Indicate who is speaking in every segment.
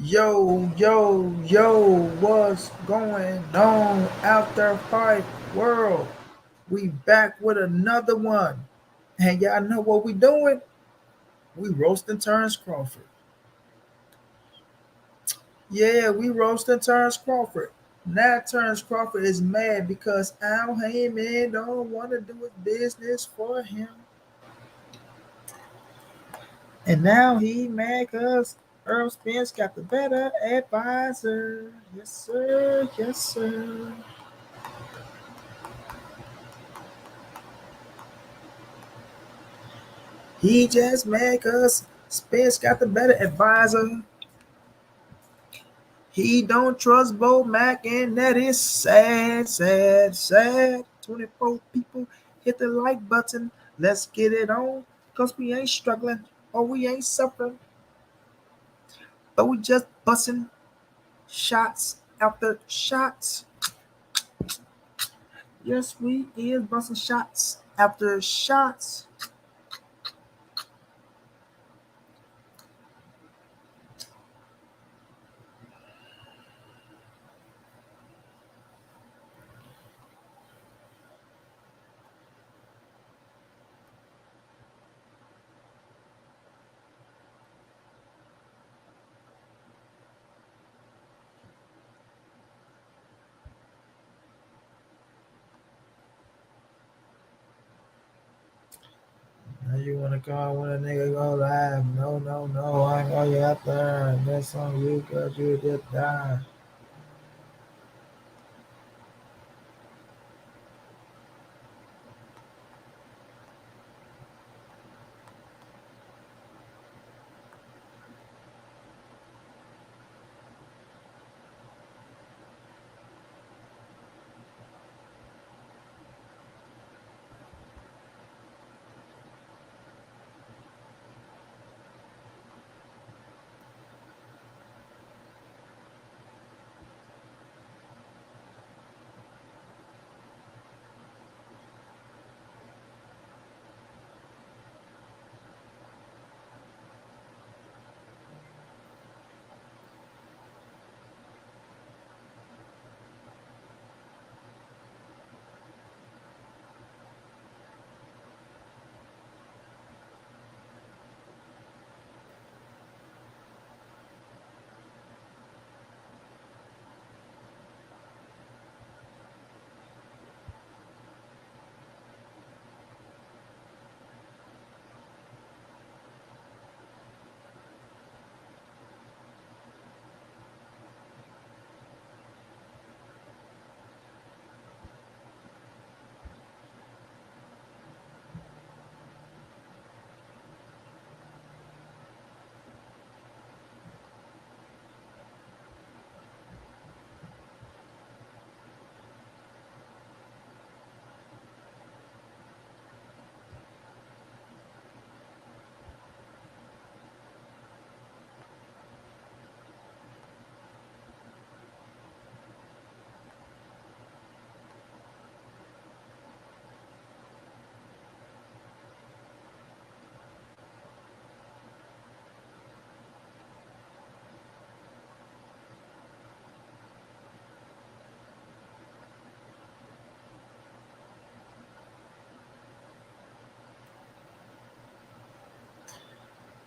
Speaker 1: Yo, what's going on out there, fight world? We back with another one. And y'all know what we doing? We roasting Terence Crawford. Yeah, we roasting Terence Crawford. Now Terence Crawford is mad because Al Haymon don't want to do his business for him. And now he mad because Errol Spence got the better advisor. Yes, sir. Yes, sir. He just mad cause Spence got the better advisor. He don't trust Bomac, and that is sad, sad, sad. 24 people hit the like button. Let's get it on. Cause we ain't struggling or we ain't suffering. But we just busting shots after shots. Yes, we is busting shots after shots. Now you wanna call when a nigga go live? No, I ain't got you out there. That's on you cause you just died.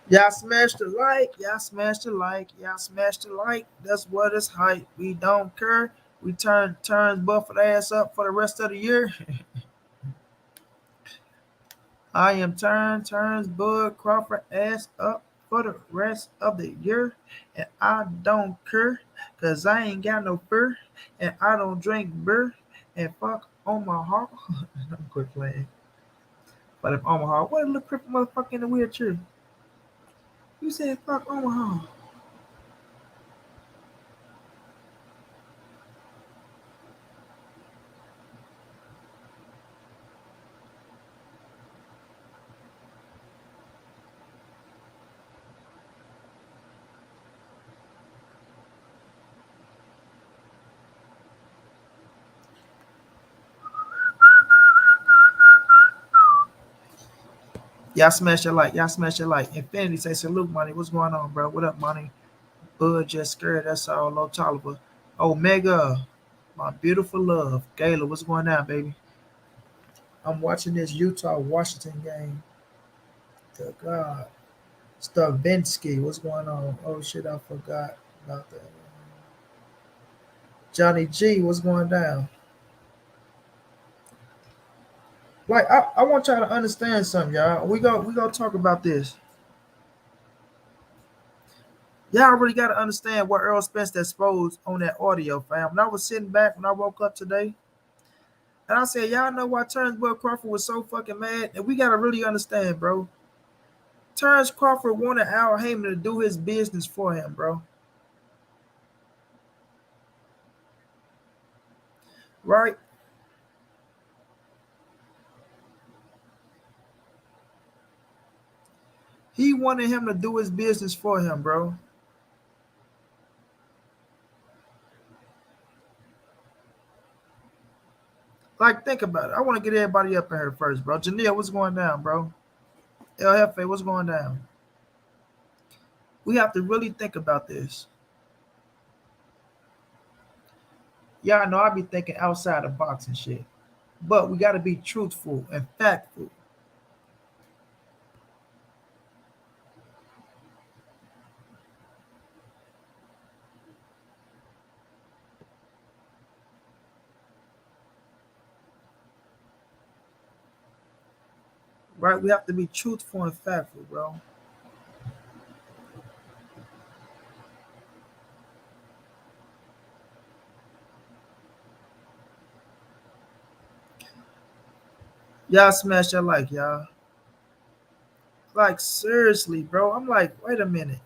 Speaker 1: Y'all smash the like, y'all smash the like, y'all smash the like. That's what it's hype. We don't care. We turns Buffett ass up for the rest of the year. I am turns Bud Crawford ass up for the rest of the year. And I don't care. Cause I ain't got no fear. And I don't drink beer. And fuck Omaha. I'm quit playing. But if Omaha, what a little crippled motherfucker in the wheelchair. You said fuck Omaha. Y'all smash your like. Y'all smash your like. Infinity say salute, money. What's going on, bro? What up, money? Bud just scared. That's all. Low Tolliver. Omega. My beautiful love. Gayla, what's going on, baby? I'm watching this Utah Washington game. Good God. Stavinsky, what's going on? Oh shit, I forgot about that. Johnny G, what's going down? Like I want y'all to understand something, y'all. We gonna talk about this. Y'all really gotta understand what Errol Spence exposed on that audio, fam. When I was sitting back when I woke up today, and I said, y'all know why Terence Crawford was so fucking mad? And we gotta really understand, bro. Terence Crawford wanted Al Haymon to do his business for him, bro. Right? He wanted him to do his business for him, bro. Like, think about it. I want to get everybody up in here first, bro. Janelle, what's going down, bro? El Jefe, what's going down? We have to really think about this. Y'all know I be thinking outside the box and shit. But we got to be truthful and factful. Right? We have to be truthful and factful, bro. Y'all smash that like, y'all. Like, seriously, bro. I'm like, wait a minute.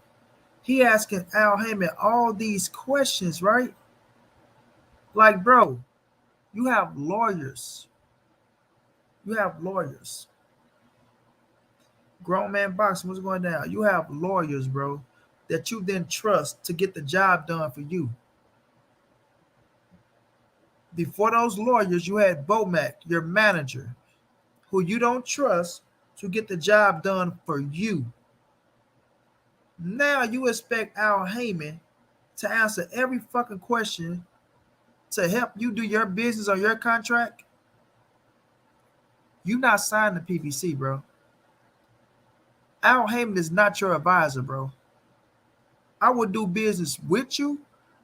Speaker 1: He asking Al Haymon all these questions, right? Like, bro, you have lawyers. You have lawyers. Grown man boxing, what's going down? You have lawyers, bro, that you then trust to get the job done for you. Before those lawyers, you had Bomac, your manager, who you don't trust to get the job done for you. Now you expect Al Haymon to answer every fucking question to help you do your business or your contract. You not signed the PBC, bro. Al Haymon is not your advisor, bro. I will do business with you,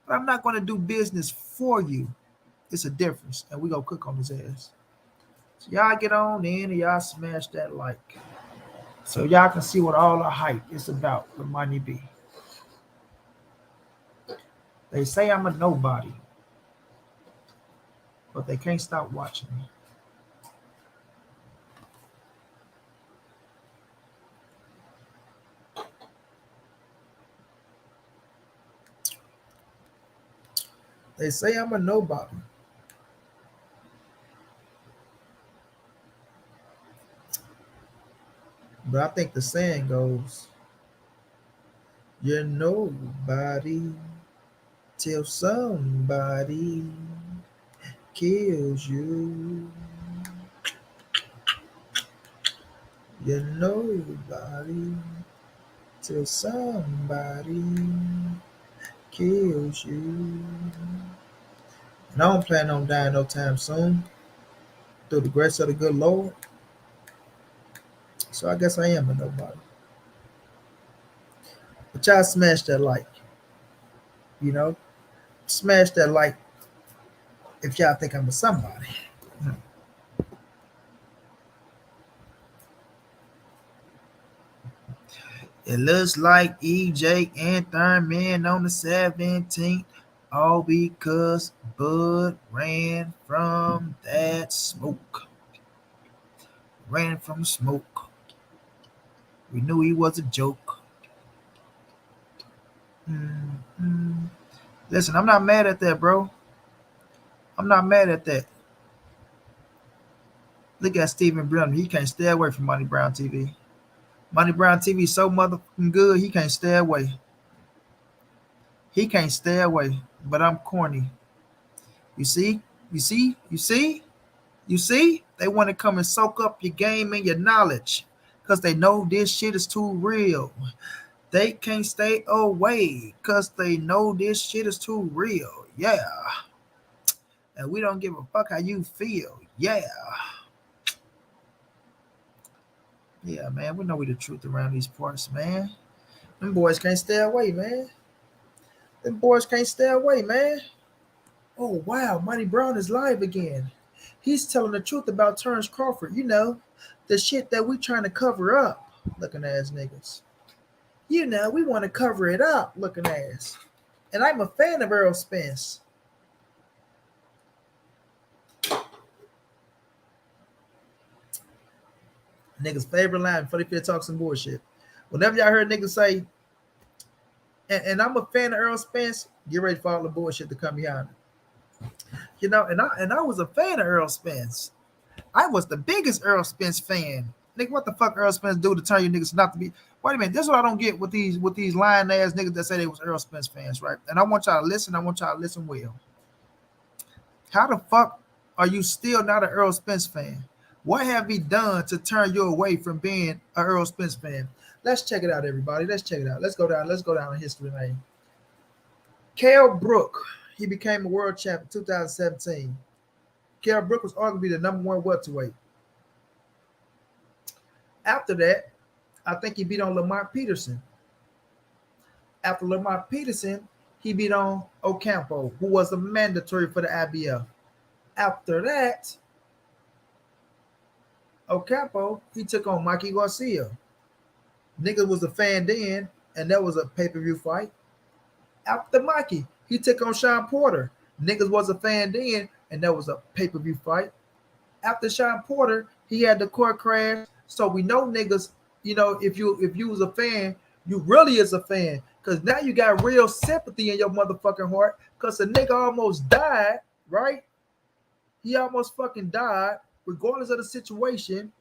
Speaker 1: but I'm not going to do business for you. It's a difference, and we gonna cook on his ass. So y'all get on in and y'all smash that like, so y'all can see what all the hype is about. The money be. They say I'm a nobody, but they can't stop watching me. They say I'm a nobody. But I think the saying goes, you're nobody till somebody kills you. You're nobody till somebody kills you. And I don't plan on dying no time soon. Through the grace of the good Lord. So I guess I am a nobody. But y'all smash that like. You know? Smash that like if y'all think I'm a somebody. It looks like EJ and Thurman on the 17th. All because Bud ran from that smoke. Ran from smoke. We knew he was a joke. Mm-hmm. Listen, I'm not mad at that, bro. I'm not mad at that. Look at Stephen Brennan. He can't stay away from Money Brown TV. Money Brown TV is so motherfucking good, he can't stay away. He can't stay away. But I'm corny. You see? You see? You see? You see? They want to come and soak up your game and your knowledge because they know this shit is too real. They can't stay away because they know this shit is too real. Yeah. And we don't give a fuck how you feel. Yeah. Yeah, man. We know we the truth around these parts, man. Them boys can't stay away, man. Them boys can't stay away, man. Oh, wow. Monty Brown is live again. He's telling the truth about Terence Crawford. You know, the shit that we trying to cover up. Looking ass niggas. You know, we want to cover it up. Looking ass. And I'm a fan of Errol Spence. Niggas' favorite line before they feel talk some bullshit. Whenever y'all heard niggas say, and I'm a fan of Errol Spence, get ready for all the bullshit to come behind it. You know, and I was a fan of Errol Spence. I was the biggest Errol Spence fan. Nigga, what the fuck Errol Spence do to turn you niggas not to be? Wait a minute, this is what I don't get with these lying ass niggas that say they was Errol Spence fans, right? And I want y'all to listen. I want y'all to listen well. How the fuck are you still not an Errol Spence fan? What have he done to turn you away from being an Errol Spence fan? Let's check it out, everybody. Let's check it out. Let's go down. Let's go down in history lane. Kell Brook, he became a world champ in 2017. Kell Brook was arguably the number one welterweight. After that, I think he beat on Lamont Peterson. After Lamont Peterson, he beat on Ocampo, who was a mandatory for the IBF. After that, Ocampo, he took on Mikey Garcia. Nigga was a fan then, and that was a pay-per-view fight. After Mikey, he took on Sean Porter. Niggas was a fan then, and that was a pay-per-view fight. After Sean Porter, he had the court crash. So we know niggas, you know, if you was a fan, you really is a fan. Cause now you got real sympathy in your motherfucking heart. Cause the nigga almost died, right? He almost fucking died, regardless of the situation.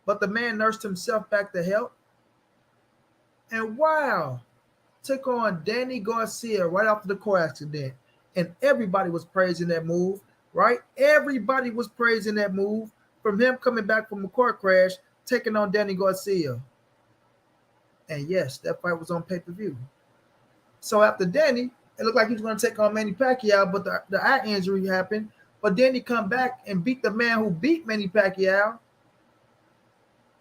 Speaker 1: But the man nursed himself back to health. And wow, took on Danny Garcia right after the car accident. And everybody was praising that move, right? Everybody was praising that move from him coming back from a car crash, taking on Danny Garcia. And yes, that fight was on pay-per-view. So after Danny, it looked like he was going to take on Manny Pacquiao, but the eye injury happened. But then he come back and beat the man who beat Manny Pacquiao,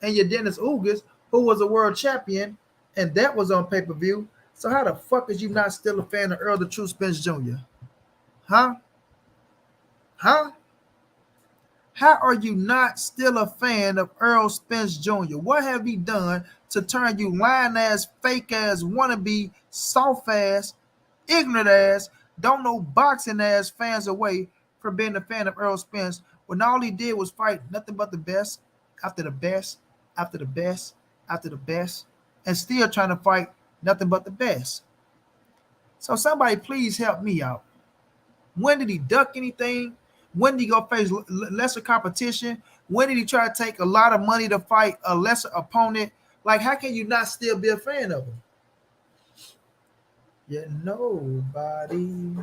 Speaker 1: and your Dennis Ugas, who was a world champion, and that was on pay-per-view. So how the fuck is you not still a fan of Earl the True Spence Jr.? Huh? Huh? How are you not still a fan of Errol Spence Jr.? What have he done to turn you lying ass, fake ass, wannabe, soft ass, ignorant ass, don't know boxing ass fans away from being a fan of Errol Spence when all he did was fight nothing but the best after the best after the best after the best and still trying to fight nothing but the best? So somebody please help me out. When did he duck anything? When did he go face lesser competition? When did he try to take a lot of money to fight a lesser opponent? Like, how can you not still be a fan of him? Yeah, nobody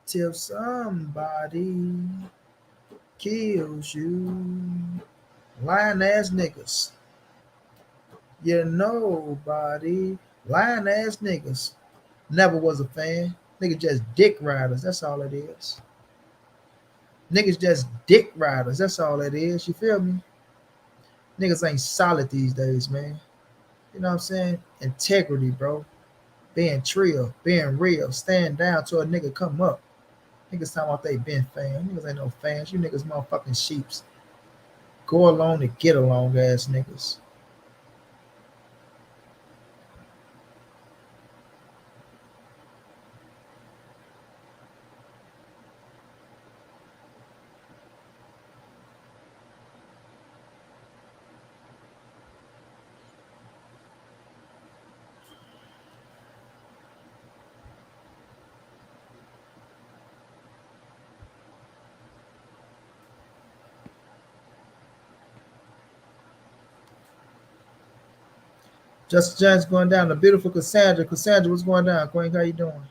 Speaker 1: till somebody kills you. Lying ass niggas. Yeah, nobody. Lying ass niggas. Never was a fan. Niggas just dick riders. That's all it is. Niggas just dick riders. That's all it is. You feel me? Niggas ain't solid these days, man. You know what I'm saying? Integrity, bro. Being trill, being real, stand down till a nigga come up. Niggas talking about they been fans. Niggas ain't no fans. You niggas motherfucking sheeps. Go along and get along ass niggas. Just John's going down. The beautiful Cassandra. Cassandra, what's going down? Queen, how you doing?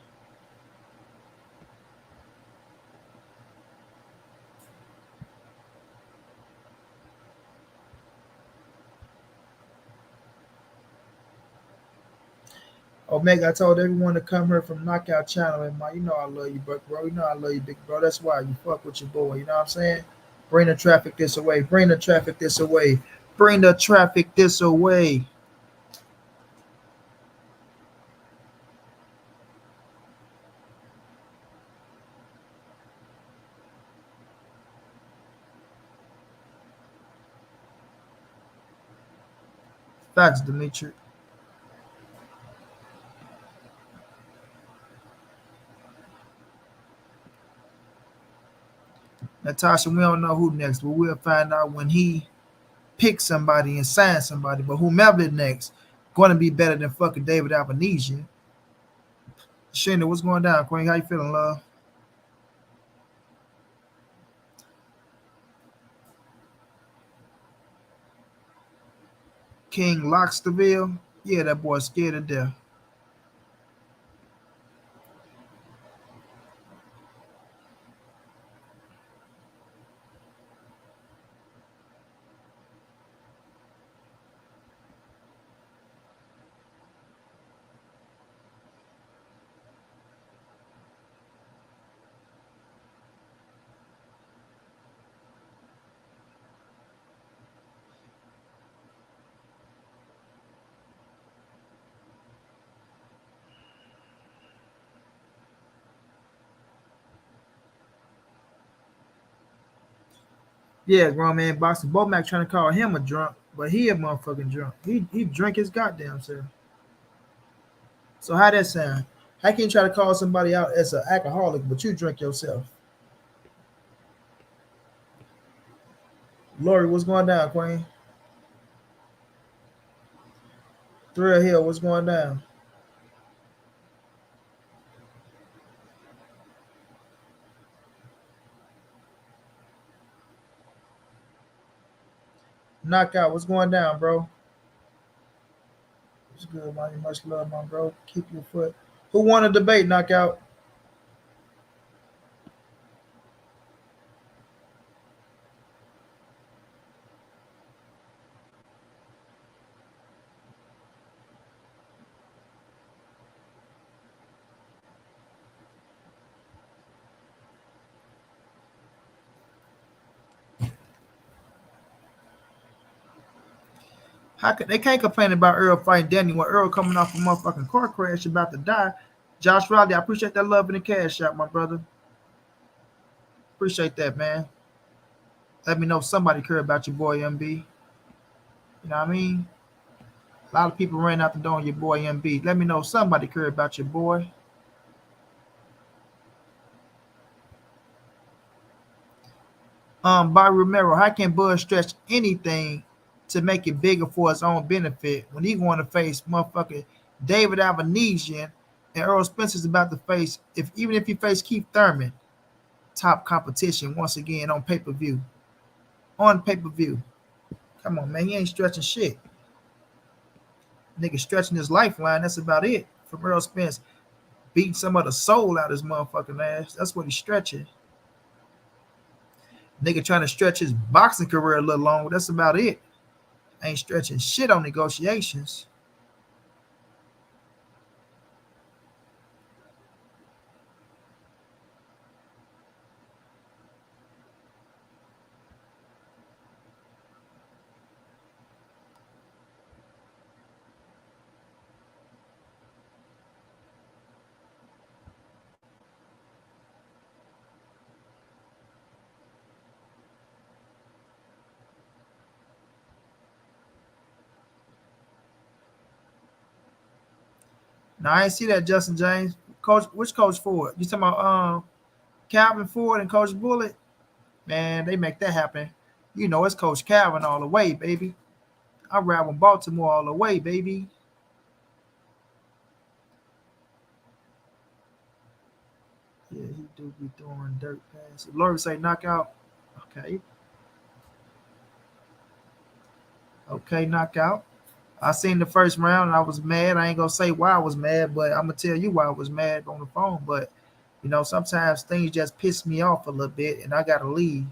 Speaker 1: Bomac, I told everyone to come here from Knockout Channel, and my, you know I love you, bro. You know I love you, big bro. That's why you fuck with your boy. You know what I'm saying? Bring the traffic this away. Bring the traffic this away. Bring the traffic this away. Facts, Dimitri. Natasha, we don't know who next, but we'll find out when he picks somebody and signs somebody. But whomever next, going to be better than fucking David Albanese. Shayna, what's going down, Queen? How you feeling, love? King Locksterville. Yeah, that boy's scared to death. Yeah, grown man boxing. Bomac trying to call him a drunk, but he a motherfucking drunk. He drink his goddamn self. So how that sound? How can you try to call somebody out as an alcoholic, but you drink yourself? Lori, what's going down, Queen? Thrill Hill, what's going down? Knockout, what's going down, bro? It's good, man. Much love, my bro. Keep your foot. Who won a debate, Knockout? How could they can't complain about Earl fighting Danny when Earl coming off a motherfucking car crash about to die? Josh Riley, I appreciate that love and the cash shot, my brother. Appreciate that, man. Let me know if somebody care about your boy MB. You know what I mean? A lot of people ran out the door on your boy MB. Let me know if somebody care about your boy. By Romero, how can Bud stretch anything to make it bigger for his own benefit when he going to face motherfucking David Albanesian and Errol Spence is about to face if even if he face Keith Thurman, top competition once again on pay-per-view. On pay-per-view. Come on, man. He ain't stretching shit. Nigga stretching his lifeline. That's about it. From Errol Spence beating some of the soul out of his motherfucking ass. That's what he's stretching. Nigga trying to stretch his boxing career a little longer. That's about it. Ain't stretching shit on negotiations. Now I ain't see that Justin James. Coach, which Coach Ford? You talking about Calvin Ford and Coach Bullet? Man, they make that happen. You know it's Coach Calvin all the way, baby. I ride with Baltimore all the way, baby. Yeah, he do be throwing dirt passes. Lori say knockout. Okay. Okay, knockout. I seen the first round and I was mad. I ain't gonna say why I was mad, but I'm gonna tell you why I was mad on the phone. But sometimes things just piss me off a little bit and I gotta leave.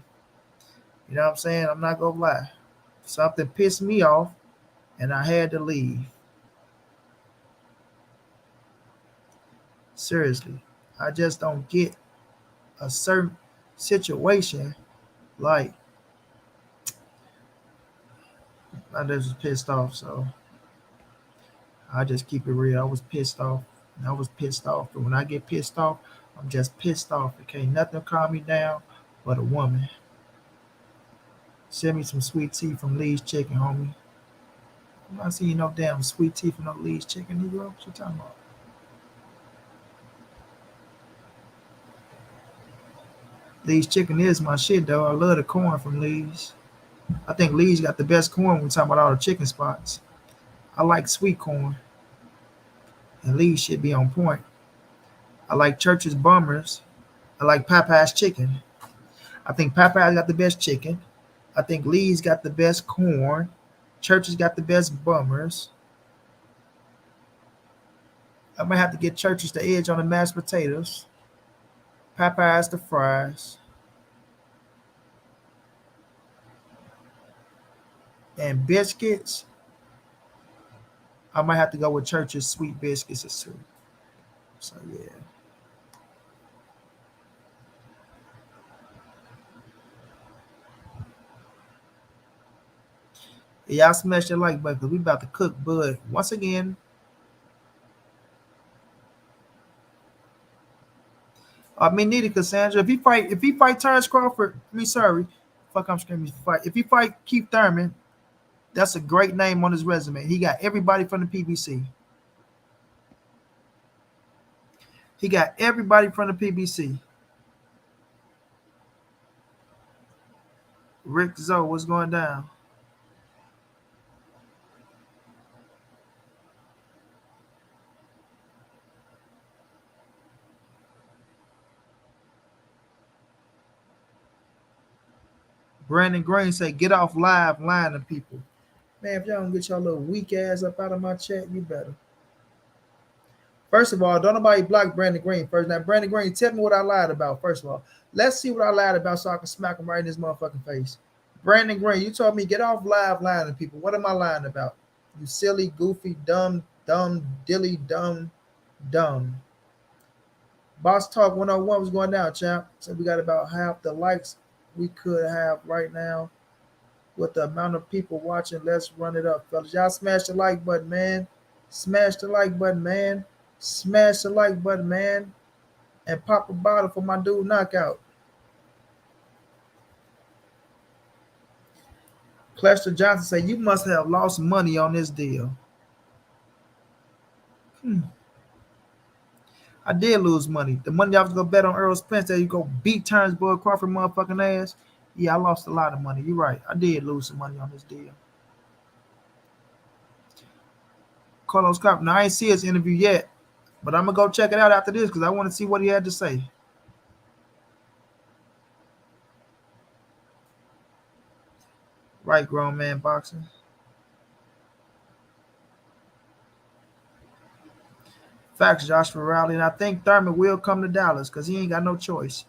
Speaker 1: You know what I'm saying? I'm not gonna lie. Something pissed me off and I had to leave. Seriously, I just don't get a certain situation. Like I just was pissed off, so I just keep it real. I was pissed off. And I was pissed off. But when I get pissed off, I'm just pissed off. It can't nothing calm me down but a woman. Send me some sweet tea from Lee's Chicken, homie. I'm not seeing no damn sweet tea from no Lee's Chicken, Negro. What you talking about? Lee's Chicken is my shit, though. I love the corn from Lee's. I think Lee's got the best corn when we talk about all the chicken spots. I like sweet corn, and Lee's should be on point. I like Church's Bummers. I like Popeye's Chicken. I think Popeye's got the best chicken. I think Lee's got the best corn. Church's got the best bummers. I might have to get Church's the edge on the mashed potatoes. Popeye's the fries. And biscuits, I might have to go with Church's sweet biscuits too. So yeah. Y'all smash that like button because we about to cook Bud. Once again, I mean neither Cassandra. If he fight Terence Crawford, I mean sorry. Fuck I'm screaming fight. If he fight Keith Thurman, that's a great name on his resume. He got everybody from the PBC. He got everybody from the PBC. Rick Zoe, what's going down? Brandon Green say, get off live line to people. Man, if y'all don't get y'all little weak ass up out of my chat, you better. First of all, don't nobody block Brandon Green first. Now, Brandon Green, tell me what I lied about, first of all. Let's see what I lied about so I can smack him right in his motherfucking face. Brandon Green, you told me get off live line to people. What am I lying about? You silly, goofy, dumb, dilly, dumb. Boss Talk 101 was going down, champ. So we got about half the likes we could have right now with the amount of people watching. Let's run it up, fellas. Y'all smash the like button, man. Smash the like button, man. Smash the like button, man. And pop a bottle for my dude Knockout. Clester Johnson said, you must have lost money on this deal. I did lose money. The money I was going to bet on Errol Spence that you go beat Terence Crawford motherfucking ass. Yeah, I lost a lot of money. You're right. I did lose some money on this deal. Carlos Cop. Now, I ain't see his interview yet, but I'm going to go check it out after this because I want to see what he had to say. Right, grown man boxing. Facts, Joshua Rowley. And I think Thurman will come to Dallas because he ain't got no choice.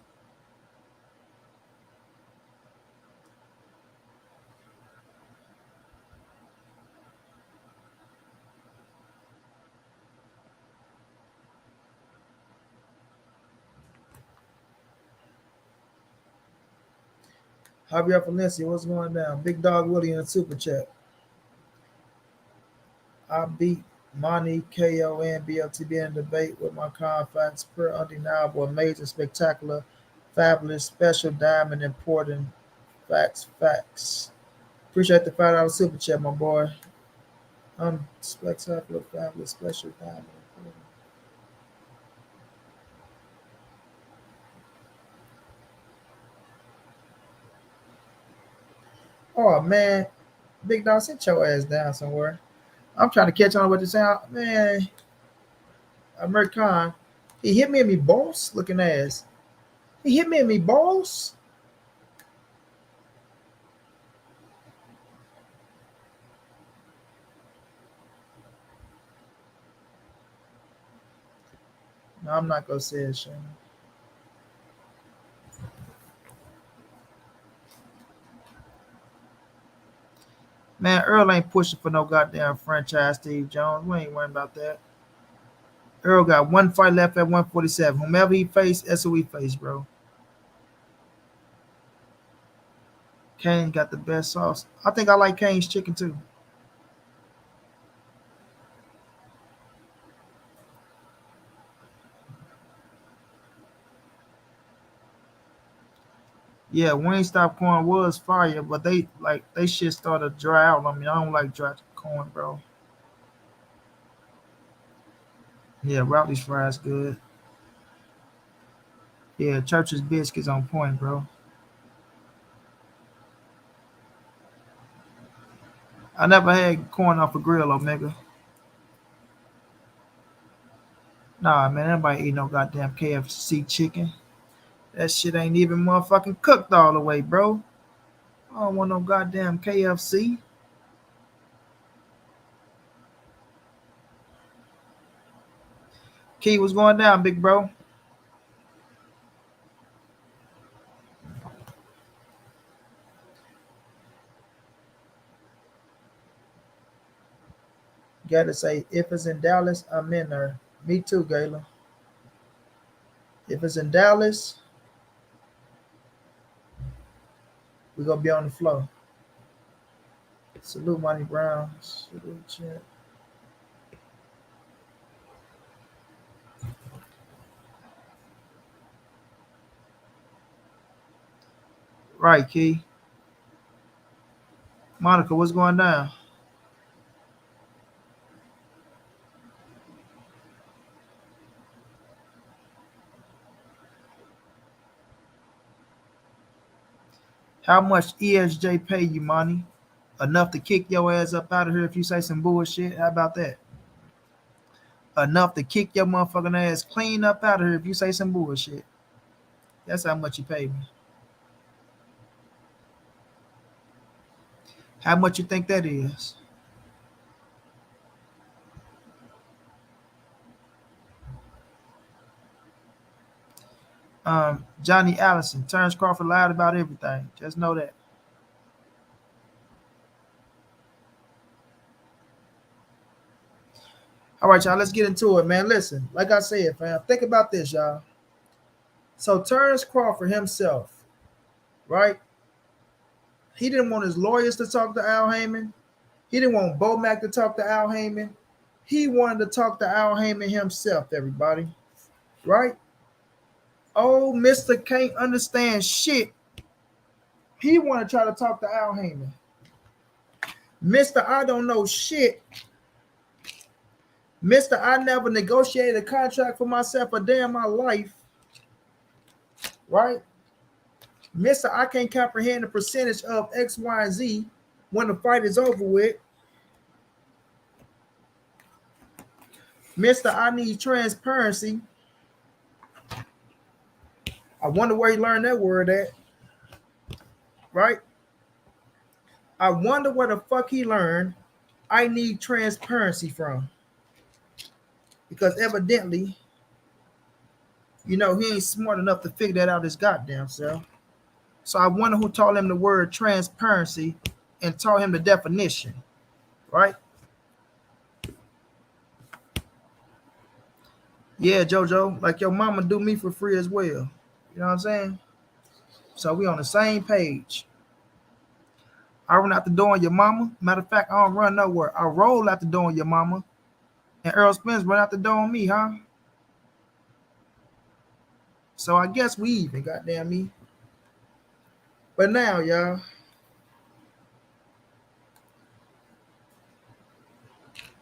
Speaker 1: Javier Valencia, what's going down? Big Dog Willie in the super chat. I beat Monty KO and BLTB in a debate with my confidence per undeniable, amazing, spectacular, fabulous, special, diamond, important facts. Appreciate the $5 super chat, my boy. Spectacular, fabulous, special, diamond, important. Oh man, Big Dog, sit your ass down somewhere. I'm trying to catch on what you're saying. Man, American, he hit me in me balls looking ass. He hit me in me balls. No, I'm not gonna say it, Shannon. Man, Earl ain't pushing for no goddamn franchise, Steve Jones. We ain't worrying about that. Errol got one fight left at 147. Whomever he faced, that's who he faced, bro. Kane got the best sauce. I think I like Kane's chicken too. Yeah, Wingstop corn was fire, but they shit started to dry out on me. I don't like dry corn, bro. Yeah, Rowley's fries good. Yeah, Church's biscuits on point, bro. I never had corn off a grill, Omega. Nah, man, everybody eat no goddamn KFC chicken. That shit ain't even motherfucking cooked all the way, bro. I don't want no goddamn KFC. Key was going down, big bro. Gotta say, if it's in Dallas, I'm in there. Me too, Gayla. If it's in Dallas, we gonna be on the floor. Salute Monty Brown. Salute Chet. Right, Key. Monica, what's going down? How much ESJ pay you, money? Enough to kick your ass up out of here if you say some bullshit? How about that? Enough to kick your motherfucking ass clean up out of here if you say some bullshit. That's how much you pay me. How much you think that is? Johnny Allison, Terence Crawford lied about everything. Just know that. All right, y'all, let's get into it, man. Listen, like I said, fam, think about this, y'all. So Terence Crawford himself, right? He didn't want his lawyers to talk to Al Haymon. He didn't want Bomac to talk to Al Haymon. He wanted to talk to Al Haymon himself, everybody. Right? Oh, Mr. Can't understand shit. He wanted to try to talk to Al Haymon. Mr. I don't know shit. Mr. I never negotiated a contract for myself a day in my life. Right? Mr. I can't comprehend the percentage of X, Y, and Z when the fight is over with. Mr. I need transparency. I wonder where he learned that word at. Right? I wonder where the fuck he learned I need transparency from. Because evidently, he ain't smart enough to figure that out his goddamn self. So I wonder who taught him the word transparency and taught him the definition. Right? Yeah, JoJo, like your mama do me for free as well. You know what I'm saying? So we on the same page. I run out the door on your mama. Matter of fact, I don't run nowhere. I roll out the door on your mama. And Errol Spence run out the door on me, huh? So I guess we even, goddamn me. But now, y'all,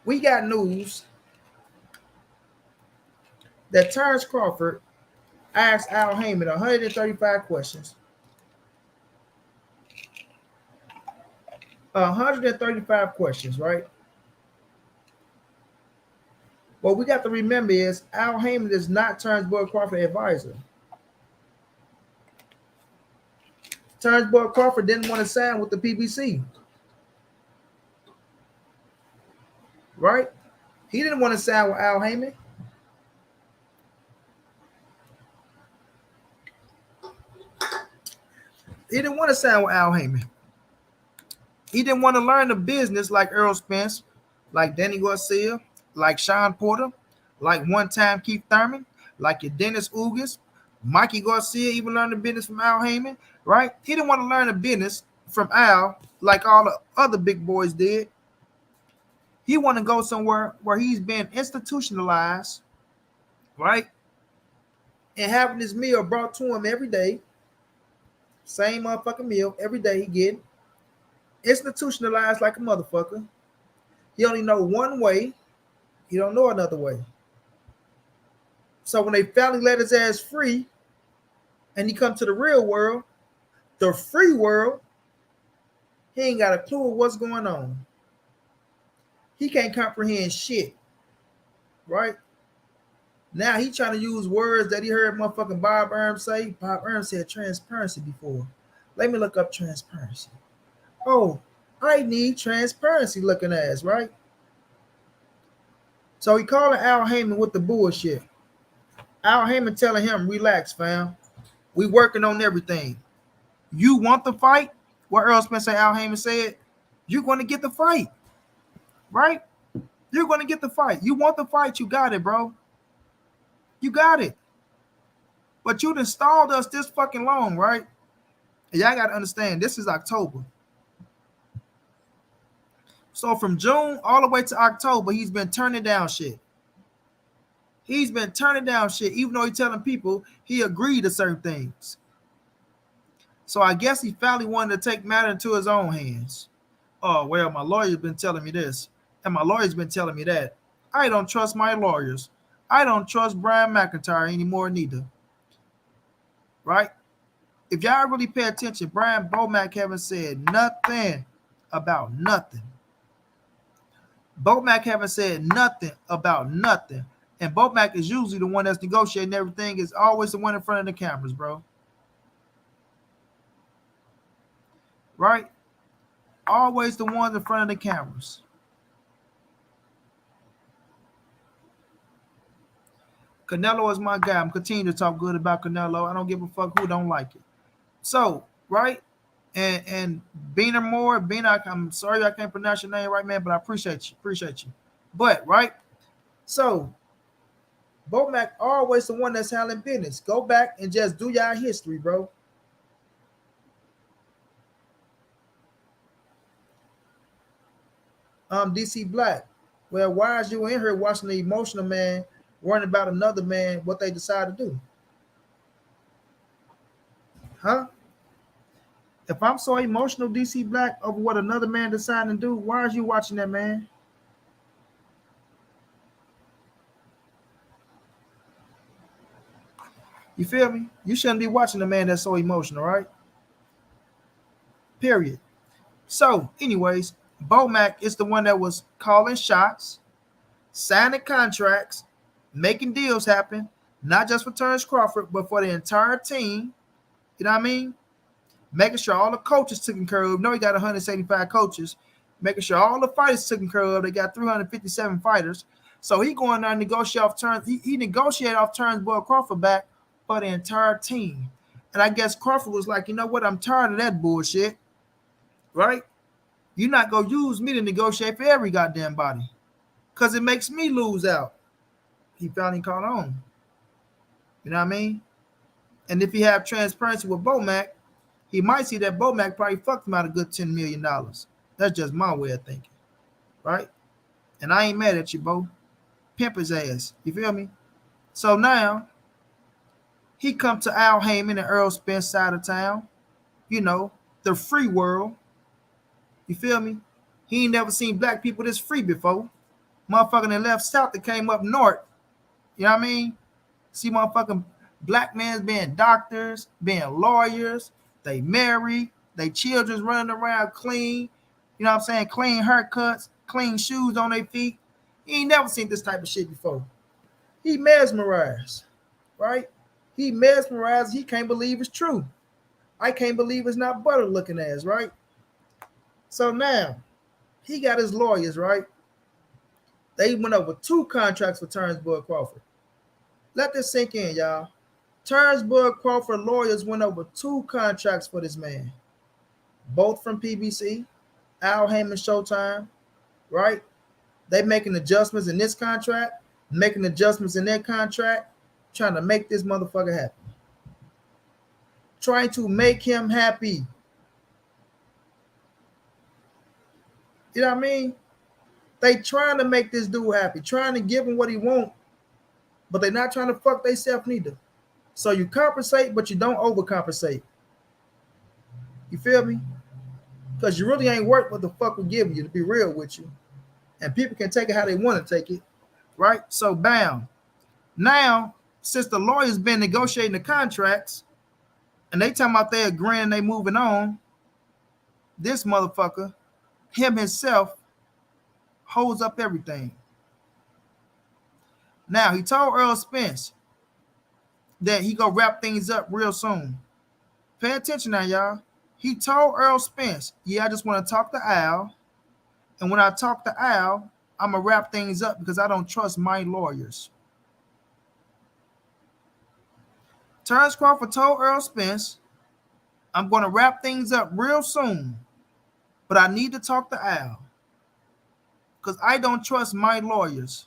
Speaker 1: we got news that Terence Crawford asked Al Haymon 135 questions. 135 questions, right? What we got to remember is Al Haymon is not Terence Boyd Crawford advisor. Terence Boyd Crawford didn't want to sign with the PBC. Right? He didn't want to sign with Al Haymon. He didn't want to sign with Al Haymon. He didn't want to learn the business like Errol Spence, like Danny Garcia, like Sean Porter, like one time Keith Thurman, like your Dennis Ugas, Mikey Garcia even learned the business from Al Haymon, right? He didn't want to learn the business from Al like all the other big boys did. He want to go somewhere where he's been institutionalized, right? And having his meal brought to him every day, same motherfucking meal every day he get, institutionalized like a motherfucker. He only know one way. He don't know another way. So when they finally let his ass free, and he come to the real world, the free world, he ain't got a clue of what's going on. He can't comprehend shit, right? Now he trying to use words that he heard motherfucking Bob Erm say. Bob Erm said transparency before. Let me look up transparency. Oh, I need transparency looking ass, right? So he calling Al Haymon with the bullshit. Al Haymon telling him, relax, fam. We working on everything. You want the fight? What Errol Spence and Al Haymon said, you're going to get the fight, right? You're going to get the fight. You want the fight, you got it, bro. You got it. But you done stalled us this fucking long, right? And y'all got to understand, this is October. So from June all the way to October, he's been turning down shit. He's been turning down shit, even though he's telling people he agreed to certain things. So I guess he finally wanted to take matter into his own hands. Oh, well, my lawyer's been telling me this, and my lawyer's been telling me that. I don't trust my lawyers. I don't trust Brian McIntyre anymore neither. Right? If y'all really pay attention, Brian Bomac haven't said nothing about nothing. Bomac haven't said nothing about nothing. And Bomac is usually the one that's negotiating everything, is always the one in front of the cameras, bro. Right? Always the ones in front of the cameras. Canelo is my guy. I'm continuing to talk good about Canelo. I don't give a fuck who don't like it. So, right? And Beaner Moore, Beaner, I'm sorry I can't pronounce your name right, man, but I appreciate you. Appreciate you. But, right? So, Bomac always the one that's handling business. Go back and just do y'all history, bro. DC Black. Well, why is you in here watching the emotional man worrying about another man, what they decide to do? Huh? If I'm so emotional, DC Black, over what another man decided to do, why is you watching that, man? You feel me? You shouldn't be watching a man that's so emotional, right? Period. So, anyways, Bomac is the one that was calling shots, signing contracts, making deals happen, not just for Terence Crawford, but for the entire team. You know what I mean? Making sure all the coaches taken care of. No, he got 175 coaches. Making sure all the fighters taken care of. They got 357 fighters. So he going there and negotiate off Terence. He negotiated off Terence Boy Crawford back for the entire team. And I guess Crawford was like, you know what? I'm tired of that bullshit. Right? You're not going to use me to negotiate for every goddamn body. Because it makes me lose out. He finally caught on. You know what I mean? And if he have transparency with Bomac, he might see that Bomac probably fucked him out a good $10 million. That's just my way of thinking. Right? And I ain't mad at you, Bo. Pimp his ass. You feel me? So now, he come to Al Haymon and Errol Spence side of town. You know, the free world. You feel me? He ain't never seen black people this free before. Motherfucking that left south that came up north. You know what I mean? See motherfucking black men being doctors, being lawyers. They married. They children's running around clean. You know what I'm saying? Clean haircuts, clean shoes on their feet. He ain't never seen this type of shit before. He mesmerized, right? He mesmerized. He can't believe it's true. I can't believe it's not butter looking ass, right? So now, he got his lawyers, right? They went over 2 contracts for Terence Boy Crawford. Let this sink in, y'all. Terence Boy Crawford lawyers went over 2 contracts for this man. Both from PBC, Al Haymon Showtime, right? They making adjustments in this contract. making adjustments in their contract, trying to make this motherfucker happy. Trying to make him happy. You know what I mean? They trying to make this dude happy, trying to give him what he want, but they're not trying to fuck themselves neither. So you compensate, but you don't overcompensate. You feel me? Because you really ain't worth what the fuck we're giving you, to be real with you. And people can take it how they want to take it, right? So bam. Now, since the lawyer's been negotiating the contracts, and they talking about they agreeing, they moving on, this motherfucker, him himself, holds up everything. Now, he told Earl Spence that he gonna wrap things up real soon. Pay attention now, y'all. He told Earl Spence, yeah, I just want to talk to Al. And when I talk to Al, I'm going to wrap things up because I don't trust my lawyers. Terence Crawford told Earl Spence, I'm going to wrap things up real soon, but I need to talk to Al because I don't trust my lawyers.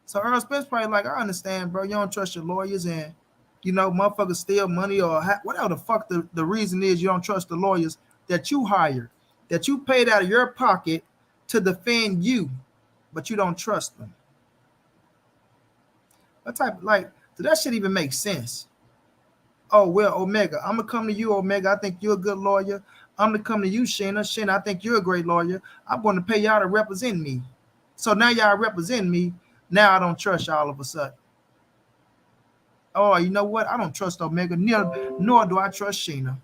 Speaker 1: So Earl Spence probably like, I understand, bro. You don't trust your lawyers and, you know, motherfuckers steal money or whatever the fuck the reason is you don't trust the lawyers that you hired, that you paid out of your pocket to defend you, but you don't trust them. What type, like, does that shit even make sense? Oh, well, Omega, I'm going to come to you, Omega. I think you're a good lawyer. I'm going to come to you, Sheena. Sheena, I think you're a great lawyer. I'm going to pay y'all to represent me. So now y'all represent me. Now I don't trust y'all all of a sudden. Oh, you know what? I don't trust Omega, nor do I trust Sheena,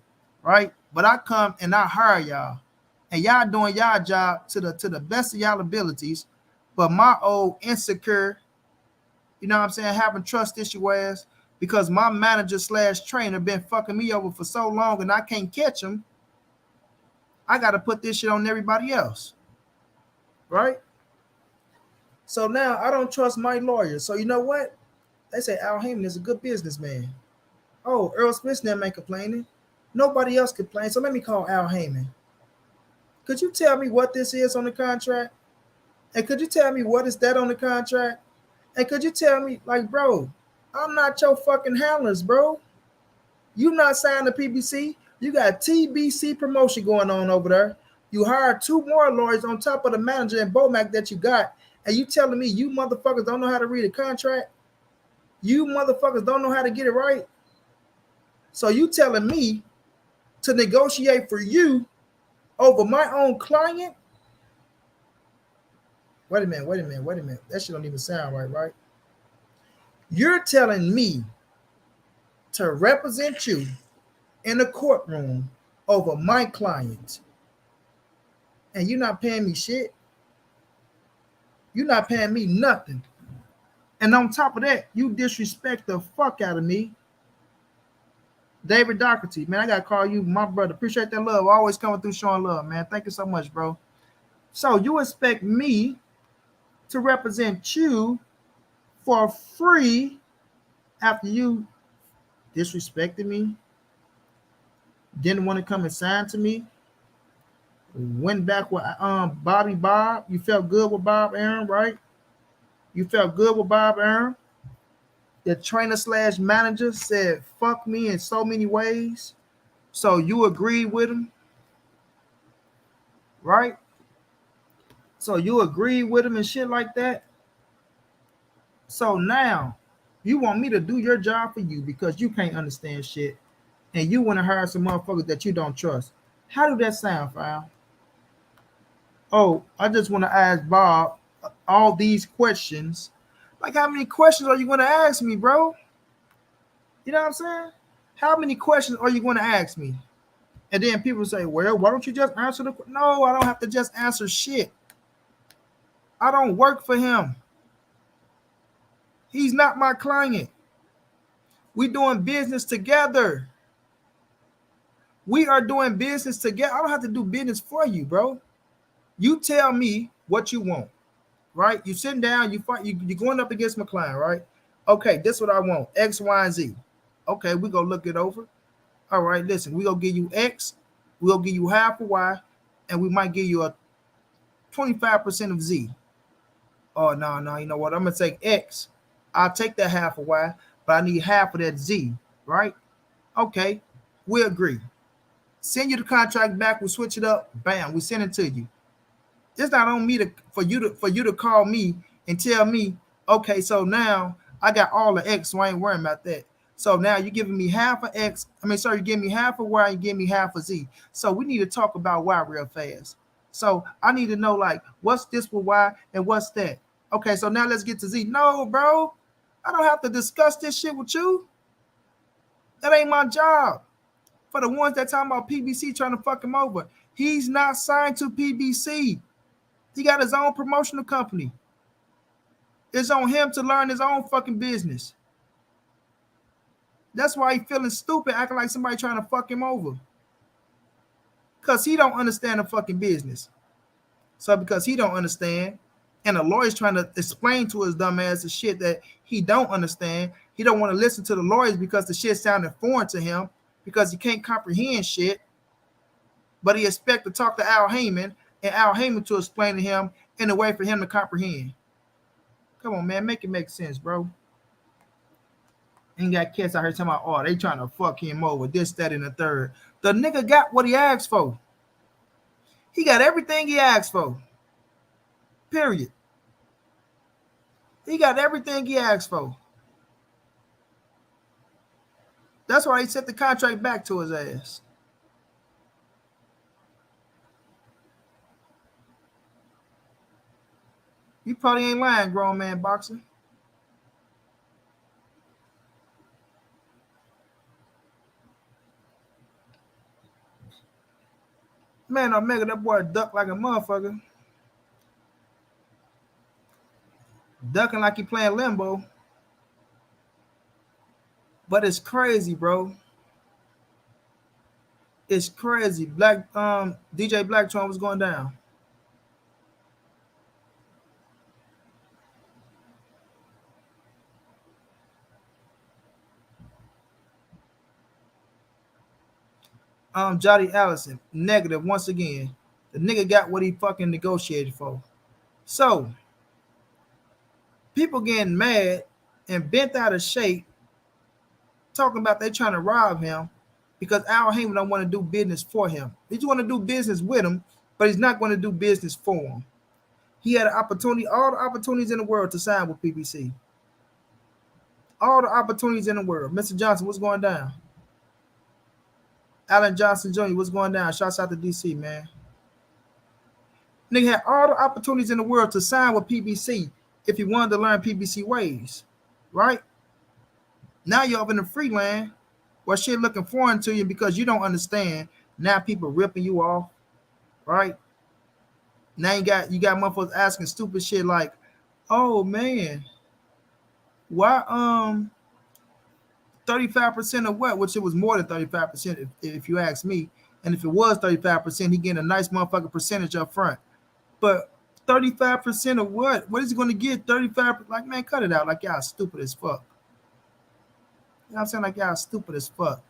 Speaker 1: right? But I come and I hire y'all. And y'all doing y'all job to the best of y'all abilities. But my old insecure, you know what I'm saying, having trust issue ass, because my manager / trainer been fucking me over for so long and I can't catch him, I got to put this shit on everybody else, right? So now I don't trust my lawyer. So you know what? They say Al Haymon is a good businessman. Oh, Earl Spence never ain't complaining. Nobody else complains. So let me call Al Haymon. Could you tell me what this is on the contract? And could you tell me what is that on the contract? And could you tell me, like, bro, I'm not your fucking handlers, bro. You not signed to PBC. You got TBC promotion going on over there. You hired 2 more lawyers on top of the manager and Bomac that you got. And you telling me you motherfuckers don't know how to read a contract? You motherfuckers don't know how to get it right? So you telling me to negotiate for you over my own client? Wait a minute. That shit don't even sound right, right? You're telling me to represent you in the courtroom over my client, and you're not paying me shit? You're not paying me nothing. And on top of that, you disrespect the fuck out of me. David Doherty, man, I got to call you my brother. Appreciate that love. Always coming through showing love, man. Thank you so much, bro. So you expect me to represent you for free after you disrespected me, didn't want to come and sign to me, went back with Bobby Bob. You felt good with Bob Aaron, right? You felt good with Bob Aaron. The trainer / manager said, fuck me in so many ways. So you agreed with him, right? So you agreed with him and shit like that. So now you want me to do your job for you because you can't understand shit. And you want to hire some motherfuckers that you don't trust. How do that sound, fam? Oh, I just want to ask Bob all these questions. Like, how many questions are you going to ask me, bro? You know what I'm saying? How many questions are you going to ask me? And then people say, well, why don't you just answer the question? No, I don't have to just answer shit. I don't work for him. He's not my client. We doing business together. We are doing business together. I don't have to do business for you, bro. You tell me what you want, right? You sitting down, you're going up against my client, right? Okay, this is what I want, X, Y, and Z. Okay, we go look it over. All right, listen, we gonna give you X, we'll give you half of Y, and we might give you a 25% of Z. Oh no, no, you know what? I'm gonna take X. I'll take that half of Y, but I need half of that Z, right? Okay, we agree. Send you the contract back. We switch it up. Bam, we send it to you. It's not on me to for you to call me and tell me, okay, so now I got all the X, so I ain't worrying about that. So now you're giving me half of X. I mean, sorry, you give me half of Y, you give me half of Z. So we need to talk about Y real fast. So I need to know like what's this with Y and what's that. Okay, so now let's get to Z. No, bro, I don't have to discuss this shit with you. That ain't my job. For the ones that talking about PBC trying to fuck him over, he's not signed to PBC. He got his own promotional company. It's on him to learn his own fucking business. That's why he feeling stupid, acting like somebody trying to fuck him over. Because he don't understand the fucking business. So because he don't understand, and the lawyer's trying to explain to his dumb ass the shit that he don't understand, he don't want to listen to the lawyers because the shit sounded foreign to him, because he can't comprehend shit. But he expect to talk to Al Haymon, and Al Haymon to explain to him in a way for him to comprehend. Come on, man, make it make sense, bro. Ain't got cats out here talking about, oh, they trying to fuck him over, this, that, and the third. The nigga got what he asked for. He got everything he asked for. Period. He got everything he asked for. That's why he sent the contract back to his ass. You probably ain't lying, grown man boxer. Man, Omega, that boy ducked like a motherfucker. Ducking like he playing limbo. But it's crazy, bro. It's crazy. DJ Blacktron was going down. Jody Allison, negative once again. The nigga got what he fucking negotiated for. So, people getting mad and bent out of shape, talking about they trying to rob him because Al Haymon don't want to do business for him. He just want to do business with him, but he's not going to do business for him. He had an opportunity, all the opportunities in the world to sign with PBC. All the opportunities in the world. Mr. Johnson, what's going down? Allen Johnson Jr., what's going down? Shouts out to DC, man. Nigga had all the opportunities in the world to sign with PBC if he wanted to learn PBC ways, right? Now you're up in the free land where shit looking foreign to you because you don't understand. Now people ripping you off, right? Now you got motherfuckers asking stupid shit like, oh man, why 35% of what? Which it was more than 35% if you ask me. And if it was 35%, he getting a nice motherfucking percentage up front. But 35% of what? What is he going to get? 35%? Like, man, cut it out. Like, y'all stupid as fuck. You know what I'm saying? Like, y'all stupid as fuck.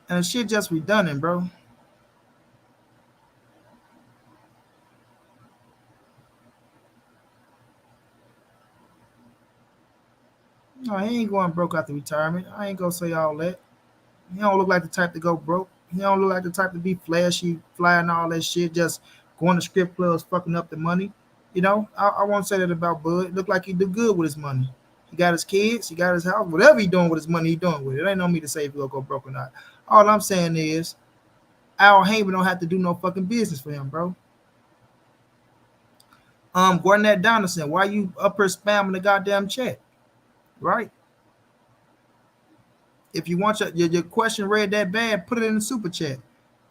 Speaker 1: And the shit just redundant, bro. No, he ain't going broke after retirement. I ain't gonna say all that. He don't look like the type to go broke. He don't look like the type to be flashy, flying all that shit, just going to strip clubs, fucking up the money. You know, I won't say that about Bud. Look like he do good with his money. He got his kids, he got his house, whatever he doing with his money, he doing with it. It ain't on me to say if he'll go broke or not. All I'm saying is, Al Haymon don't have to do no fucking business for him, bro. Gordon Donaldson, why you up here spamming the goddamn chat? Right? If you want your question read that bad, put it in the super chat.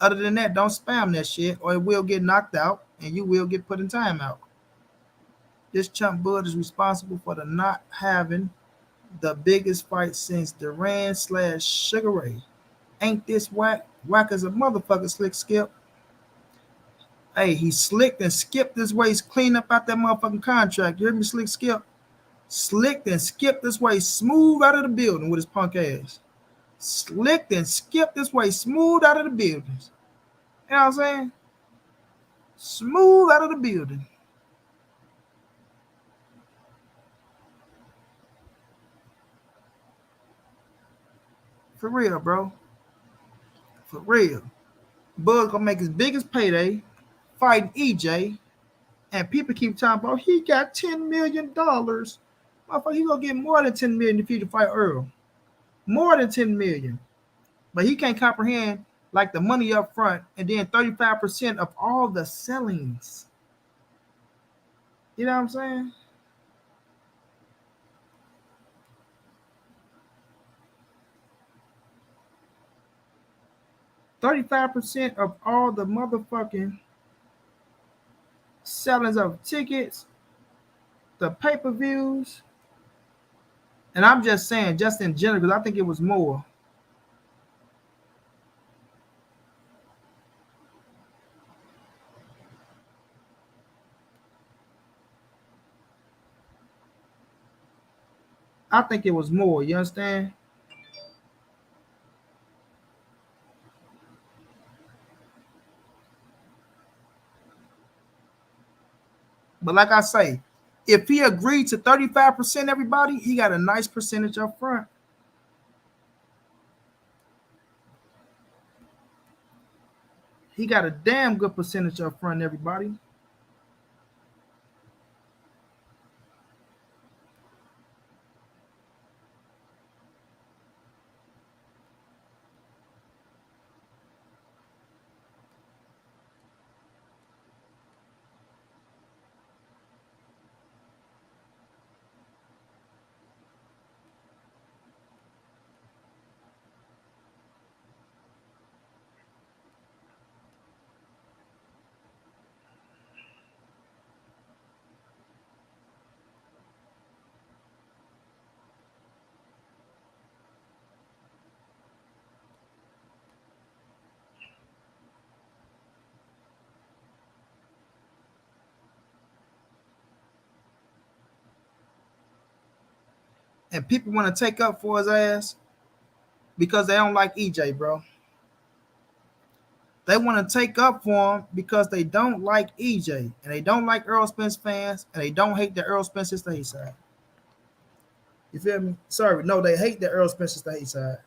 Speaker 1: Other than that, don't spam that shit or it will get knocked out and you will get put in timeout. This chump Bud is responsible for the not having the biggest fight since Duran/Sugar Ray. Ain't this whack? Whack as a motherfucker, Slick Skip. Hey, he slicked and skipped this way. He's clean up out that motherfucking contract. You hear me, Slick Skip? Slicked and skipped this way, smooth out of the building with his punk ass. Slicked and skipped this way, smooth out of the buildings. You know what I'm saying? Smooth out of the building. For real, bro. For real. Bug gonna make his biggest payday fighting EJ. And people keep talking about he got $10 million. Motherfucker, he gonna get more than 10 million if he fight Errol. More than 10 million. But he can't comprehend like the money up front and then 35% of all the sellings. You know what I'm saying? $35% of all the motherfucking sellings of tickets, the pay-per-views. And I'm just saying, just in general, because I think it was more. I think it was more. You understand? But like I say, if he agreed to 35%, everybody, he got a nice percentage up front. He got a damn good percentage up front, everybody. And people want to take up for his ass because they don't like EJ, bro. They want to take up for him because they don't like EJ and they don't like Errol Spence fans and they don't hate the Errol Spence is the hate side. You feel me? Sorry, no, they hate the Errol Spence is the hate side.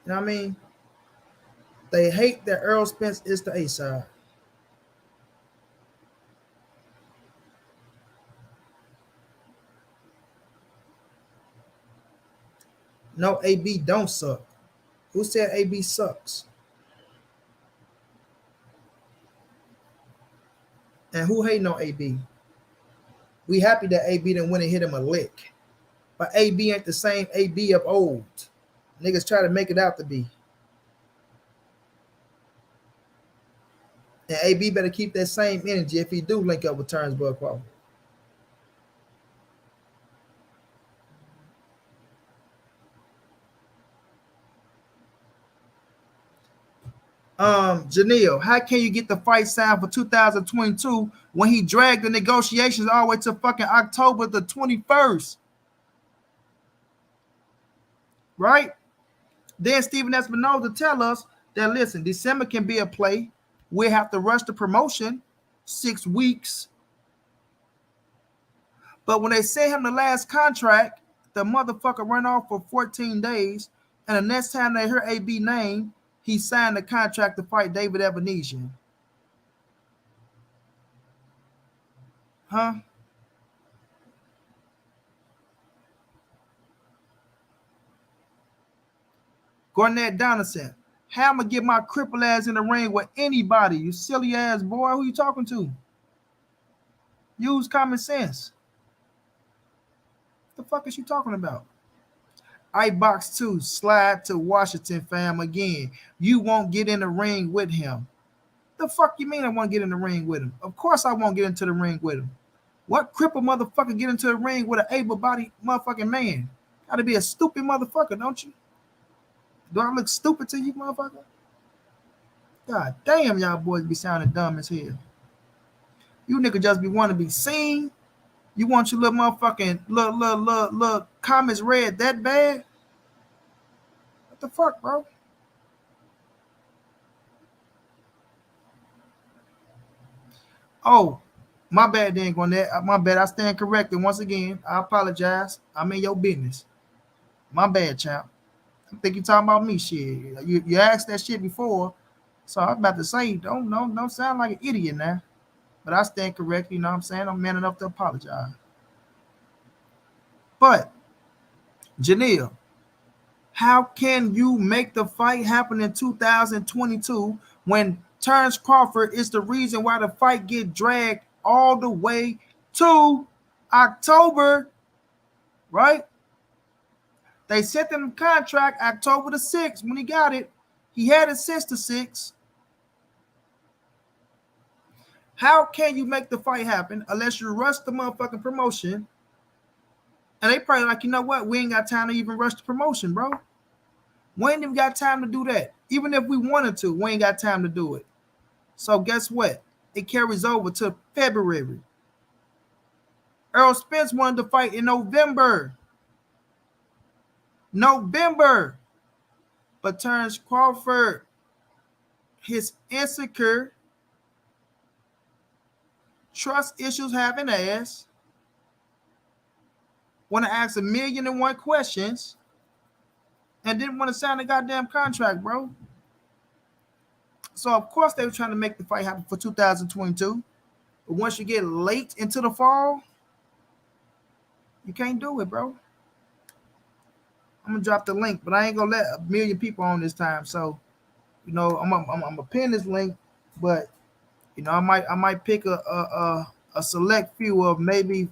Speaker 1: You know what I mean? They hate that Errol Spence is the A side. No, AB don't suck. Who said AB sucks? And who hating on AB? We happy that AB didn't win and hit him a lick. But AB ain't the same AB of old. Niggas try to make it out to be. And AB better keep that same energy if he do link up with Terence Crawford. Janelle, how can you get the fight signed for 2022 when he dragged the negotiations all the way to fucking October the 21st? Right? Then Steven Espinoza tell us that listen, December can be a play. We have to rush the promotion 6 weeks. But when they sent him the last contract, the motherfucker ran off for 14 days. And the next time they heard AB name, he signed the contract to fight David Evanesian. Huh? Garnett Donaldson. How am I get my cripple ass in the ring with anybody? You silly ass boy. Who you talking to? Use common sense. What the fuck is you talking about? iBox 2, slide to Washington, fam, again. You won't get in the ring with him. The fuck you mean I won't get in the ring with him? Of course I won't get into the ring with him. What cripple motherfucker get into the ring with an able-bodied motherfucking man? Gotta be a stupid motherfucker, don't you? Do I look stupid to you, motherfucker? God damn, y'all boys be sounding dumb as hell. You nigga just be wanting to be seen. You want your little motherfucking little comments read that bad? What the fuck, bro? Oh, my bad, then Gwinnett. My bad. I stand corrected once again. I apologize. I'm in your business. My bad, champ. I think you talking about me, shit. You asked that shit before, so I was about to say, don't sound like an idiot now. But I stand corrected. You know what I'm saying? I'm man enough to apologize. But Janelle, how can you make the fight happen in 2022 when Terence Crawford is the reason why the fight get dragged all the way to October, right? They sent him the contract October the 6th when he got it. He had it since the 6th. How can you make the fight happen unless you rush the motherfucking promotion? And they probably like, you know what? We ain't got time to even rush the promotion, bro. We ain't even got time to do that. Even if we wanted to, we ain't got time to do it. So guess what? It carries over to February. Errol Spence wanted to fight in November. But Terence Crawford, his insecure, trust issues having ass, want to ask 1,000,001 questions, and didn't want to sign a goddamn contract, bro. So of course they were trying to make the fight happen for 2022. But once you get late into the fall, you can't do it, bro. I'm gonna drop the link, but I ain't gonna let 1,000,000 people on this time. So, you know, I'm gonna pin this link, but you know, I might pick a select few of maybe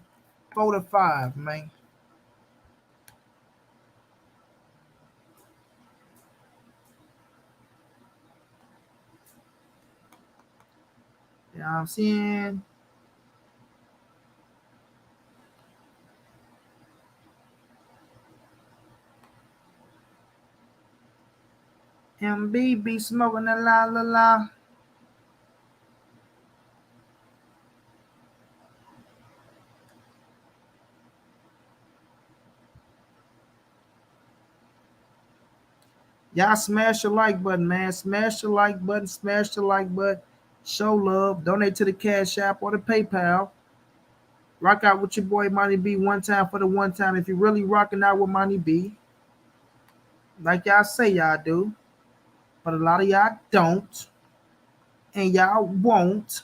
Speaker 1: 4 to 5, man. You know what I'm saying? MB be smoking a la la la. Y'all smash the like button, man. Smash the like button. Smash the like button. Show love. Donate to the Cash App or the PayPal. Rock out with your boy Money B one time for the one time. If you're really rocking out with Money B, like y'all say y'all do, but a lot of y'all don't, and y'all won't.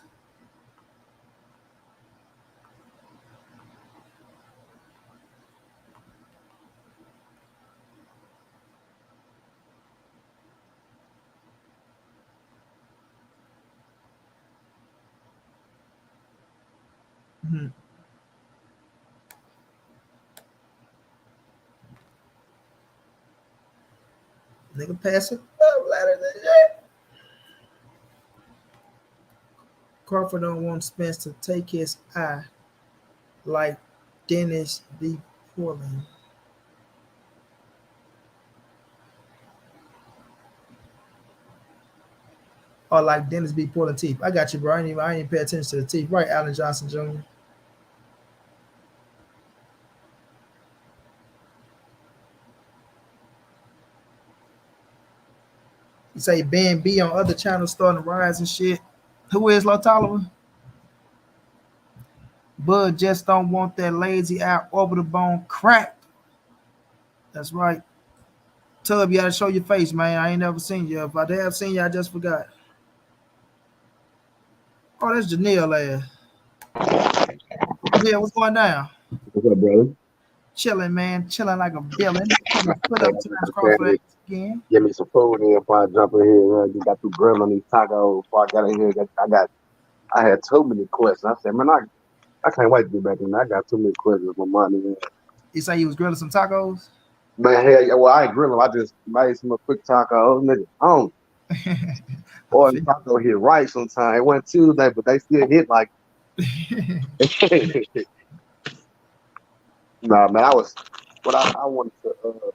Speaker 1: Mhm. Nigga pass it up ladder than that. Crawford don't want Spence to take his eye like Dennis B. Portland. Or like Dennis B. Portland teeth. I got you, bro. I ain't pay attention to the teeth. Right, Allen Johnson Jr. You say Ben B on other channels starting to rise and shit. Who is Low Tolliver? Bud just don't want that lazy eye orbital bone cracked. That's right. Tub, you gotta show your face, man. I ain't never seen you. If I have seen you, I just forgot. Oh, that's Janelle ass. Yeah, what's going down?
Speaker 2: What's up, brother?
Speaker 1: Chilling, man. Chilling like a villain. Put
Speaker 2: Hey,
Speaker 1: up
Speaker 2: I
Speaker 1: to
Speaker 2: just
Speaker 1: that
Speaker 2: prepared
Speaker 1: Crawford
Speaker 2: to
Speaker 1: again.
Speaker 2: get me some food in before I jump in here. I just got through grilling these tacos before I got in here. I had too many questions. I said, man, I can't wait to get back in there. I got too many questions with my money, man.
Speaker 1: You say you was grilling some tacos?
Speaker 2: Man, hey, well, I ain't grilling. I just made some quick tacos, nigga.
Speaker 1: I
Speaker 2: Boy, the
Speaker 1: feel
Speaker 2: taco hit right sometimes. It wasn't Tuesday, but they still hit like. Nah, man, I wanted to.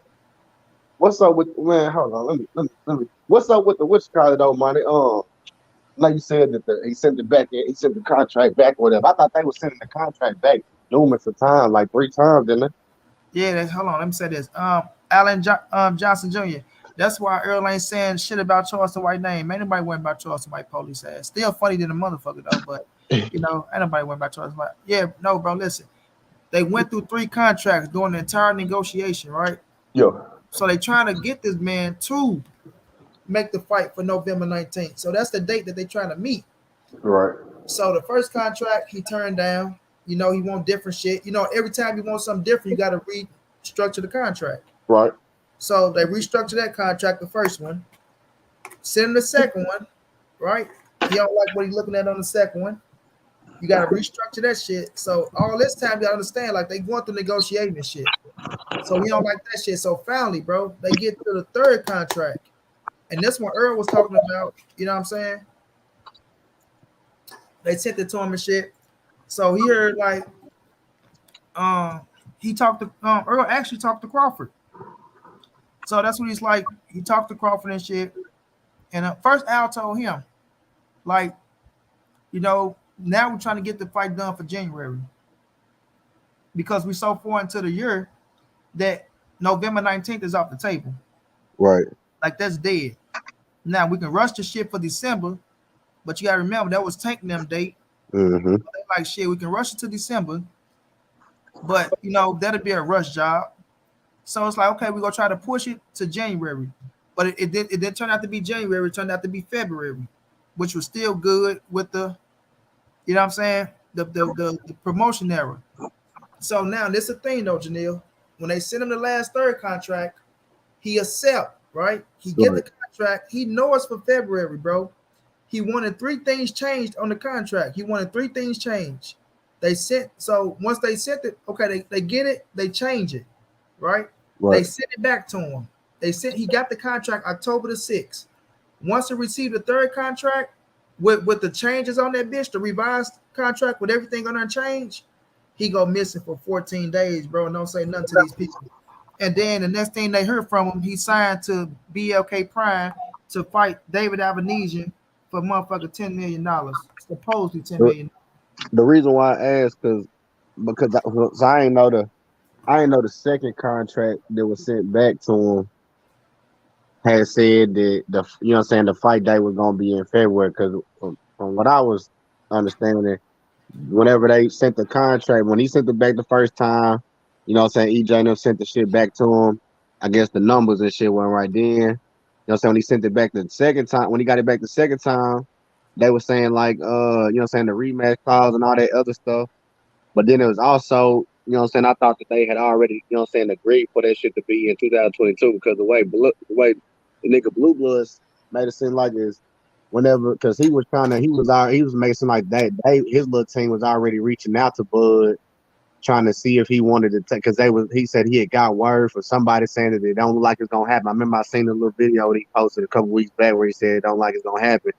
Speaker 2: What's up with man? Hold on, let me. What's up with the witch collar though, money? Like you said that he sent it back. He sent the contract back, or whatever. I thought they were sending the contract back numerous of times, like 3 times, didn't they?
Speaker 1: yeah, hold on. Let me say this. Johnson Jr. That's why Earl ain't saying shit about Charleston White name. Ain't nobody worrying about Charleston White police ass. Still funny than a motherfucker though, but Ain't nobody went back to us. Like, yeah, no, bro, listen. They went through 3 contracts during the entire negotiation, right?
Speaker 2: Yeah.
Speaker 1: So they trying to get this man to make the fight for November 19th. So that's the date that they trying to meet.
Speaker 2: Right.
Speaker 1: So the first contract he turned down. He want different shit. Every time you want something different, you got to restructure the contract.
Speaker 2: Right.
Speaker 1: So they restructured that contract, the first one. Send him the second one, right? He don't like what he's looking at on the second one. You got to restructure that shit. So all this time, you got to understand, like, they going through negotiating and shit. So he don't like that shit. So finally, bro, they get to the third contract. And this one Errol was talking about, you know what I'm saying? They sent it to him and shit. So he heard, like, he talked to, Errol actually talked to Crawford. So that's what he's like. He talked to Crawford and shit. And first Al told him, like, now we're trying to get the fight done for January. Because we so far into the year that November 19th is off the table.
Speaker 2: Right.
Speaker 1: Like, that's dead. Now we can rush the shit for December, but you gotta remember that was Tank them date.
Speaker 2: Mm-hmm.
Speaker 1: They like, shit, we can rush it to December, but that'll be a rush job. So it's like, okay, we're gonna try to push it to January. But it didn't turn out to be January, it turned out to be February, which was still good with the, you know what I'm saying, the promotion era. So now this is the thing though, Janelle. When they sent him the last third contract, he accept, right? He get the
Speaker 2: Right.
Speaker 1: contract. He know it's for February, bro. He wanted 3 things changed on the contract. He wanted 3 things changed. They sent, so once they sent it, okay, they get it, they change it, right? They
Speaker 2: Right.
Speaker 1: sent it back to him. He got the contract October the 6th. Once he received the third contract with the changes on that bitch, the revised contract with everything on that change, he go missing for 14 days, bro, and don't say nothing to these people. And then the next thing they heard from him, he signed to BLK Prime to fight David Avenesian for motherfucker $10 million, supposedly $10 million.
Speaker 2: The reason why I asked because I ain't know the second contract that was sent back to him had said that what I'm saying, the fight date was gonna be in February. Because from what I was understanding, whenever they sent the contract, when he sent it back the first time, what I'm saying, EJ and them sent the shit back to him. I guess the numbers and shit weren't right then. What I'm saying, when he sent it back the second time, when he got it back the second time, they were saying like what I'm saying, the rematch clause and all that other stuff. But then it was also, what I'm saying, I thought that they had already, what I'm saying, agreed for that shit to be in 2022 because the way the nigga Blue Bloods made it seem like is whenever, because he was making it seem like his little team was already reaching out to Bud trying to see if he wanted to take, because he said he had got word from somebody saying that it don't look like it's gonna happen. I remember I seen a little video that he posted a couple weeks back where he said it don't like it's gonna happen.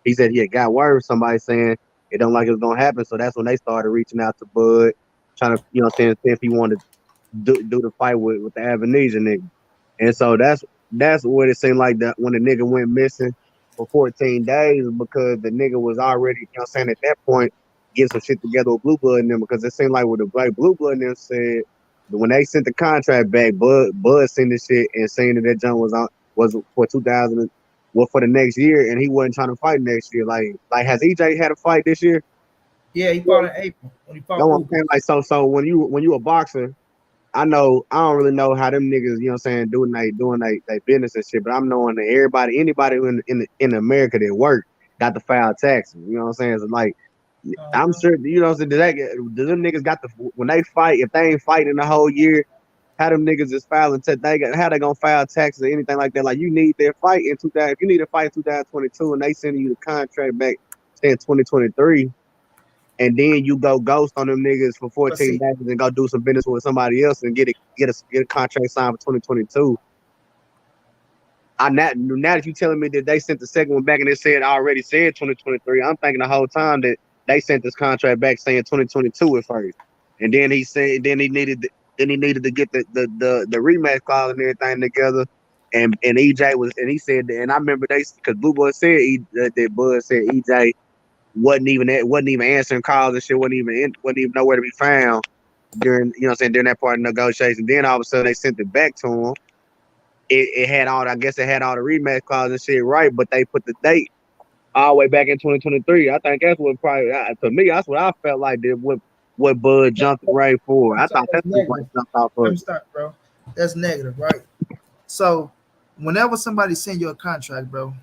Speaker 2: He said he had got word from somebody saying it don't like it was gonna happen. So that's when they started reaching out to Bud, trying to, saying if he wanted to do the fight with the Avenesian nigga. And so that's what it seemed like that when the nigga went missing for 14 days because the nigga was already, saying, at that point, getting some shit together with Blue Blood and them, because it seemed like with the Black Blue Blood and them said when they sent the contract back, Bud seen this shit and saying that John was for 2000, well, for the next year, and he wasn't trying to fight next year. Like has EJ had a fight this year?
Speaker 1: Yeah, he fought in April when he
Speaker 2: No
Speaker 1: fought
Speaker 2: one
Speaker 1: Ugas.
Speaker 2: saying, like, so when you a boxer, I don't really know how them niggas, what I'm saying, doing they business and shit, but I'm knowing that anybody in America that work got to file taxes. You know what I'm saying? So like, I'm
Speaker 1: Uh-huh.
Speaker 2: sure, what I'm saying, do them niggas got when they fight, if they ain't fighting the whole year, how them niggas is filing how they gonna file taxes or anything like that? Like, you need their fight in 2000, if you need a fight in 2022 and they sending you the contract back saying 2023, and then you go ghost on them niggas for
Speaker 1: But
Speaker 2: 14
Speaker 1: see,
Speaker 2: days and go do some business with somebody else and get a contract signed for 2022. Now that you telling me that they sent the second one back and it already said 2023, I'm thinking the whole time that they sent this contract back saying 2022 at first, and then he said he needed to get the rematch clause and everything together. And EJ he said that, and I remember because Blue Boy said that Bud said EJ wasn't even answering calls and shit, wasn't even nowhere to be found during, what I'm saying, during that part of the negotiation. Then all of a sudden they sent it back to him. It had all, I guess it had all the rematch clauses and shit right, but they put the date all the way back in 2023. I think that's what probably to me. That's what I felt like did what Bud jumped the ray for. I
Speaker 1: So
Speaker 2: thought
Speaker 1: that's
Speaker 2: that's what
Speaker 1: negative.
Speaker 2: jumped off
Speaker 1: Let
Speaker 2: of
Speaker 1: me start, bro. That's negative, right? So whenever somebody send you a contract, bro,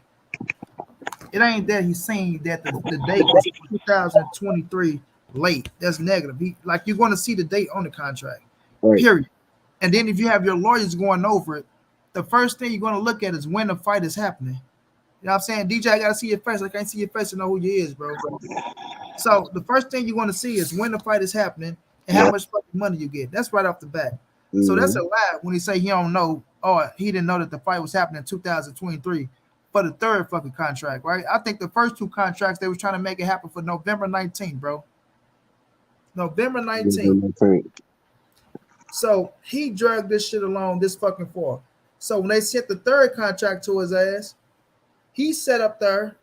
Speaker 1: it ain't that he's saying that the date was 2023 late. That's negative. Like you're going to see the date on the contract,
Speaker 2: right.
Speaker 1: period. And then if you have your lawyers going over it, the first thing you're going to look at is when the fight is happening. You know what I'm saying? DJ, I got to see your face. I can't see your face to know who you is, bro. So the first thing you want to see is when the fight is happening and how much fucking money you get. That's right off the bat. So that's
Speaker 2: Mm-hmm.
Speaker 1: a lie when he say he don't know. Oh, he didn't know that the fight was happening in 2023 for the third fucking contract, right? I think the first two contracts they was trying to make it happen for November 19th, bro. November 19th. So he dragged this shit along this fucking far. So when they sent the third contract to his ass, he sat up there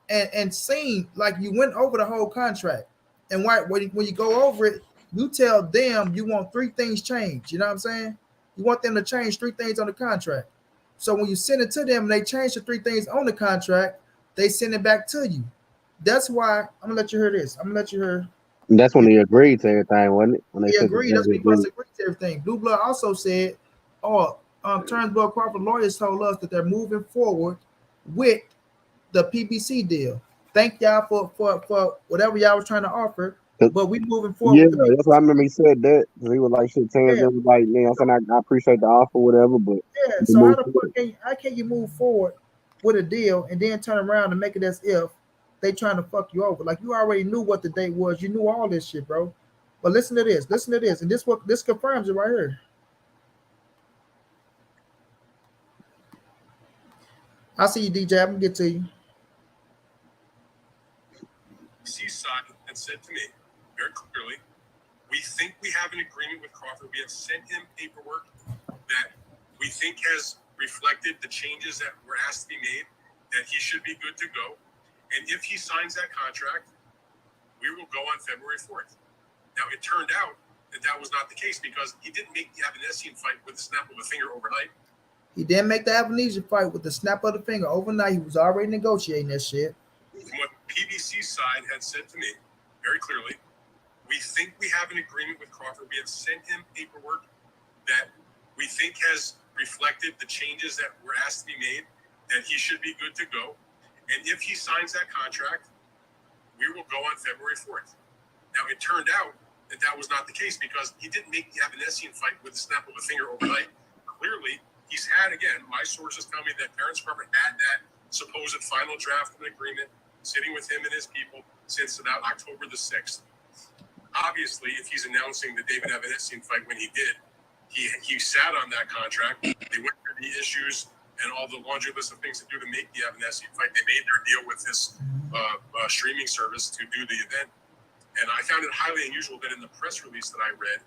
Speaker 1: and seen like you went over the whole contract. And when you go over it, you tell them you want three things changed. You know what I'm saying? You want them to change three things on the contract. So when you send it to them and they change the three things on the contract, they send it back to you. That's why I'm gonna let you hear this. I'm gonna let you hear.
Speaker 2: That's when they agreed to everything, wasn't it? When they
Speaker 1: He
Speaker 2: said that
Speaker 1: agreed. That's
Speaker 2: they
Speaker 1: when he first
Speaker 2: agreed.
Speaker 1: agreed to everything. Blue Blood also said, "Oh, Terence Crawford lawyers told us that they're moving forward with the PBC deal. Thank y'all for whatever y'all was trying to offer, but we moving forward
Speaker 2: Yeah,
Speaker 1: with the
Speaker 2: that's what I
Speaker 1: PBC.
Speaker 2: remember. He said that because he was like, "Shit, Terrence
Speaker 1: Yeah,
Speaker 2: was like, man, I'm saying I appreciate the offer, whatever, but
Speaker 1: yeah.
Speaker 2: we
Speaker 1: So how
Speaker 2: move
Speaker 1: the
Speaker 2: forward."
Speaker 1: fuck how can you move forward with a deal and then turn around and make it as if they trying to fuck you over? Like you already knew what the date was. You knew all this shit, bro. But listen to this. Listen to this. And this confirms it right here. I see you, DJ. I'm gonna get to you.
Speaker 3: Seaside had said to me very clearly, we think we have an agreement with Crawford. We have sent him paperwork that we think has reflected the changes that were asked to be made, that he should be good to go. And if he signs that contract, we will go on February 4th. Now, it turned out that that was not the case because he didn't make the Avanesian fight with the snap of a finger overnight.
Speaker 1: He didn't make the Avenesian fight with the snap of the finger overnight. He was already negotiating that shit.
Speaker 3: From what PBC side had said to me very clearly, we think we have an agreement with Crawford. We have sent him paperwork that we think has reflected the changes that were asked to be made, that he should be good to go. And if he signs that contract, we will go on February 4th. Now, it turned out that that was not the case because he didn't make the Avanesian fight with the snap of a finger overnight. Clearly, he's had, again, my sources tell me that Terence Crawford had that supposed final draft of an agreement sitting with him and his people since about October the 6th. Obviously, if he's announcing the David Avanesian fight when he did, he sat on that contract. They went through the issues and all the laundry list of things to do to make the Avanesian fight. They made their deal with this streaming service to do the event. And I found it highly unusual that in the press release that I read,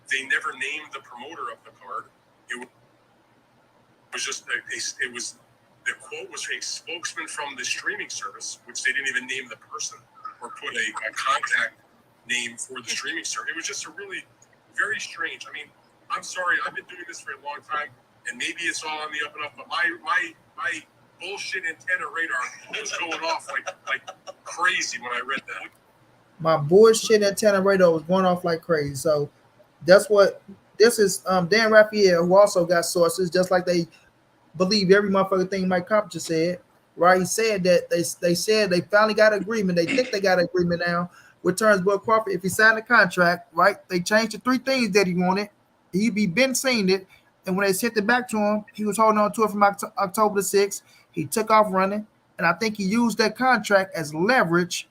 Speaker 3: they never named the promoter of the card. It was just it was the quote was a spokesman from the streaming service, which they didn't even name the person or put a contact name for the streaming service. It was just a really very strange. I mean, I'm sorry, I've been doing this for a long time, and maybe it's all on the up and up, but my bullshit antenna radar was going off like crazy when I read that.
Speaker 1: My bullshit antenna radar was going off like crazy. So that's what this is. Dan Raphael, who also got sources, just like they believe every motherfucking thing Mike Copper said. Right? He said that they said they finally got an agreement. They think they got an agreement now with Terence Crawford. If he signed the contract, right? They changed the three things that he wanted. He been saying it, and when they sent it back to him, he was holding on to it from October the 6th. He took off running, and I think he used that contract as leverage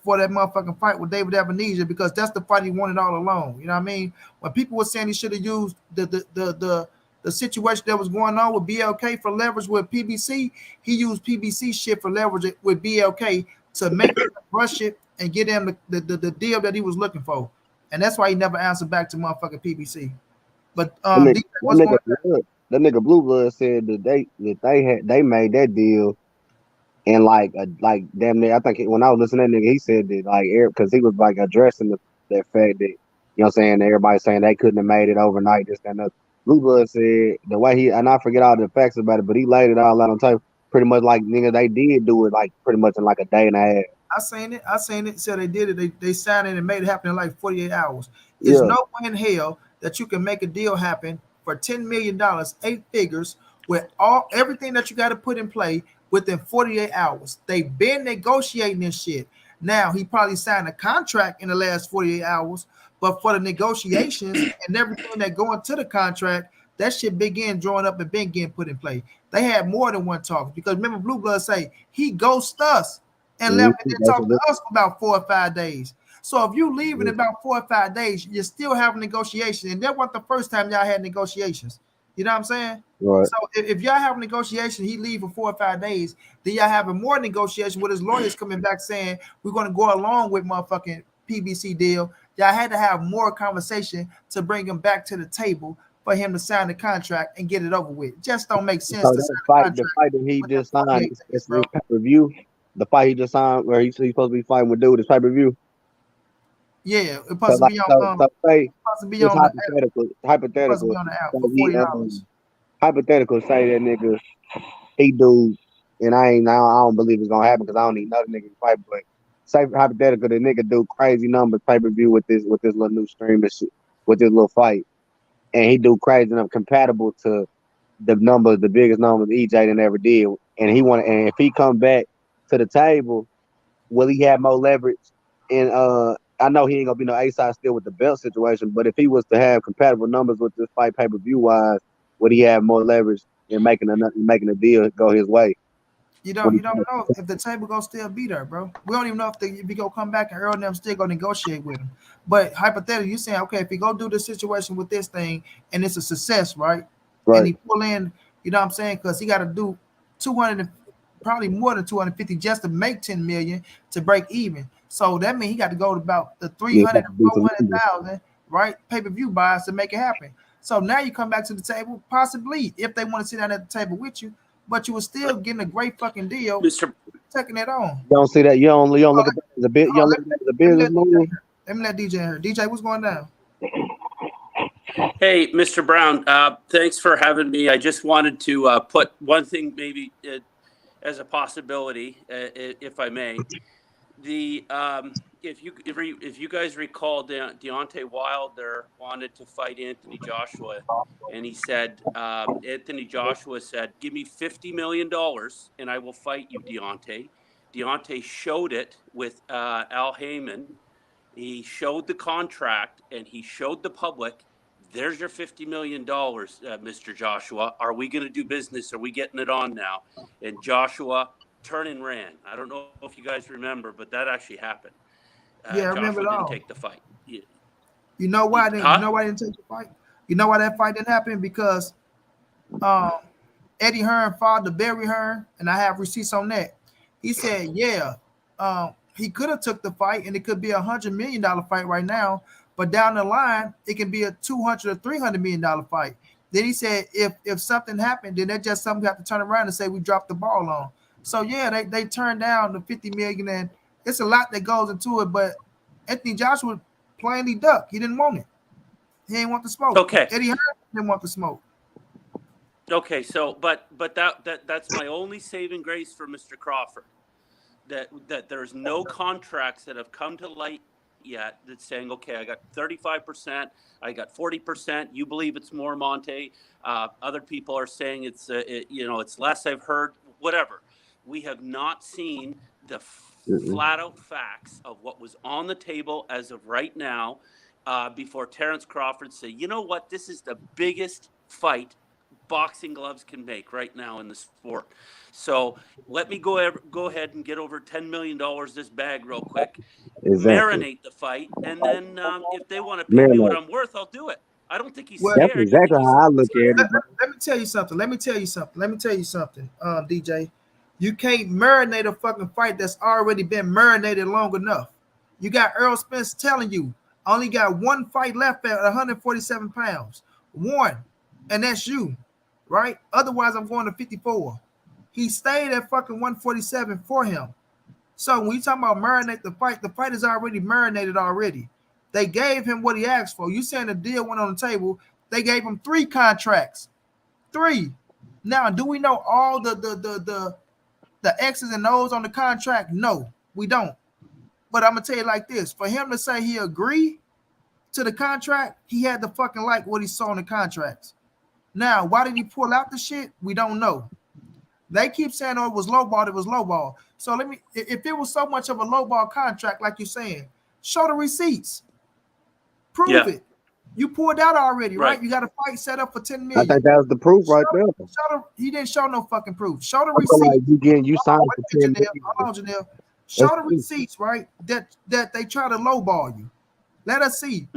Speaker 1: for that motherfucking fight with David Ebenezer because that's the fight he wanted all along. You know what I mean? When people were saying he should have used the situation that was going on with BLK for leverage with PBC, he used PBC shit for leverage with BLK to make him rush it and get him the deal that he was looking for. And that's why he never answered back to motherfucking PBC. But
Speaker 2: That nigga,
Speaker 1: DJ,
Speaker 2: that
Speaker 1: what's going
Speaker 2: nigga,
Speaker 1: on?
Speaker 2: Blood, that nigga Blue Blood said they made that deal and like damn near. I think when I was listening to that nigga, he said that like because he was like addressing that fact that what I'm saying everybody saying they couldn't have made it overnight. This that, and that. Blue Blood said the way he and I forget all the facts about it, but he laid it all out on tape. pretty much like nigga, they did do it like pretty much in like a day and a half.
Speaker 1: I seen it. I seen it. So they did it. They signed it and made it happen in like 48 hours. There's
Speaker 2: Yeah.
Speaker 1: no way in hell that you can make a deal happen for $10 million, 8 figures, with all everything that you got to put in play within 48 hours. They've been negotiating this shit. Now he probably signed a contract in the last 48 hours, but for the negotiations and everything that go into the contract, that shit began drawing up and been getting put in play. They had more than one talk because remember, Blue Blood say he ghosts us and left and then talked to us for about 4 or 5 days. So if you leave in about 4 or 5 days, you're still having negotiations, and that wasn't the first time y'all had negotiations. You know what I'm saying?
Speaker 2: Right.
Speaker 1: So if y'all have a negotiation, he leave for 4 or 5 days, then y'all having more negotiation with his lawyers coming back saying we're going to go along with motherfucking PBC deal. Y'all had to have more conversation to bring him back to the table for him to sign the contract and get it over with. Just don't make sense
Speaker 2: So
Speaker 1: to
Speaker 2: that
Speaker 1: sign a
Speaker 2: fight, the
Speaker 1: contract
Speaker 2: fight that he
Speaker 1: within
Speaker 2: just signed,
Speaker 1: 48 days,
Speaker 2: it's
Speaker 1: bro.
Speaker 2: pay per view. The fight he just signed, where he's supposed to be fighting with dude, is pay per view.
Speaker 1: Yeah, it's
Speaker 2: So
Speaker 1: supposed to
Speaker 2: like,
Speaker 1: be on
Speaker 2: so say
Speaker 1: supposed to be
Speaker 2: just
Speaker 1: on the app. Supposed to be
Speaker 2: hypothetical.
Speaker 1: on the app
Speaker 2: So
Speaker 1: for
Speaker 2: he
Speaker 1: $40.
Speaker 2: hypothetical say that nigga he do, and I don't believe it's gonna happen because I don't need another nigga to fight. But say hypothetical, the nigga do crazy numbers pay per view with this little new stream and shit, with this little fight, and he do crazy enough compatible to the numbers, the biggest numbers EJ done ever did, and and if he come back to the table, will he have more leverage? And I know he ain't gonna be no A side still with the belt situation, but if he was to have compatible numbers with this fight pay per view wise, would he have more leverage in making a deal go his way?
Speaker 1: You don't know if the table gonna still be there, bro. We don't even know if he gonna come back and Earl and them still gonna negotiate with him. But hypothetically, you saying okay, if he go do the situation with this thing and it's a success, right? And
Speaker 2: Right.
Speaker 1: he pull in, you know what I'm saying? Because he got to do 200, probably more than 250 just to make 10 million to break even. So that means he got to go to about the
Speaker 2: Yeah,
Speaker 1: 300
Speaker 2: have
Speaker 1: to
Speaker 2: to do some numbers.
Speaker 1: 400,000, right? Pay per view buys to make it happen. So now you come back to the table, possibly if they want to sit down at the table with you, but you were still getting a great fucking deal,
Speaker 3: Mr.
Speaker 1: taking it on.
Speaker 2: You don't see that. You don't look at that as a bit. You
Speaker 1: Hold
Speaker 2: don't
Speaker 1: on,
Speaker 2: look at that as a
Speaker 1: let me
Speaker 2: business
Speaker 1: let DJ
Speaker 2: move.
Speaker 1: hear. Let me let DJ hear. DJ, what's going down?
Speaker 3: Hey, Mr. Brown, thanks for having me. I just wanted to put one thing maybe as a possibility, if I may. The if you guys recall, Deontay Wilder wanted to fight Anthony Joshua, and he said Anthony Joshua said, "Give me $50 million, and I will fight you, Deontay." Deontay showed it with Al Haymon. He showed the contract, and he showed the public. There's your $50 million, Mr. Joshua. Are we going to do business? Are we getting it on now? And Joshua turned and ran. I don't know if you guys remember, but that actually happened.
Speaker 1: Yeah, I remember
Speaker 3: Joshua
Speaker 1: it
Speaker 3: didn't
Speaker 1: all.
Speaker 3: take the fight.
Speaker 1: You know why? You
Speaker 3: Huh?
Speaker 1: know why I didn't take the fight? You know why that fight didn't happen? Because um, Eddie Hearn fought the Barry Hearn, and I have receipts on that. He said, yeah, he could have took the fight, and it could be $100 million fight right now, but down the line, it can be a 200 or $300 million fight. Then he said, if something happened, then that just something we have to turn around and say we dropped the ball on. So yeah, they turned down the 50 million, and it's a lot that goes into it. But Anthony Joshua plainly ducked. He didn't want it. He didn't want the smoke.
Speaker 3: Okay.
Speaker 1: Eddie Hearn didn't want the smoke.
Speaker 3: Okay. So, but that's my only saving grace for Mr. Crawford. That there's no contracts that have come to light yet that's saying, okay, I got 35%, I got 40%. You believe it's more, Monte. Other people are saying it's less. I've heard whatever. We have not seen the flat out facts of what was on the table as of right now. Before Terence Crawford said, you know what, this is the biggest fight boxing gloves can make right now in the sport. So let me go ahead and get over $10 million this bag real quick,
Speaker 2: Exactly.
Speaker 3: marinate the fight, and then if they want to pay me what
Speaker 2: Man,
Speaker 3: I'm worth, I'll do it. I don't think he's
Speaker 1: Well,
Speaker 2: that's
Speaker 3: scared. I think
Speaker 2: exactly
Speaker 3: he's
Speaker 2: how I look at
Speaker 1: let,
Speaker 2: it,
Speaker 3: serious.
Speaker 2: bro.
Speaker 1: let me tell you something. DJ. You can't marinate a fucking fight that's already been marinated long enough. You got Errol Spence telling you, I only got one fight left at 147 pounds. One. And that's you. Right? Otherwise, I'm going to 54. He stayed at fucking 147 for him. So when you talk about marinate the fight is already marinated already. They gave him what he asked for. You saying the deal went on the table. They gave him 3 contracts. 3. Now, do we know all the X's and O's on the contract? No, we don't. But I'm gonna tell you like this: for him to say he agreed to the contract, he had to fucking like what he saw in the contracts. Now, why did he pull out the shit? We don't know. They keep saying, "Oh, it was lowball. It was lowball." So let me, if it was so much of a lowball contract, like you're saying, show the receipts, prove it. You pulled out already, right? You got a fight set up for 10 million.
Speaker 2: I think that was the proof right there.
Speaker 1: He didn't show no fucking proof. Show the
Speaker 2: receipts.
Speaker 1: Like
Speaker 2: you signed for 10 million.
Speaker 1: Hold on, Janelle. Show the receipts, right? That they try to lowball you. Let us see,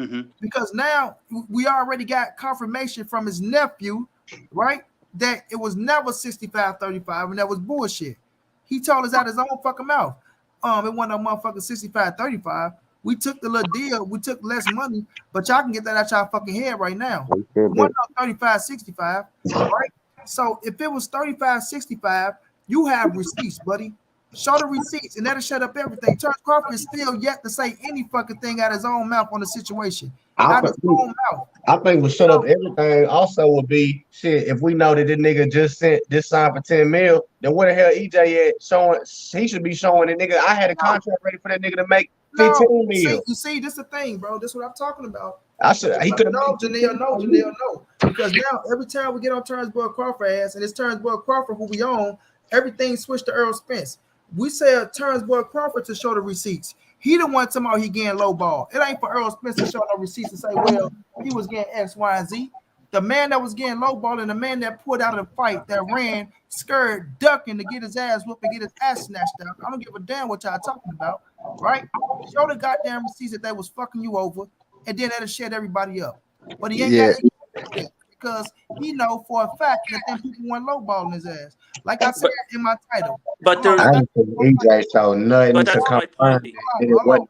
Speaker 1: because now we already got confirmation from his nephew, right? That it was never 65-35, and that was bullshit. He told us out his own fucking mouth. It wasn't no motherfucking 65-35. We took the little deal. We took less money, but y'all can get that out y'all fucking head right now. It wasn't no 35-65, right? So if it was 35-65, you have receipts, buddy. Show the receipts, and that'll shut up everything. Terence Crawford is still yet to say any fucking thing out of his own mouth on the situation.
Speaker 2: I think what shut up everything also would be shit. If we know that this nigga just signed for 10 mil, then where the hell EJ at? Showing he should be showing the nigga. I had a contract ready for that nigga to make 15 mil.
Speaker 1: You see, this is the thing, bro. This is what I'm talking about.
Speaker 2: He could have
Speaker 1: Janelle, no. Because now every time we get on Terence Crawford ass, and it's Terence Crawford who we own, everything switched to Errol Spence. We said Terence Crawford to show the receipts. He the one talking about he getting low ball. It ain't for Errol Spence to show no receipts and say, well, he was getting X, Y, and Z. The man that was getting low ball and the man that pulled out of the fight, that ran, scared, ducking to get his ass whooped and get his ass snatched out. I don't give a damn what y'all talking about, right? Show the goddamn receipts that they was fucking you over, and then that'll shut everybody up. But he ain't got it because he know for a fact that them people want low ball in his ass. Like I said in my title.
Speaker 4: But there,
Speaker 2: I ain't think EJ showed nothing
Speaker 4: but that's
Speaker 2: to
Speaker 4: my
Speaker 2: confirm
Speaker 4: point.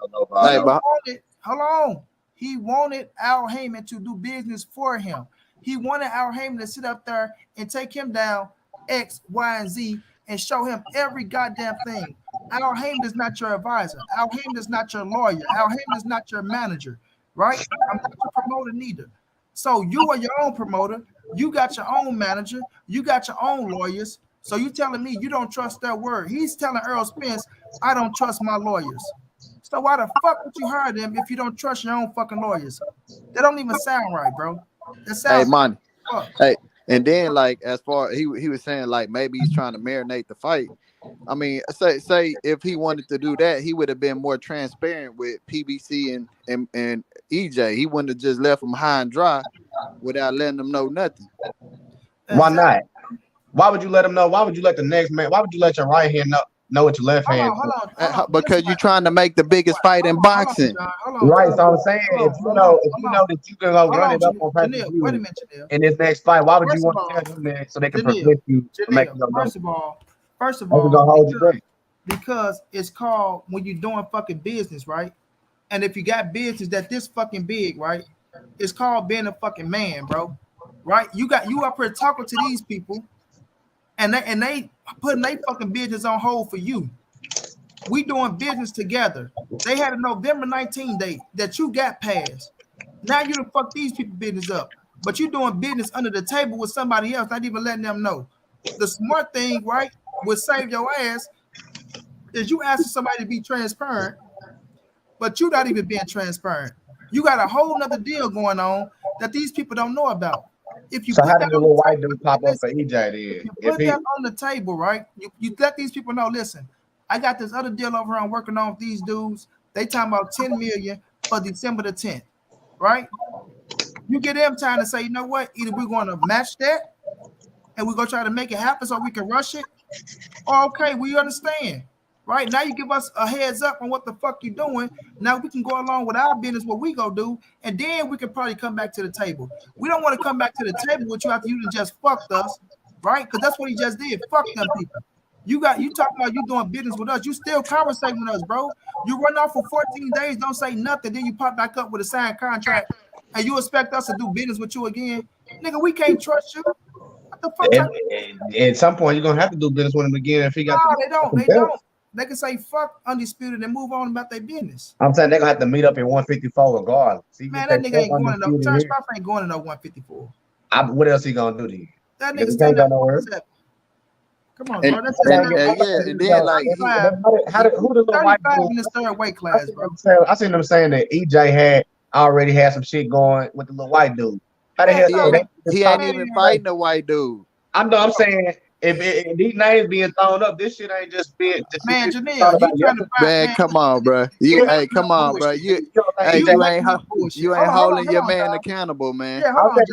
Speaker 1: Hold on. He wanted Al Haymon to do business for him. He wanted Al Haymon to sit up there and take him down X, Y, and Z and show him every goddamn thing. Al Haymon is not your advisor. Al Haymon is not your lawyer. Al Haymon is not your manager, right? I'm not your promoter neither. So you are your own promoter. You got your own manager. You got your own lawyers. So you telling me you don't trust their word. He's telling Errol Spence, I don't trust my lawyers. So why the fuck would you hire them if you don't trust your own fucking lawyers? That don't even sound right, bro. That sounds
Speaker 5: Money. Hey, and then like as far he was saying like maybe he's trying to marinate the fight. I mean, say if he wanted to do that, he would have been more transparent with PBC and EJ. He wouldn't have just left them high and dry without letting them know nothing.
Speaker 2: Why not? Why would you let him know? Why would you let the next man? Why would you let your right hand know what your left hand?
Speaker 1: Hold on.
Speaker 5: Because you're trying to make the biggest fight in boxing.
Speaker 2: Right. So I'm saying if you know that you can go run it up on pay-per-view in this next fight, why would you want to tell them that so they can prevent you from making your money?
Speaker 1: First of all, because it's called when you're doing fucking business, right? And if you got business that this fucking big, right? It's called being a fucking man, bro. Right? You up here talking to these people, and they putting their fucking business on hold for you. We doing business together. They had a November 19th date that you got passed. Now you done fuck these people business up, but you doing business under the table with somebody else, not even letting them know. The smart thing, right, would save your ass is you asking somebody to be transparent, but you not even being transparent. You got a whole nother deal going on that these people don't know about. If you
Speaker 2: so how did the little white dude pop up for EJ then?
Speaker 1: You put that on the table, right? You let these people know, listen, I got this other deal over here I'm working on with these dudes. They talking about 10 million for December the 10th, right? You get them time to say, you know what? Either we're going to match that and we're going to try to make it happen so we can rush it. Or, okay, we understand. Right now, you give us a heads up on what the fuck you doing. Now we can go along with our business, what we go do, and then we can probably come back to the table. We don't want to come back to the table with you after you just fucked us, right? Because that's what he just did. Fuck them people. You talking about you doing business with us. You still conversating with us, bro. You run off for 14 days, don't say nothing, then you pop back up with a signed contract, and you expect us to do business with you again, nigga? We can't trust you. What the fuck?
Speaker 2: At some point, you're gonna have to do business with him again if he got.
Speaker 1: No, they don't. They can say fuck Undisputed and move on about their business.
Speaker 2: I'm saying they're gonna have to meet up at 154 regardless.
Speaker 1: Man, that nigga ain't going to no. Terence Crawford ain't going to no 154.
Speaker 2: What else he gonna do to you?
Speaker 1: That nigga stand up 147. Come on,
Speaker 5: And
Speaker 1: bro. That's
Speaker 2: My
Speaker 1: his
Speaker 5: and,
Speaker 2: thing is,
Speaker 1: number.
Speaker 2: my
Speaker 5: and yeah,
Speaker 2: thing
Speaker 5: and
Speaker 2: is,
Speaker 5: then
Speaker 2: though,
Speaker 5: like he
Speaker 1: 35.
Speaker 2: how did, who the little white
Speaker 1: 35
Speaker 2: dude?
Speaker 1: in this third weight
Speaker 2: I
Speaker 1: class,
Speaker 2: seen
Speaker 1: bro.
Speaker 2: them say, I seen them saying that EJ had already had some shit going with the little white dude. How the
Speaker 1: Man,
Speaker 2: hell
Speaker 5: he
Speaker 2: so
Speaker 1: no,
Speaker 5: ain't
Speaker 2: that just
Speaker 5: he ain't
Speaker 2: popped
Speaker 1: man,
Speaker 2: up
Speaker 5: even
Speaker 2: today?
Speaker 5: fighting a white dude.
Speaker 2: I'm saying if these names being thrown up, this shit ain't just been this shit
Speaker 1: man,
Speaker 2: just thought
Speaker 1: Janelle, you
Speaker 2: about
Speaker 1: trying to
Speaker 2: yesterday.
Speaker 1: find
Speaker 5: Man,
Speaker 1: man,
Speaker 5: come on, bro.
Speaker 1: you
Speaker 5: You
Speaker 1: making
Speaker 5: hey, come
Speaker 1: up
Speaker 5: on, bro.
Speaker 1: bullshit.
Speaker 5: You
Speaker 2: You know what I'm
Speaker 5: hey,
Speaker 2: saying,
Speaker 1: You
Speaker 2: EJ?
Speaker 1: making up bullshit.
Speaker 5: you ain't
Speaker 1: Hold
Speaker 5: holding your
Speaker 1: on,
Speaker 5: man
Speaker 1: John.
Speaker 5: accountable, man.
Speaker 1: Yeah, hold
Speaker 2: I'm
Speaker 1: on,
Speaker 2: saying,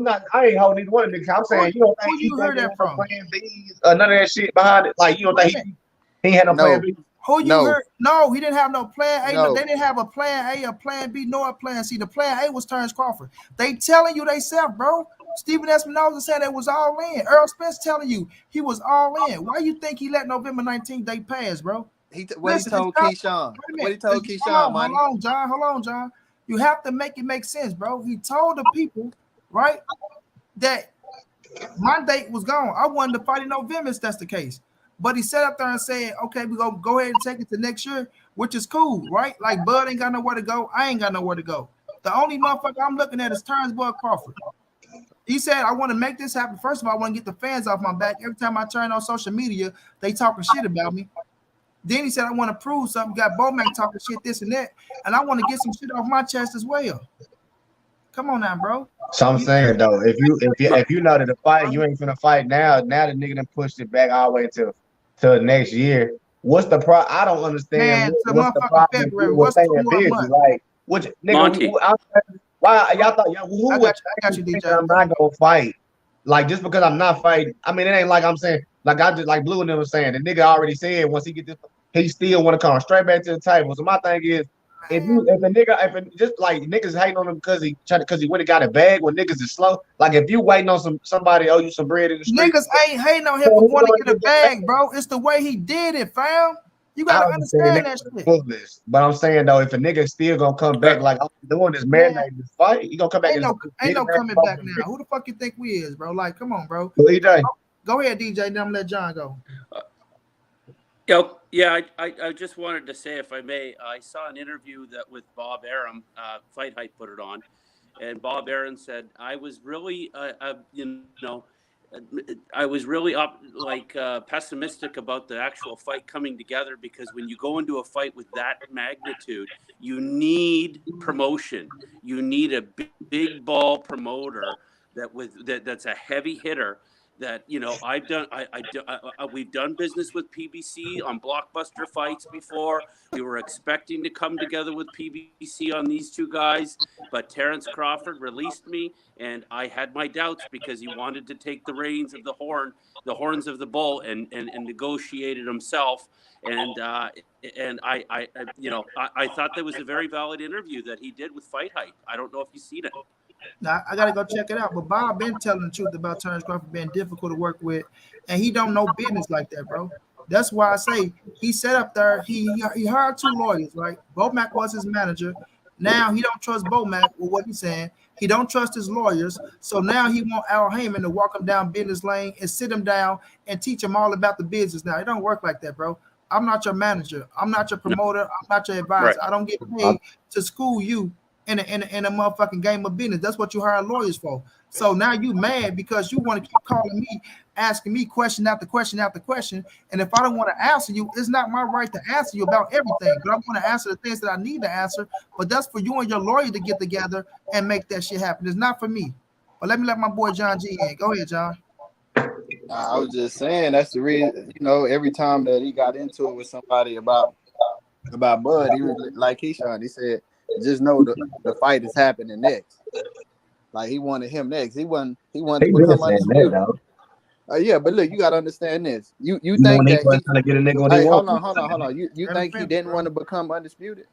Speaker 1: John.
Speaker 2: I ain't holding either one of them niggas. I'm
Speaker 1: Who
Speaker 2: saying, you don't think
Speaker 1: who you
Speaker 2: EJ
Speaker 1: heard
Speaker 2: didn't
Speaker 1: that
Speaker 2: have no
Speaker 1: from?
Speaker 2: plan B's or none of that shit behind it? Like, you don't
Speaker 1: Wait a
Speaker 2: think
Speaker 1: minute.
Speaker 2: he ain't had no plan
Speaker 5: No,
Speaker 2: B?
Speaker 1: Who you
Speaker 5: no,
Speaker 1: heard? No, he didn't have no plan A. No, they
Speaker 5: no.
Speaker 1: didn't have a plan A, a plan B, nor a plan C. The plan A was Terence Crawford. They telling you they self, bro. Stephen Espinosa said it was all in. Errol Spence telling you he was all in. Why you think he let November 19th day pass, bro?
Speaker 5: What he
Speaker 1: Listen, it's
Speaker 5: told
Speaker 1: not.
Speaker 5: Keyshawn.
Speaker 1: Wait a
Speaker 5: What
Speaker 1: minute.
Speaker 5: he told Keyshawn,
Speaker 1: Hold
Speaker 5: money.
Speaker 1: on, John. Hold on, John. You have to make it make sense, bro. He told the people, right, that my date was gone. I wanted to fight in November if that's the case. But he sat up there and said, okay, we're going to go ahead and take it to next year, which is cool, right? Like Bud ain't got nowhere to go. I ain't got nowhere to go. The only motherfucker I'm looking at is Terrence Bud Crawford. He said, I want to make this happen. First of all, I want to get the fans off my back. Every time I turn on social media, they talking shit about me. Then he said, I want to prove something. Got Bomac talking shit, this and that. And I want to get some shit off my chest as well. Come on now, bro.
Speaker 2: So I'm
Speaker 1: You,
Speaker 2: saying though,
Speaker 3: My,
Speaker 2: if you know that the fight you ain't finna fight now, now the nigga done pushed it back all the way to next year. What's the pro? I don't understand
Speaker 1: man, to
Speaker 2: what's the
Speaker 1: motherfucking
Speaker 2: problem with
Speaker 1: February.
Speaker 2: you with
Speaker 1: What's two
Speaker 2: staying
Speaker 1: more
Speaker 2: busy.
Speaker 1: months?
Speaker 2: Like, which nigga?
Speaker 3: Monty,
Speaker 2: Why y'all thought who
Speaker 1: I
Speaker 2: would
Speaker 1: got you. I got you,
Speaker 2: think that
Speaker 1: DJ.
Speaker 2: I'm not gonna fight? Like just because I'm not fighting, I mean it ain't like I'm saying like I just like Blue and them was saying the nigga already said once he get this, he still want to come straight back to the table. So my thing is. If a nigga just like niggas hating on him because he went and got a bag when niggas is slow. Like if you waiting on somebody owe you some bread in the street,
Speaker 1: Niggas ain't hating on him
Speaker 2: so
Speaker 1: for
Speaker 2: he
Speaker 1: going to
Speaker 2: gonna
Speaker 1: get a
Speaker 2: get that
Speaker 1: bag,
Speaker 2: bag.
Speaker 1: bro. It's the way he did it, fam. You
Speaker 2: I
Speaker 1: gotta
Speaker 2: understand
Speaker 1: understand
Speaker 2: that
Speaker 1: that
Speaker 2: for the
Speaker 1: shit.
Speaker 2: fullest, but I'm saying though, if a nigga still gonna come
Speaker 3: uh,
Speaker 2: back like I'm doing this
Speaker 1: Man,
Speaker 2: marinating this fight, he gonna come back
Speaker 1: ain't
Speaker 2: and
Speaker 1: no ain't
Speaker 2: get it
Speaker 1: no
Speaker 2: back
Speaker 1: coming
Speaker 2: off
Speaker 1: back
Speaker 2: the
Speaker 1: now.
Speaker 2: bread.
Speaker 1: Who the fuck you think we is, bro? Like, come on, bro.
Speaker 2: So EJ,
Speaker 1: Go ahead, DJ. Then I'm let John go.
Speaker 3: yeah, I just wanted to say, if I may, I saw an interview that with Bob Arum, Fight Hype put it on, and Bob Arum said I was really, I was really pessimistic about the actual fight coming together, because when you go into a fight with that magnitude, you need promotion. You need a big ball promoter that's a heavy hitter. That I've done. We've done business with PBC on blockbuster fights before. We were expecting to come together with PBC on these two guys, but Terence Crawford released me, and I had my doubts because he wanted to take the reins of the horns of the bull, and negotiate it himself. And I thought that was a very valid interview that he did with Fight Hype. I don't know if you've seen it.
Speaker 1: Now I gotta go check it out. But Bob been telling the truth about Terrence Crawford being difficult to work with, and he don't know business like that, bro. That's why I say he set up there. He hired two lawyers, right? Bomac was his manager. Now he don't trust Bomac with what he's saying. He don't trust his lawyers. So now he want Al Haymon to walk him down business lane and sit him down and teach him all about the business. Now it don't work like that, bro. I'm not your manager. I'm not your
Speaker 3: No,
Speaker 1: promoter. I'm not your
Speaker 3: right.
Speaker 1: advisor. I don't get paid to school you in a motherfucking game of business. That's what you hire lawyers for. So now you mad because you want to keep calling me, asking me question after question after question. And if I don't want to answer you, it's not my right to answer you about everything. But I want to answer the things that I need to answer. But that's for you and your lawyer to get together and make that shit happen. It's not for me. But let my boy John G in. Go ahead, John.
Speaker 5: I was just saying that's the reason. Every time that he got into it with somebody about Bud, he was like Keyshawn. He said, "Just know the fight is happening next." Like he wanted him next. He wanted to
Speaker 2: he been
Speaker 5: become
Speaker 2: saying that
Speaker 5: undisputed.
Speaker 2: though.
Speaker 5: Yeah, but look, you gotta understand this. You
Speaker 2: Even
Speaker 5: think
Speaker 2: when he
Speaker 5: that
Speaker 2: wasn't
Speaker 5: he?
Speaker 2: trying to get a nigga what he
Speaker 5: Hey, hold
Speaker 2: wants.
Speaker 5: on, hold on, hold on. You
Speaker 1: Let him
Speaker 5: think he
Speaker 1: finish,
Speaker 5: didn't
Speaker 1: bro.
Speaker 5: want to become undisputed?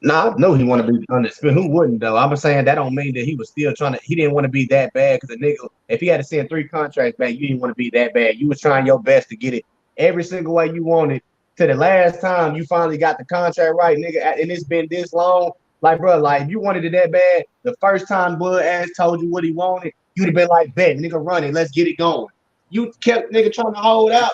Speaker 2: Nah, I know he want to be undisputed. Who wouldn't though? I'm saying that don't mean that he was still trying to. He didn't want to be that bad because a nigga, if he had to send 3 contracts back, you didn't want to be that bad. You was trying your best to get it every single way you wanted. To the last time you finally got the contract right, nigga, and it's been this long. Like, bro, like if you wanted it that bad, the first time Bud Ass told you what he wanted, you'd have been like, bet, nigga, run it, let's get it going. You kept nigga trying to hold out.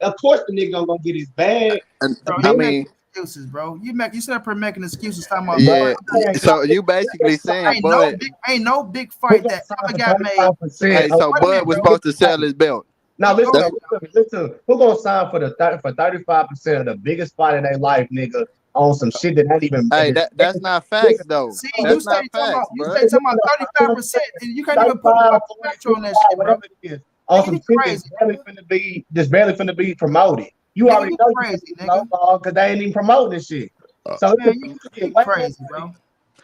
Speaker 2: Of course, the nigga gonna get his bag.
Speaker 5: And
Speaker 1: Bro,
Speaker 5: I
Speaker 1: you make
Speaker 5: mean,
Speaker 1: excuses, bro. You sit up here making excuses talking about
Speaker 2: But
Speaker 1: Bud.
Speaker 5: yeah.
Speaker 2: I'm
Speaker 5: So you basically saying Bud?
Speaker 1: Ain't no big
Speaker 2: he
Speaker 1: fight
Speaker 2: got
Speaker 1: that
Speaker 2: signed
Speaker 1: ever
Speaker 2: for
Speaker 1: got made.
Speaker 2: 35%
Speaker 5: Hey,
Speaker 2: of
Speaker 5: so
Speaker 1: Wait a
Speaker 5: Bud
Speaker 1: minute,
Speaker 5: was
Speaker 1: bro.
Speaker 5: supposed to sell his belt.
Speaker 2: Now listen,
Speaker 1: Go
Speaker 5: That's
Speaker 1: ahead.
Speaker 2: listen. Who gonna sign for for 35% of the biggest fight in their life, nigga, on some shit that ain't even
Speaker 5: hey,
Speaker 2: nigga,
Speaker 5: that's not
Speaker 2: nigga,
Speaker 5: facts though.
Speaker 1: See,
Speaker 2: nigga,
Speaker 1: you
Speaker 5: That's
Speaker 1: stay
Speaker 5: not
Speaker 1: talking about
Speaker 5: facts, bro.
Speaker 1: 35%, and you can't even put a
Speaker 2: 35,
Speaker 1: fucking
Speaker 2: 40,
Speaker 1: factor on that
Speaker 2: 55,
Speaker 1: shit, bro.
Speaker 2: whatever it is, on
Speaker 1: Nigga,
Speaker 2: some
Speaker 1: you
Speaker 2: shit
Speaker 1: crazy, nigga.
Speaker 2: that's barely finna be promoted. You
Speaker 1: Nigga,
Speaker 2: already
Speaker 1: you
Speaker 2: know you finna
Speaker 1: crazy,
Speaker 2: get
Speaker 1: nigga.
Speaker 2: because they ain't even promoting this shit.
Speaker 5: Uh,
Speaker 2: So
Speaker 1: Man,
Speaker 2: you get
Speaker 1: you
Speaker 2: way more
Speaker 1: crazy,
Speaker 2: money.
Speaker 1: bro.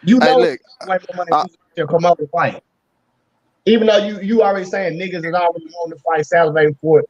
Speaker 2: You
Speaker 5: hey,
Speaker 2: know
Speaker 5: look,
Speaker 2: way more money
Speaker 5: I,
Speaker 2: to promote the fight. Even though you already saying niggas is already wanting to fight, salivating for it.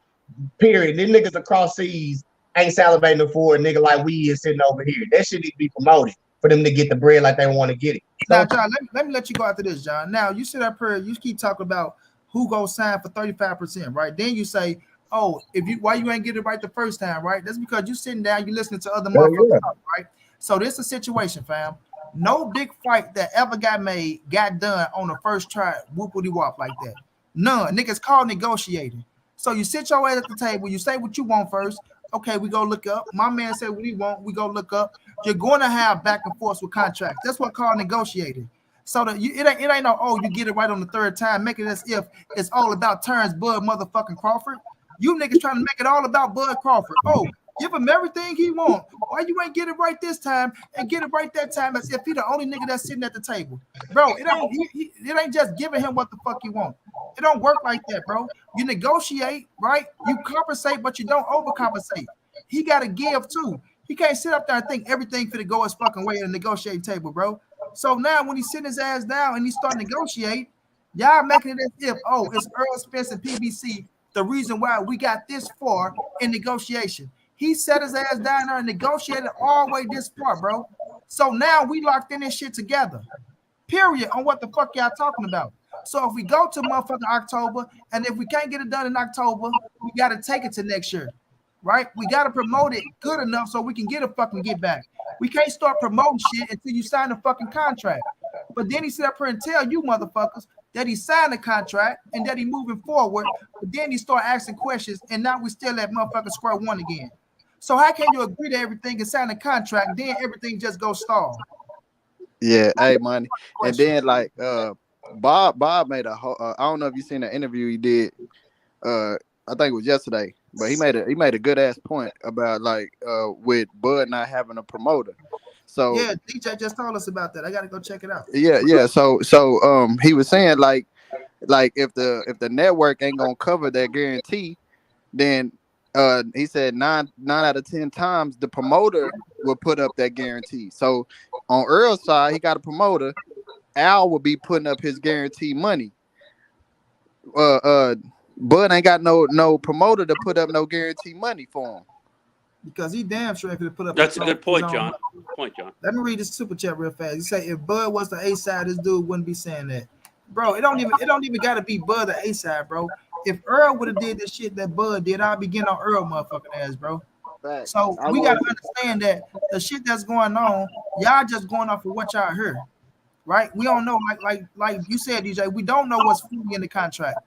Speaker 2: Period. These niggas across seas ain't salivating for a nigga like we is sitting over here. That shit need to be promoted for them to get the bread like they want to get it.
Speaker 1: Now,
Speaker 2: So
Speaker 1: John, let me let you go after this, John. Now, you sit up here, you keep talking about who goes sign for 35%, right? Then you say, oh, if you why you ain't get it right the first time, right? That's because you sitting down, you listening to other motherfuckers
Speaker 2: yeah.
Speaker 1: talk, right? So this is a situation, fam. No big fight that ever got made got done on the first try, whoopity wop like that. None. Niggas called negotiating. So you sit your ass at the table, you say what you want first. Okay, we go look up. My man said what he want, we go look up. You're going to have back and forth with contracts. That's what called negotiating. So that it ain't no, oh, you get it right on the third time, make it as if it's all about Terence Bud motherfucking Crawford. You niggas trying to make it all about Bud Crawford. Oh, give him everything he want. Why you ain't get it right this time and get it right that time as if he the only nigga that's sitting at the table? Bro, it ain't just giving him what the fuck you want. It don't work like that, bro. You negotiate, right? You compensate, but you don't overcompensate. He got to give too. He can't sit up there and think everything finna go his fucking way at a negotiating table, bro. So now when he's sitting his ass down and he start to negotiate, y'all making it as if, oh, it's Earl Spence and PBC the reason why we got this far in negotiation. He set his ass down there and negotiated all the way this far, bro. So now we locked in this shit together. Period on what the fuck y'all talking about. So if we go to motherfucking October, and if we can't get it done in October, we got to take it to next year, right? We got to promote it good enough so we can get a fucking get back. We can't start promoting shit until you sign a fucking contract. But then he sit up here and tell you motherfuckers that he signed a contract and that he moving forward. But then he start asking questions, and now we still at motherfucking square one again. So how can you agree to everything and sign a contract, then everything just goes stall?
Speaker 5: yeah, hey, money, and
Speaker 1: Question.
Speaker 5: then like Bob made a whole. I don't know if you seen the interview he did. I think it was yesterday, but he made a good ass point about like with Bud not having a promoter. So
Speaker 1: Yeah, DJ just told us about that. I gotta go check it out.
Speaker 5: yeah. So he was saying like if the network ain't gonna cover that guarantee, then he said nine out of 10 times the promoter will put up that guarantee. So on Earl's side, he got a promoter. Al will be putting up his guarantee money. Uh, uh, Bud ain't got no promoter to put up no guarantee money for him.
Speaker 1: Because he damn sure could have put up
Speaker 3: That's a good
Speaker 1: his
Speaker 3: point,
Speaker 1: own
Speaker 3: John.
Speaker 1: money.
Speaker 3: Point, John.
Speaker 1: Let me read this super chat real fast. You say if Bud was the A side, this dude wouldn't be saying that. Bro, it don't even gotta be Bud the A side, bro. If Earl would have did the shit that Bud did, I'd be getting on Earl motherfucking ass, bro.
Speaker 5: Facts.
Speaker 1: So
Speaker 5: I
Speaker 1: we gotta
Speaker 5: would.
Speaker 1: understand that the shit that's going on, y'all just going off of what y'all heard, right? We don't know, like you said, DJ. We don't know what's fully in the contract,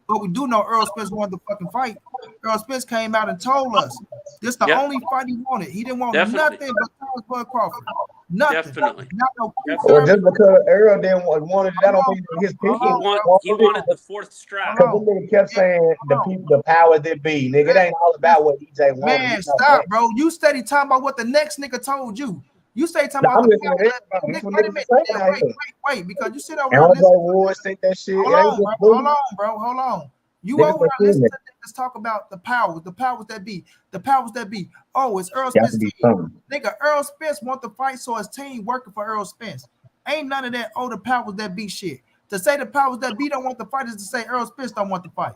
Speaker 1: but we do know Earl Spence wanted the fucking fight. Earl Spence came out and told us this the
Speaker 3: Yep,
Speaker 1: only fight he wanted. He didn't want
Speaker 3: definitely,
Speaker 1: nothing but Terence Bud Crawford. Nothing.
Speaker 3: definitely,
Speaker 1: Not no Keith
Speaker 2: or
Speaker 3: definitely.
Speaker 1: Thurman.
Speaker 2: just because Errol didn't want it, that
Speaker 1: Hold
Speaker 2: don't
Speaker 1: on,
Speaker 2: mean that his
Speaker 1: hold
Speaker 3: He
Speaker 2: people
Speaker 1: on,
Speaker 3: want
Speaker 1: bro.
Speaker 3: he
Speaker 2: wanted it.
Speaker 3: wanted the fourth
Speaker 1: Hold
Speaker 3: strap.
Speaker 2: Because the
Speaker 1: on.
Speaker 2: nigga kept
Speaker 1: Yeah,
Speaker 2: saying
Speaker 1: hold on.
Speaker 2: the power that be, nigga. It
Speaker 1: Let's,
Speaker 2: ain't all
Speaker 1: let's
Speaker 2: about what EJ wanted. We
Speaker 1: Man,
Speaker 2: know that.
Speaker 1: stop, bro. You steady talking about what the next nigga told you. You stay talking
Speaker 2: Now,
Speaker 1: about
Speaker 2: I'm
Speaker 1: the
Speaker 2: listening
Speaker 1: power.
Speaker 2: to everybody. That's what
Speaker 1: Wait a
Speaker 2: niggas
Speaker 1: minute.
Speaker 2: is saying
Speaker 1: Then
Speaker 2: out
Speaker 1: wait,
Speaker 2: here.
Speaker 1: wait, wait. Because you sit over
Speaker 2: And
Speaker 1: there and
Speaker 2: Andre
Speaker 1: listen.
Speaker 2: Ward said that shit.
Speaker 1: Hold
Speaker 2: It ain't
Speaker 1: on,
Speaker 2: just
Speaker 1: bro. Hold
Speaker 2: blue.
Speaker 1: on, bro. Hold on. You
Speaker 2: Niggas
Speaker 1: over
Speaker 2: are
Speaker 1: there
Speaker 2: saying
Speaker 1: listen
Speaker 2: that.
Speaker 1: to niggas talk about the powers that be, the powers that be. Oh, it's Earl
Speaker 2: Got to
Speaker 1: Spence
Speaker 2: be
Speaker 1: team.
Speaker 2: something.
Speaker 1: Nigga, Earl Spence want to fight, so his team working for Earl Spence. Ain't none of that. Oh, the powers that be shit. To say the powers that be don't want to fight is to say Earl Spence don't want to fight.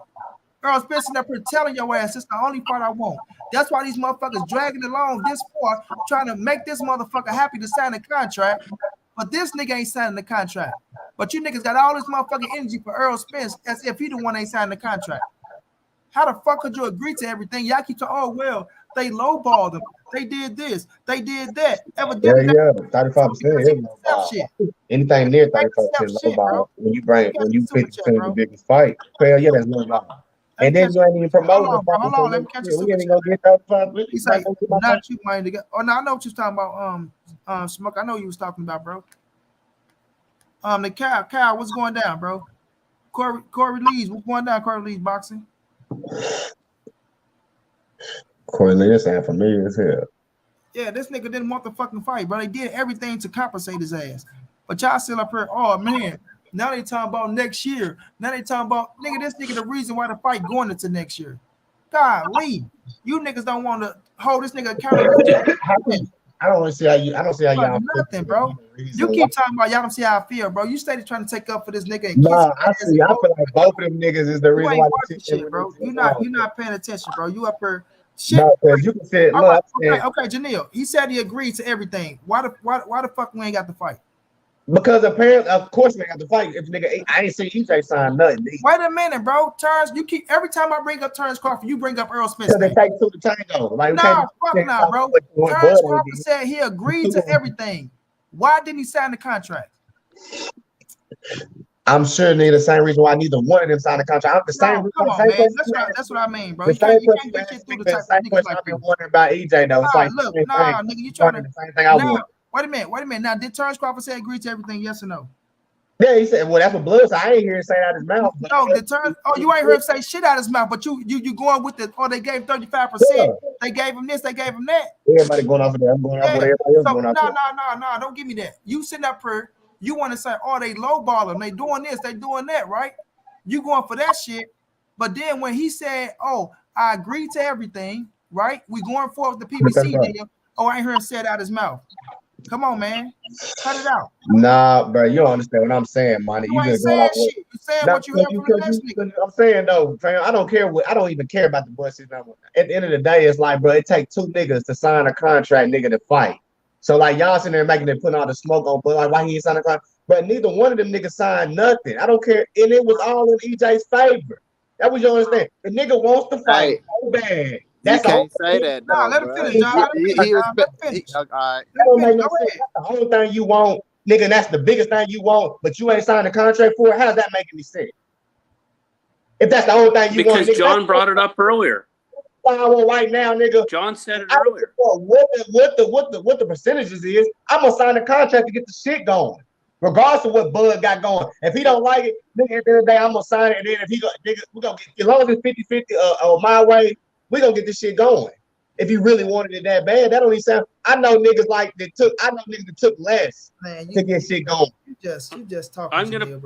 Speaker 1: Earl Spence up here telling your ass it's the only fight I want. That's why these motherfuckers dragging along this far, trying to make this motherfucker happy to sign a contract. But this nigga ain't signing the contract. But you niggas got all this motherfucking energy for Earl Spence as if he the one ain't signing the contract. How the fuck could you agree to everything? Y'all keep talking, oh, well, they lowballed him. They did this. They did that.
Speaker 2: Yeah,
Speaker 1: Evidently,
Speaker 2: yeah.
Speaker 1: that's
Speaker 2: 35%
Speaker 1: because he
Speaker 2: is
Speaker 1: can
Speaker 2: low
Speaker 1: sell
Speaker 2: ball.
Speaker 1: shit.
Speaker 2: Anything
Speaker 1: That's
Speaker 2: near
Speaker 1: sell
Speaker 2: 35% low
Speaker 1: shit, bro.
Speaker 2: ball
Speaker 1: Let me catch
Speaker 2: when
Speaker 1: the
Speaker 2: you
Speaker 1: super chat,
Speaker 2: 50% of the
Speaker 1: bro.
Speaker 2: biggest fight. Hell yeah, that's low ball.
Speaker 1: Let me
Speaker 2: And
Speaker 1: catch
Speaker 2: then
Speaker 1: the
Speaker 2: you ain't
Speaker 1: super
Speaker 2: even
Speaker 1: chat. Hold
Speaker 2: promoting the
Speaker 1: on, bro.
Speaker 2: fight,
Speaker 1: Hold
Speaker 2: so
Speaker 1: on. Let
Speaker 2: look,
Speaker 1: me catch the
Speaker 2: shit, we
Speaker 1: super
Speaker 2: ain't even
Speaker 1: chat,
Speaker 2: gonna
Speaker 1: man.
Speaker 2: get 35%.
Speaker 1: He
Speaker 2: You might
Speaker 1: say,
Speaker 2: go get my money.
Speaker 1: not you, mind to get. Oh, no, I know what you was talking about. Smoke. I know you was talking about, bro. The Kyle, what's going down, bro? Corey Lees, what's going down? Corey Lees boxing.
Speaker 2: Corey, this sound familiar as hell.
Speaker 1: Yeah, this nigga didn't want the fucking fight, bro. They did everything to compensate his ass. But y'all still up here, oh man. Now they talking about next year. Now they talking about nigga, this nigga the reason why the fight going into next year. Golly, you niggas don't want to hold this nigga accountable.
Speaker 2: I don't see how you. I don't see how y'all.
Speaker 1: Nothing, bro. You keep talking about y'all don't see how I feel, bro. You steady trying to take up for this nigga. And
Speaker 2: nah, I see. I feel like both of them niggas is the
Speaker 1: you
Speaker 2: reason
Speaker 1: ain't
Speaker 2: why.
Speaker 1: watching shit, bro. You're not paying attention, bro. You up here. Shit.
Speaker 2: No, because you can say,
Speaker 1: All
Speaker 2: look,
Speaker 1: right, okay, Janelle. He said he agreed to everything. Why the fuck we ain't got the fight?
Speaker 2: because apparently, of course, they got to fight. If nigga, I ain't seen EJ sign nothing.
Speaker 1: Wait a minute, bro. Terence, you keep every time I bring up Terence Crawford, you bring up Errol Spence.
Speaker 2: Because they take two to tango. Like,
Speaker 1: no, fuck nah, bro. Terence Crawford said he agreed to everything. Why didn't he sign the contract?
Speaker 2: I'm sure nigga the same reason why neither one of them signed the contract. I'm the same.
Speaker 1: Come on, man. That's what I mean, bro. You can't get shit through the type of niggas like
Speaker 2: I've been wondering about EJ though. It's like
Speaker 1: look, nigga, you trying to
Speaker 2: the same thing I want.
Speaker 1: Wait a minute. Now, did Terence Crawford say agree to everything? Yes or no?
Speaker 2: Yeah, he said, well, that's what Blood said. I ain't hear him say out his mouth.
Speaker 1: No, the Terence. Oh, you ain't heard him say shit out his mouth, but you going with the. Oh, they gave 35%. Yeah. They gave him this. They gave him that.
Speaker 2: Everybody going off of that. I'm going off with everybody else going off.
Speaker 1: No. Don't give me that. You sitting up here. You want to say, oh, they lowballing. They doing this. They doing that, right? You going for that shit. But then when he said, oh, I agree to everything, right? We going forward with the PBC deal. Oh, I ain't heard him say it out his mouth. Come on, man. Cut it out.
Speaker 2: Nah, bro. You don't understand what I'm saying, man.
Speaker 1: You ain't saying shit. You saying what you heard from the next nigga.
Speaker 2: I'm saying, though, fam, I don't care what. I don't even care about the bullshit number. At the end of the day, it's like, bro, it takes two niggas to sign a contract, nigga, to fight. So, like, y'all sitting there making it, putting all the smoke on, but like, why he ain't signed a contract? But neither one of them niggas signed nothing. I don't care. And it was all in EJ's favor. That was your understand. The nigga wants to fight so bad.
Speaker 5: That's you can't say that, though.
Speaker 1: Let him finish, John. Let him finish.
Speaker 2: All right. That don't make no sense. That's the whole thing you want, nigga. That's the biggest thing you want, but you ain't signed a contract for it. How does that make any sense? If that's the whole thing you want,
Speaker 4: because John brought it up earlier.
Speaker 2: I want right now, nigga.
Speaker 4: John said it earlier.
Speaker 2: What the percentages is? I'm gonna sign a contract to get the shit going, regardless of what Bud got going. If he don't like it, nigga, at the end of the day, I'm gonna sign it. And then if he go, nigga, we gonna get as long as it's 50-50 my way, we gonna get this shit going. If you really wanted it that bad, that don't even sound. I know niggas that took less to get shit going.
Speaker 1: You just talking. I'm gonna
Speaker 5: let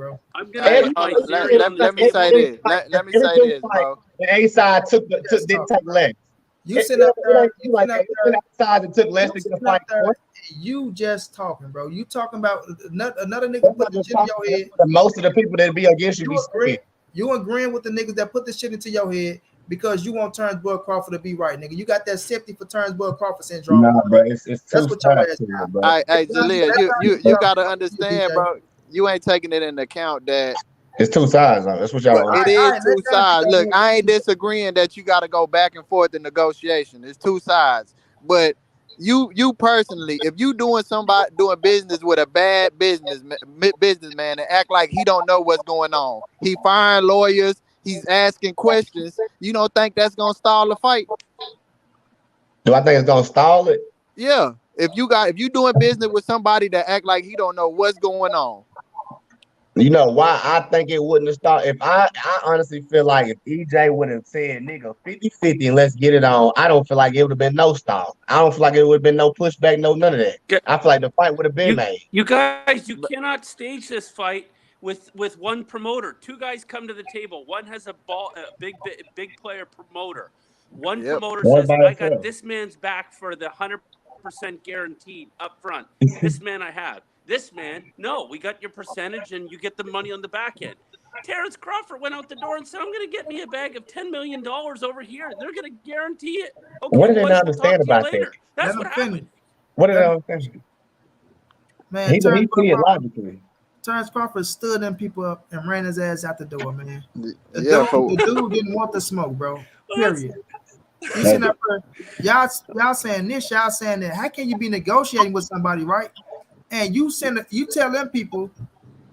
Speaker 5: me say this. Let me say this, bro.
Speaker 2: The A side didn't take less.
Speaker 1: You sit up there,
Speaker 2: you like side that took less to get a fight.
Speaker 1: You just talking, bro. You talking about another nigga put the shit in your head.
Speaker 2: Most of the people that be against you be scared.
Speaker 1: You agreeing with the niggas that put the shit into your head because you want Terence Crawford to be right, nigga. You got that safety for Terence Crawford syndrome.
Speaker 2: Nah, bro, it's
Speaker 1: that's what your ass got,
Speaker 5: bro. Hey, Jaleel, you gotta understand, bro. You ain't taking it into account that
Speaker 2: it's two sides, though. That's what y'all.
Speaker 5: It is two sides. Look, I ain't disagreeing that you got to go back and forth in negotiation. It's two sides, but you personally, if you doing business with a bad businessman and act like he don't know what's going on, he firing lawyers, he's asking questions. You don't think that's gonna stall the fight?
Speaker 2: Do I think it's gonna stall it?
Speaker 5: Yeah. If you doing business with somebody that act like he don't know what's going on.
Speaker 2: You know why I think it wouldn't have started? If I honestly feel like if EJ would have said, nigga, 50-50 and let's get it on, I don't feel like it would have been no stall. I don't feel like it would have been no pushback, none of that. I feel like the fight would have been made.
Speaker 4: You guys, you cannot stage this fight with one promoter. Two guys come to the table. One has a big player promoter. One promoter says, I got this man's back for the 100% guaranteed up front. This man I have. This man, no, we got your percentage and you get the money on the back end. Terence Crawford went out the door and said, I'm going to get me a bag of $10 million over here. They're going to guarantee it. Okay,
Speaker 2: what did they not understand about that?
Speaker 4: That's what happened.
Speaker 2: What did they understand?
Speaker 1: Man,
Speaker 2: he see it logically.
Speaker 1: Terence Crawford stood them people up and ran his ass out the door, man. The dude didn't want the smoke, bro. Period. You sitting up there, y'all saying this, y'all saying that. How can you be negotiating with somebody, right? And you tell them people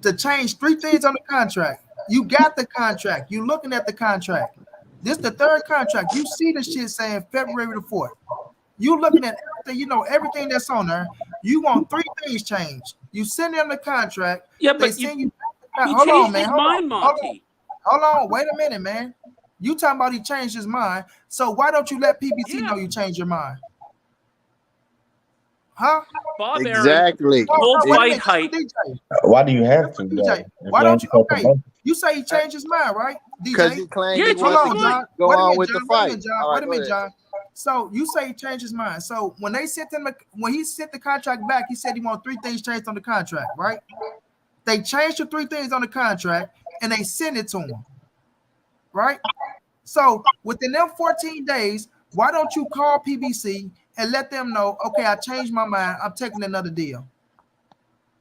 Speaker 1: to change 3 things on the contract. You got the contract. You looking at the contract. This the 3rd contract. You see the shit saying February the 4th. You looking at everything. You know everything that's on there. You want 3 things changed. You send them the contract.
Speaker 4: Yeah, but
Speaker 1: they send you.
Speaker 4: Hold on, man. Hold on.
Speaker 1: Wait a minute, man. You talking about he changed his mind. So why don't you let PBC
Speaker 4: Yeah.
Speaker 1: know you changed your mind? Huh?
Speaker 4: Bob Aaron,
Speaker 5: Exactly.
Speaker 1: No,
Speaker 4: whole
Speaker 1: no, wait a
Speaker 4: fight
Speaker 1: minute. Just
Speaker 4: hype.
Speaker 1: DJ.
Speaker 3: Why do you have to
Speaker 1: DJ.
Speaker 3: though? If
Speaker 1: Why
Speaker 3: you
Speaker 1: don't
Speaker 3: ain't
Speaker 1: you?
Speaker 3: so
Speaker 1: Okay.
Speaker 3: promoted?
Speaker 1: You say he changed his mind, right?
Speaker 5: Because
Speaker 1: DJ.
Speaker 5: he claimed
Speaker 4: Yeah,
Speaker 5: he
Speaker 4: he changed
Speaker 5: wanted
Speaker 1: Hold
Speaker 4: his
Speaker 5: to
Speaker 1: on,
Speaker 4: mind.
Speaker 1: John.
Speaker 5: go
Speaker 1: Wait a
Speaker 5: on
Speaker 1: minute,
Speaker 5: with the
Speaker 1: John. Wait a
Speaker 5: fight.
Speaker 1: minute, John.
Speaker 5: All
Speaker 1: Wait
Speaker 5: right,
Speaker 1: a
Speaker 5: go
Speaker 1: minute,
Speaker 5: ahead.
Speaker 1: John. So you say he changed his mind. So when they sent him, when he sent the contract back, he said he wanted 3 things changed on the contract, right? They changed the 3 things on the contract and they sent it to him, right? So within them 14 days, why don't you call PBC and let them know, okay, I changed my mind. I'm taking another deal.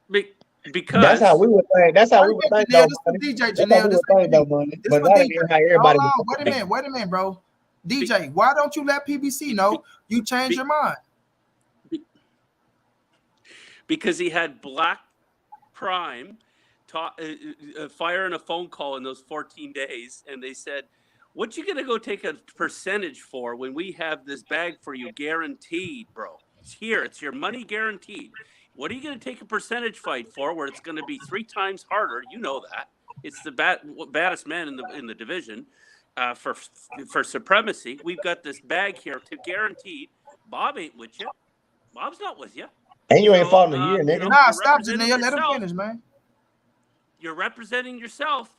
Speaker 3: That's how
Speaker 4: Because
Speaker 3: we would think. That's how
Speaker 1: Wait
Speaker 3: we
Speaker 1: a
Speaker 3: would
Speaker 1: minute,
Speaker 3: think
Speaker 1: Janelle.
Speaker 3: though,
Speaker 1: This for
Speaker 3: money.
Speaker 1: DJ,
Speaker 3: That's how
Speaker 1: Janelle.
Speaker 3: we
Speaker 1: This
Speaker 3: would
Speaker 1: for
Speaker 3: think
Speaker 1: DJ.
Speaker 3: though, money.
Speaker 1: This
Speaker 3: But
Speaker 1: for
Speaker 3: that
Speaker 1: DJ.
Speaker 3: ain't how
Speaker 1: Hold
Speaker 3: everybody would
Speaker 1: on. Wait a
Speaker 3: think.
Speaker 1: minute. Wait a minute, bro. DJ, why don't you let PBC know you changed your mind?
Speaker 4: because he had Black Prime firing a phone call in those 14 days, and they said, "What you gonna go take a percentage for when we have this bag for you guaranteed, bro? It's here. It's your money guaranteed. What are you gonna take a percentage fight for? Where it's gonna be 3 times harder? You know that it's the baddest man in the division for supremacy. We've got this bag here to guaranteed. Bob ain't with you. Bob's not with you.
Speaker 3: And you ain't
Speaker 4: So
Speaker 3: fought in a year, nigga.
Speaker 1: Nah,
Speaker 4: you're
Speaker 1: stop,
Speaker 4: representing
Speaker 1: Janelle. Let him
Speaker 4: yourself.
Speaker 1: finish, man.
Speaker 4: You're representing yourself.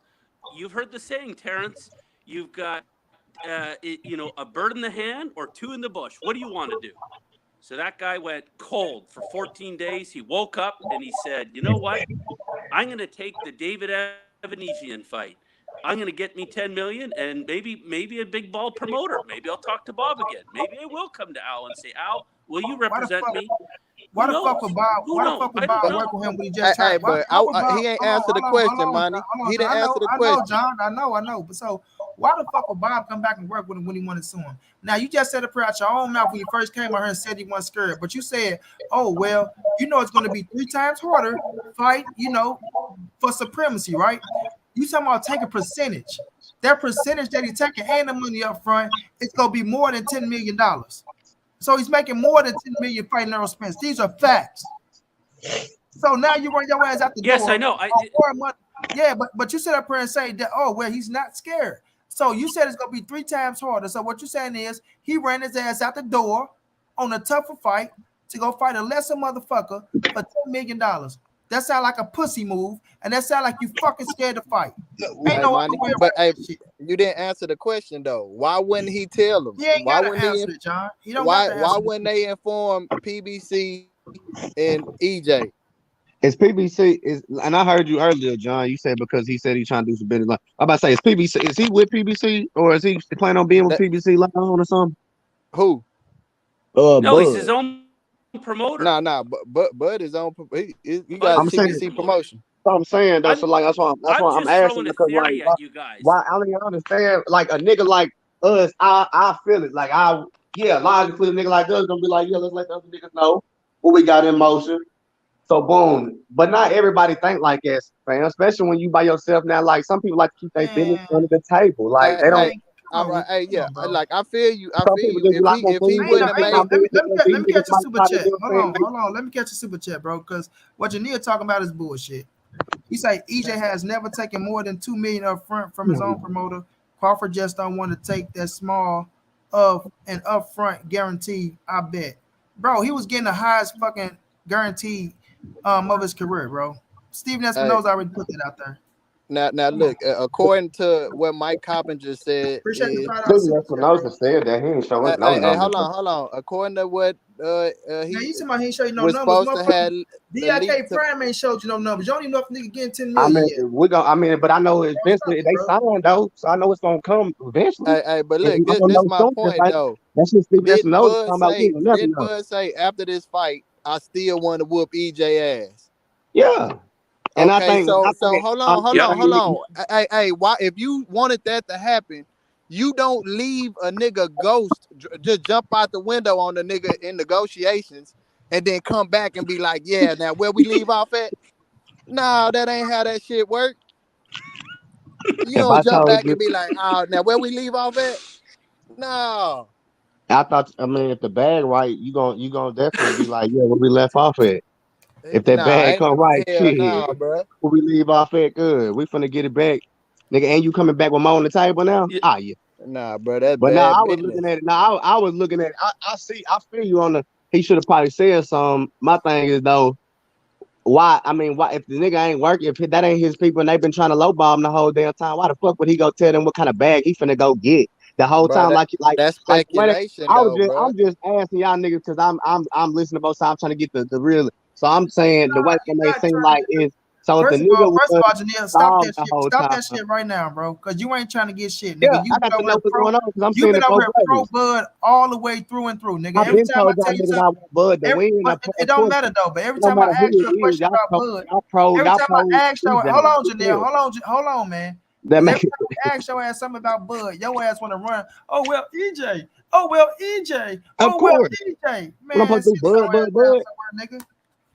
Speaker 4: You've heard the saying, Terence. You've got, a bird in the hand or 2 in the bush. What do you want to do? So that guy went cold for 14 days. He woke up and he said, "You know what? I'm going to take the David Evanesian fight. I'm going to get me 10 million and maybe a big ball promoter. Maybe I'll talk to Bob again. Maybe I will come to Al and say, Al, will you
Speaker 1: Why the
Speaker 4: represent
Speaker 1: fuck?
Speaker 4: me?
Speaker 1: Why
Speaker 4: Who
Speaker 1: the fuck
Speaker 4: knows?
Speaker 1: would Bob?
Speaker 4: Who
Speaker 1: Why the
Speaker 4: knows?
Speaker 1: fuck would
Speaker 4: I don't
Speaker 1: Bob
Speaker 5: But,
Speaker 1: work
Speaker 4: know.
Speaker 1: with him when he
Speaker 5: hey,
Speaker 1: just
Speaker 5: hey,
Speaker 1: turned? Why,
Speaker 5: but
Speaker 1: why would Bob?
Speaker 5: he ain't
Speaker 1: Hold on,
Speaker 5: answered the
Speaker 1: hold on,
Speaker 5: question,
Speaker 1: hold on,
Speaker 5: money.
Speaker 1: hold on,
Speaker 5: He
Speaker 1: John.
Speaker 5: didn't answer the
Speaker 1: I know,
Speaker 5: question.
Speaker 1: John. I know. But so why the fuck would Bob come back and work with him when he wanted to sue him? Now you just said it out your own mouth when you first came out here and said you weren't scared, but you said, oh well, it's going to be 3 times harder fight, for supremacy, right? You talking about take a percentage. That percentage that he's taking and the money up front, it's gonna be more than $10 million. So he's making more than 10 million fighting Errol Spence. These are facts. So now you run your ass out the
Speaker 4: Yes, I
Speaker 1: door
Speaker 4: know.
Speaker 1: on 4 months. Yeah, but you sit up here and say that, oh well, he's not scared. So you said it's gonna be 3 times harder. So what you're saying is he ran his ass out the door on a tougher fight to go fight a lesser motherfucker for $10 million. That sound like a pussy move, and that sound like you fucking scared to fight. Ain't
Speaker 5: Hey,
Speaker 1: no other
Speaker 5: money.
Speaker 1: way
Speaker 5: But
Speaker 1: around
Speaker 5: hey,
Speaker 1: that shit.
Speaker 5: you didn't answer the question though. Why wouldn't he tell him?
Speaker 1: He ain't
Speaker 5: Why
Speaker 1: gotta
Speaker 5: wouldn't he?
Speaker 1: answer it, John. He don't got to
Speaker 5: Why
Speaker 1: answer
Speaker 5: wouldn't
Speaker 1: it.
Speaker 5: they inform PBC and EJ?
Speaker 2: Is PBC and I heard you earlier, John. You said because he said he's trying to do some business. Like I'm about to say, is PBC is he with PBC or is he planning on being with
Speaker 5: That
Speaker 2: PBC later on or something?
Speaker 5: who?
Speaker 4: No, he's his
Speaker 2: Bud.
Speaker 4: own promoter.
Speaker 5: Nah. But Bud is on. He got
Speaker 2: I'm
Speaker 4: Bud's his
Speaker 2: saying,
Speaker 5: PBC
Speaker 4: promoter.
Speaker 5: promotion.
Speaker 2: what I'm saying though. So
Speaker 4: I'm
Speaker 2: like that's
Speaker 4: I'm
Speaker 2: why I'm
Speaker 4: just
Speaker 2: asking
Speaker 4: throwing a
Speaker 2: because like
Speaker 4: theory at you
Speaker 2: why
Speaker 4: guys.
Speaker 2: I don't even understand like a nigga like us. I feel it like logically a nigga like us gonna be like let's let the other niggas know what we got in motion. So boom, but not everybody think like us, man. Especially when you by yourself now. Like some people like to keep their business
Speaker 1: Man,
Speaker 2: under the table. Like they don't.
Speaker 5: Hey,
Speaker 1: man,
Speaker 5: all right. Hey,
Speaker 1: come
Speaker 5: yeah.
Speaker 1: on, bro.
Speaker 5: I feel you. I
Speaker 2: Some
Speaker 5: feel
Speaker 2: people
Speaker 5: you.
Speaker 2: just be like, I'm gonna
Speaker 5: If he
Speaker 2: move
Speaker 1: Ain't
Speaker 2: with
Speaker 1: no,
Speaker 5: wouldn't
Speaker 2: it.
Speaker 5: have
Speaker 2: That's
Speaker 1: ain't
Speaker 2: how
Speaker 1: no.
Speaker 5: made
Speaker 1: Let
Speaker 2: move
Speaker 1: me
Speaker 2: with
Speaker 1: let me
Speaker 2: it.
Speaker 1: get let
Speaker 2: These
Speaker 1: me
Speaker 2: niggas
Speaker 1: catch a
Speaker 2: might
Speaker 1: super
Speaker 2: try to
Speaker 1: chat.
Speaker 2: do
Speaker 1: Hold
Speaker 2: things.
Speaker 1: on, hold on. Let me catch a super chat, bro. Because what Janelle talking about is bullshit. He say EJ has never taken more than 2 million up front from his own promoter. Crawford just don't want to take that small of an upfront guarantee. I bet, bro. He was getting the highest fucking guarantee of his career, bro. Steven
Speaker 5: hey,
Speaker 1: Espinosa already put that out there.
Speaker 5: now
Speaker 1: Come on,
Speaker 5: look, according to what Mike Coppinger said
Speaker 1: appreciate the
Speaker 5: is
Speaker 1: $5
Speaker 2: Maybe
Speaker 1: super
Speaker 2: that's what
Speaker 1: chat, bro.
Speaker 2: Nosa said that he ain't show us no
Speaker 5: hey,
Speaker 2: numbers.
Speaker 5: hold on. According to what
Speaker 1: Now
Speaker 5: he
Speaker 1: you talking about he ain't show you no
Speaker 5: was
Speaker 1: numbers,
Speaker 5: supposed to
Speaker 1: motherfucker.
Speaker 5: have leaked
Speaker 1: DIK
Speaker 5: to
Speaker 1: Prime ain't showed you no numbers. You don't even know if nigga getting 10
Speaker 2: I
Speaker 1: million
Speaker 2: mean,
Speaker 1: yet.
Speaker 2: but I know
Speaker 1: Bro, stop
Speaker 2: eventually
Speaker 1: it,
Speaker 2: they
Speaker 1: bro.
Speaker 2: signed though, so I know it's gonna come eventually.
Speaker 5: but
Speaker 2: And
Speaker 5: look,
Speaker 2: I'm gonna
Speaker 5: this
Speaker 2: know
Speaker 5: my
Speaker 2: something.
Speaker 5: point
Speaker 2: Like
Speaker 5: though.
Speaker 2: that's just Steve
Speaker 5: Didn't
Speaker 2: Espinosa
Speaker 5: Bud
Speaker 2: talking about. We
Speaker 5: say
Speaker 2: will never
Speaker 5: didn't
Speaker 2: know.
Speaker 5: Bud say after this fight I still want to whoop EJ ass?
Speaker 2: Yeah, and
Speaker 5: Okay, so hold
Speaker 4: Yep.
Speaker 5: on. Hey, why if you wanted that to happen, you don't leave a nigga ghost just jump out the window on the nigga in negotiations and then come back and be like, yeah, now where we leave off at? No, that ain't how that shit work. You
Speaker 2: if
Speaker 5: don't
Speaker 2: I
Speaker 5: jump
Speaker 2: told
Speaker 5: back
Speaker 2: you,
Speaker 5: and be like, oh, now where we leave off at? No.
Speaker 2: I thought. I mean, if the bag right, you gonna definitely be like, yeah, where we left off at. If that
Speaker 5: Nah,
Speaker 2: bag
Speaker 5: ain't
Speaker 2: come right,
Speaker 5: hell
Speaker 2: shit,
Speaker 5: no, bro.
Speaker 2: where we leave off at, good. We finna get it back, nigga. And you coming back with more on the table now?
Speaker 4: Y-
Speaker 2: Ah, yeah.
Speaker 5: Nah, bro, that's
Speaker 2: But now
Speaker 5: bad
Speaker 2: I was
Speaker 5: business.
Speaker 2: looking at it. Now I was looking at it. I see. I feel you on the. He should have probably said something. My thing is though, why? I mean, why if the nigga ain't working, if that ain't his people and they've been trying to lowball him the whole damn time, why the fuck would he go tell them what kind of bag he finna go get the whole
Speaker 5: Bro,
Speaker 2: time?
Speaker 5: that's
Speaker 2: Like what?
Speaker 5: speculation though, bro.
Speaker 2: I'm just asking y'all niggas because I'm listening to both sides. I'm trying to get the real. So I'm saying the way it
Speaker 1: You're
Speaker 2: may
Speaker 1: not
Speaker 2: seem
Speaker 1: trying to
Speaker 2: like
Speaker 1: get the.
Speaker 2: is so if the nigga
Speaker 1: First of
Speaker 2: was
Speaker 1: all, Janelle, stop
Speaker 2: solved
Speaker 1: that
Speaker 2: the
Speaker 1: shit.
Speaker 2: whole
Speaker 1: Stop
Speaker 2: time.
Speaker 1: that shit right now, bro. Because you ain't trying to get shit,
Speaker 2: Yeah,
Speaker 1: nigga. You
Speaker 2: I
Speaker 1: been
Speaker 2: got to
Speaker 1: over
Speaker 2: know
Speaker 1: here
Speaker 2: what's
Speaker 1: pro.
Speaker 2: going on because I'm
Speaker 1: You
Speaker 2: seeing
Speaker 1: been
Speaker 2: it
Speaker 1: over
Speaker 2: both
Speaker 1: here pro
Speaker 2: ways.
Speaker 1: Bud all the way through and through, nigga.
Speaker 2: I've
Speaker 1: Every
Speaker 2: been
Speaker 1: time I
Speaker 2: told y'all
Speaker 1: tell you
Speaker 2: niggas I
Speaker 1: something,
Speaker 2: want Bud to win.
Speaker 1: it
Speaker 2: Of
Speaker 1: don't
Speaker 2: course,
Speaker 1: matter though. But every
Speaker 2: no
Speaker 1: time I
Speaker 2: matter who
Speaker 1: ask you a
Speaker 2: it is,
Speaker 1: question about Bud, every
Speaker 2: y'all
Speaker 1: time
Speaker 2: pro
Speaker 1: I ask you,
Speaker 2: EJ.
Speaker 1: hold on, Janelle,
Speaker 2: Yeah,
Speaker 1: hold on, man.
Speaker 2: that
Speaker 1: Because every
Speaker 2: make
Speaker 1: time I ask your ass something about Bud, your ass want to run. Oh well, EJ. Oh well, EJ.
Speaker 2: of
Speaker 1: Oh well,
Speaker 2: course.
Speaker 1: EJ.
Speaker 2: What I'm
Speaker 1: Man,
Speaker 2: supposed to
Speaker 1: sit
Speaker 2: do,
Speaker 1: your
Speaker 2: Bud,
Speaker 1: ass
Speaker 2: Bud,
Speaker 1: down
Speaker 2: Bud.
Speaker 1: somewhere, nigga.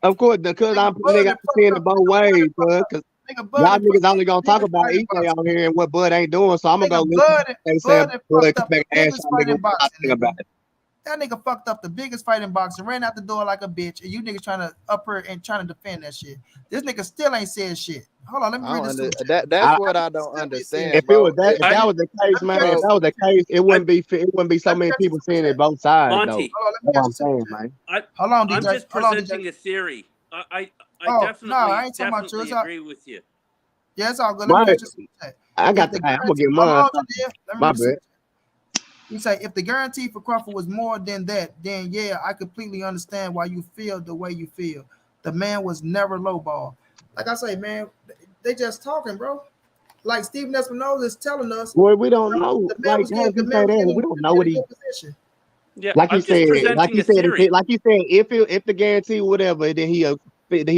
Speaker 2: Of course, because
Speaker 1: Nigga
Speaker 2: I'm
Speaker 1: Bud
Speaker 2: nigga,
Speaker 1: and
Speaker 2: I'm
Speaker 1: fucked
Speaker 2: seeing it
Speaker 1: up.
Speaker 2: both
Speaker 1: Nigga Bud
Speaker 2: ways,
Speaker 1: and fucked
Speaker 2: cuz
Speaker 1: up. Nigga Bud
Speaker 2: y'all
Speaker 1: and fucked
Speaker 2: niggas
Speaker 1: up
Speaker 2: only
Speaker 1: the
Speaker 2: gonna talk
Speaker 1: biggest
Speaker 2: about
Speaker 1: fighting
Speaker 2: EJ
Speaker 1: boxer,
Speaker 2: on
Speaker 1: nigga.
Speaker 2: here and what Bud ain't doing. So I'm gonna go
Speaker 1: Nigga
Speaker 2: listen and say
Speaker 1: Bud and
Speaker 2: Bud
Speaker 1: fucked
Speaker 2: come
Speaker 1: up
Speaker 2: back
Speaker 1: the
Speaker 2: and ask
Speaker 1: biggest
Speaker 2: y'all nigga
Speaker 1: fighting
Speaker 2: what y'all
Speaker 1: boxing,
Speaker 2: think about
Speaker 1: nigga.
Speaker 2: it.
Speaker 1: That nigga fucked up the biggest fighting boxer, ran out the door like a bitch, and you niggas trying to up her and trying to defend that shit. This nigga still ain't said shit. Hold on, let me
Speaker 5: I
Speaker 1: read
Speaker 5: don't
Speaker 1: this super chat.
Speaker 5: that's
Speaker 2: I,
Speaker 5: what I
Speaker 1: He
Speaker 5: don't
Speaker 1: still ain't saying
Speaker 2: if
Speaker 5: understand,
Speaker 1: shit.
Speaker 2: it was
Speaker 5: bro.
Speaker 2: that, if that
Speaker 4: I
Speaker 2: was the case,
Speaker 1: Let me
Speaker 2: man,
Speaker 1: catch
Speaker 2: if
Speaker 1: this
Speaker 5: Bro,
Speaker 2: that was
Speaker 1: super
Speaker 2: the
Speaker 1: chat.
Speaker 2: case,
Speaker 4: I
Speaker 2: it wouldn't be so
Speaker 1: Let me
Speaker 2: many
Speaker 1: catch this
Speaker 2: people
Speaker 1: super
Speaker 2: seeing it
Speaker 1: chat.
Speaker 2: both sides though.
Speaker 4: Monty,
Speaker 1: Hold on, let me
Speaker 2: That's what
Speaker 1: catch
Speaker 2: I'm
Speaker 1: this super
Speaker 2: saying,
Speaker 1: chat.
Speaker 2: man.
Speaker 4: I
Speaker 1: Hold on,
Speaker 4: I'm
Speaker 1: DJ.
Speaker 4: just
Speaker 1: Hold on, DJ.
Speaker 4: presenting a theory. I
Speaker 1: Oh no, I ain't talking about you.
Speaker 4: definitely
Speaker 1: It's all,
Speaker 4: agree with you.
Speaker 1: yeah, it's all good. Let me
Speaker 2: My,
Speaker 1: catch this super chat.
Speaker 2: I
Speaker 1: If
Speaker 2: got
Speaker 1: the
Speaker 2: the. I'm gonna
Speaker 1: guarantee,
Speaker 2: get
Speaker 1: hold
Speaker 2: mine.
Speaker 1: on, Janelle. Let me
Speaker 2: My
Speaker 1: read the
Speaker 2: bad.
Speaker 1: super chat. He say, if the guarantee for Crawford was more than that, then yeah, I completely understand why you feel the way you feel. The man was never lowball. Like I say, man, they just talking, bro. Like Steven Espinosa is telling us,
Speaker 2: Well, we don't know.
Speaker 1: the man
Speaker 2: Like,
Speaker 1: was
Speaker 2: how
Speaker 1: getting
Speaker 2: does
Speaker 1: the
Speaker 2: he
Speaker 1: man
Speaker 2: say
Speaker 1: was
Speaker 2: that?
Speaker 1: getting
Speaker 2: We don't know
Speaker 1: in
Speaker 2: what
Speaker 1: a
Speaker 2: he.
Speaker 1: good position.
Speaker 4: Yeah,
Speaker 2: Like you
Speaker 4: I'm just
Speaker 2: said,
Speaker 4: presenting a theory.
Speaker 2: if the guarantee whatever, then he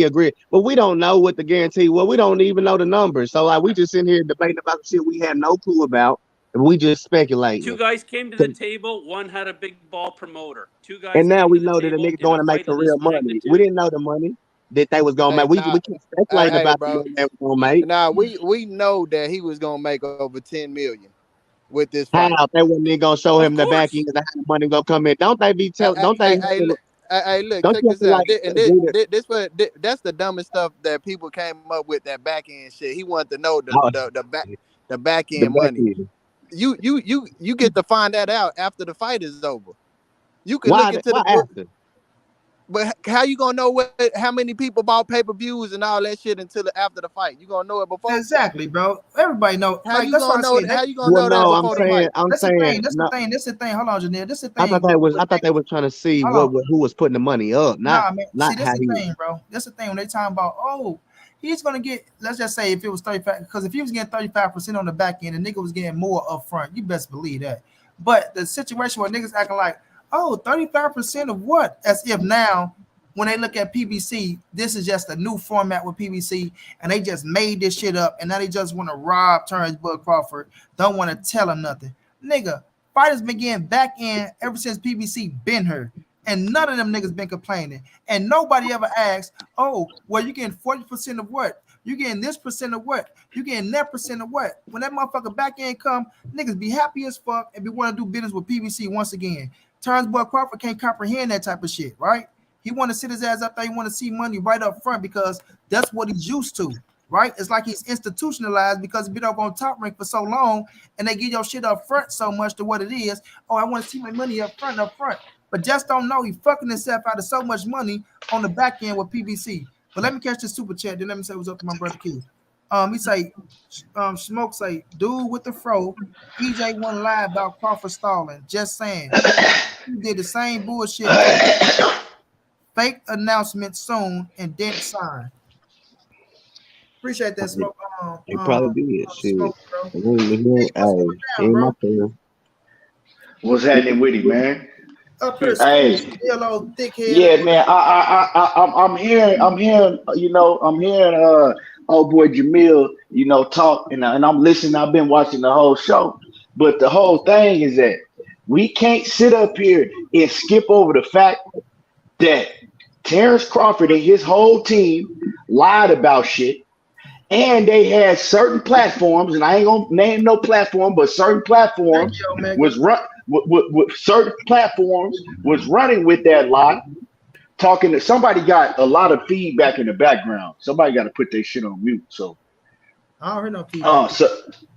Speaker 2: agreed. But we don't know what the guarantee. Well, we don't even know the numbers. So like we just sitting here debating about the shit we have no clue about, and we just
Speaker 4: Two
Speaker 2: speculating.
Speaker 4: guys came to the table. One had a big ball promoter. Two
Speaker 2: And
Speaker 4: guys
Speaker 2: now
Speaker 4: came
Speaker 2: we
Speaker 4: to the
Speaker 2: know that a
Speaker 4: table.
Speaker 2: nigga
Speaker 4: Did a
Speaker 2: going to make
Speaker 4: fight
Speaker 2: the
Speaker 4: of
Speaker 2: real
Speaker 4: this
Speaker 2: money. We
Speaker 4: magnitude?
Speaker 2: didn't know the money that they was gonna make.
Speaker 5: Hey,
Speaker 2: We keep speculating
Speaker 5: hey,
Speaker 2: about the
Speaker 5: bro.
Speaker 2: money they was gonna make.
Speaker 5: Now we know that he was gonna make over 10 million with this
Speaker 2: How
Speaker 5: fight.
Speaker 2: they wasn't even gonna show
Speaker 4: Of
Speaker 2: him the back end
Speaker 4: course.
Speaker 2: of how the money gonna come in. Don't they be
Speaker 5: Hey,
Speaker 2: tell? Don't they?
Speaker 5: look,
Speaker 2: Don't
Speaker 5: check
Speaker 2: you have
Speaker 5: this
Speaker 2: to
Speaker 5: out.
Speaker 2: like agree that?
Speaker 5: That's the dumbest stuff that people came up with. That back end shit. He wanted to know
Speaker 2: Oh,
Speaker 5: the back
Speaker 2: the
Speaker 5: end
Speaker 2: back
Speaker 5: money.
Speaker 2: end.
Speaker 5: You get to find that out after the fight is over. You can look
Speaker 2: Why?
Speaker 5: into the
Speaker 2: Why
Speaker 5: book,
Speaker 2: after?
Speaker 5: but how you gonna know how many people bought pay-per-views and all that shit until after the fight? You gonna know it before?
Speaker 1: Exactly, bro. Everybody know.
Speaker 5: How
Speaker 1: Like
Speaker 5: you
Speaker 1: that's why
Speaker 5: gonna
Speaker 1: I
Speaker 5: know?
Speaker 1: say
Speaker 5: How
Speaker 1: that.
Speaker 5: you gonna
Speaker 2: Well,
Speaker 5: know that
Speaker 2: no,
Speaker 5: before the fight?
Speaker 2: I'm
Speaker 1: That's the
Speaker 2: saying
Speaker 1: thing. That's the
Speaker 2: no.
Speaker 1: thing. That's the thing. Hold on, Janelle. That's the
Speaker 2: I
Speaker 1: thing. With
Speaker 2: thought they
Speaker 1: niggas.
Speaker 2: were trying to see
Speaker 1: Hold on.
Speaker 2: who was putting the money up,
Speaker 1: Nah, man. See,
Speaker 2: not
Speaker 1: that's
Speaker 2: how
Speaker 1: the
Speaker 2: he.
Speaker 1: thing, bro. That's the thing when they talking about, oh, he's gonna get. Let's just say if it was 35, because if he was getting 35% on the back end, the nigga was getting more up front. You best believe that. But the situation where niggas acting like, oh, 35% of what? As if now, when they look at PBC, this is just a new format with PBC, and they just made this shit up, and now they just want to rob Terence Bud Crawford. Don't want to tell him nothing, nigga. Fighters been getting back in ever since PBC been here. And none of them niggas been complaining. And nobody ever asked, oh, well, you getting 40% of what? You getting this percent of what? You getting that percent of what? When that motherfucker back end come, niggas be happy as fuck and be want to do business with PBC once again. Terrence Boy Crawford can't comprehend that type of shit, right? He want to sit his ass up there. He want to see money right up front because that's what he's used to, right? It's like he's institutionalized because he's been up on Top Rank for so long and they give your shit up front so much to what it is. Oh, I want to see my money up front, but just don't know he fucking himself out of so much money on the back end with PBC. But let me catch this super chat. Then let me say what's up to my brother Q. He say, Smoke say, dude with the fro, EJ won't lie about Crawford stalling. Just saying, he did the same bullshit. Fake announcement soon and didn't sign. Appreciate that smoke.
Speaker 2: It probably did shit.
Speaker 1: Smoke, bro. Hey, what's
Speaker 2: Hey,
Speaker 1: going down,
Speaker 2: ain't my
Speaker 1: bro?
Speaker 2: turn.
Speaker 6: What's happening with him, man?
Speaker 1: Up here,
Speaker 6: Hey,
Speaker 1: yellow, thick-headed.
Speaker 6: yeah, man. I'm hearing. I'm hearing. Old boy Jamil, talk, and I'm listening. I've been watching the whole show, but the whole thing is that we can't sit up here and skip over the fact that Terrence Crawford and his whole team lied about shit. And they had certain platforms, and I ain't gonna name no platform, but certain
Speaker 1: Thank
Speaker 6: platforms
Speaker 1: you, Omega.
Speaker 6: was run with certain platforms was running with that lie. Talking to somebody got a lot of feedback in the background. Somebody got to put their shit on mute. So
Speaker 1: I don't hear no feedback.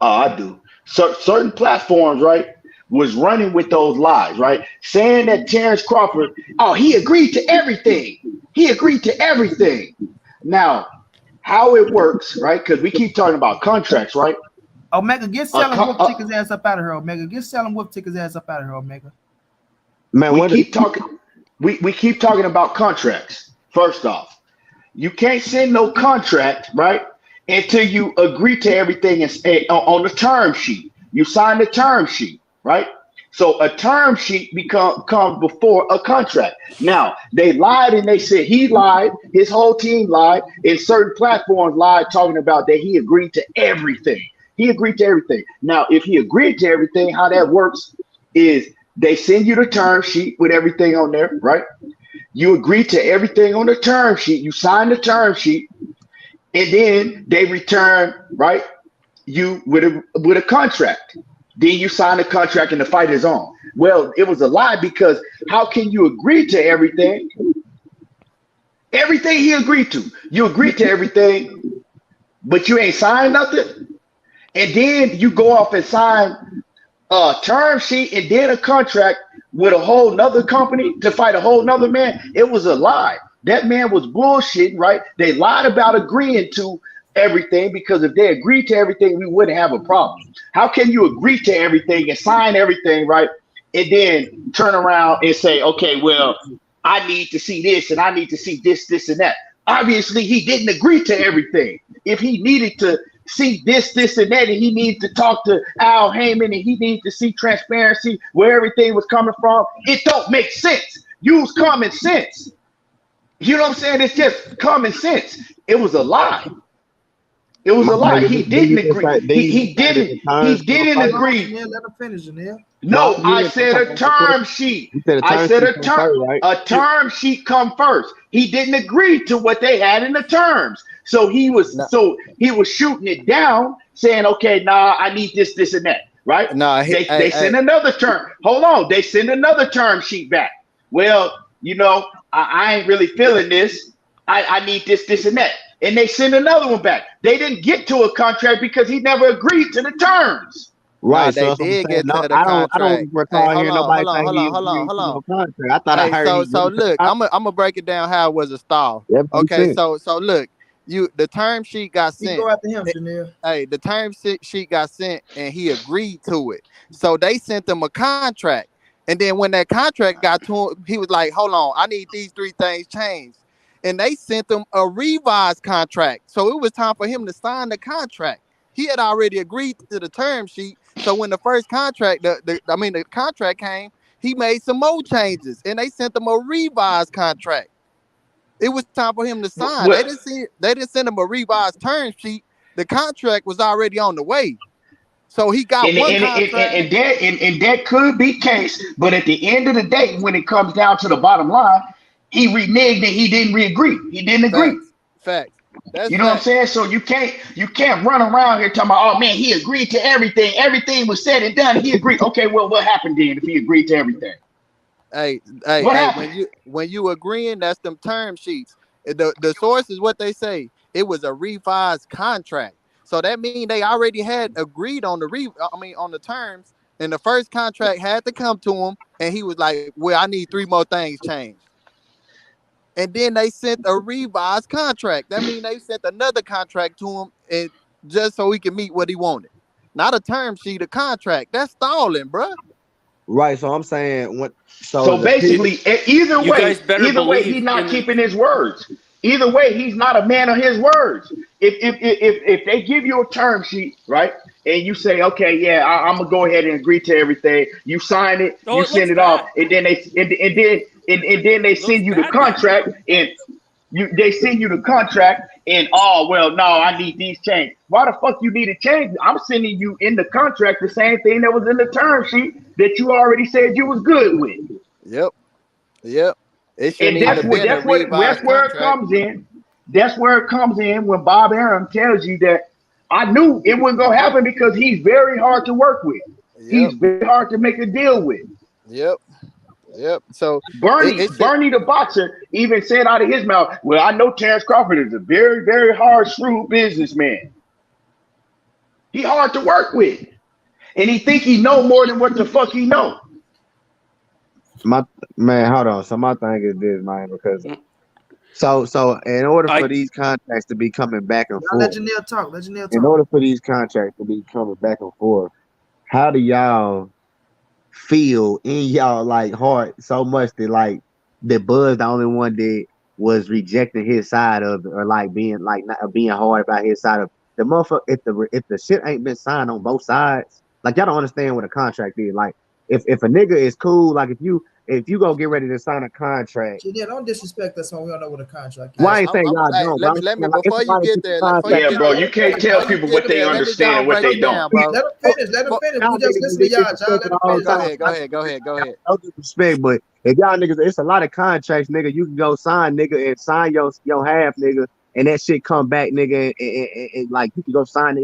Speaker 6: I do. Certain platforms, right, was running with those lies, right, saying that Terence Crawford, oh, he agreed to everything. He agreed to everything. Now, how it works, right? Because we keep talking about contracts, right?
Speaker 1: Omega, get
Speaker 6: A
Speaker 1: selling
Speaker 6: co-
Speaker 1: Wolf tick his ass up out of here, Omega. Get selling Wolf tick his ass up out of here, Omega.
Speaker 2: Man,
Speaker 6: we
Speaker 2: what?
Speaker 6: keep talking. We keep talking about contracts. First off, you can't send no contract, right, until you agree to everything on the term sheet. You sign the term sheet, right? So a term sheet comes before a contract. Now they lied and they said he lied, his whole team lied, and certain platforms lied, talking about that he agreed to everything. He agreed to everything. Now, if he agreed to everything, how that works is they send you the term sheet with everything on there, right? You agree to everything on the term sheet. You sign the term sheet, and then they return, right, you with a contract. Then you sign the contract and the fight is on. Well, it was a lie, because how can you agree to everything? Everything he agreed to. You agreed to everything, but you ain't signed nothing. And then you go off and sign a term sheet and then a contract with a whole nother company to fight a whole nother man. It was a lie. That man was bullshitting, right? They lied about agreeing to everything, because if they agreed to everything, we wouldn't have a problem. How can you agree to everything and sign everything, right, and then turn around and say, okay, well, I need to see this and I need to see this and that? Obviously, he didn't agree to everything. If he needed to see this and that, and he needed to talk to Al Haymon, and he needed to see transparency where everything was coming from, it don't make sense. Use common sense. You know what I'm saying? It's just common sense. It was a lie. It was a lie. He didn't agree. He didn't agree.
Speaker 1: Let him finish, Janelle.
Speaker 6: No, I said a term sheet. I said a term sheet come first. He didn't agree to what they had in the terms. So he was shooting it down, saying, okay, nah, I need this, and that. Right?
Speaker 5: No,
Speaker 6: they send another term. Hold on, they send another term sheet back. Well, I ain't really feeling this. I need this, and that. And they send another one back. They didn't get to a contract because he never agreed to the terms.
Speaker 2: Right,
Speaker 5: they did get to the contract.
Speaker 2: I don't recall hearing nobody say he agreed to no contract. I thought I heard.
Speaker 5: So look, I'm gonna break it down how it was a stall.
Speaker 2: Yep,
Speaker 5: okay, so look, the term sheet got sent.
Speaker 1: You go after him, Janelle.
Speaker 5: Hey, the term sheet got sent and he agreed to it. So they sent him a contract, and then when that contract got to him, he was like, "Hold on, I need these 3 things changed." And they sent him a revised contract. So it was time for him to sign the contract. He had already agreed to the term sheet. So when the first contract, the contract came, he made some more changes, and they sent him a revised contract. It was time for him to sign. They didn't send him a revised term sheet. The contract was already on the way. So he got one contract.
Speaker 6: And that could be case, but at the end of the day, when it comes down to the bottom line, he reneged and he didn't agree. He didn't agree.
Speaker 5: Facts.
Speaker 6: You know what I'm saying? So you can't run around here talking about, oh man, he agreed to everything. Everything was said and done. He agreed. Okay, well, what happened then if he agreed to everything?
Speaker 5: Hey, when you agreeing, that's them term sheets. The source is what they say. It was a revised contract. So that means they already had agreed on on the terms, and the first contract had to come to him, and he was like, well, I need 3 more things changed. And then they sent a revised contract. That means they sent another contract to him, and just so he can meet what he wanted. Not a term sheet, a contract. That's stalling, bruh.
Speaker 2: Right. So I'm saying
Speaker 6: So basically, either way, he's not keeping his words. Either way, he's not a man of his words. If they give you a term sheet, right, and you say, okay, yeah, I'm gonna go ahead and agree to everything. You sign it, you send it off, and then they send you the contract, and they send you the contract, and oh well, no, I need these changed. Why the fuck you need a change? I'm sending you in the contract the same thing that was in the term sheet that you already said you was good with.
Speaker 5: Yep.
Speaker 6: And that's where it comes in. That's where it comes in when Bob Arum tells you that I knew it wasn't gonna happen because he's very hard to work with. Yep. He's very hard to make a deal with.
Speaker 5: Yep. So
Speaker 6: Bernie the boxer even said out of his mouth, well, I know Terence Crawford is a very, very hard, shrewd businessman. He hard to work with, and he think he know more than what the fuck he know.
Speaker 2: My man, hold on. So my thing is this, man, because so in order for
Speaker 4: I
Speaker 2: these contracts to be coming back and
Speaker 1: Y'all let
Speaker 2: forth,
Speaker 1: Janelle talk. Let Janelle
Speaker 2: in
Speaker 1: talk.
Speaker 2: order for these contracts to be coming back and forth, how do y'all feel in y'all like heart so much that like that Buzz the only one that was rejecting his side of it, or like being like not being hard about his side of the motherfucker if the shit ain't been signed on both sides, like y'all don't understand what a contract is. Like if a nigga is cool, like if you go get ready to sign a contract.
Speaker 1: Janelle, don't disrespect us when we don't know what a contract
Speaker 2: Well, I
Speaker 5: Hey,
Speaker 1: is.
Speaker 2: ain't saying y'all
Speaker 5: hey,
Speaker 2: don't, but I'm
Speaker 5: let me
Speaker 2: saying like it's a lot of different contracts.
Speaker 6: Yeah, bro, you can't tell
Speaker 5: before you
Speaker 6: people
Speaker 5: get
Speaker 6: what
Speaker 5: to
Speaker 6: they
Speaker 5: there, let me go
Speaker 6: understand,
Speaker 5: and
Speaker 6: what
Speaker 5: break
Speaker 6: they
Speaker 5: it
Speaker 6: don't.
Speaker 5: down, bro.
Speaker 1: Let him finish. Let him
Speaker 5: For-
Speaker 1: finish.
Speaker 2: Y'all
Speaker 1: We just
Speaker 2: niggas
Speaker 1: listen
Speaker 2: be
Speaker 1: to y'all, John. Let
Speaker 2: disrespecting
Speaker 1: him
Speaker 2: all
Speaker 5: oh,
Speaker 2: the
Speaker 1: finish.
Speaker 5: go
Speaker 2: time.
Speaker 5: ahead, go ahead, go ahead, go ahead.
Speaker 2: No disrespect, but if y'all niggas, it's a lot of contracts, nigga. You can go sign, nigga, and sign your half, nigga, and that shit come back, nigga, and like you can go sign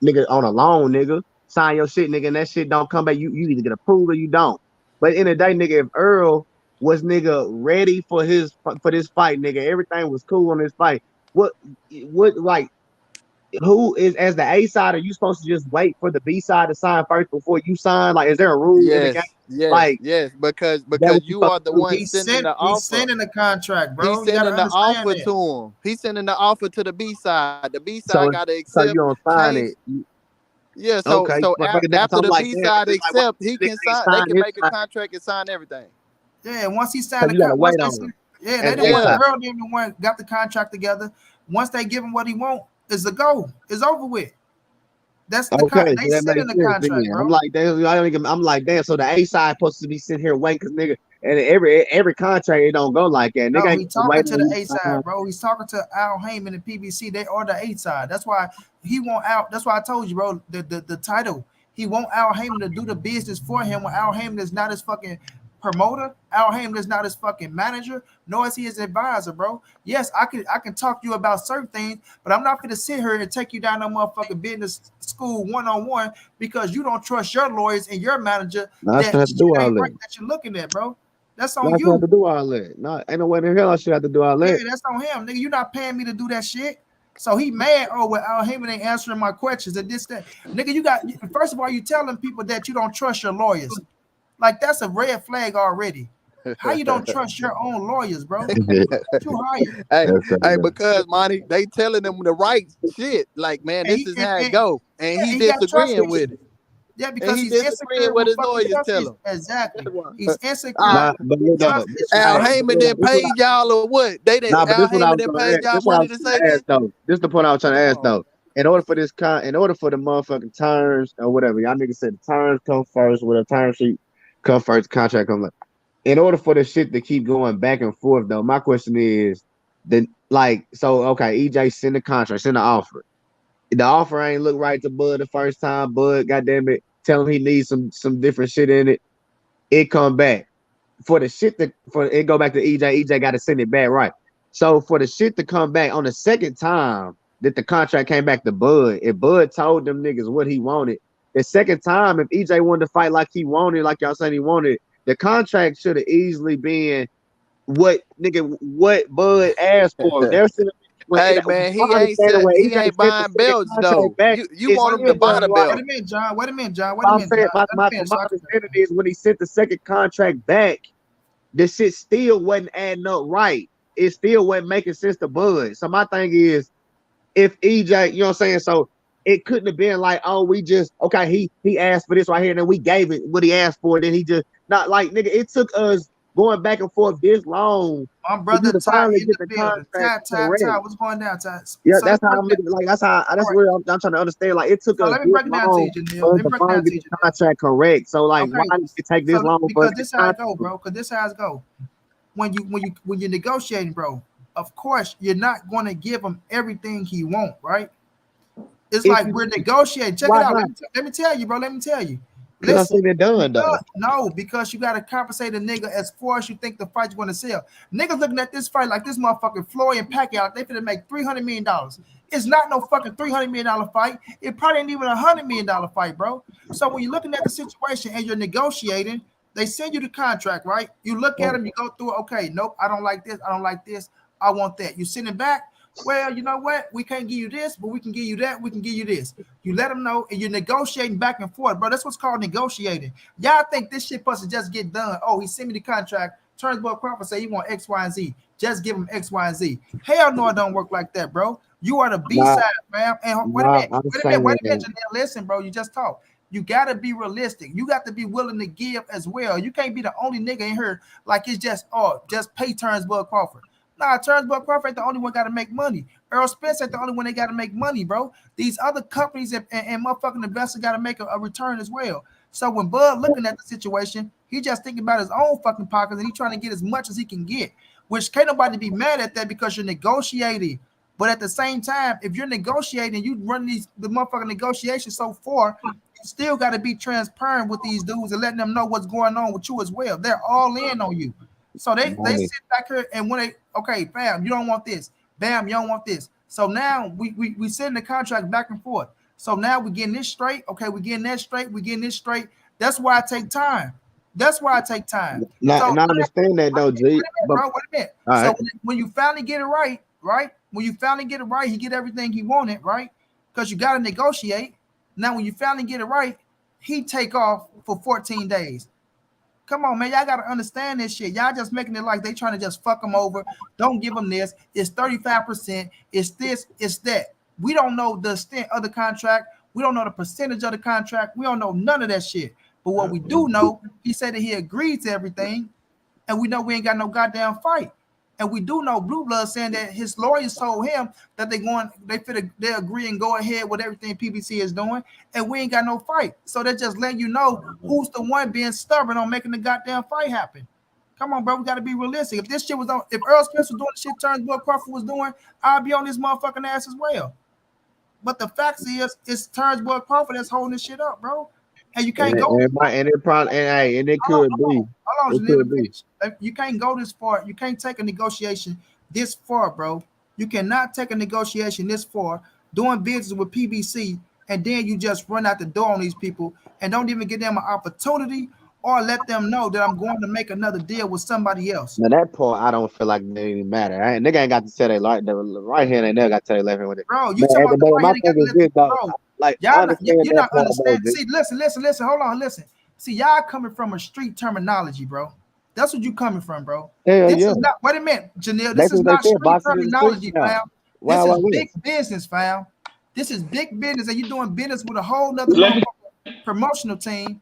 Speaker 2: nigga on a loan, nigga, sign your shit, nigga, and that shit don't come back. You either get approved or you don't. But in the day, nigga, if Earl was nigga ready for this fight, nigga, everything was cool on this fight. What like who is as the A side? Are you supposed to just wait for the B side to sign first before you sign? Like, is there a rule in the game?
Speaker 5: Yes, yes,
Speaker 2: Like,
Speaker 5: yes. Because
Speaker 2: is that what you
Speaker 5: you
Speaker 2: supposed
Speaker 5: are the
Speaker 2: to do?
Speaker 5: one sending the
Speaker 1: He's
Speaker 5: offer.
Speaker 1: sending the contract,
Speaker 5: He's
Speaker 1: bro. You gotta
Speaker 5: sending the
Speaker 1: understand
Speaker 5: offer
Speaker 1: that.
Speaker 5: to him. He's sending the offer to the B side. The B side
Speaker 2: So,
Speaker 5: got to
Speaker 2: so you
Speaker 5: accept,
Speaker 2: don't sign
Speaker 5: change.
Speaker 2: it.
Speaker 5: Yeah. So
Speaker 2: Okay,
Speaker 5: so
Speaker 2: but break it down. So
Speaker 5: after
Speaker 2: I'm
Speaker 5: the
Speaker 2: like,
Speaker 5: B
Speaker 2: damn,
Speaker 5: side
Speaker 2: it's like, why
Speaker 5: accept, he
Speaker 2: nigga
Speaker 5: can
Speaker 2: ain't
Speaker 5: sign. They
Speaker 2: sign
Speaker 5: can
Speaker 2: his
Speaker 5: make a
Speaker 2: side?
Speaker 5: contract and sign everything.
Speaker 1: Yeah, once he signed
Speaker 2: Because
Speaker 1: the
Speaker 2: you gotta
Speaker 1: once
Speaker 2: wait
Speaker 1: they
Speaker 2: on it
Speaker 1: yeah,
Speaker 2: as
Speaker 1: they
Speaker 2: the
Speaker 1: the
Speaker 2: A
Speaker 1: one
Speaker 5: Yeah.
Speaker 2: side.
Speaker 1: Earl them the one got the contract together. Once they give him what he want, it's the go. It's over with. That's
Speaker 2: Okay,
Speaker 1: they
Speaker 2: so that
Speaker 1: sending
Speaker 2: makes
Speaker 1: the
Speaker 2: sense then.
Speaker 1: contract,
Speaker 2: I'm
Speaker 1: bro.
Speaker 2: like, damn, I'm like, damn. So the A side supposed to be sitting here waiting because nigga, and every contract it don't go like that. Nigga
Speaker 1: No,
Speaker 2: ain't
Speaker 1: he
Speaker 2: gonna
Speaker 1: talking
Speaker 2: wait
Speaker 1: to
Speaker 2: on
Speaker 1: the
Speaker 2: you
Speaker 1: A
Speaker 2: to sign.
Speaker 1: side, bro. He's talking to Al Haymon and PBC. They are the A side. That's why he want out. That's why I told you, bro. The title. He want Al Haymon to do the business for him when Al Haymon is not his fucking promoter. Al Haymon is not his fucking manager, nor is he his advisor, bro. Yes, I can talk to you about certain things, but I'm not gonna sit here and take you down no motherfucking business school 1-on-1 because you don't trust your lawyers and your manager
Speaker 2: No, I
Speaker 1: that
Speaker 2: still have to
Speaker 1: shit
Speaker 2: do all
Speaker 1: ain't right
Speaker 2: that.
Speaker 1: that you're looking at, bro. That's
Speaker 2: No,
Speaker 1: on
Speaker 2: I still have
Speaker 1: you.
Speaker 2: to do all that. No, ain't no way in the hell I should have to do all
Speaker 1: Yeah,
Speaker 2: that.
Speaker 1: that's on him, nigga. You not paying me to do that shit. So he mad. Oh, well, Al Haymon ain't answering my questions and this that. Nigga, you got first of all, you telling people that you don't trust your lawyers. Like that's a red flag already. How you don't trust your own lawyers, bro? That you hired.
Speaker 5: Hey,
Speaker 2: That's
Speaker 5: hey,
Speaker 2: crazy.
Speaker 5: because Monty, they telling them the right shit. Like, man,
Speaker 1: And
Speaker 5: this
Speaker 1: he
Speaker 5: is
Speaker 1: and,
Speaker 5: how it
Speaker 1: and
Speaker 5: go, and
Speaker 1: yeah,
Speaker 5: he
Speaker 1: he got trust
Speaker 5: disagreeing with
Speaker 1: issues.
Speaker 5: it,
Speaker 1: Yeah,
Speaker 5: and
Speaker 1: because
Speaker 5: he
Speaker 1: he's
Speaker 5: disagreeing
Speaker 1: insecure
Speaker 5: what
Speaker 1: with
Speaker 5: his
Speaker 1: fucking
Speaker 5: lawyers
Speaker 1: trust
Speaker 5: tell
Speaker 1: issues.
Speaker 5: him.
Speaker 1: Exactly.
Speaker 5: That's why.
Speaker 1: He's insecure
Speaker 5: Ah,
Speaker 2: Nah, but
Speaker 1: with
Speaker 2: look
Speaker 1: trust
Speaker 2: though,
Speaker 1: issues,
Speaker 5: Al
Speaker 2: hey,
Speaker 1: bro.
Speaker 2: but
Speaker 5: Heyman
Speaker 2: look,
Speaker 5: didn't
Speaker 2: this what
Speaker 5: pay y'all or what? They didn't.
Speaker 2: nah, but
Speaker 5: Al
Speaker 2: this what I
Speaker 5: Heyman
Speaker 2: was
Speaker 5: didn't
Speaker 2: gonna
Speaker 5: pay
Speaker 2: ask.
Speaker 5: y'all
Speaker 2: This what I
Speaker 5: money
Speaker 2: was
Speaker 5: to
Speaker 2: trying
Speaker 5: say
Speaker 2: to ask
Speaker 5: this.
Speaker 2: though. This the point I was trying to
Speaker 5: Come
Speaker 2: ask
Speaker 5: on.
Speaker 2: though. In order for the motherfucking terms or whatever, y'all niggas said the terms come first, with a term sheet come first, the contract come last. In order for the shit to keep going back and forth though, my question is the like so okay, EJ send the contract, send the offer. The offer ain't look right to Bud the first time. Bud, goddamn it, tell him he needs some different shit in it. It come back for the shit that for it go back to EJ. EJ got to send it back right. So for the shit to come back on the second time that the contract came back to Bud, if Bud told them niggas what he wanted, the second time if EJ wanted to fight like he wanted, like y'all saying he wanted, the contract should have easily been what Bud asked for. There's when
Speaker 5: Hey man,
Speaker 2: my understanding when
Speaker 5: he
Speaker 2: EJ
Speaker 5: ain't
Speaker 2: sent the
Speaker 5: buying
Speaker 2: second
Speaker 5: belts
Speaker 2: contract
Speaker 5: though.
Speaker 2: back,
Speaker 5: You
Speaker 2: it
Speaker 5: want
Speaker 1: Wait a
Speaker 5: him to
Speaker 2: still
Speaker 1: minute,
Speaker 5: buy
Speaker 1: John.
Speaker 2: wasn't
Speaker 5: the
Speaker 2: right.
Speaker 1: Wait
Speaker 5: belt.
Speaker 1: a minute, John. Wait a minute, John. Wait a
Speaker 2: I'm
Speaker 1: minute,
Speaker 2: saying
Speaker 1: John.
Speaker 2: my,
Speaker 1: Let me
Speaker 2: my,
Speaker 1: finish
Speaker 2: my
Speaker 1: so I can.
Speaker 2: understanding is when he sent the second contract back, the shit still wasn't adding up right. It still wasn't making sense to Bud. So my thing is, if EJ, you know what I'm saying? So it couldn't have been like, oh, we just okay, he asked for this right here, and then we gave it what he asked for, and then he just not like nigga, it took us going back and forth this long
Speaker 1: My
Speaker 2: for you
Speaker 1: brother
Speaker 2: to
Speaker 1: Ty
Speaker 2: finally
Speaker 1: in
Speaker 2: get
Speaker 1: the
Speaker 2: the
Speaker 1: building.
Speaker 2: contract
Speaker 1: Ty.
Speaker 2: correct.
Speaker 1: What's going down, Ty?
Speaker 2: Yeah,
Speaker 1: So let
Speaker 2: that's
Speaker 1: me
Speaker 2: how
Speaker 1: break
Speaker 2: I'm
Speaker 1: that.
Speaker 2: looking. Like that's
Speaker 1: All right.
Speaker 2: where I'm trying to understand. Like it took
Speaker 1: So
Speaker 2: us
Speaker 1: let me
Speaker 2: this
Speaker 1: break it down to
Speaker 2: long
Speaker 1: you, Janelle.
Speaker 2: for
Speaker 1: Let
Speaker 2: us
Speaker 1: me
Speaker 2: to
Speaker 1: break it
Speaker 2: finally
Speaker 1: down to
Speaker 2: get
Speaker 1: you,
Speaker 2: the
Speaker 1: Janelle.
Speaker 2: contract correct. So like, why
Speaker 1: Okay.
Speaker 2: did it take this
Speaker 1: So
Speaker 2: long for us
Speaker 1: because
Speaker 2: to get
Speaker 1: this
Speaker 2: the
Speaker 1: how it
Speaker 2: contract?
Speaker 1: go, bro. Because this how it go. When you're negotiating, bro. Of course, you're not going to give him everything he want, right? It's
Speaker 2: If
Speaker 1: like
Speaker 2: you
Speaker 1: we're negotiating. Check it
Speaker 2: why
Speaker 1: out.
Speaker 2: not?
Speaker 1: Let me tell you, bro. Let me tell you.
Speaker 2: Because I
Speaker 1: Listen,
Speaker 2: seen it done though.
Speaker 1: because no, because you got to compensate a nigga as far as you think the fight's going to sell. Niggas looking at this fight like this motherfucking Floyd and Pacquiao, they finna make $300 million. It's not no fucking $300 million fight. It probably ain't even $100 million fight, bro. So when you're looking at the situation and you're negotiating, they send you the contract, right? You look at them, you go through it. Okay, nope, I don't like this. I don't like this. I want that. You send it back. Well, you know what? We can't give you this, but we can give you that. We can give you this. You let them know, and you're negotiating back and forth, bro. That's what's called negotiating. Y'all think this shit supposed to just get done? Oh, he sent me the contract. Turnbull Crawford say he want X, Y, and Z. Just give him X, Y, and Z. Hell no, it don't work like that, bro. You are the B side, fam. And wait a minute, Janelle. Listen, bro. You just talk. You gotta be realistic. You got to be willing to give as well. You can't be the only nigga in here like it's just pay Turnbull Crawford. Nah, Turnbull Crawford ain't the only one got to make money. Errol Spence ain't the only one they got to make money, bro. These other companies and motherfucking investors got to make a return as well. So when Bud looking at the situation, he just thinking about his own fucking pockets and he trying to get as much as he can get, which can't nobody be mad at that because you're negotiating. But at the same time, if you're negotiating, you run the motherfucking negotiations so far, you still got to be transparent with these dudes and letting them know what's going on with you as well. They're all in on you. So they sit back here and when okay, bam, you don't want this. Bam, you don't want this. So now we send the contract back and forth. So now we're getting this straight. Okay, we're getting that straight. We're getting this straight. That's why I take time. That's why I take time.
Speaker 2: Now, so, and I understand that though, G.
Speaker 1: Wait a minute. So when you finally get it right, when you finally get it right, he get everything he wanted, right? Because you got to negotiate. Now, when you finally get it right, he take off for 14 days. Come on, man. Y'all got to understand this shit. Y'all just making it like they trying to just fuck them over. Don't give them this. It's 35%. It's this. It's that. We don't know the extent of the contract. We don't know the percentage of the contract. We don't know none of that shit. But what we do know, he said that he agreed to everything. And we know we ain't got no goddamn fight. And we do know Blue Blood saying that his lawyers told him that they agree and go ahead with everything PBC is doing, and we ain't got no fight. So they're just letting you know who's the one being stubborn on making the goddamn fight happen. Come on, bro, we got to be realistic. If this shit was on, if Errol Spence was doing the shit Turnbull Crawford was doing, I'd be on this motherfucking ass as well. But the fact is, it's Turnbull Crawford that's holding this shit up, bro. And you can't go.
Speaker 2: It could be.
Speaker 1: You can't go this far. You can't take a negotiation this far, bro. You cannot take a negotiation this far doing business with PBC, and then you just run out the door on these people and don't even give them an opportunity or let them know that I'm going to make another deal with somebody else.
Speaker 2: Now that part, I don't feel like it even matter. Nigga ain't got to say they like the right hand, and they got to say they left hand with it.
Speaker 1: Bro, you talking about the right hand? Bro, like y'all you're not understanding. See, listen. Hold on, listen. See, y'all coming from a street terminology, bro. That's what you coming from, bro. This is not. Wait a minute, Janelle. This is not street terminology, fam. This is big business, fam. This is big business, and you're doing business with a whole nother promotional team.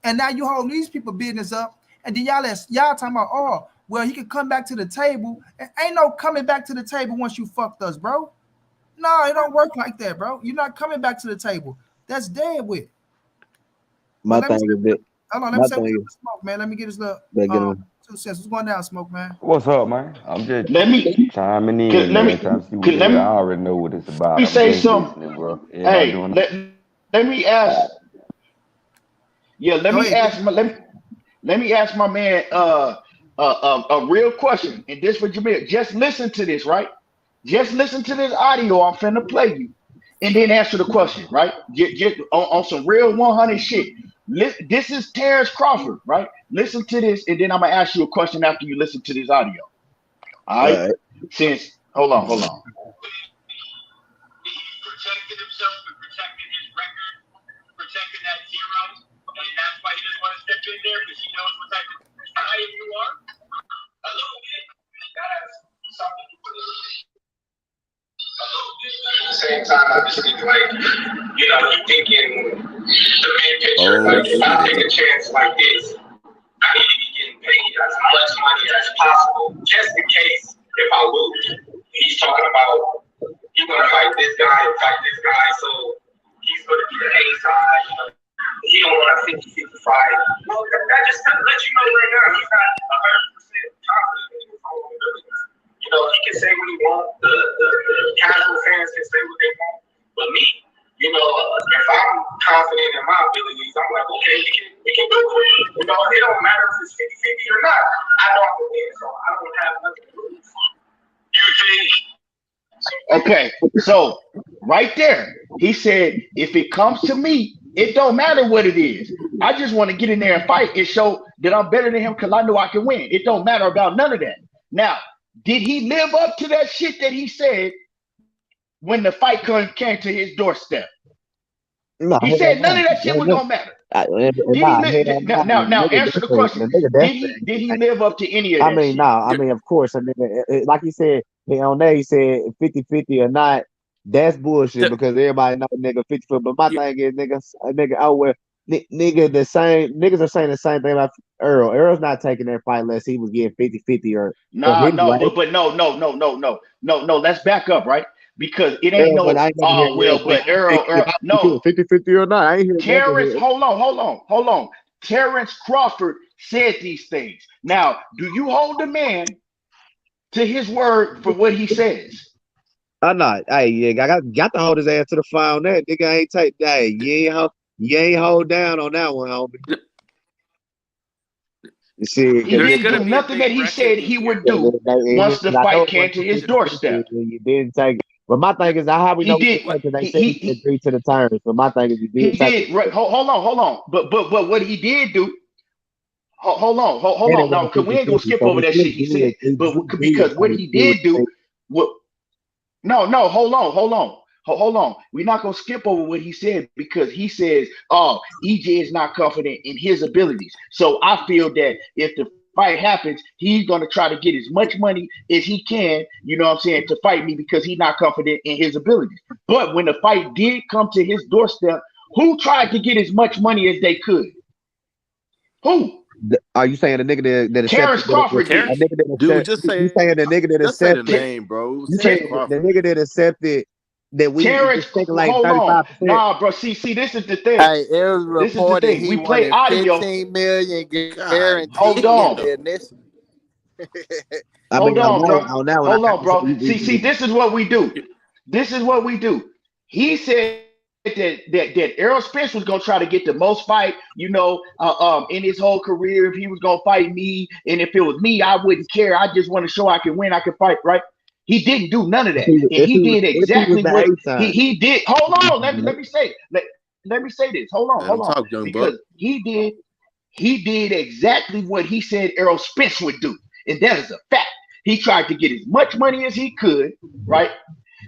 Speaker 1: And now you hold these people business up, and then y'all talking about, oh, well, he could come back to the table. And ain't no coming back to the table once you fucked us, bro. No, it don't work like that, bro. You're not coming back to the table. That's dead with.
Speaker 2: My thing is that.
Speaker 1: Hold on, let me say Smoke, man. Let me get his little 2 cents. What's going down, Smoke, man?
Speaker 7: What's up, man? I'm just chiming in. I already know what it's about.
Speaker 6: Let me say something, bro. Hey, let me ask. Yeah, let me ask my man a real question, and this for Jamil. Just listen to this, right? Just listen to this audio I'm finna play you, and then answer the question, right? Just on some real 100 shit. This is Terence Crawford, right? Listen to this, and then I'm gonna ask you a question after you listen to this audio. All right? Hold on. He protected himself and protected his record, protecting that zero, and that's why he doesn't want to step in there because he knows what type of guy you are. A little bit. That has something to do with it. At the same time, I just think like, you thinking the big picture, like if I take a chance like this, I need to be getting paid as much money as possible, just in case if I lose. He's talking about he's gonna fight this guy, so he's gonna be the A side. He don't want a 50-55. Well, that just lets you know right now he's not 100% confident in his own abilities. He can say what he wants. The casual fans can say what they want. But me, if I'm confident in my abilities, I'm like, okay, we can do it. It don't matter if it's 50-50 or not. I know I can win, so I don't have nothing to lose. You think? Okay, so right there, he said, if it comes to me, it don't matter what it is. I just want to get in there and fight and show that I'm better than him because I know I can win. It don't matter about none of that. Now, did he live up to that shit that he said when the fight came to his doorstep.
Speaker 2: Nah,
Speaker 6: He
Speaker 2: hell
Speaker 6: said none
Speaker 2: no.
Speaker 6: of that shit was gonna matter. Did he
Speaker 2: Nah,
Speaker 6: live?
Speaker 2: hell no.
Speaker 6: Now
Speaker 2: The
Speaker 6: answer the question.
Speaker 2: nigga
Speaker 6: Did he live up to any of
Speaker 2: I
Speaker 6: that
Speaker 2: mean,
Speaker 6: shit?
Speaker 2: nah, I mean, of course, I mean, like he said, on there, he said 50-50 or not. That's bullshit
Speaker 4: The,
Speaker 2: because everybody know nigga 50 foot. But my
Speaker 4: you,
Speaker 2: thing is, nigga, oh well, nigga, the same niggas are saying the same thing about Earl. Earl's not taking that fight unless he was getting 50-50 or
Speaker 6: Nah,
Speaker 2: his
Speaker 6: no,
Speaker 2: way.
Speaker 6: but no. Let's back up, right? Because it ain't
Speaker 2: Earl, but
Speaker 6: no.
Speaker 2: I ain't never hear
Speaker 6: Oh
Speaker 2: Earl
Speaker 6: well,
Speaker 2: say
Speaker 6: but Errol,
Speaker 2: he doing
Speaker 6: no.
Speaker 2: 50-50 or not. I ain't hear never
Speaker 6: Terence,
Speaker 2: hear.
Speaker 6: hold on. Terence Crawford said these things. Now, do you hold the man to his word for what he says?
Speaker 2: I'm not. Hey, yeah, I got to hold his ass to the fire on that. Nigga ain't take. Hey, you ain't hold down on that one, homie. Shit,
Speaker 6: He
Speaker 4: there's
Speaker 6: didn't
Speaker 4: going to
Speaker 6: do
Speaker 4: be a
Speaker 6: nothing
Speaker 4: big
Speaker 6: that he said
Speaker 4: reckoning
Speaker 6: he
Speaker 4: here.
Speaker 6: would do once the
Speaker 2: I know
Speaker 6: fight
Speaker 2: it
Speaker 6: came
Speaker 2: wasn't
Speaker 6: to his
Speaker 2: 50-50,
Speaker 6: doorstep.
Speaker 2: and you didn't take it. But my thing
Speaker 4: There,
Speaker 2: is, how we
Speaker 6: He
Speaker 2: know what to
Speaker 6: did.
Speaker 2: take? Because they said he
Speaker 6: He
Speaker 2: agreed to the terms. But my thing is, you
Speaker 6: he
Speaker 2: did take
Speaker 6: did.
Speaker 2: it.
Speaker 6: Hold on. But what he did do. Hold
Speaker 2: And it
Speaker 6: on.
Speaker 2: was
Speaker 6: Now, cause we ain't gonna
Speaker 2: 50-50.
Speaker 6: skip
Speaker 2: So
Speaker 6: over that shit he said. But
Speaker 2: he did
Speaker 6: because what he did do, what? No. Hold on. We're not gonna skip over what he said because he says, "Oh, EJ is not confident in his abilities." So I feel that if the fight happens, he's gonna try to get as much money as he can. You know what I'm saying, to fight me because he's not confident in his abilities. But when the fight did come to his doorstep, who tried to get as much money as they could? Who?
Speaker 2: Are you saying the nigga that
Speaker 6: Terrence
Speaker 2: accepted
Speaker 6: Crawford
Speaker 2: a
Speaker 6: did.
Speaker 4: Terrence,
Speaker 2: nigga that
Speaker 7: Dude,
Speaker 2: accepted? You saying the nigga that
Speaker 7: just say the
Speaker 2: accepted?
Speaker 7: name, bro.
Speaker 2: You
Speaker 7: Terrence
Speaker 2: saying the
Speaker 7: Crawford.
Speaker 2: nigga that accepted that we
Speaker 6: Terrence,
Speaker 2: just taking like
Speaker 6: hold on.
Speaker 2: 35%?
Speaker 6: Nah, bro. See, this is the thing.
Speaker 5: Hey, it was
Speaker 6: This is the
Speaker 5: reported
Speaker 6: thing.
Speaker 5: he
Speaker 6: We play
Speaker 5: wanted
Speaker 6: audio.
Speaker 5: 15 million
Speaker 7: God
Speaker 6: Hold
Speaker 5: guaranteed in
Speaker 6: on.
Speaker 5: the
Speaker 7: damn.
Speaker 5: initial.
Speaker 2: I
Speaker 6: Hold
Speaker 2: mean,
Speaker 6: on, bro.
Speaker 2: on that one, I
Speaker 6: Hold
Speaker 2: have
Speaker 6: on,
Speaker 2: to say,
Speaker 6: bro. See, this is what we do. This is what we do. He said that Errol Spence was gonna try to get the most fight, in his whole career. If he was gonna fight me, and if it was me, I wouldn't care. I just want to show I can win. I can fight, right? He didn't do none of that, and he did
Speaker 2: if he was
Speaker 6: exactly
Speaker 2: the
Speaker 6: what
Speaker 2: A
Speaker 6: he
Speaker 2: sign.
Speaker 6: did. Hold on, let me say. Let me say this.
Speaker 7: Let him
Speaker 6: Hold on,
Speaker 7: talk, young buck.
Speaker 6: because he did exactly what he said Errol Spence would do, and that is a fact. He tried to get as much money as he could, right?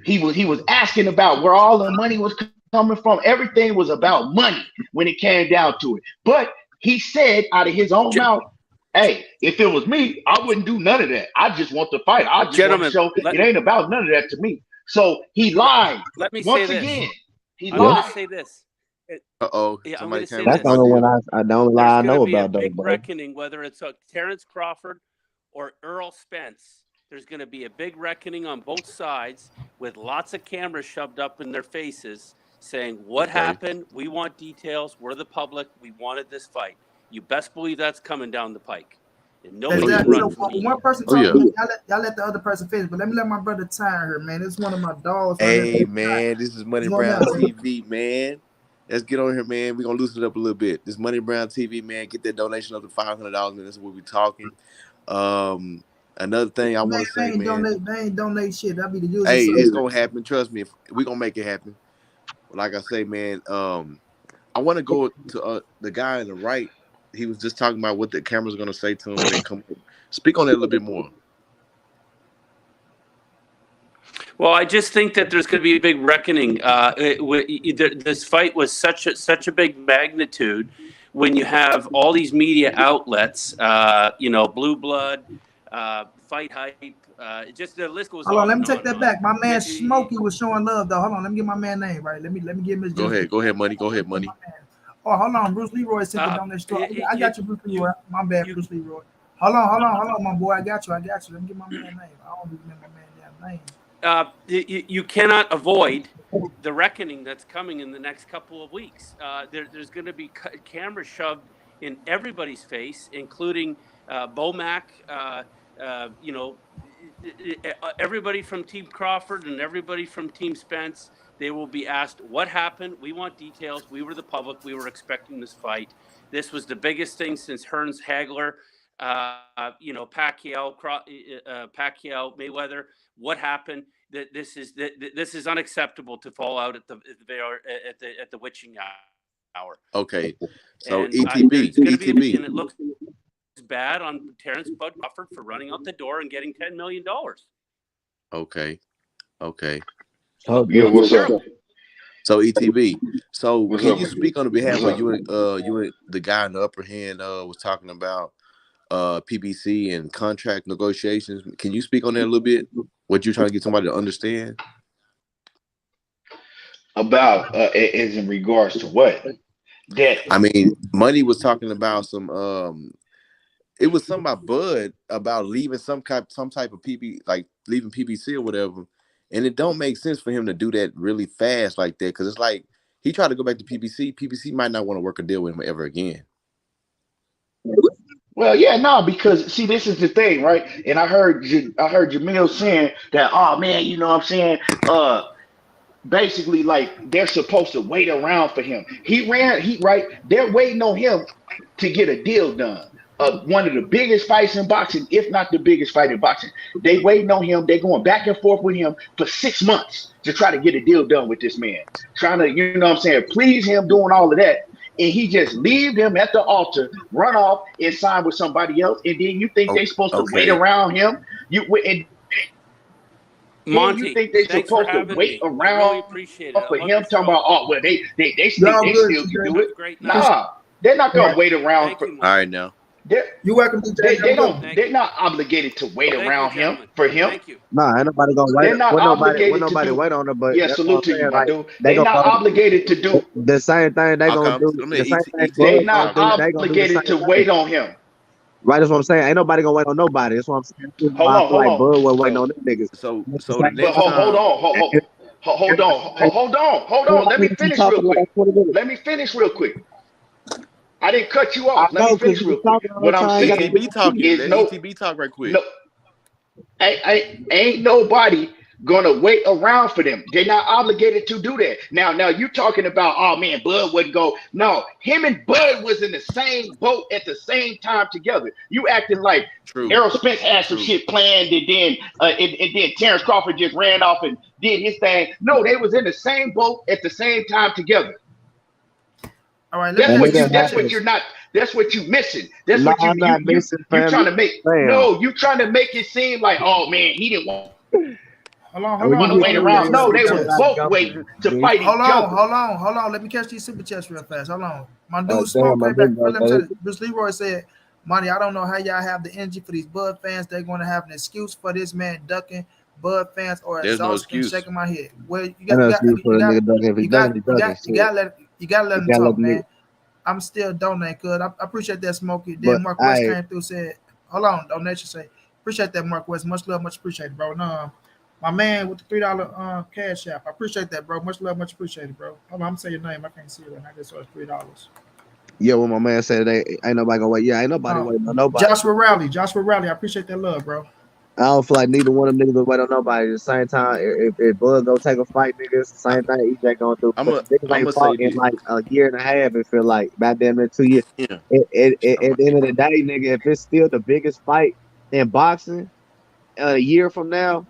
Speaker 6: He was asking about where all the money was coming from. Everything was about money when it came down to it. But he said out of his own mouth, "Hey, if it was me, I wouldn't do none of that. I just want to fight. I just want to
Speaker 4: gentlemen,
Speaker 6: show it ain't about none of that to me." So he
Speaker 4: let,
Speaker 6: lied
Speaker 4: let me say
Speaker 6: once
Speaker 4: this.
Speaker 6: again. He
Speaker 4: I'm going to
Speaker 6: lied.
Speaker 4: say this. Yeah, I'm going
Speaker 7: Somebody
Speaker 4: to say
Speaker 7: came with
Speaker 2: That's
Speaker 7: the
Speaker 2: the
Speaker 4: this.
Speaker 2: only
Speaker 7: audio.
Speaker 2: one the only
Speaker 4: There's
Speaker 2: lie I
Speaker 4: going to
Speaker 2: know
Speaker 4: be a
Speaker 2: about though,
Speaker 4: big
Speaker 2: bro.
Speaker 4: reckoning, whether it's Terence Crawford or Errol Spence. There's going to be a big reckoning on both sides with lots of cameras shoved up in their faces saying, "What
Speaker 7: Okay.
Speaker 4: happened? We want details. We're the public. We wanted this fight." You best believe that's coming down the pike. And
Speaker 7: Oh
Speaker 4: nobody
Speaker 7: yeah.
Speaker 4: can
Speaker 1: Exactly.
Speaker 4: run
Speaker 1: So
Speaker 4: from
Speaker 1: when
Speaker 4: me.
Speaker 1: one person
Speaker 7: Oh
Speaker 1: talking,
Speaker 7: yeah.
Speaker 1: y'all let the other person finish. But let me let my brother Tyre here, man. This is one of my dogs right here.
Speaker 7: Hey man, this is Money
Speaker 1: What's going
Speaker 7: Brown
Speaker 1: on, T?
Speaker 7: TV, man. Let's get on here, man. We're gonna loosen it up a little bit. This Money Brown TV, man. Get that donation up to $500, man. That's what we're talking. Another thing I
Speaker 1: Man,
Speaker 7: want to say, man.
Speaker 1: they ain't donate shit. That be the user
Speaker 7: Hey, it's
Speaker 1: suspect.
Speaker 7: gonna happen. Trust me. We're gonna make it happen. Like I say, man. I want to go to the guy on the right. He was just talking about what the camera's gonna say to him when they come. Speak on that a little bit more.
Speaker 4: Well, I just think that there's going to be a big reckoning. This fight was such a big magnitude when you have all these media outlets, Blue Blood, Fight Hype, just the list goes
Speaker 1: Hold on,
Speaker 4: on
Speaker 1: let me
Speaker 4: and
Speaker 1: take
Speaker 4: on and
Speaker 1: that
Speaker 4: on.
Speaker 1: back. My man Smokey was showing love though. Hold on, let me get my man name right. Let me give Miss Jennifer.
Speaker 7: Go ahead, money. Go ahead, money.
Speaker 1: Oh, hold on. Bruce Leroy sent the
Speaker 4: Uh,
Speaker 1: donation. I
Speaker 4: you,
Speaker 1: got you, Bruce
Speaker 4: you,
Speaker 1: Leroy. My bad,
Speaker 4: you,
Speaker 1: Bruce Leroy. Hold on, my boy. I got you. Let me get my man name. I don't even remember my man damn name.
Speaker 4: you cannot avoid the reckoning that's coming in the next couple of weeks. There's going to be cameras shoved in everybody's face, including Bomac. You know, everybody from Team Crawford and everybody from Team Spence. They will be asked what happened. We want details. We were the public. We were expecting this fight. This was the biggest thing since Hearns Hagler. Pacquiao, Mayweather. What happened? This is unacceptable to fall out at the witching hour.
Speaker 7: Okay. So
Speaker 4: And
Speaker 7: ETB,
Speaker 4: there's going to be,
Speaker 7: ETB.
Speaker 4: and it looks bad on Terence Bud Crawford for running out the door and getting $10 million.
Speaker 7: Okay. Okay.
Speaker 4: Look,
Speaker 6: Yeah,
Speaker 4: looks
Speaker 6: what's up?
Speaker 4: terrible.
Speaker 7: So ETB. So
Speaker 6: What's
Speaker 7: can
Speaker 6: up?
Speaker 7: you speak on the behalf
Speaker 6: What's
Speaker 7: of
Speaker 6: up?
Speaker 7: you and the guy in the upper hand was talking about PBC and contract negotiations? Can you speak on that a little bit? What you're trying to get somebody to understand?
Speaker 6: About as in regards to what? That
Speaker 7: I mean, Money was talking about some it was something about Bud about leaving some type of like leaving PBC or whatever. And it don't make sense for him to do that really fast like that, because it's like he tried to go back to PBC. PBC might not want to work a deal with him ever again.
Speaker 6: well, yeah, no, because see, this is the thing, right? And I heard Jamil saying that, oh man, you know what I'm saying? Basically, like they're supposed to wait around for him. They're waiting on him to get a deal done. One of the biggest fights in boxing, if not the biggest fight in boxing. They waiting on him. They going back and forth with him for 6 months to try to get a deal done with this man. Trying to, you know what I'm saying, please him, doing all of that. And he just leave him at the altar, run off and sign with somebody else. And then you think they supposed to wait
Speaker 7: Okay.
Speaker 6: around him? And then you
Speaker 4: Monty,
Speaker 6: think they
Speaker 4: thanks for
Speaker 6: supposed to
Speaker 4: having
Speaker 6: wait
Speaker 4: me. I
Speaker 6: around
Speaker 4: really appreciate it. I
Speaker 6: for
Speaker 4: love
Speaker 6: him?
Speaker 4: your
Speaker 6: Talking
Speaker 4: show.
Speaker 6: about, oh well, they think
Speaker 1: Y'all
Speaker 6: they
Speaker 1: good,
Speaker 6: still can
Speaker 1: TJ.
Speaker 6: do
Speaker 4: Have
Speaker 6: it.
Speaker 4: a great night.
Speaker 6: Nah, they're not gonna wait around
Speaker 4: Thank
Speaker 6: for.
Speaker 4: you,
Speaker 7: All
Speaker 4: Monty.
Speaker 7: right now.
Speaker 1: You welcome, TJ.
Speaker 6: They
Speaker 1: Have a good
Speaker 6: don't.
Speaker 1: one.
Speaker 4: Thank
Speaker 6: They're
Speaker 4: you.
Speaker 6: not obligated to wait
Speaker 4: Thank you,
Speaker 6: around him
Speaker 4: gentlemen.
Speaker 6: for him.
Speaker 4: Thank you.
Speaker 5: Nah, ain't nobody gonna wait.
Speaker 6: They're not
Speaker 5: When
Speaker 6: obligated to
Speaker 5: nobody
Speaker 6: do.
Speaker 5: wait on her, but
Speaker 6: Yeah,
Speaker 5: that's what
Speaker 6: salute
Speaker 5: I'm
Speaker 6: to you,
Speaker 5: saying.
Speaker 6: my
Speaker 5: Like
Speaker 6: dude.
Speaker 5: they
Speaker 6: They're
Speaker 5: gonna
Speaker 6: not
Speaker 5: go
Speaker 6: obligated to do.
Speaker 5: the same thing. They gonna
Speaker 7: Okay.
Speaker 5: do
Speaker 7: I
Speaker 5: the
Speaker 7: mean,
Speaker 5: same thing.
Speaker 6: They're
Speaker 5: Bud
Speaker 6: not
Speaker 5: gonna do. They gonna do the
Speaker 6: obligated
Speaker 5: same
Speaker 6: to
Speaker 5: thing.
Speaker 6: wait on him.
Speaker 5: Right, that's what I'm saying. Ain't nobody gonna wait on nobody. That's what I'm saying. That's
Speaker 6: Hold
Speaker 5: why I
Speaker 6: on,
Speaker 5: feel
Speaker 6: hold
Speaker 5: like
Speaker 6: on.
Speaker 5: Bud was waiting on them niggas. That's the
Speaker 7: So the
Speaker 5: same
Speaker 6: But
Speaker 7: next
Speaker 5: thing.
Speaker 6: hold
Speaker 7: time.
Speaker 6: on, hold on, hold on. Let me
Speaker 5: You
Speaker 6: finish real
Speaker 5: talking
Speaker 6: quick.
Speaker 5: like 20 minutes.
Speaker 6: Let me finish real quick. I didn't cut you
Speaker 5: I
Speaker 6: off. Let me
Speaker 5: know because
Speaker 6: finish
Speaker 5: you
Speaker 6: real quick.
Speaker 5: talking all the
Speaker 6: What I'm
Speaker 5: time. You got to
Speaker 6: saying
Speaker 5: get
Speaker 7: ETB
Speaker 5: your feet.
Speaker 7: talking.
Speaker 6: is
Speaker 7: Let ETB talk right quick.
Speaker 6: no, ain't nobody gonna wait around for them. They're not obligated to do that. Now you talking about, oh man, Bud wouldn't go. No, him and Bud was in the same boat at the same time together. You acting like
Speaker 7: True.
Speaker 6: Errol Spence had some
Speaker 7: True.
Speaker 6: shit planned, and then Terence Crawford just ran off and did his thing. No, they was in the same boat at the same time together.
Speaker 1: All right, let me
Speaker 6: That's
Speaker 5: And
Speaker 1: ask
Speaker 5: it
Speaker 6: what
Speaker 1: you
Speaker 6: you.
Speaker 5: done
Speaker 1: super
Speaker 6: That's
Speaker 1: chat.
Speaker 6: what
Speaker 5: happened.
Speaker 6: you're not. That's what you missing. That's
Speaker 5: No,
Speaker 6: what
Speaker 5: I'm not missing,
Speaker 6: you
Speaker 5: fam.
Speaker 6: trying to make.
Speaker 5: Fam.
Speaker 6: No, you trying to make it seem like, oh man, he didn't want
Speaker 1: Hold on,
Speaker 5: And
Speaker 1: hold
Speaker 5: when
Speaker 1: on,
Speaker 5: you
Speaker 6: to
Speaker 1: hold
Speaker 5: get
Speaker 1: on.
Speaker 6: wait
Speaker 1: Let me
Speaker 5: through,
Speaker 1: catch
Speaker 6: around.
Speaker 1: these
Speaker 6: No,
Speaker 1: super
Speaker 6: they
Speaker 5: everybody
Speaker 6: was
Speaker 1: chats.
Speaker 5: got
Speaker 6: both
Speaker 5: jumping.
Speaker 6: waiting to
Speaker 5: Bitch.
Speaker 6: fight
Speaker 1: Hold
Speaker 6: each
Speaker 1: on,
Speaker 6: other.
Speaker 1: hold on, hold on. Let me catch these super chats real fast. Hold on. My dude
Speaker 5: Damn,
Speaker 1: Smoke
Speaker 5: my
Speaker 1: came
Speaker 5: big
Speaker 1: back. Let me tell
Speaker 5: birthday.
Speaker 1: you, Bruce Leroy said, Monty, I don't know how y'all have the energy for these Bud fans. They're going to have an excuse for this man ducking Bud fans or
Speaker 7: There's no
Speaker 1: exhausting,
Speaker 7: excuse.
Speaker 1: shaking my head. Well,
Speaker 5: I know excuse for a nigga ducking. If he ducking, he ducking. Shit.
Speaker 1: you got to let
Speaker 5: You
Speaker 1: him
Speaker 5: gotta let
Speaker 1: talk,
Speaker 5: the nigga.
Speaker 1: man. I'm still donating, cuz. I appreciate that, Smokey.
Speaker 5: But
Speaker 1: Then Mark West
Speaker 5: I
Speaker 1: came through, said, hold on, donation, say, appreciate that, Mark West. Much love, much appreciated, bro. No, my man with the $3 cash app. I appreciate that, bro. Much love, much appreciated, bro. Hold on, I'm saying your name. I can't see it right now. I just saw it's $3.
Speaker 5: yeah, when my man said they ain't nobody gonna wait. Yeah, ain't nobody waiting on nobody.
Speaker 1: Joshua Rowley. I appreciate that love, bro.
Speaker 5: I don't feel like neither one of them niggas will wait on nobody. At the same time, if Bud go take a fight, niggas,
Speaker 7: I,
Speaker 5: same thing EJ gonna do.
Speaker 7: I'm
Speaker 5: But
Speaker 7: a
Speaker 5: niggas
Speaker 7: I'm
Speaker 5: ain't
Speaker 7: gonna
Speaker 5: fought
Speaker 7: say
Speaker 5: in
Speaker 7: this.
Speaker 5: like a year and a half. It feel like about damn near 2 years.
Speaker 7: Yeah.
Speaker 5: At the end of the day, nigga, if it's still the biggest fight in boxing a year from now,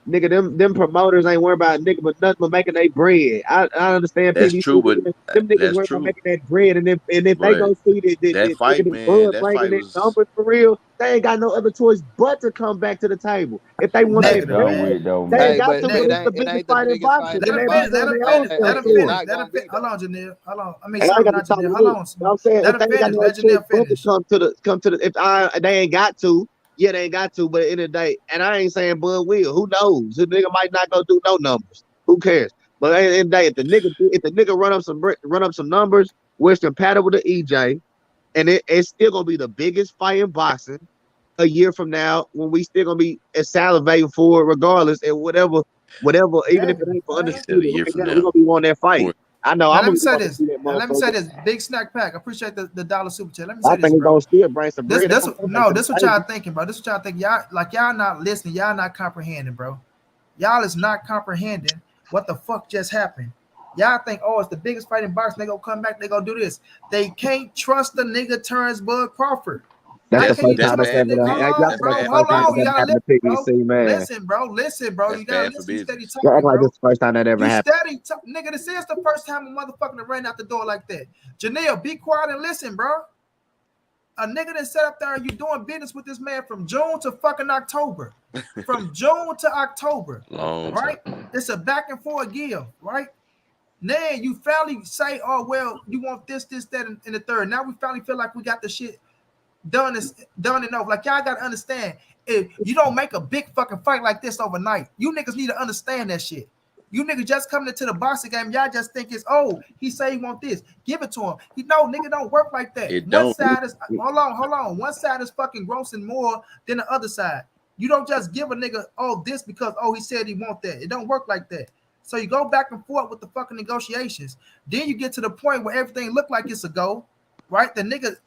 Speaker 5: nigga, them promoters ain't worried about nigga but nothing but making their bread. I understand
Speaker 7: That's
Speaker 5: PBC,
Speaker 7: true, but
Speaker 5: them niggas
Speaker 7: that's
Speaker 5: worried about
Speaker 7: true.
Speaker 5: making that bread, and if they
Speaker 7: But
Speaker 5: go see that
Speaker 7: that
Speaker 5: nigga
Speaker 7: fight,
Speaker 5: this
Speaker 7: man,
Speaker 5: Bud
Speaker 7: that
Speaker 5: bringing
Speaker 7: fight
Speaker 5: that
Speaker 7: was
Speaker 5: numbers for real, they ain't got no other choice but to come back to the table. If they want their
Speaker 8: I'm
Speaker 1: Negative,
Speaker 8: done
Speaker 1: man.
Speaker 8: with
Speaker 5: bread,
Speaker 8: it though,
Speaker 5: they ain't
Speaker 8: man.
Speaker 5: got
Speaker 1: Negative,
Speaker 5: to, but it's
Speaker 1: negative.
Speaker 5: the it biggest ain't the fight in biggest boxing. fight.
Speaker 1: Let
Speaker 5: Then
Speaker 1: him
Speaker 5: they
Speaker 1: finish.
Speaker 5: might
Speaker 1: Let
Speaker 5: go
Speaker 1: him
Speaker 5: on their
Speaker 1: finish.
Speaker 5: own
Speaker 8: Hey,
Speaker 1: Let
Speaker 5: damn
Speaker 1: him
Speaker 8: it's
Speaker 5: sword.
Speaker 1: finish.
Speaker 8: not
Speaker 1: Let him
Speaker 8: gonna
Speaker 1: finish.
Speaker 8: be
Speaker 1: Hold
Speaker 8: though.
Speaker 1: on, Janelle. Hold on. I mean,
Speaker 5: And I ain't
Speaker 1: sorry,
Speaker 5: got to
Speaker 1: not
Speaker 5: talk to
Speaker 1: Janelle. Hold
Speaker 5: you.
Speaker 1: on,
Speaker 5: You know what I'm
Speaker 1: Smoke.
Speaker 5: saying?
Speaker 1: Let
Speaker 5: If
Speaker 1: him
Speaker 5: they ain't got
Speaker 1: finish.
Speaker 5: no other
Speaker 1: Let
Speaker 5: choice
Speaker 1: Janelle
Speaker 5: but to
Speaker 1: finish.
Speaker 5: come to the they ain't got to, yeah, they ain't got to, but at the end of the day, and I ain't saying Bud will. Who knows? The nigga might not go do no numbers. Who cares? But at the end of the day, if the nigga run up some numbers, where it's compatible to EJ, and it's still gonna be the biggest fight in boxing a year from now when we still gonna be salivating for it regardless, and whatever, even if
Speaker 1: Hey,
Speaker 5: it ain't for
Speaker 7: he
Speaker 1: hey.
Speaker 7: said a
Speaker 5: undisputed
Speaker 7: year
Speaker 5: right
Speaker 7: from
Speaker 5: now, we're
Speaker 7: now.
Speaker 5: gonna be on that fight.
Speaker 7: Or
Speaker 5: I know
Speaker 1: Now
Speaker 5: I'm
Speaker 1: let
Speaker 5: gonna
Speaker 1: me say
Speaker 5: want to
Speaker 1: this.
Speaker 5: see that
Speaker 1: Now let me say
Speaker 5: motherfucker.
Speaker 1: this. Big snack pack. I appreciate the dollar super chat. Let me
Speaker 5: I
Speaker 1: say this,
Speaker 5: think it's
Speaker 1: bro.
Speaker 5: gonna still bring some
Speaker 1: This
Speaker 5: bread.
Speaker 1: this
Speaker 5: They gonna come back
Speaker 1: no,
Speaker 5: to the
Speaker 1: this what y'all
Speaker 5: table.
Speaker 1: thinking, bro. This what y'all think. Y'all not listening. Y'all not comprehending, bro. Y'all is not comprehending what the fuck just happened. Y'all think, oh, it's the biggest fight in boxing. They gonna come back. They gonna do this. They can't trust the nigga Terence Bud Crawford.
Speaker 5: That's
Speaker 1: How
Speaker 5: the
Speaker 7: that's
Speaker 1: can
Speaker 5: first
Speaker 1: you
Speaker 7: that's
Speaker 5: time that's
Speaker 1: trust the
Speaker 7: bad
Speaker 5: ever
Speaker 7: for
Speaker 1: nigga?
Speaker 5: done.
Speaker 1: Hold
Speaker 7: business.
Speaker 1: on,
Speaker 7: That's
Speaker 1: bro.
Speaker 5: That's the
Speaker 7: bad for
Speaker 1: Hold
Speaker 5: first time
Speaker 1: on.
Speaker 5: that
Speaker 1: You
Speaker 5: ever
Speaker 7: business.
Speaker 1: gotta
Speaker 5: happened
Speaker 1: listen,
Speaker 5: to
Speaker 1: bro.
Speaker 5: PBC, man.
Speaker 1: Listen, bro. Listen, bro.
Speaker 7: That's
Speaker 1: You gotta
Speaker 7: bad for
Speaker 1: listen. You steady
Speaker 7: business.
Speaker 5: Don't
Speaker 1: talking,
Speaker 5: act like this
Speaker 1: bro.
Speaker 5: is the first time that ever
Speaker 1: You
Speaker 5: happened.
Speaker 1: steady, nigga. This is the first time a motherfucker ran out the door like that. Janelle, be quiet and listen, bro. A nigga that set up there, you doing business with this man from June to fucking October. From June to October.
Speaker 7: Long
Speaker 1: Right?
Speaker 7: time.
Speaker 1: It's a back and forth give, right? Now you finally say, oh, well, you want this, that, and the third. Now we finally feel like we got the shit done enough. Like, y'all got to understand, if you don't make a big fucking fight like this overnight, you niggas need to understand that shit. You niggas just coming into the boxing game, y'all just think it's, oh, he say he want this. Give it to him. No, nigga don't work like that.
Speaker 7: It
Speaker 1: One
Speaker 7: don't.
Speaker 1: side is, hold on. One side is fucking grossing more than the other side. You don't just give a nigga, oh, this because, oh, he said he want that. It don't work like that. So you go back and forth with the fucking negotiations. Then you get to the point where everything look like it's a go, right? The nigga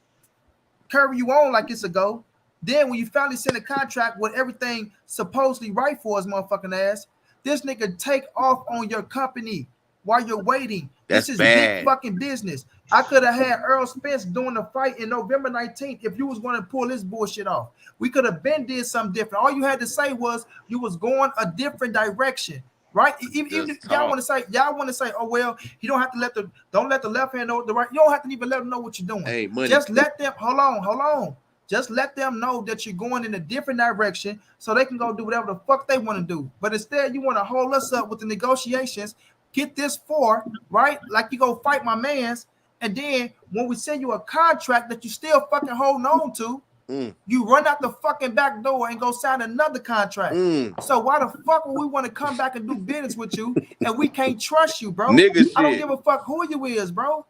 Speaker 1: curve you on like it's a go. Then when you finally send a contract with everything supposedly right for his motherfucking ass, this nigga take off on your company while you're waiting.
Speaker 7: That's
Speaker 1: this is
Speaker 7: bad.
Speaker 1: big fucking business. I could have had Errol Spence doing the fight in November 19th if you was going to pull this bullshit off. We could have been did something different. All you had to say was you was going a different direction. Right? Even if y'all want to say, oh well, you don't have to don't let the left hand know the right. You don't have to even let them know what you're doing.
Speaker 7: Hey, money.
Speaker 1: Just let them hold on. Just let them know that you're going in a different direction so they can go do whatever the fuck they want to do. But instead, you want to hold us up with the negotiations, get this for, right? Like you go fight my mans, and then when we send you a contract that you still fucking holding on to, you run out the fucking back door and go sign another contract. So why the fuck would we want to come back and do business with you and we can't trust you, bro?
Speaker 7: Nigga
Speaker 1: I don't
Speaker 7: shit.
Speaker 1: give a fuck who you is, bro.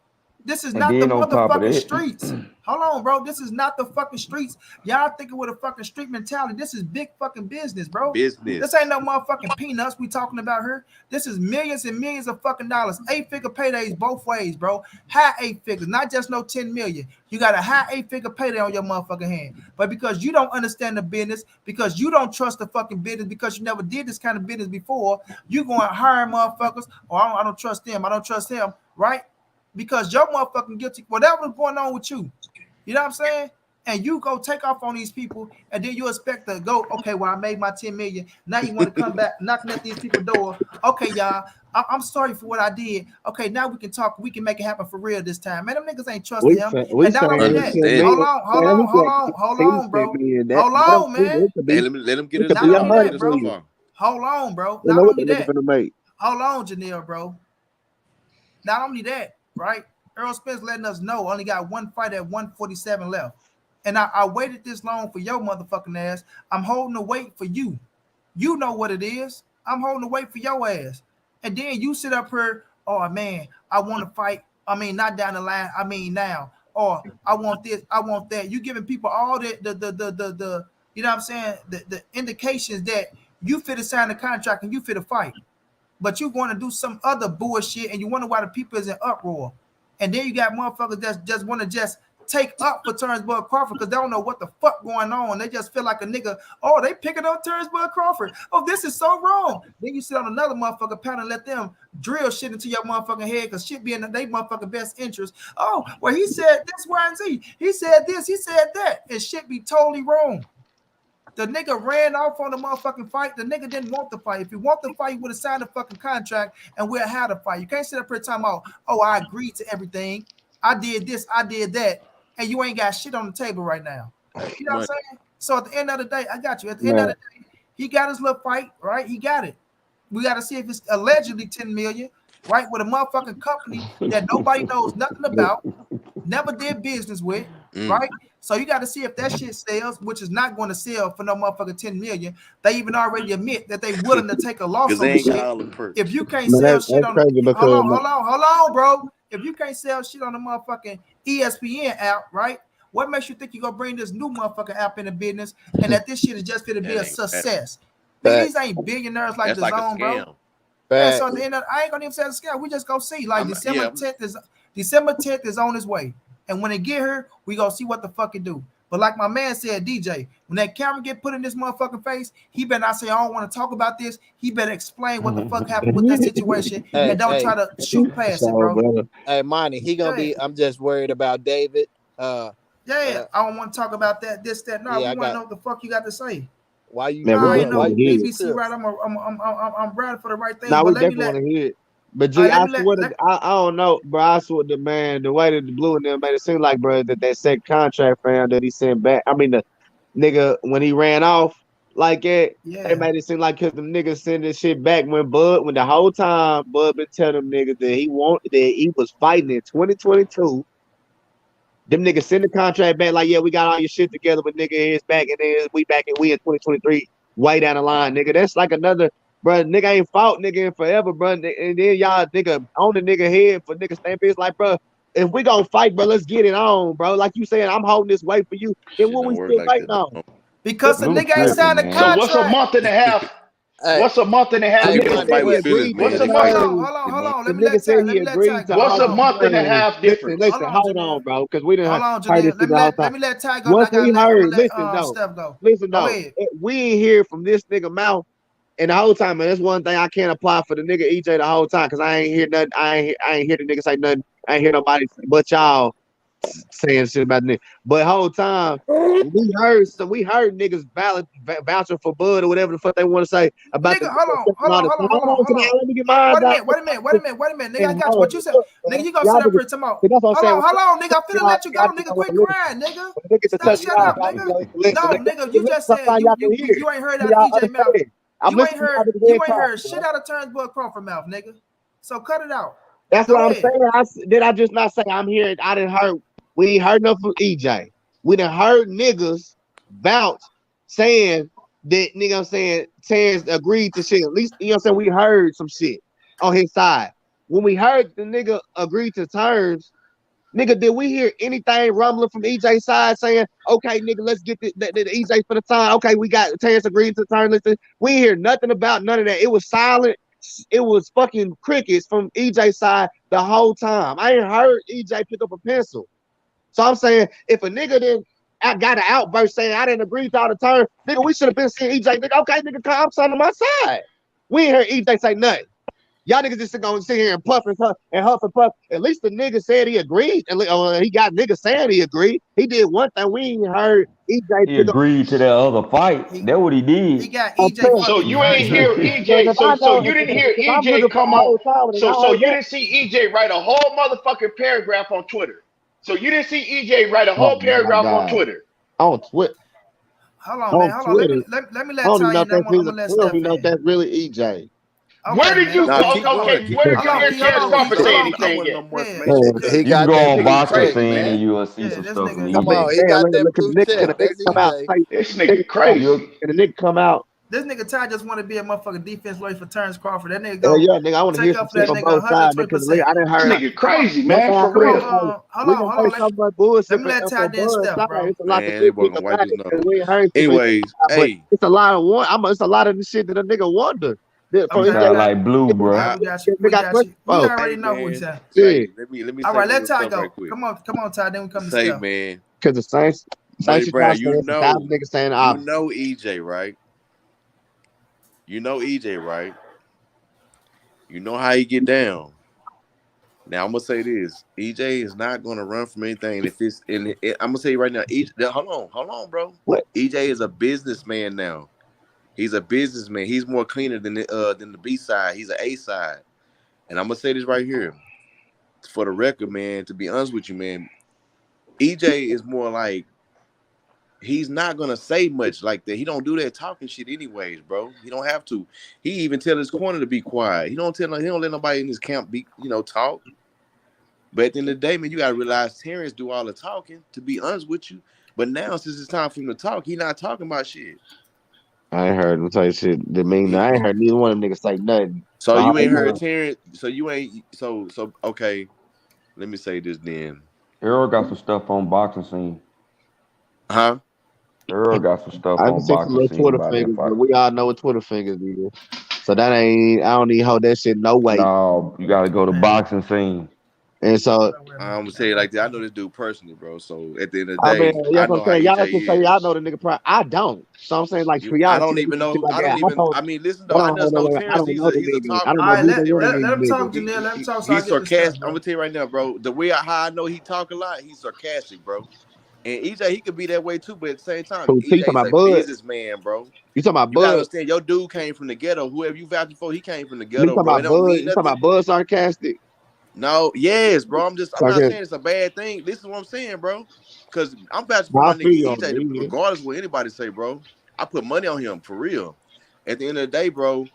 Speaker 1: This is
Speaker 8: And
Speaker 1: not the
Speaker 8: then on top of
Speaker 1: motherfucking
Speaker 8: that-
Speaker 1: streets. Hold on, bro. This is not the fucking streets. Y'all thinking with a fucking street mentality. This is big fucking business, bro.
Speaker 7: Business.
Speaker 1: This ain't no motherfucking peanuts we talking about here. This is millions and millions of fucking dollars. 8-figure paydays both ways, bro. High 8 figures, not just no 10 million. You got a high 8-figure payday on your motherfucking hand. But because you don't understand the business, because you don't trust the fucking business, because you never did this kind of business before, you going to hire motherfuckers. Or I don't trust them. I don't trust him, right? Because you're motherfucking guilty, whatever's going on with you. You know what I'm saying? And you go take off on these people, and then you expect to go, okay, well, I made my 10 million. Now you want to come back, knocking at these people's door. Okay, y'all, I'm sorry for what I did. Okay, now we can talk. We can make it happen for real this time. Man, them niggas ain't trusting him. And not only that, hold on, bro. Hold on, man.
Speaker 7: Let him get it.
Speaker 1: Not only that, bro.
Speaker 7: Far.
Speaker 1: Hold on, bro. Not only that. Hold on, Janelle, bro. Not only that, right? Errol Spence letting us know only got one fight at 147 left. And I waited this long for your motherfucking ass. I'm holding the weight for you. You know what it is. I'm holding the weight for your ass. And then you sit up here, oh man, I want to fight. I mean, not down the line. I mean now. Or I want this, I want that. You giving people all the you know what I'm saying? The indications that you fit to sign the contract and you fit to fight. But you want to do some other bullshit and you wonder why the people is in uproar. And then you got motherfuckers that just want to just take up for Terence Crawford because they don't know what the fuck going on. They just feel like a nigga, oh, they picking up Terence Crawford. Oh, this is so wrong. Then you sit on another motherfucker panel and let them drill shit into your motherfucking head because shit be in their motherfucking best interest. Oh, well, he said this, Y, and Z. He said this, he said that. And shit be totally wrong. The nigga ran off on the motherfucking fight. The nigga didn't want the fight. If he want the fight, he would have signed a fucking contract and we'll have the fight. You can't sit up here talking about, oh, I agreed to everything. I did this, I did that. And you ain't got shit on the table right now. You know what I'm saying? So at the end of the day, I got you. At the end of the day, he got his little fight, right? He got it. We got to see if it's allegedly 10 million, right? With a motherfucking company that nobody knows nothing about, never did business with, right? So you got to see if that shit sells, which is not going to sell for no motherfucking 10 million. They even already admit that they willing to take a loss on the shit. If you can't sell shit on hold on, bro. If you can't sell shit on the motherfucking ESPN app, right? What makes you think you're gonna bring this new motherfucking app in the business and that this shit is just gonna be a success? These ain't billionaires like the Zone, bro. Yeah, so at the end of, I ain't gonna even say the scale. We just go see. Like December 10th is on its way. And when it get here, we gonna see what the fuck it do. But like my man said, DJ, when that camera get put in this motherfucking face, he better not say, I don't want to talk about this. He better explain what the fuck happened with that situation and don't try to shoot past it, bro.
Speaker 9: Hey, Monty, he gonna be, I'm just worried about David.
Speaker 1: I don't want to talk about that, this, that. No, we want to know what the fuck you got to say.
Speaker 9: Why you
Speaker 1: BBC right? I'm ready for the right thing.
Speaker 2: Now
Speaker 1: but
Speaker 2: we definitely want to hear it. But
Speaker 1: All
Speaker 2: G,
Speaker 1: right, let
Speaker 2: I
Speaker 1: me let,
Speaker 2: swear to,
Speaker 1: let
Speaker 2: I don't know, bro. I swear to man, the way that the Blue and them made it seem like, bro, that second contract fam that he sent back. I mean, the nigga when he ran off like that, they
Speaker 1: yeah.
Speaker 2: made it seem like because them niggas send this shit back when the whole time Bud been telling them niggas that he was fighting in 2022. Them niggas send the contract back like, yeah, we got all your shit together, but nigga is back, and then we in 2023, way down the line, nigga. That's like another, bro. Nigga ain't fought nigga in forever, bro. And then y'all nigga on the nigga head for nigga stand it's like, bro, if we gonna fight, bro, let's get it on, bro. Like you saying, I'm holding this weight for you. Then
Speaker 7: Shit
Speaker 2: what
Speaker 7: don't
Speaker 2: we
Speaker 7: work
Speaker 2: still
Speaker 7: like
Speaker 2: waiting
Speaker 7: that.
Speaker 2: on?
Speaker 1: Because the
Speaker 6: So,
Speaker 9: Blue
Speaker 1: nigga ain't
Speaker 9: tripping,
Speaker 1: signed a
Speaker 6: so
Speaker 9: man.
Speaker 6: what's a
Speaker 1: contract.
Speaker 6: month and a half?
Speaker 9: Hey,
Speaker 6: What's a month and a
Speaker 2: The
Speaker 6: half
Speaker 9: hey,
Speaker 2: nigga
Speaker 7: People
Speaker 2: said
Speaker 7: fight
Speaker 6: difference?
Speaker 2: he
Speaker 7: with
Speaker 9: money.
Speaker 7: feelings,
Speaker 2: agreed to
Speaker 7: man.
Speaker 6: What's
Speaker 2: the
Speaker 6: a
Speaker 7: They
Speaker 6: month?
Speaker 7: fight.
Speaker 2: terms.
Speaker 1: Hold on.
Speaker 2: The
Speaker 1: Let me
Speaker 2: nigga
Speaker 1: let
Speaker 2: said
Speaker 1: Ty.
Speaker 2: he
Speaker 1: Let me let Ty
Speaker 2: agreed to
Speaker 1: go.
Speaker 6: What's
Speaker 2: all
Speaker 6: a
Speaker 2: the
Speaker 6: month and a
Speaker 2: terms.
Speaker 6: half difference?
Speaker 2: Listen, hold on, bro, because we
Speaker 1: Hold
Speaker 2: didn't
Speaker 1: on,
Speaker 2: heard
Speaker 1: Janelle.
Speaker 2: this shit the whole time.
Speaker 1: Let me let Ty go. And
Speaker 2: Once we
Speaker 1: I'm gonna
Speaker 2: heard,
Speaker 1: let
Speaker 2: listen
Speaker 1: Steph go. Go
Speaker 2: though,
Speaker 1: ahead.
Speaker 2: we ain't hear from this nigga mouth and the whole time, man. That's one thing I can't apply for the nigga EJ the whole time because I ain't hear nothing. I ain't hear the nigga say nothing. I ain't hear nobody but y'all saying shit about the nigga. But whole time we heard niggas vouching for Bud or whatever the fuck they want to say about the
Speaker 1: Nigga, hold
Speaker 2: nigga
Speaker 1: on,
Speaker 2: stepping on the hold on, let me get mine out.
Speaker 1: wait a minute, nigga, I
Speaker 2: And
Speaker 1: got you.
Speaker 2: hold
Speaker 1: What
Speaker 2: on,
Speaker 1: you said,
Speaker 2: look,
Speaker 1: nigga,
Speaker 2: man,
Speaker 1: you gonna sit
Speaker 2: y'all
Speaker 1: up
Speaker 2: niggas,
Speaker 1: here tomorrow.
Speaker 2: that's what I'm saying.
Speaker 1: Hold on, nigga, I'm finna let you go,
Speaker 2: Y'all niggas
Speaker 1: nigga,
Speaker 2: know what
Speaker 1: quit
Speaker 2: to listen.
Speaker 1: crying, nigga.
Speaker 2: When they get to
Speaker 1: Stop,
Speaker 2: touch
Speaker 1: shut up,
Speaker 2: y'all
Speaker 1: nigga.
Speaker 2: niggas listen.
Speaker 1: No,
Speaker 2: They
Speaker 1: nigga, you just said
Speaker 2: sometimes y'all can hear.
Speaker 1: you ain't heard
Speaker 2: So
Speaker 1: out of
Speaker 2: y'all
Speaker 1: EJ mouth.
Speaker 2: understand. I'm listening to y'all niggas
Speaker 1: You ain't
Speaker 2: talk,
Speaker 1: heard
Speaker 2: bro.
Speaker 1: shit out of Turnbull Crawford mouth, nigga. So cut it out.
Speaker 2: That's what
Speaker 1: Go
Speaker 2: I'm
Speaker 1: ahead.
Speaker 2: saying. Did I just not say I'm hearing? I didn't heard. We ain't heard enough from EJ. We done heard niggas bounce saying that nigga. I'm saying Terence agreed to shit. At least you know what I'm saying. We heard some shit on his side. When we heard the nigga agree to terms, nigga, did we hear anything rumbling from EJ's side saying, okay, nigga, let's get the EJ for the time. Okay, we got Terence agreed to terms. We ain't hear nothing about none of that. It was silent. It was fucking crickets from EJ's side the whole time. I ain't heard EJ pick up a pencil. So I'm saying if a nigga didn't I got an outburst saying I didn't agree to all the terms, nigga, we should have been seeing EJ. Nigga, okay, nigga, come on my side. We ain't heard EJ say nothing. Y'all niggas just gonna sit here and puff and huff and puff. At least the nigga said he agreed. He got niggas saying he agreed. He did one thing. We ain't heard EJ
Speaker 8: He
Speaker 2: pick up
Speaker 8: agreed to that other fight.
Speaker 1: He
Speaker 8: That's what he
Speaker 1: he
Speaker 8: did.
Speaker 1: got
Speaker 2: a
Speaker 1: EJ
Speaker 6: So
Speaker 1: fucking
Speaker 6: you
Speaker 1: hurt,
Speaker 6: ain't hear
Speaker 1: son.
Speaker 6: EJ.
Speaker 2: If I
Speaker 6: So
Speaker 2: know,
Speaker 6: you didn't hear
Speaker 2: if I'm
Speaker 6: EJ
Speaker 2: looking for the
Speaker 6: come on.
Speaker 2: whole time and I
Speaker 6: So
Speaker 2: heard
Speaker 6: you
Speaker 2: that,
Speaker 6: didn't see EJ write a whole motherfucking paragraph on Twitter. So you didn't see EJ write a
Speaker 2: oh
Speaker 6: whole
Speaker 2: my
Speaker 6: paragraph on
Speaker 2: God,
Speaker 6: Twitter.
Speaker 2: on Twitter,
Speaker 1: Hold on, man.
Speaker 2: on
Speaker 1: Hold on.
Speaker 2: Twitter,
Speaker 1: Let me
Speaker 2: I
Speaker 1: let
Speaker 2: don't even
Speaker 1: Ty
Speaker 2: know
Speaker 1: in.
Speaker 2: if that's
Speaker 1: I'm
Speaker 2: really,
Speaker 1: gonna let
Speaker 2: I don't
Speaker 1: Steph
Speaker 2: even know if
Speaker 1: in.
Speaker 2: that's really EJ.
Speaker 6: Where
Speaker 1: Okay,
Speaker 6: did
Speaker 1: man.
Speaker 6: you?
Speaker 7: Nah,
Speaker 1: Okay.
Speaker 7: keep going.
Speaker 6: Okay, where
Speaker 1: Hold
Speaker 6: did you
Speaker 1: on,
Speaker 6: hear
Speaker 1: Key. Hold
Speaker 6: Terrence
Speaker 1: on, Key.
Speaker 6: Crawford
Speaker 1: Hold
Speaker 6: say
Speaker 1: on,
Speaker 7: I
Speaker 1: Key.
Speaker 7: want
Speaker 6: anything
Speaker 7: to know
Speaker 6: yet?
Speaker 7: more
Speaker 1: Yeah,
Speaker 7: information.
Speaker 1: because
Speaker 8: You
Speaker 9: He
Speaker 8: can
Speaker 9: got
Speaker 8: go
Speaker 9: that
Speaker 8: on
Speaker 6: This nigga
Speaker 9: blue
Speaker 8: boxing
Speaker 9: check,
Speaker 6: crazy,
Speaker 8: scene
Speaker 6: man.
Speaker 8: and you'll see
Speaker 1: yeah,
Speaker 8: some
Speaker 1: this
Speaker 8: stuff when
Speaker 1: nigga,
Speaker 8: he
Speaker 2: I
Speaker 9: Come
Speaker 2: mean,
Speaker 8: did.
Speaker 9: on, he
Speaker 2: damn,
Speaker 9: got that
Speaker 2: look at
Speaker 9: blue
Speaker 2: the nigga,
Speaker 9: check.
Speaker 2: and the nigga
Speaker 9: That's
Speaker 2: come out,
Speaker 9: EJ.
Speaker 2: tight,
Speaker 6: This nigga
Speaker 2: nigga come out,
Speaker 6: crazy.
Speaker 8: You'll
Speaker 2: and the nigga come out.
Speaker 1: this nigga Ty just want to be a motherfucking defense lawyer for Terence Crawford. That nigga
Speaker 2: Hell
Speaker 1: go
Speaker 2: yeah, nigga, I want to hear
Speaker 1: take
Speaker 2: some
Speaker 1: up for
Speaker 2: shit
Speaker 1: that
Speaker 2: on
Speaker 1: nigga
Speaker 2: both sides, nigga, because
Speaker 1: 120%.
Speaker 2: I didn't
Speaker 6: This
Speaker 2: heard.
Speaker 6: nigga
Speaker 1: Come on,
Speaker 6: crazy,
Speaker 2: One
Speaker 6: man.
Speaker 2: thing I
Speaker 6: For
Speaker 1: come
Speaker 2: will
Speaker 6: real.
Speaker 1: on.
Speaker 2: say, we gonna hear
Speaker 1: Let,
Speaker 2: so much bullshit
Speaker 1: let me let Ty
Speaker 2: from
Speaker 1: then
Speaker 2: Bud
Speaker 1: Steph,
Speaker 2: side.
Speaker 1: bro.
Speaker 2: It's a lot to
Speaker 7: Man, they boy
Speaker 2: nitpick
Speaker 7: gonna wipe
Speaker 2: about
Speaker 7: his
Speaker 2: it
Speaker 7: nose.
Speaker 2: because we ain't heard too much.
Speaker 7: Anyways,
Speaker 2: But
Speaker 7: hey,
Speaker 2: it's a lot of it's a lot of the shit that a nigga wonder from
Speaker 8: you
Speaker 1: Okay,
Speaker 2: EJ.
Speaker 8: sound
Speaker 1: okay.
Speaker 8: like Blue,
Speaker 1: All
Speaker 8: bro.
Speaker 1: right,
Speaker 7: I
Speaker 1: we got you. We
Speaker 2: Nigga, I
Speaker 1: got
Speaker 2: question
Speaker 1: you. We
Speaker 2: for.
Speaker 1: already
Speaker 7: hey
Speaker 1: know who he
Speaker 7: man,
Speaker 1: said.
Speaker 2: Yeah,
Speaker 7: let me
Speaker 1: All
Speaker 7: say
Speaker 1: right,
Speaker 7: one
Speaker 1: let
Speaker 7: little
Speaker 1: Ty
Speaker 7: stuff right
Speaker 1: go.
Speaker 7: quick.
Speaker 1: Come on, Ty. Then we come to
Speaker 7: Say
Speaker 1: Steph.
Speaker 7: man,
Speaker 2: because the same
Speaker 7: Money
Speaker 2: shit y'all
Speaker 7: Brown,
Speaker 2: saying. It's a thousand niggas saying the opposite.
Speaker 7: EJ, right? You know EJ, right? You know how he get down. Now I'm gonna say this: EJ is not gonna run from anything. If it's in, I'm gonna say right now, hold on, bro.
Speaker 2: What?
Speaker 7: EJ is a businessman now. He's a businessman. He's more cleaner than the B side. He's an A side. And I'm gonna say this right here for the record, man. To be honest with you, man, EJ is more like he's not gonna say much like that. He don't do that talking shit anyways, bro. He don't have to. He even tell his corner to be quiet. He don't let nobody in his camp be talk. But at the end of the day, man, you gotta realize Terrence do all the talking. To be honest with you, but now since it's time for him to talk, he not talking about shit.
Speaker 2: I ain't heard him say shit. I ain't heard neither one of them niggas say nothing.
Speaker 7: So
Speaker 2: The
Speaker 7: you ain't
Speaker 2: whole
Speaker 7: heard
Speaker 2: time.
Speaker 7: Terrence. So you ain't. So okay. Let me say this then.
Speaker 8: Errol got some stuff on boxing scene.
Speaker 7: Huh?
Speaker 8: Errol got some stuff
Speaker 2: I
Speaker 8: on
Speaker 2: just see some
Speaker 8: boxing
Speaker 2: little
Speaker 8: scene
Speaker 2: Twitter
Speaker 8: about that
Speaker 2: fingers,
Speaker 8: fight.
Speaker 2: but we all know what Twitter fingers is. So that ain't. I don't even hold that shit no weight.
Speaker 8: No, you got to go to
Speaker 1: Man,
Speaker 8: boxing scene.
Speaker 2: And so
Speaker 7: I'm gonna say it like that. I know this dude personally, bro. So at the end of the
Speaker 2: I mean,
Speaker 7: day,
Speaker 2: yes,
Speaker 7: I
Speaker 2: I'm
Speaker 7: know how
Speaker 2: saying y'all can say
Speaker 7: EJ
Speaker 2: y'all know
Speaker 7: is.
Speaker 2: the nigga. I don't. So I'm saying like for
Speaker 7: I
Speaker 2: y'all to
Speaker 7: don't
Speaker 2: tell me
Speaker 7: even
Speaker 2: some shit
Speaker 7: know.
Speaker 2: like
Speaker 7: I don't
Speaker 2: that.
Speaker 7: even. I mean, listen though. I
Speaker 2: Hold on,
Speaker 7: just
Speaker 2: hold on,
Speaker 7: know
Speaker 2: wait, I
Speaker 7: Terrence.
Speaker 2: don't know the
Speaker 7: He's a
Speaker 2: nigga. I
Speaker 7: talker,
Speaker 2: don't
Speaker 1: all
Speaker 2: know
Speaker 1: right,
Speaker 7: bro.
Speaker 2: neither one of
Speaker 1: let
Speaker 2: these
Speaker 1: him talk,
Speaker 2: niggas.
Speaker 1: Janelle. Let him talk so I
Speaker 7: He's
Speaker 1: get the stuff,
Speaker 7: sarcastic. I'm
Speaker 1: bro.
Speaker 7: gonna tell you right now, bro. The way how I know he talk a lot, he's sarcastic, bro. And EJ, he could be that way too, but at the same time,
Speaker 2: So you talking
Speaker 7: EJ's
Speaker 2: about
Speaker 7: a
Speaker 2: Bud?
Speaker 7: businessman, bro.
Speaker 2: You talking about
Speaker 7: You gotta
Speaker 2: Bud?
Speaker 7: understand, your dude came from the ghetto. Whoever you vouching for, he came from the
Speaker 2: You
Speaker 7: ghetto,
Speaker 2: talking
Speaker 7: bro. It
Speaker 2: about
Speaker 7: don't
Speaker 2: Bud?
Speaker 7: mean
Speaker 2: You talking
Speaker 7: nothing.
Speaker 2: about Bud sarcastic?
Speaker 7: No, yes, bro. I'm not
Speaker 2: Sarcastic.
Speaker 7: saying it's a bad thing. Listen to what I'm saying, bro. Because I'm vouching for
Speaker 2: I
Speaker 7: my
Speaker 2: feel
Speaker 7: nigga
Speaker 2: you on
Speaker 7: EJ,
Speaker 2: that.
Speaker 7: regardless of what anybody say, bro. I put money on him for real. At the end of the day, bro,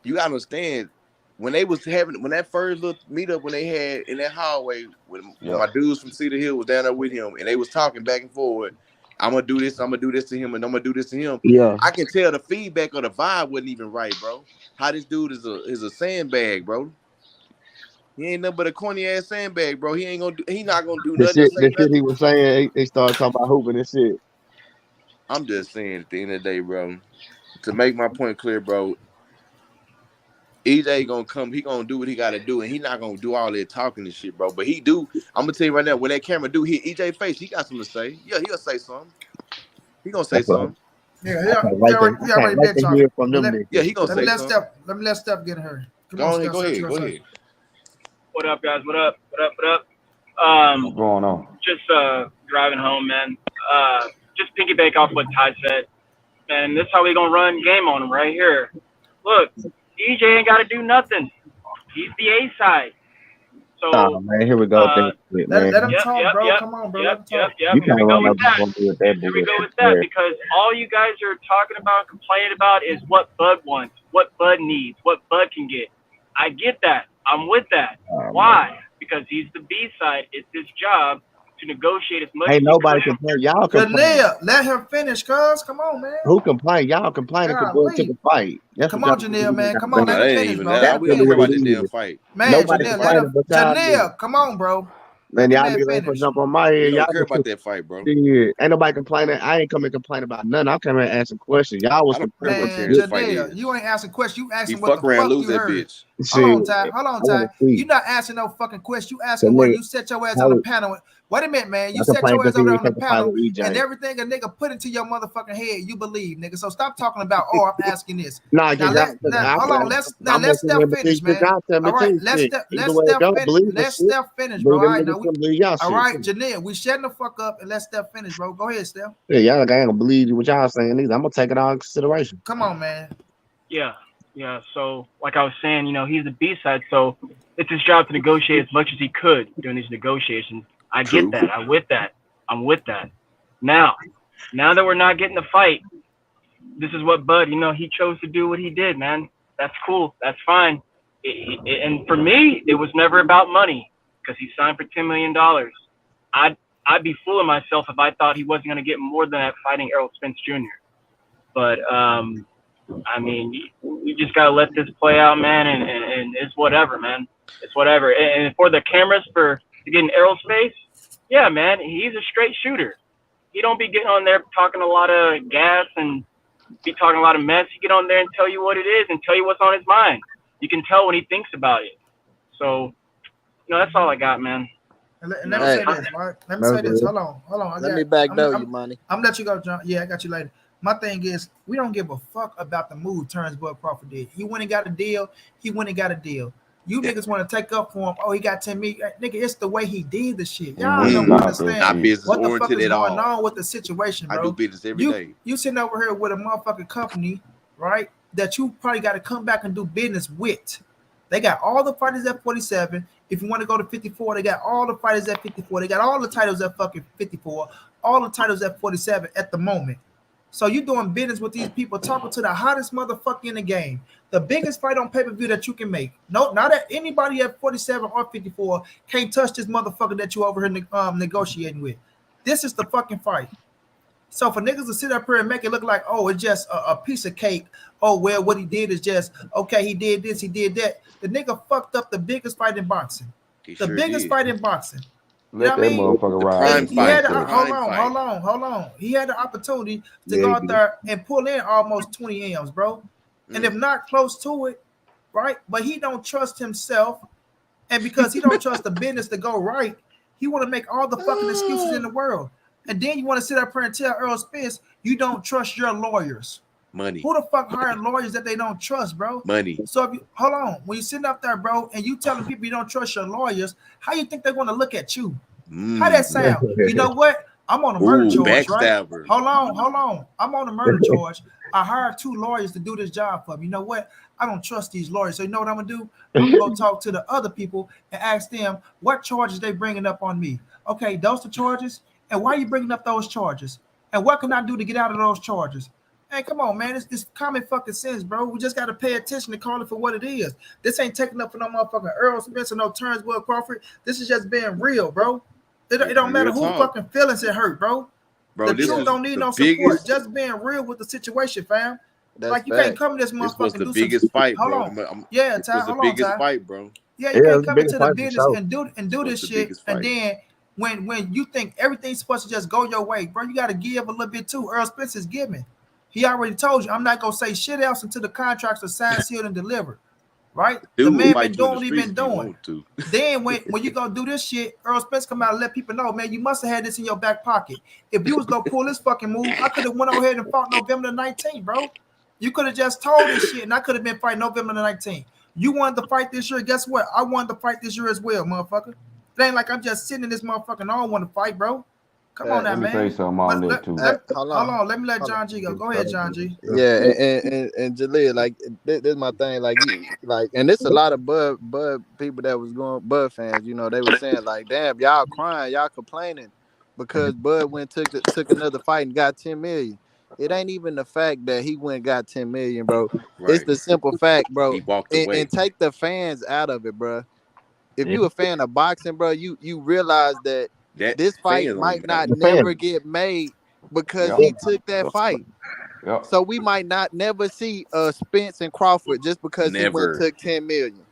Speaker 7: you gotta understand when they was having when that first little meetup when they had in that hallway when my dudes from Cedar Hill was down there with him and they was talking back and forward. I'm gonna do this to him, and I'm gonna do this to him.
Speaker 2: Yeah.
Speaker 7: I can tell the feedback or the vibe wasn't even right, bro. How this dude is a sandbag, bro. He ain't nothing but a corny ass sandbag, bro. He not gonna do
Speaker 2: The
Speaker 7: nothing to
Speaker 2: shit,
Speaker 7: say
Speaker 2: the shit he
Speaker 7: nothing.
Speaker 2: was saying, they started talking about hooping and shit.
Speaker 7: I'm just saying at the end of the day, bro. To make my point clear, bro. EJ gonna come, he gonna do what he gotta do, and he not gonna do all that talking and shit, bro. But he do. I'm gonna tell you right now, when that camera do hit EJ face, he got something to say. Yeah, he'll say something. He gonna say
Speaker 2: That's right.
Speaker 7: something.
Speaker 1: Yeah,
Speaker 2: I
Speaker 1: he
Speaker 2: can't
Speaker 1: already
Speaker 2: wait
Speaker 1: been
Speaker 2: to hear
Speaker 1: talking.
Speaker 2: from
Speaker 1: But
Speaker 2: them
Speaker 7: Yeah,
Speaker 2: niggas.
Speaker 7: he gonna say something.
Speaker 1: let me let Steph get her. Come on,
Speaker 7: Go ahead,
Speaker 1: Steph.
Speaker 7: go ahead, go
Speaker 1: Say.
Speaker 7: ahead.
Speaker 10: What up, guys? What up? What up? What up?
Speaker 8: What's going on?
Speaker 10: Just driving home, man. Just piggyback off what Ty said, man. This is how we gonna run game on him right here. Look, EJ ain't got to do nothing. He's the A side.
Speaker 2: Oh
Speaker 10: So,
Speaker 2: man, here we go with that shit, man.
Speaker 1: Let him
Speaker 10: yep,
Speaker 1: talk,
Speaker 10: yep,
Speaker 1: bro.
Speaker 10: yep,
Speaker 1: Come on, bro.
Speaker 10: yep,
Speaker 1: Let him
Speaker 10: yep,
Speaker 1: talk.
Speaker 10: yep.
Speaker 2: You
Speaker 10: Here
Speaker 2: can't
Speaker 10: we go
Speaker 2: run up
Speaker 10: with that.
Speaker 2: on me with that
Speaker 10: Here we go
Speaker 2: bullshit.
Speaker 10: with that because all you guys are talking about, complaining about is what Bud wants, what Bud needs, what Bud can get. I get that. I'm with that. Why? Because he's the B side. It's his job to negotiate as much as
Speaker 2: Ain't
Speaker 10: he
Speaker 2: nobody
Speaker 10: could.
Speaker 2: complain. Y'all complain.
Speaker 1: Janelle, let him finish, cuz. Come on, man.
Speaker 2: Who complain? Y'all complaining because Bud took
Speaker 1: Golly.
Speaker 2: a fight. That's
Speaker 1: Come
Speaker 2: what y'all
Speaker 1: on, Janelle, man. Come on,
Speaker 7: No,
Speaker 1: let
Speaker 7: that
Speaker 1: him
Speaker 7: ain't
Speaker 1: finish,
Speaker 7: even
Speaker 1: bro.
Speaker 7: that.
Speaker 1: Let him
Speaker 7: We don't
Speaker 2: really
Speaker 7: care
Speaker 1: finish.
Speaker 2: what
Speaker 7: about
Speaker 2: it
Speaker 7: that damn
Speaker 2: is.
Speaker 7: fight.
Speaker 1: Man,
Speaker 2: Nobody
Speaker 1: Janelle, let him.
Speaker 2: complaining but y'all niggas.
Speaker 1: Janelle, come on, bro.
Speaker 2: Man,
Speaker 1: Let the
Speaker 2: y'all
Speaker 1: man
Speaker 2: niggas ain't putting
Speaker 1: finish.
Speaker 2: up on my
Speaker 7: We
Speaker 2: head.
Speaker 7: don't
Speaker 2: Y'all
Speaker 7: care about
Speaker 2: just
Speaker 7: that fight, bro.
Speaker 2: shit. Ain't nobody complaining. I ain't coming to complain about nothing. I'm coming to answer questions. Y'all was
Speaker 7: I don't care what
Speaker 2: complaining.
Speaker 1: Man,
Speaker 7: Terrence's
Speaker 2: Good
Speaker 7: fight
Speaker 1: Janelle,
Speaker 7: is.
Speaker 1: you ain't asking questions. You
Speaker 7: He
Speaker 1: asking what the
Speaker 7: fuck around,
Speaker 1: fuck
Speaker 7: lose
Speaker 1: you
Speaker 7: that
Speaker 1: heard.
Speaker 7: bitch.
Speaker 1: Hold
Speaker 2: shit.
Speaker 1: on, Ty. Hold on,
Speaker 2: I want
Speaker 1: Ty.
Speaker 2: to see.
Speaker 1: You not asking no fucking question. You
Speaker 2: So
Speaker 1: asking where
Speaker 2: nigga,
Speaker 1: you set your ass on the
Speaker 2: how
Speaker 1: panel. Wait a minute, man. You
Speaker 2: I
Speaker 1: set
Speaker 2: complain
Speaker 1: your
Speaker 2: because
Speaker 1: ass
Speaker 2: he
Speaker 1: over there
Speaker 2: didn't
Speaker 1: on the
Speaker 2: take a fight
Speaker 1: panel,
Speaker 2: with
Speaker 1: and
Speaker 2: EJ.
Speaker 1: everything a nigga put into your motherfucking head, you believe, nigga. So stop talking about, oh, I'm asking this.
Speaker 2: Nah,
Speaker 1: Now
Speaker 2: cause y'all, cause
Speaker 1: hold on.
Speaker 2: I'm
Speaker 1: Let
Speaker 2: making
Speaker 1: Steph
Speaker 2: him
Speaker 1: finish,
Speaker 2: believe because
Speaker 1: man.
Speaker 2: y'all tell me
Speaker 1: All right,
Speaker 2: too. Shit. Either
Speaker 1: let
Speaker 2: way it
Speaker 1: Steph
Speaker 2: go,
Speaker 1: finish.
Speaker 2: believe my
Speaker 1: Let
Speaker 2: shit.
Speaker 1: Steph finish, bro.
Speaker 2: Believe
Speaker 1: All
Speaker 2: them
Speaker 1: right,
Speaker 2: niggas
Speaker 1: now
Speaker 2: can believe y'all
Speaker 1: all
Speaker 2: shit.
Speaker 1: right, Janelle, we shutting the fuck up and let Steph finish, bro. Go ahead, Steph.
Speaker 2: Yeah, y'all like I ain't gonna believe you what y'all saying either. I'm gonna take it all in consideration.
Speaker 1: Come on, man.
Speaker 10: Yeah, yeah. So, like I was saying, he's the B side, so it's his job to negotiate as much as he could during these negotiations. I get
Speaker 7: True.
Speaker 10: that. I'm with that. Now that we're not getting the fight, this is what Bud, he chose to do what he did, man. That's cool. That's fine. And for me, it was never about money because he signed for $10 million. I'd be fooling myself if I thought he wasn't going to get more than that fighting Errol Spence Jr. But I mean, we just gotta let this play out, man, and it's whatever, man. It's whatever. And for the cameras to get in Errol's face, yeah, man, he's a straight shooter. He don't be getting on there talking a lot of gas and be talking a lot of mess. He get on there and tell you what it is and tell you what's on his mind. You can tell when he thinks about it. So, that's all I got, man.
Speaker 1: And let me
Speaker 9: Hey,
Speaker 1: say this, right? Let me say this. Hold on.
Speaker 9: let me backdoor you, money.
Speaker 1: I'm gonna let you go, John. Yeah, I got you later. My thing is, we don't give a fuck about the move Terence Bud Crawford did. He went and got a deal. You niggas want to take up for him. Oh, he got 10 million. Nigga, it's the way he did the shit. Y'all don't
Speaker 8: Not that
Speaker 1: understand
Speaker 7: Not
Speaker 8: shit.
Speaker 7: business
Speaker 1: what the fuck
Speaker 7: oriented
Speaker 1: is
Speaker 7: at
Speaker 1: going
Speaker 7: all.
Speaker 1: on with the situation,
Speaker 7: I do
Speaker 1: bro.
Speaker 7: business every day.
Speaker 1: You sitting over here with a motherfucking company, right? That you probably got to come back and do business with. They got all the fighters at 47. If you want to go to 54, they got all the fighters at 54. They got all the titles at fucking 54, all the titles at 47 at the moment. So you doing business with these people, talking to the hottest motherfucker in the game, the biggest fight on pay-per-view that you can make. No, not that anybody at 47 or 54 can't touch this motherfucker that you over here negotiating with. This is the fucking fight. So for niggas to sit up here and make it look like, oh, it's just a piece of cake. Oh, well, what he did is just, okay, he did this, he did that. The nigga fucked up the biggest fight in boxing.
Speaker 7: He
Speaker 1: The
Speaker 7: sure
Speaker 1: biggest
Speaker 7: did.
Speaker 1: fight in boxing. You know
Speaker 8: Let
Speaker 1: what I
Speaker 8: that
Speaker 1: mean?
Speaker 8: motherfucker
Speaker 7: The
Speaker 8: ride
Speaker 7: prime
Speaker 8: his
Speaker 1: He had
Speaker 7: fight. The
Speaker 8: motherfucker.
Speaker 7: prime
Speaker 1: hold on. He had the opportunity to
Speaker 2: Yeah,
Speaker 1: go
Speaker 2: he
Speaker 1: out
Speaker 2: did.
Speaker 1: there and pull in almost 20 M's, bro. And if
Speaker 7: Mm.
Speaker 1: not close to it, right? But he don't trust himself. And because he don't trust the business to go right, he want to make all the fucking excuses in the world. And then you want to sit up here and tell Errol Spence you don't trust your lawyers.
Speaker 7: Money.
Speaker 1: Who the fuck hired lawyers that they don't trust, bro?
Speaker 7: Money.
Speaker 1: So if you hold on, when you sitting up there, bro, and you telling people you don't trust your lawyers, how you think they're going to look at you? How that sound? You know what? I'm on a murder
Speaker 7: Ooh,
Speaker 1: charge, right?
Speaker 7: backstabber.
Speaker 1: Hold on. I'm on a murder charge. I hired 2 lawyers to do this job for me. You know what? I don't trust these lawyers. So you know what I'm gonna do? I'm gonna go talk to the other people and ask them what charges they bringing up on me. Okay, those the charges, and why are you bringing up those charges? And what can I do to get out of those charges? Hey, come on, man. It's common fucking sense, bro. We just gotta pay attention and call it for what it is. This ain't taking up for no motherfucking Errol Spence or no Terence Crawford. This is just being real, bro. It don't matter
Speaker 7: Real
Speaker 1: who
Speaker 7: talk.
Speaker 1: fucking feelings it hurt, bro.
Speaker 7: Bro,
Speaker 1: The
Speaker 7: this
Speaker 1: truth
Speaker 7: was
Speaker 1: don't need
Speaker 7: the
Speaker 1: no support.
Speaker 7: biggest.
Speaker 1: Just being real with the situation, fam.
Speaker 5: That's
Speaker 1: Like you can't
Speaker 5: fact.
Speaker 1: come to this
Speaker 7: This was
Speaker 1: motherfucker
Speaker 7: the
Speaker 1: and do some.
Speaker 7: biggest fight,
Speaker 1: Hold
Speaker 7: bro.
Speaker 1: on, yeah,
Speaker 7: This
Speaker 1: Ty.
Speaker 7: was the
Speaker 1: Hold on,
Speaker 7: biggest
Speaker 1: Ty.
Speaker 7: fight, bro.
Speaker 1: Yeah, you
Speaker 2: Yeah,
Speaker 1: can't
Speaker 2: it's a
Speaker 1: come
Speaker 2: big
Speaker 1: into the
Speaker 2: fight for
Speaker 1: business
Speaker 2: sure.
Speaker 1: and do
Speaker 7: This was
Speaker 1: this
Speaker 7: the
Speaker 1: shit,
Speaker 7: biggest
Speaker 1: and
Speaker 7: fight.
Speaker 1: then when you think everything's supposed to just go your way, bro, you got to give a little bit too. Earl Spence is giving. He already told you, I'm not gonna say shit else until the contracts are signed, sealed, and delivered. Right? The
Speaker 7: Dude will
Speaker 1: man been
Speaker 7: fight you in
Speaker 1: doing
Speaker 7: the
Speaker 1: what he
Speaker 7: streets
Speaker 1: been
Speaker 7: if he
Speaker 1: doing.
Speaker 7: want to.
Speaker 1: Then when you go do this shit, Earl Spence come out and let people know, man, you must have had this in your back pocket. If you was gonna pull this fucking move, I could have went ahead and fought November the 19th, bro. You could have just told this shit, and I could have been fighting November the 19th. You wanted to fight this year. Guess what? I wanted to fight this year as well, motherfucker. It ain't like I'm just sitting in this motherfucker and I don't want to fight, bro. Come on now,
Speaker 8: Let me say
Speaker 1: man.
Speaker 8: something on that too.
Speaker 5: Hold
Speaker 1: Hold
Speaker 5: on.
Speaker 1: on. Let me let
Speaker 5: Hold on.
Speaker 1: John G go. Go ahead, John G.
Speaker 5: Yeah, and Jaleel, like this is my thing, like you, like, and this a lot of Bud people that was going Bud fans, you know, they were saying like, damn, y'all crying, y'all complaining because Bud went took another fight and got 10 million. It ain't even the fact that he went and got 10 million, bro. It's
Speaker 7: Right.
Speaker 5: the simple fact, bro,
Speaker 7: He walked
Speaker 5: and
Speaker 7: away.
Speaker 5: take the fans out of it, bro. If you a fan of boxing, bro, you realize that
Speaker 7: That
Speaker 5: this fight
Speaker 7: fans don't
Speaker 5: might
Speaker 7: even have
Speaker 5: not
Speaker 7: to.
Speaker 2: The fans.
Speaker 5: never get made because
Speaker 8: Yep.
Speaker 5: he took that fight.
Speaker 8: Yep.
Speaker 5: So we might not never see Spence and Crawford just because he went
Speaker 7: Never.
Speaker 5: and took 10 million.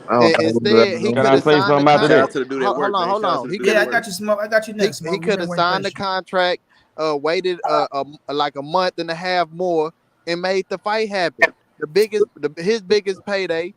Speaker 2: I don't
Speaker 5: And
Speaker 2: think we'll do
Speaker 5: instead, he
Speaker 2: that.
Speaker 8: Can
Speaker 5: could
Speaker 8: I
Speaker 5: have
Speaker 8: say
Speaker 5: signed the
Speaker 8: something after
Speaker 7: Shout out
Speaker 8: that?
Speaker 5: contract.
Speaker 7: to the dude that
Speaker 5: Hold
Speaker 7: work,
Speaker 5: on,
Speaker 7: man.
Speaker 5: hold
Speaker 7: Shout out
Speaker 5: on.
Speaker 7: to the
Speaker 5: He
Speaker 7: dude
Speaker 5: could
Speaker 1: Yeah,
Speaker 7: that
Speaker 5: have
Speaker 1: I got
Speaker 7: work.
Speaker 1: you, Smoke. I got you next,
Speaker 5: he
Speaker 1: Smoke. You've
Speaker 5: could
Speaker 1: been
Speaker 5: have
Speaker 1: waiting
Speaker 5: signed the
Speaker 1: patient.
Speaker 5: contract, waited like a month and a half more, and made the fight happen. His biggest payday.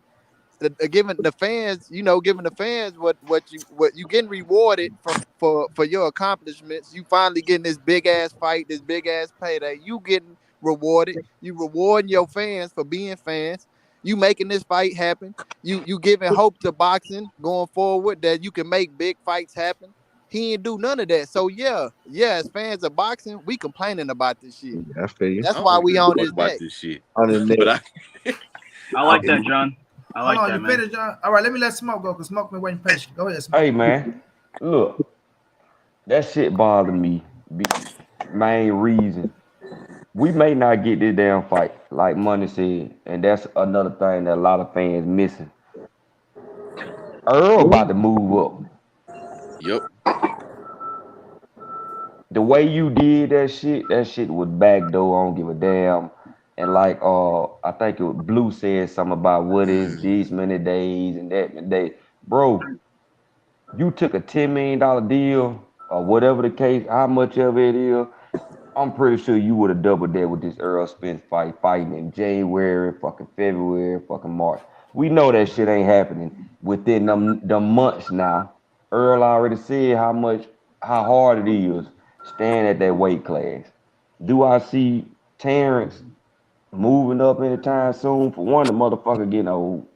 Speaker 5: Giving the fans, you know, giving the fans what you getting rewarded for your accomplishments. You finally getting this big ass fight, this big ass payday. You getting rewarded. You rewarding your fans for being fans. You making this fight happen. You giving hope to boxing going forward that you can make big fights happen. He didn't do none of that. So yeah, as fans of boxing, we complaining about this shit.
Speaker 2: I feel you.
Speaker 5: That's
Speaker 7: I
Speaker 5: why
Speaker 7: don't
Speaker 5: we
Speaker 7: give a
Speaker 5: on
Speaker 7: fuck
Speaker 5: his
Speaker 7: about
Speaker 5: neck.
Speaker 7: this shit.
Speaker 2: On the
Speaker 7: But
Speaker 2: neck.
Speaker 10: I like that, John. I
Speaker 1: Hold
Speaker 10: like
Speaker 1: on,
Speaker 10: that,
Speaker 1: you
Speaker 10: man.
Speaker 1: finished, John? All right, let me let Smoke go because Smoke been waiting patient. Go ahead, Smoke.
Speaker 8: Hey man, look, that shit bothered me. Main reason we may not get this damn fight, like Money said, and that's another thing that a lot of fans missing. Earl about to move up.
Speaker 7: Yep.
Speaker 8: The way you did that shit was backdoor. I don't give a damn. And like I think Blue said something about what is these many days and that many days. Bro, you took a $10 million deal or whatever the case, how much of it is. I'm pretty sure you would have doubled that with this Earl Spence fight, fighting in January, fucking February, fucking March. We know that shit ain't happening within them months now. Earl already said how hard it is staying at that weight class. Do I see Terence moving up anytime soon? For one, the motherfucker getting old.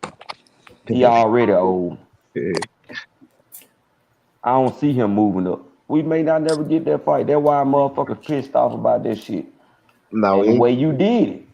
Speaker 8: He already old.
Speaker 2: Yeah.
Speaker 8: I don't see him moving up. We may not never get that fight. That's why motherfuckers pissed off about that shit.
Speaker 2: No,
Speaker 8: And
Speaker 2: we ain't.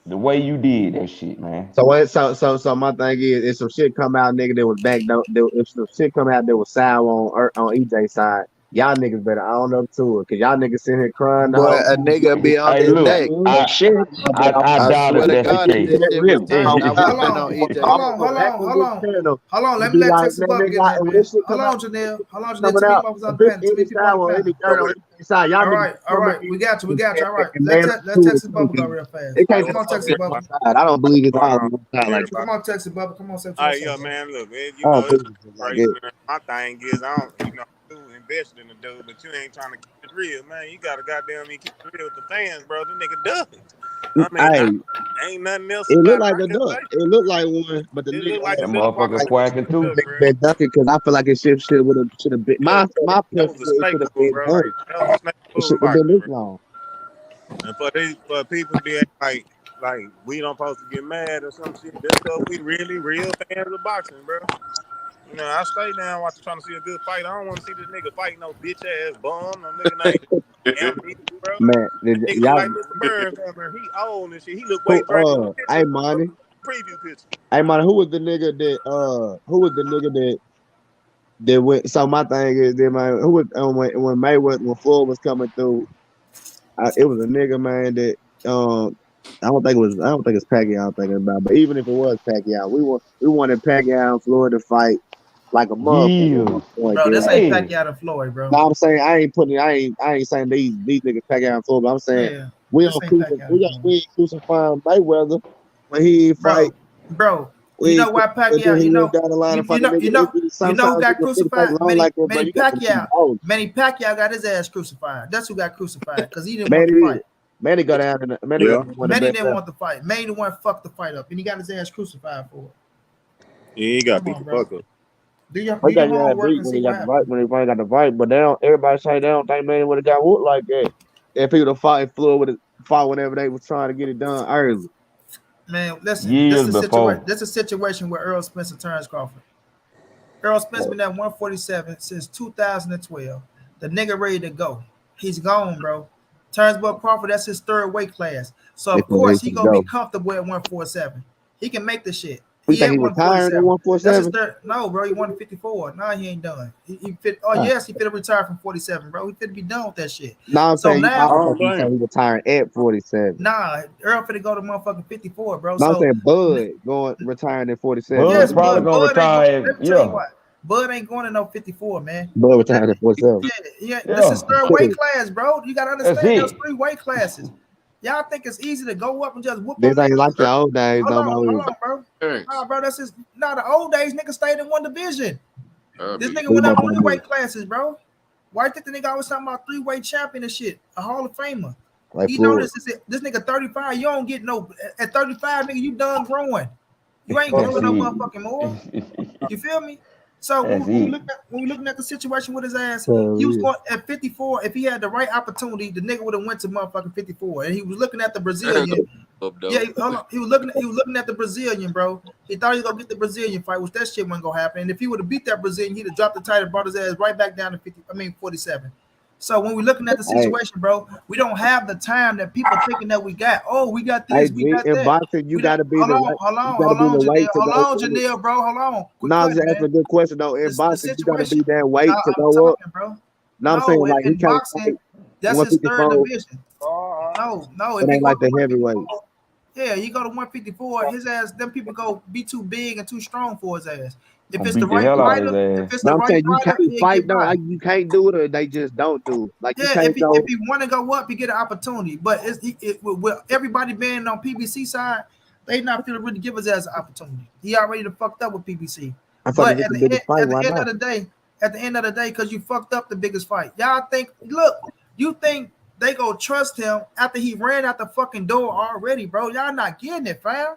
Speaker 8: the way you did that shit, man.
Speaker 2: So my thing is, if some shit come out, nigga, that was back, if some shit come out that was sound on EJ side, y'all niggas better own up to it, cause y'all niggas sitting here crying the
Speaker 5: Boy,
Speaker 2: whole
Speaker 5: a
Speaker 2: time.
Speaker 5: nigga be on
Speaker 8: Hey,
Speaker 5: his
Speaker 8: look,
Speaker 5: neck.
Speaker 2: Ain't shit.
Speaker 8: I
Speaker 5: I
Speaker 8: doubt
Speaker 5: swear
Speaker 8: if
Speaker 5: to
Speaker 8: that's the
Speaker 5: God, if
Speaker 8: case.
Speaker 5: this shit was turned, I would have
Speaker 1: Hold
Speaker 5: been on
Speaker 1: on,
Speaker 5: EJ
Speaker 1: hold
Speaker 5: neck.
Speaker 1: on, hold on, hold on. Hold on, let me
Speaker 2: Be
Speaker 1: let
Speaker 2: like,
Speaker 1: Texas
Speaker 2: man,
Speaker 1: Bubba get in
Speaker 2: nigga,
Speaker 1: there,
Speaker 2: and when
Speaker 1: man.
Speaker 2: this shit
Speaker 1: Hold
Speaker 2: come out,
Speaker 1: on, Janelle. Hold on, Janelle.
Speaker 2: coming
Speaker 1: Too many
Speaker 2: out,
Speaker 1: motherfuckers
Speaker 2: a
Speaker 1: on the
Speaker 2: bitch
Speaker 1: panel. Too
Speaker 2: any
Speaker 1: many people on
Speaker 2: side
Speaker 1: the
Speaker 2: or
Speaker 1: panel.
Speaker 2: any turn on any side, y'all
Speaker 1: All
Speaker 2: niggas
Speaker 1: right, all
Speaker 2: coming
Speaker 1: right.
Speaker 2: in
Speaker 1: We got you. We got you. All right.
Speaker 2: and man up
Speaker 1: Let
Speaker 2: to it
Speaker 1: Texas
Speaker 2: too.
Speaker 1: Bubba go real fast.
Speaker 2: It can't
Speaker 11: Hey,
Speaker 2: just
Speaker 1: Come
Speaker 11: what's
Speaker 1: on,
Speaker 11: up,
Speaker 1: Texas
Speaker 2: be on one
Speaker 1: Bubba.
Speaker 11: everybody?
Speaker 2: side. I don't believe it's
Speaker 11: Going
Speaker 2: all
Speaker 11: on,
Speaker 2: on one side like that.
Speaker 1: Come
Speaker 11: everybody?
Speaker 1: on, Texas Bubba. Come on, say what you
Speaker 11: Hey,
Speaker 1: gonna say,
Speaker 11: yeah,
Speaker 1: bro.
Speaker 11: man. Look,
Speaker 2: I don't
Speaker 11: it's
Speaker 2: think it's like
Speaker 11: crazy,
Speaker 2: it.
Speaker 11: man. My thing is, I don't, you invested in the dude, but you ain't trying to keep it real, man. You gotta goddamn me keep it real with the fans, bro. The nigga does. I mean,
Speaker 2: Hey,
Speaker 11: ain't nothing else
Speaker 2: it looked
Speaker 11: about it.
Speaker 2: like
Speaker 11: I
Speaker 2: a
Speaker 11: can
Speaker 2: duck.
Speaker 11: say
Speaker 2: It looked like one, but the
Speaker 11: it
Speaker 2: nigga
Speaker 11: looked like
Speaker 8: That
Speaker 11: a duck walking
Speaker 8: motherfucker
Speaker 2: like
Speaker 11: away
Speaker 8: quacking
Speaker 11: from
Speaker 8: too.
Speaker 11: the duck,
Speaker 2: nigga
Speaker 11: bro.
Speaker 2: been ducking because I feel like it should have been
Speaker 11: Yeah,
Speaker 2: my
Speaker 11: that
Speaker 2: preference.
Speaker 11: was a
Speaker 2: It
Speaker 11: snake
Speaker 2: should have
Speaker 11: move,
Speaker 2: been
Speaker 11: bro.
Speaker 2: done.
Speaker 11: That was a snake
Speaker 2: It
Speaker 11: move in
Speaker 2: shouldn't have been
Speaker 11: boxing,
Speaker 2: this
Speaker 11: bro.
Speaker 2: long.
Speaker 11: And for people to be acting like we don't supposed to get mad or some shit just because we really real fans of boxing, bro. You know, I stay down watching, trying to see a good fight. I don't want to see this nigga fight no bitch ass bum, no nigga named MD, bro.
Speaker 2: Man,
Speaker 11: That nigga look
Speaker 2: y'all
Speaker 11: like Mr. Burns down there. He old and shit. He look way
Speaker 2: who
Speaker 11: better in the
Speaker 2: hey
Speaker 11: picture.
Speaker 2: money.
Speaker 11: Preview picture.
Speaker 2: Hey money, who was the nigga that went? So my thing is that man, who was when Mayweather when Floyd was coming through, it was a nigga man that I don't think it's Pacquiao I'm thinking about, but even if it was Pacquiao, we wanted Pacquiao and Floyd to fight like a motherfucker at
Speaker 8: Years.
Speaker 2: one point,
Speaker 1: Bro, this
Speaker 2: dude.
Speaker 1: ain't
Speaker 8: Hey,
Speaker 1: Pacquiao and Floyd, bro.
Speaker 2: No, I'm saying I ain't saying these niggas Pacquiao and Floyd, but I'm saying
Speaker 1: Yeah,
Speaker 2: we
Speaker 1: this
Speaker 2: don't
Speaker 1: ain't Pacquiao and Floyd.
Speaker 2: we ain't crucifying Mayweather when he fight.
Speaker 1: Bro,
Speaker 2: We
Speaker 1: you
Speaker 2: ain't
Speaker 1: know why
Speaker 2: then
Speaker 1: Pacquiao?
Speaker 2: he went down the line and fight a nigga.
Speaker 1: You know who
Speaker 2: Sometimes
Speaker 1: got
Speaker 2: nigga fight
Speaker 1: crucified?
Speaker 2: long like that, bro. You got to be bold.
Speaker 1: Manny Pacquiao got his ass crucified. That's who got crucified because he didn't want
Speaker 2: Manny
Speaker 1: to
Speaker 2: did.
Speaker 1: fight.
Speaker 2: Manny got down and Manny
Speaker 11: Yeah.
Speaker 2: got one of the
Speaker 1: Manny
Speaker 2: best.
Speaker 1: didn't want to fight. Manny the one fucked the fight up, and he got his ass crucified for it.
Speaker 11: Yeah, he got
Speaker 1: Come
Speaker 11: beat
Speaker 1: on,
Speaker 11: the
Speaker 1: bro.
Speaker 11: fuck up.
Speaker 1: Do your
Speaker 2: He got
Speaker 1: homework
Speaker 2: beat
Speaker 1: and
Speaker 2: when
Speaker 1: see
Speaker 2: he
Speaker 1: what
Speaker 2: got the fight
Speaker 1: happened.
Speaker 2: when he finally got the fight, but they don't. Everybody say they don't think Manny would have got whooped like that. If he would have fought Floyd would have fought whenever they was trying to get it done early.
Speaker 1: Man, listen,
Speaker 8: years before.
Speaker 1: this is a situation where Errol Spence and Terence Crawford. Errol Spence been at 147 since 2012. The nigga ready to go. He's gone, bro. Terence Crawford, that's his third weight class. So
Speaker 2: They
Speaker 1: of
Speaker 2: said he
Speaker 1: course he
Speaker 2: could
Speaker 1: gonna be
Speaker 2: go.
Speaker 1: comfortable at 147. He can make the shit.
Speaker 2: We
Speaker 1: He
Speaker 2: think
Speaker 1: at
Speaker 2: he retired at
Speaker 1: 147. That's his
Speaker 2: 147.
Speaker 1: third. No, bro, he won 54. Nah, he ain't done. He fit. Oh
Speaker 2: Nah,
Speaker 1: yes, he fit retire from 47, bro. He fit to be done with that shit.
Speaker 2: nah, I'm
Speaker 1: So
Speaker 2: saying I
Speaker 1: now,
Speaker 2: thought you saying he retired at 47.
Speaker 1: nah, Earl finna go to motherfucking 54, bro.
Speaker 2: No, I'm
Speaker 1: So
Speaker 2: saying Bud going retiring at 47.
Speaker 8: Bud
Speaker 1: yes,
Speaker 8: probably
Speaker 1: Bud
Speaker 8: gonna
Speaker 1: ain't going.
Speaker 8: retire.
Speaker 1: Let me tell you
Speaker 8: Yeah,
Speaker 1: what, Bud ain't going to no 54, man.
Speaker 2: Bud
Speaker 1: That,
Speaker 2: retiring at 47.
Speaker 1: yeah, this is
Speaker 8: yeah.
Speaker 1: third weight class, bro. You gotta
Speaker 8: That's
Speaker 1: understand there's
Speaker 8: it.
Speaker 1: 3 weight classes. Y'all think it's easy to go up and just whoop
Speaker 2: This
Speaker 1: on
Speaker 2: ain't like
Speaker 1: niggas?
Speaker 2: the old days, no more.
Speaker 1: Hold on, bro.
Speaker 7: Terence.
Speaker 1: Nah, bro, that's just the old days niggas stayed in one division. This
Speaker 7: Be
Speaker 1: nigga
Speaker 2: Who
Speaker 1: went
Speaker 2: know
Speaker 1: up
Speaker 2: about
Speaker 1: 3
Speaker 2: this?
Speaker 1: weight classes, bro. Why think the nigga always talking about 3-weight champion and shit? A Hall of Famer.
Speaker 2: Like
Speaker 1: He know
Speaker 2: Floyd.
Speaker 1: this nigga 35. You don't get no at 35, nigga. You done growing. You ain't
Speaker 8: That's
Speaker 1: growing no
Speaker 8: it.
Speaker 1: motherfucking more. You feel me? So
Speaker 8: That's
Speaker 1: when
Speaker 8: it.
Speaker 1: we looking at the situation with his ass, he was
Speaker 2: Yeah.
Speaker 1: going at 54. If he had the right opportunity, the nigga would have went to motherfucking 54. And he was looking at the Brazilian. Yeah, hold on. He was looking at the Brazilian, bro. He thought he was gonna get the Brazilian fight, which that shit wasn't gonna happen. And if he would have beat that Brazilian, he'd have dropped the title and brought his ass right back down to 47. So when we're looking at the
Speaker 2: Hey,
Speaker 1: situation, bro, we don't have the time that people thinking that we got. Oh, we got
Speaker 2: hey,
Speaker 1: this, we
Speaker 2: G,
Speaker 1: got
Speaker 2: in
Speaker 1: that.
Speaker 2: boxing, you
Speaker 1: We don't
Speaker 2: gotta be
Speaker 1: hold
Speaker 2: the
Speaker 1: on,
Speaker 2: weight. You gotta be the weight
Speaker 1: Janelle.
Speaker 2: to
Speaker 1: Hold
Speaker 2: go.
Speaker 1: on, Janelle, bro. Hold on. Quit
Speaker 2: No, I'm just
Speaker 1: cutting,
Speaker 2: asking
Speaker 1: man.
Speaker 2: a good question though. In
Speaker 1: The
Speaker 2: boxing, you gotta be
Speaker 1: situation.
Speaker 2: that
Speaker 1: No,
Speaker 2: weight to
Speaker 1: I'm
Speaker 2: go up.
Speaker 1: talking, bro.
Speaker 2: No, I'm saying
Speaker 1: No,
Speaker 2: like he
Speaker 1: in
Speaker 2: can't
Speaker 1: boxing,
Speaker 2: fight
Speaker 1: that's his third
Speaker 2: 154.
Speaker 1: division. No,
Speaker 2: It
Speaker 1: if he
Speaker 2: ain't
Speaker 1: go
Speaker 2: like
Speaker 1: to
Speaker 2: the
Speaker 1: 154,
Speaker 2: heavyweight.
Speaker 1: yeah, he go to 154. His ass, them people go be too big and too strong for his ass. If
Speaker 8: Gonna
Speaker 1: it's the
Speaker 8: beat the
Speaker 1: right
Speaker 8: hell out of his
Speaker 1: fighter, if
Speaker 8: ass.
Speaker 1: it's
Speaker 2: No,
Speaker 1: the
Speaker 2: I'm
Speaker 1: right
Speaker 2: saying you
Speaker 1: fighter,
Speaker 2: can't
Speaker 1: he'll
Speaker 2: fight
Speaker 1: get
Speaker 2: though.
Speaker 1: by.
Speaker 2: Like you can't do it, or they just don't do it. Like you
Speaker 1: Yeah,
Speaker 2: can't
Speaker 1: if
Speaker 2: go.
Speaker 1: he want to go up, he get an opportunity. But with everybody being on PBC side, they not feeling really give us as an opportunity. He already done fucked up with PBC.
Speaker 2: I thought if
Speaker 1: But
Speaker 2: it's the biggest fight,
Speaker 1: at
Speaker 2: why
Speaker 1: the end
Speaker 2: not?
Speaker 1: of the day, because you fucked up the biggest fight, y'all think, look, you think they go trust him after he ran out the fucking door already, bro? Y'all not getting it, fam.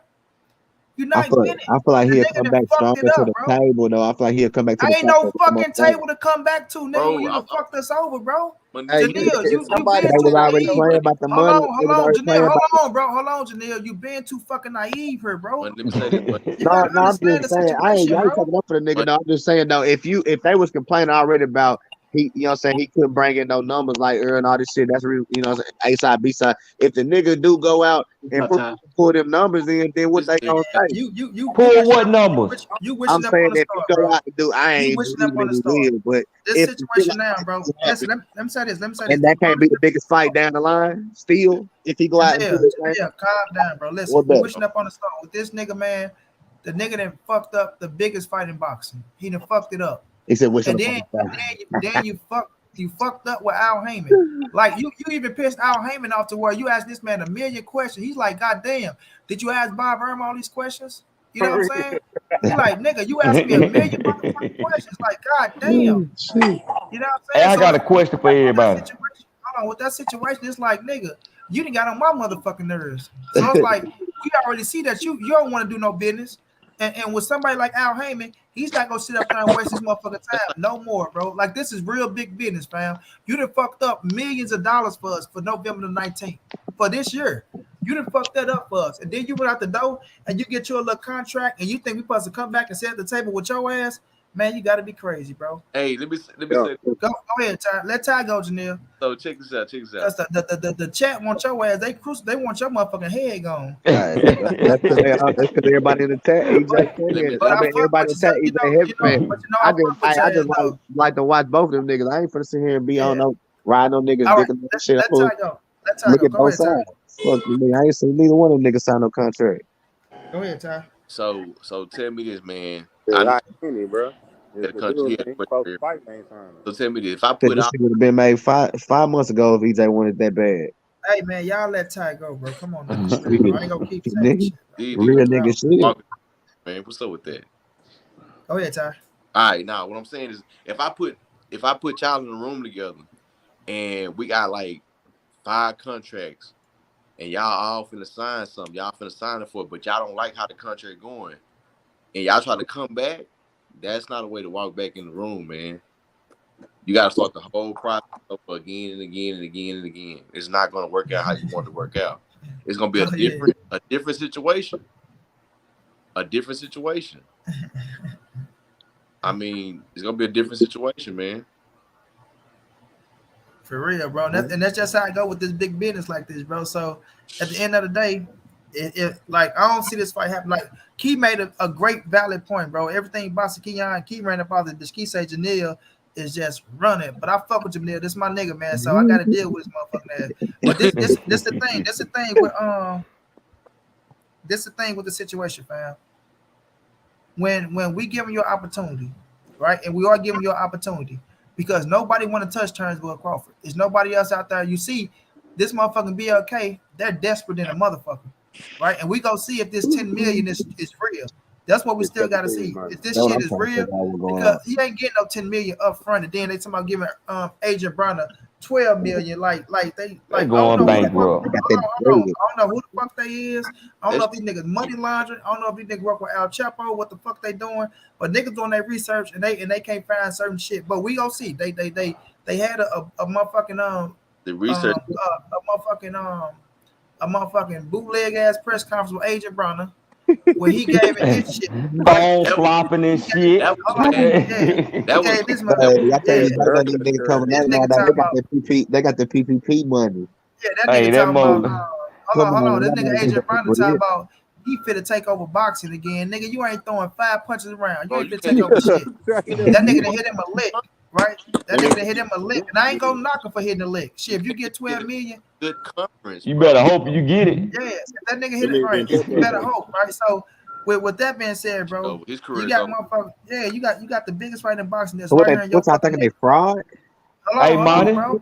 Speaker 1: You're not getting it.
Speaker 2: I feel like
Speaker 1: The
Speaker 2: he'll
Speaker 1: nigga
Speaker 2: come
Speaker 1: that
Speaker 2: back
Speaker 1: fucked it
Speaker 2: stronger to
Speaker 1: up,
Speaker 2: the
Speaker 1: bro.
Speaker 2: table though. I feel like he'll come back to the
Speaker 1: Ain't no
Speaker 2: table and come up
Speaker 1: fucking
Speaker 2: stronger.
Speaker 1: table to come back to, nigga. When you done fucked us over, bro.
Speaker 2: Hey,
Speaker 1: Janelle,
Speaker 2: if
Speaker 1: you
Speaker 2: they
Speaker 1: been too
Speaker 2: was already
Speaker 1: naive.
Speaker 2: playing about the money, they was
Speaker 1: Hold on,
Speaker 2: already
Speaker 1: Janelle.
Speaker 2: playing about the.
Speaker 1: Hold on, Janelle. You been too fucking naive here, bro.
Speaker 7: Let me say this.
Speaker 1: You
Speaker 2: No,
Speaker 1: gotta
Speaker 2: no, I'm
Speaker 1: understand
Speaker 2: just
Speaker 1: the
Speaker 2: saying. I
Speaker 1: situation,
Speaker 2: ain't
Speaker 1: bro.
Speaker 2: taking up for the nigga. No, I'm just saying though. If they was complaining already about he, you know, what I'm saying he couldn't bring in no numbers like Earl and all this shit. That's real. You know, what I'm saying A side, B side. If the nigga do go out and pull them numbers in, then what they gonna say?
Speaker 1: You
Speaker 8: Pull what numbers?
Speaker 2: I'm
Speaker 1: wishing up
Speaker 2: saying
Speaker 1: on the
Speaker 2: if he
Speaker 1: start,
Speaker 2: go
Speaker 1: bro.
Speaker 2: out and do, I
Speaker 1: You
Speaker 2: ain't
Speaker 1: wishing up
Speaker 2: believing
Speaker 1: on
Speaker 2: in
Speaker 1: the
Speaker 2: his
Speaker 1: start.
Speaker 2: will. But
Speaker 1: This
Speaker 2: if the shit
Speaker 1: situation now, bro.
Speaker 2: like
Speaker 1: Listen, let me say this. Let me say this.
Speaker 2: and that can't be the biggest fight down the line, still, if he go out and do
Speaker 1: Janelle, calm down, bro. Listen,
Speaker 2: what
Speaker 1: you
Speaker 2: that?
Speaker 1: wishing up on the start with this nigga, man. The nigga that fucked up the biggest fight in boxing. He done fucked it up.
Speaker 2: He said, "Wishing
Speaker 1: And
Speaker 2: upon the
Speaker 1: then you fucked up with Al Haymon. Like you even pissed Al Haymon off to where you asked this man a million questions. He's like, God damn, did you ask Bob Erm all these questions? You know what I'm saying? He like, nigga, you asked me a million motherfucking questions. Like, God damn.
Speaker 2: shit.
Speaker 1: You know what I'm
Speaker 8: Hey,
Speaker 1: saying?
Speaker 8: I
Speaker 1: So
Speaker 8: got a question for everybody.
Speaker 1: with that situation, it's like, nigga, you done got on my motherfucking nerves. So it's like, we already see that you don't want to do no business. And with somebody like Al Haymon, he's not gonna sit up there and waste his motherfucking time no more, bro. Like, this is real big business, fam. You done fucked up millions of dollars for us for November the 19th for this year. You done fucked that up for us, and then you went out the door and you get your little contract, and you think we supposed to come back and sit at the table with your ass, Man, you gotta be crazy, bro.
Speaker 7: Hey, let me
Speaker 2: Yeah.
Speaker 7: say.
Speaker 1: Go ahead, Ty. Let Ty go, Janelle.
Speaker 7: So check this out.
Speaker 1: Cause the chat want your ass. They want your motherfucking head gone.
Speaker 2: That's because everybody in the chat.
Speaker 1: But, but I fuck
Speaker 2: Everybody
Speaker 1: with
Speaker 2: in
Speaker 1: you,
Speaker 2: the chat.
Speaker 1: you know,
Speaker 2: EJ heavy
Speaker 1: you
Speaker 2: fan.
Speaker 1: know, but you know, I fuck with your
Speaker 2: I
Speaker 1: ass
Speaker 2: just
Speaker 1: though.
Speaker 2: like to watch both of them niggas. I ain't finna sit here and be on
Speaker 1: Yeah.
Speaker 2: no riding on niggas
Speaker 1: All right.
Speaker 2: dick and shit.
Speaker 1: Let Ty go. Let Ty
Speaker 2: Look
Speaker 1: go.
Speaker 2: at
Speaker 1: Go
Speaker 2: both
Speaker 1: ahead, Ty.
Speaker 2: sides. Fuck you, nigga. I ain't seen neither one of them niggas sign no contract.
Speaker 1: Go ahead, Ty.
Speaker 7: So tell me this, man.
Speaker 11: There's
Speaker 7: I
Speaker 11: a
Speaker 7: know
Speaker 11: lot in it, bro.
Speaker 7: that
Speaker 11: The
Speaker 7: country
Speaker 11: dude,
Speaker 7: here.
Speaker 11: man, he supposed to fight, man, signing.
Speaker 7: So tell me this: if I
Speaker 2: Said
Speaker 7: put
Speaker 2: this
Speaker 7: out,
Speaker 2: shit would have been made 5 months ago if EJ wanted that bad.
Speaker 1: Hey man, y'all let Ty go, bro. Come on now, for real,
Speaker 2: Shit,
Speaker 1: bro. I ain't gonna keep saying this
Speaker 2: nigga,
Speaker 1: shit, bro.
Speaker 7: these
Speaker 2: real
Speaker 7: niggas
Speaker 2: nigga
Speaker 1: Bro,
Speaker 2: shit.
Speaker 7: talking, man, what's up with that?
Speaker 1: go ahead, Ty.
Speaker 7: All right, now what I'm saying is, if I put y'all in a room together and we got like 5 contracts and y'all all finna sign something, y'all finna sign it for it, but y'all don't like how the contract going, and y'all try to come back, that's not a way to walk back in the room, man. You gotta start the whole process over again and again and again and again. It's not gonna work out how you want it to work out. It's gonna be
Speaker 1: Oh yeah.
Speaker 7: a different situation. A different situation. I mean, it's gonna be a different situation, man.
Speaker 1: For real, bro. That's just how I go with this big business like this, bro. So at the end of the day, it like I don't see this fight happen. Like Key made a great valid point, bro. Everything Bossy Key ran up off the Key say Janelle is just running. But I fuck with Janelle. This is my nigga, man. So I gotta deal with his motherfucking ass. But this the thing. This the thing with the situation, fam. When we give him your opportunity, right? And we are giving you an opportunity because nobody want to touch Terence Crawford. There's nobody else out there. You see, this motherfucking BLK, they're desperate than a motherfucker, right? And we go see if this 10 million is real. That's what we still got to see. If
Speaker 2: That's
Speaker 1: this
Speaker 2: what
Speaker 1: shit
Speaker 2: I'm
Speaker 1: is
Speaker 2: trying to
Speaker 1: real,
Speaker 2: figure out what's going
Speaker 1: because
Speaker 2: on.
Speaker 1: he ain't getting no 10 million up front, and then they talking about giving Agent Bronner 12 million. Like they
Speaker 8: They
Speaker 1: I don't
Speaker 8: going
Speaker 1: know who the fuck.
Speaker 8: bankrupt.
Speaker 2: They got that
Speaker 1: Hold on.
Speaker 2: bread.
Speaker 1: I don't know who the fuck they is. I don't know
Speaker 7: That's
Speaker 1: if these niggas money laundering. I don't know if these niggas work with Al Chapo. What the fuck they doing? But niggas doing their research and they can't find certain shit. But we gonna see. They had a motherfucking
Speaker 7: the research.
Speaker 1: a motherfucking bootleg ass press conference with Agent Bronner where he gave it his shit, right?
Speaker 8: Phone
Speaker 7: That was
Speaker 8: flopping and
Speaker 1: He gave
Speaker 8: shit.
Speaker 7: that was
Speaker 1: hold on,
Speaker 7: bad.
Speaker 1: yeah. He
Speaker 7: That was
Speaker 1: gave his
Speaker 2: But
Speaker 1: money,
Speaker 7: that was
Speaker 2: I tell
Speaker 1: yeah.
Speaker 2: you,
Speaker 11: That's the
Speaker 2: better than these
Speaker 11: haircut
Speaker 2: niggas
Speaker 11: shirt.
Speaker 2: coming
Speaker 1: This
Speaker 2: out now.
Speaker 1: nigga talking
Speaker 2: They got
Speaker 1: about
Speaker 2: the PP. They got the PPP money.
Speaker 1: yeah, that
Speaker 8: Hey,
Speaker 1: nigga
Speaker 8: that
Speaker 1: talking about
Speaker 8: mo
Speaker 1: hold
Speaker 2: Come
Speaker 1: on.
Speaker 2: on,
Speaker 1: This
Speaker 2: y'all
Speaker 1: nigga
Speaker 2: niggas do
Speaker 1: Agent
Speaker 2: that
Speaker 1: Bronner
Speaker 2: for
Speaker 1: talking
Speaker 2: real.
Speaker 1: about he finna take over boxing again. Nigga, you ain't throwing 5 punches around. You
Speaker 7: bro.
Speaker 1: ain't
Speaker 7: You
Speaker 1: finna
Speaker 7: can't
Speaker 1: take
Speaker 7: even
Speaker 1: over shit. That nigga done
Speaker 7: bro,
Speaker 1: hit him a lick, right? That nigga done hit him a lick. And I ain't gonna knock him for hitting a lick. Shit, if you get
Speaker 7: get
Speaker 1: 12
Speaker 7: a
Speaker 1: million,
Speaker 7: good conference,
Speaker 8: you
Speaker 7: bro.
Speaker 8: better hope you get it.
Speaker 1: yes, if that nigga hit
Speaker 11: Them
Speaker 1: it
Speaker 11: niggas
Speaker 1: right,
Speaker 11: been cut
Speaker 1: you
Speaker 11: that
Speaker 1: better
Speaker 11: though.
Speaker 1: hope, right? So with that being said, bro,
Speaker 7: So his career
Speaker 1: you
Speaker 7: is
Speaker 1: got
Speaker 7: over.
Speaker 1: motherfucker, yeah, you got the biggest fight in boxing that's
Speaker 2: So what
Speaker 1: right
Speaker 2: they
Speaker 1: here in your
Speaker 2: what y'all
Speaker 1: fucking
Speaker 2: thinking
Speaker 1: neck.
Speaker 2: they fraud?
Speaker 8: Hey,
Speaker 1: Hold on,
Speaker 8: money.
Speaker 1: bro.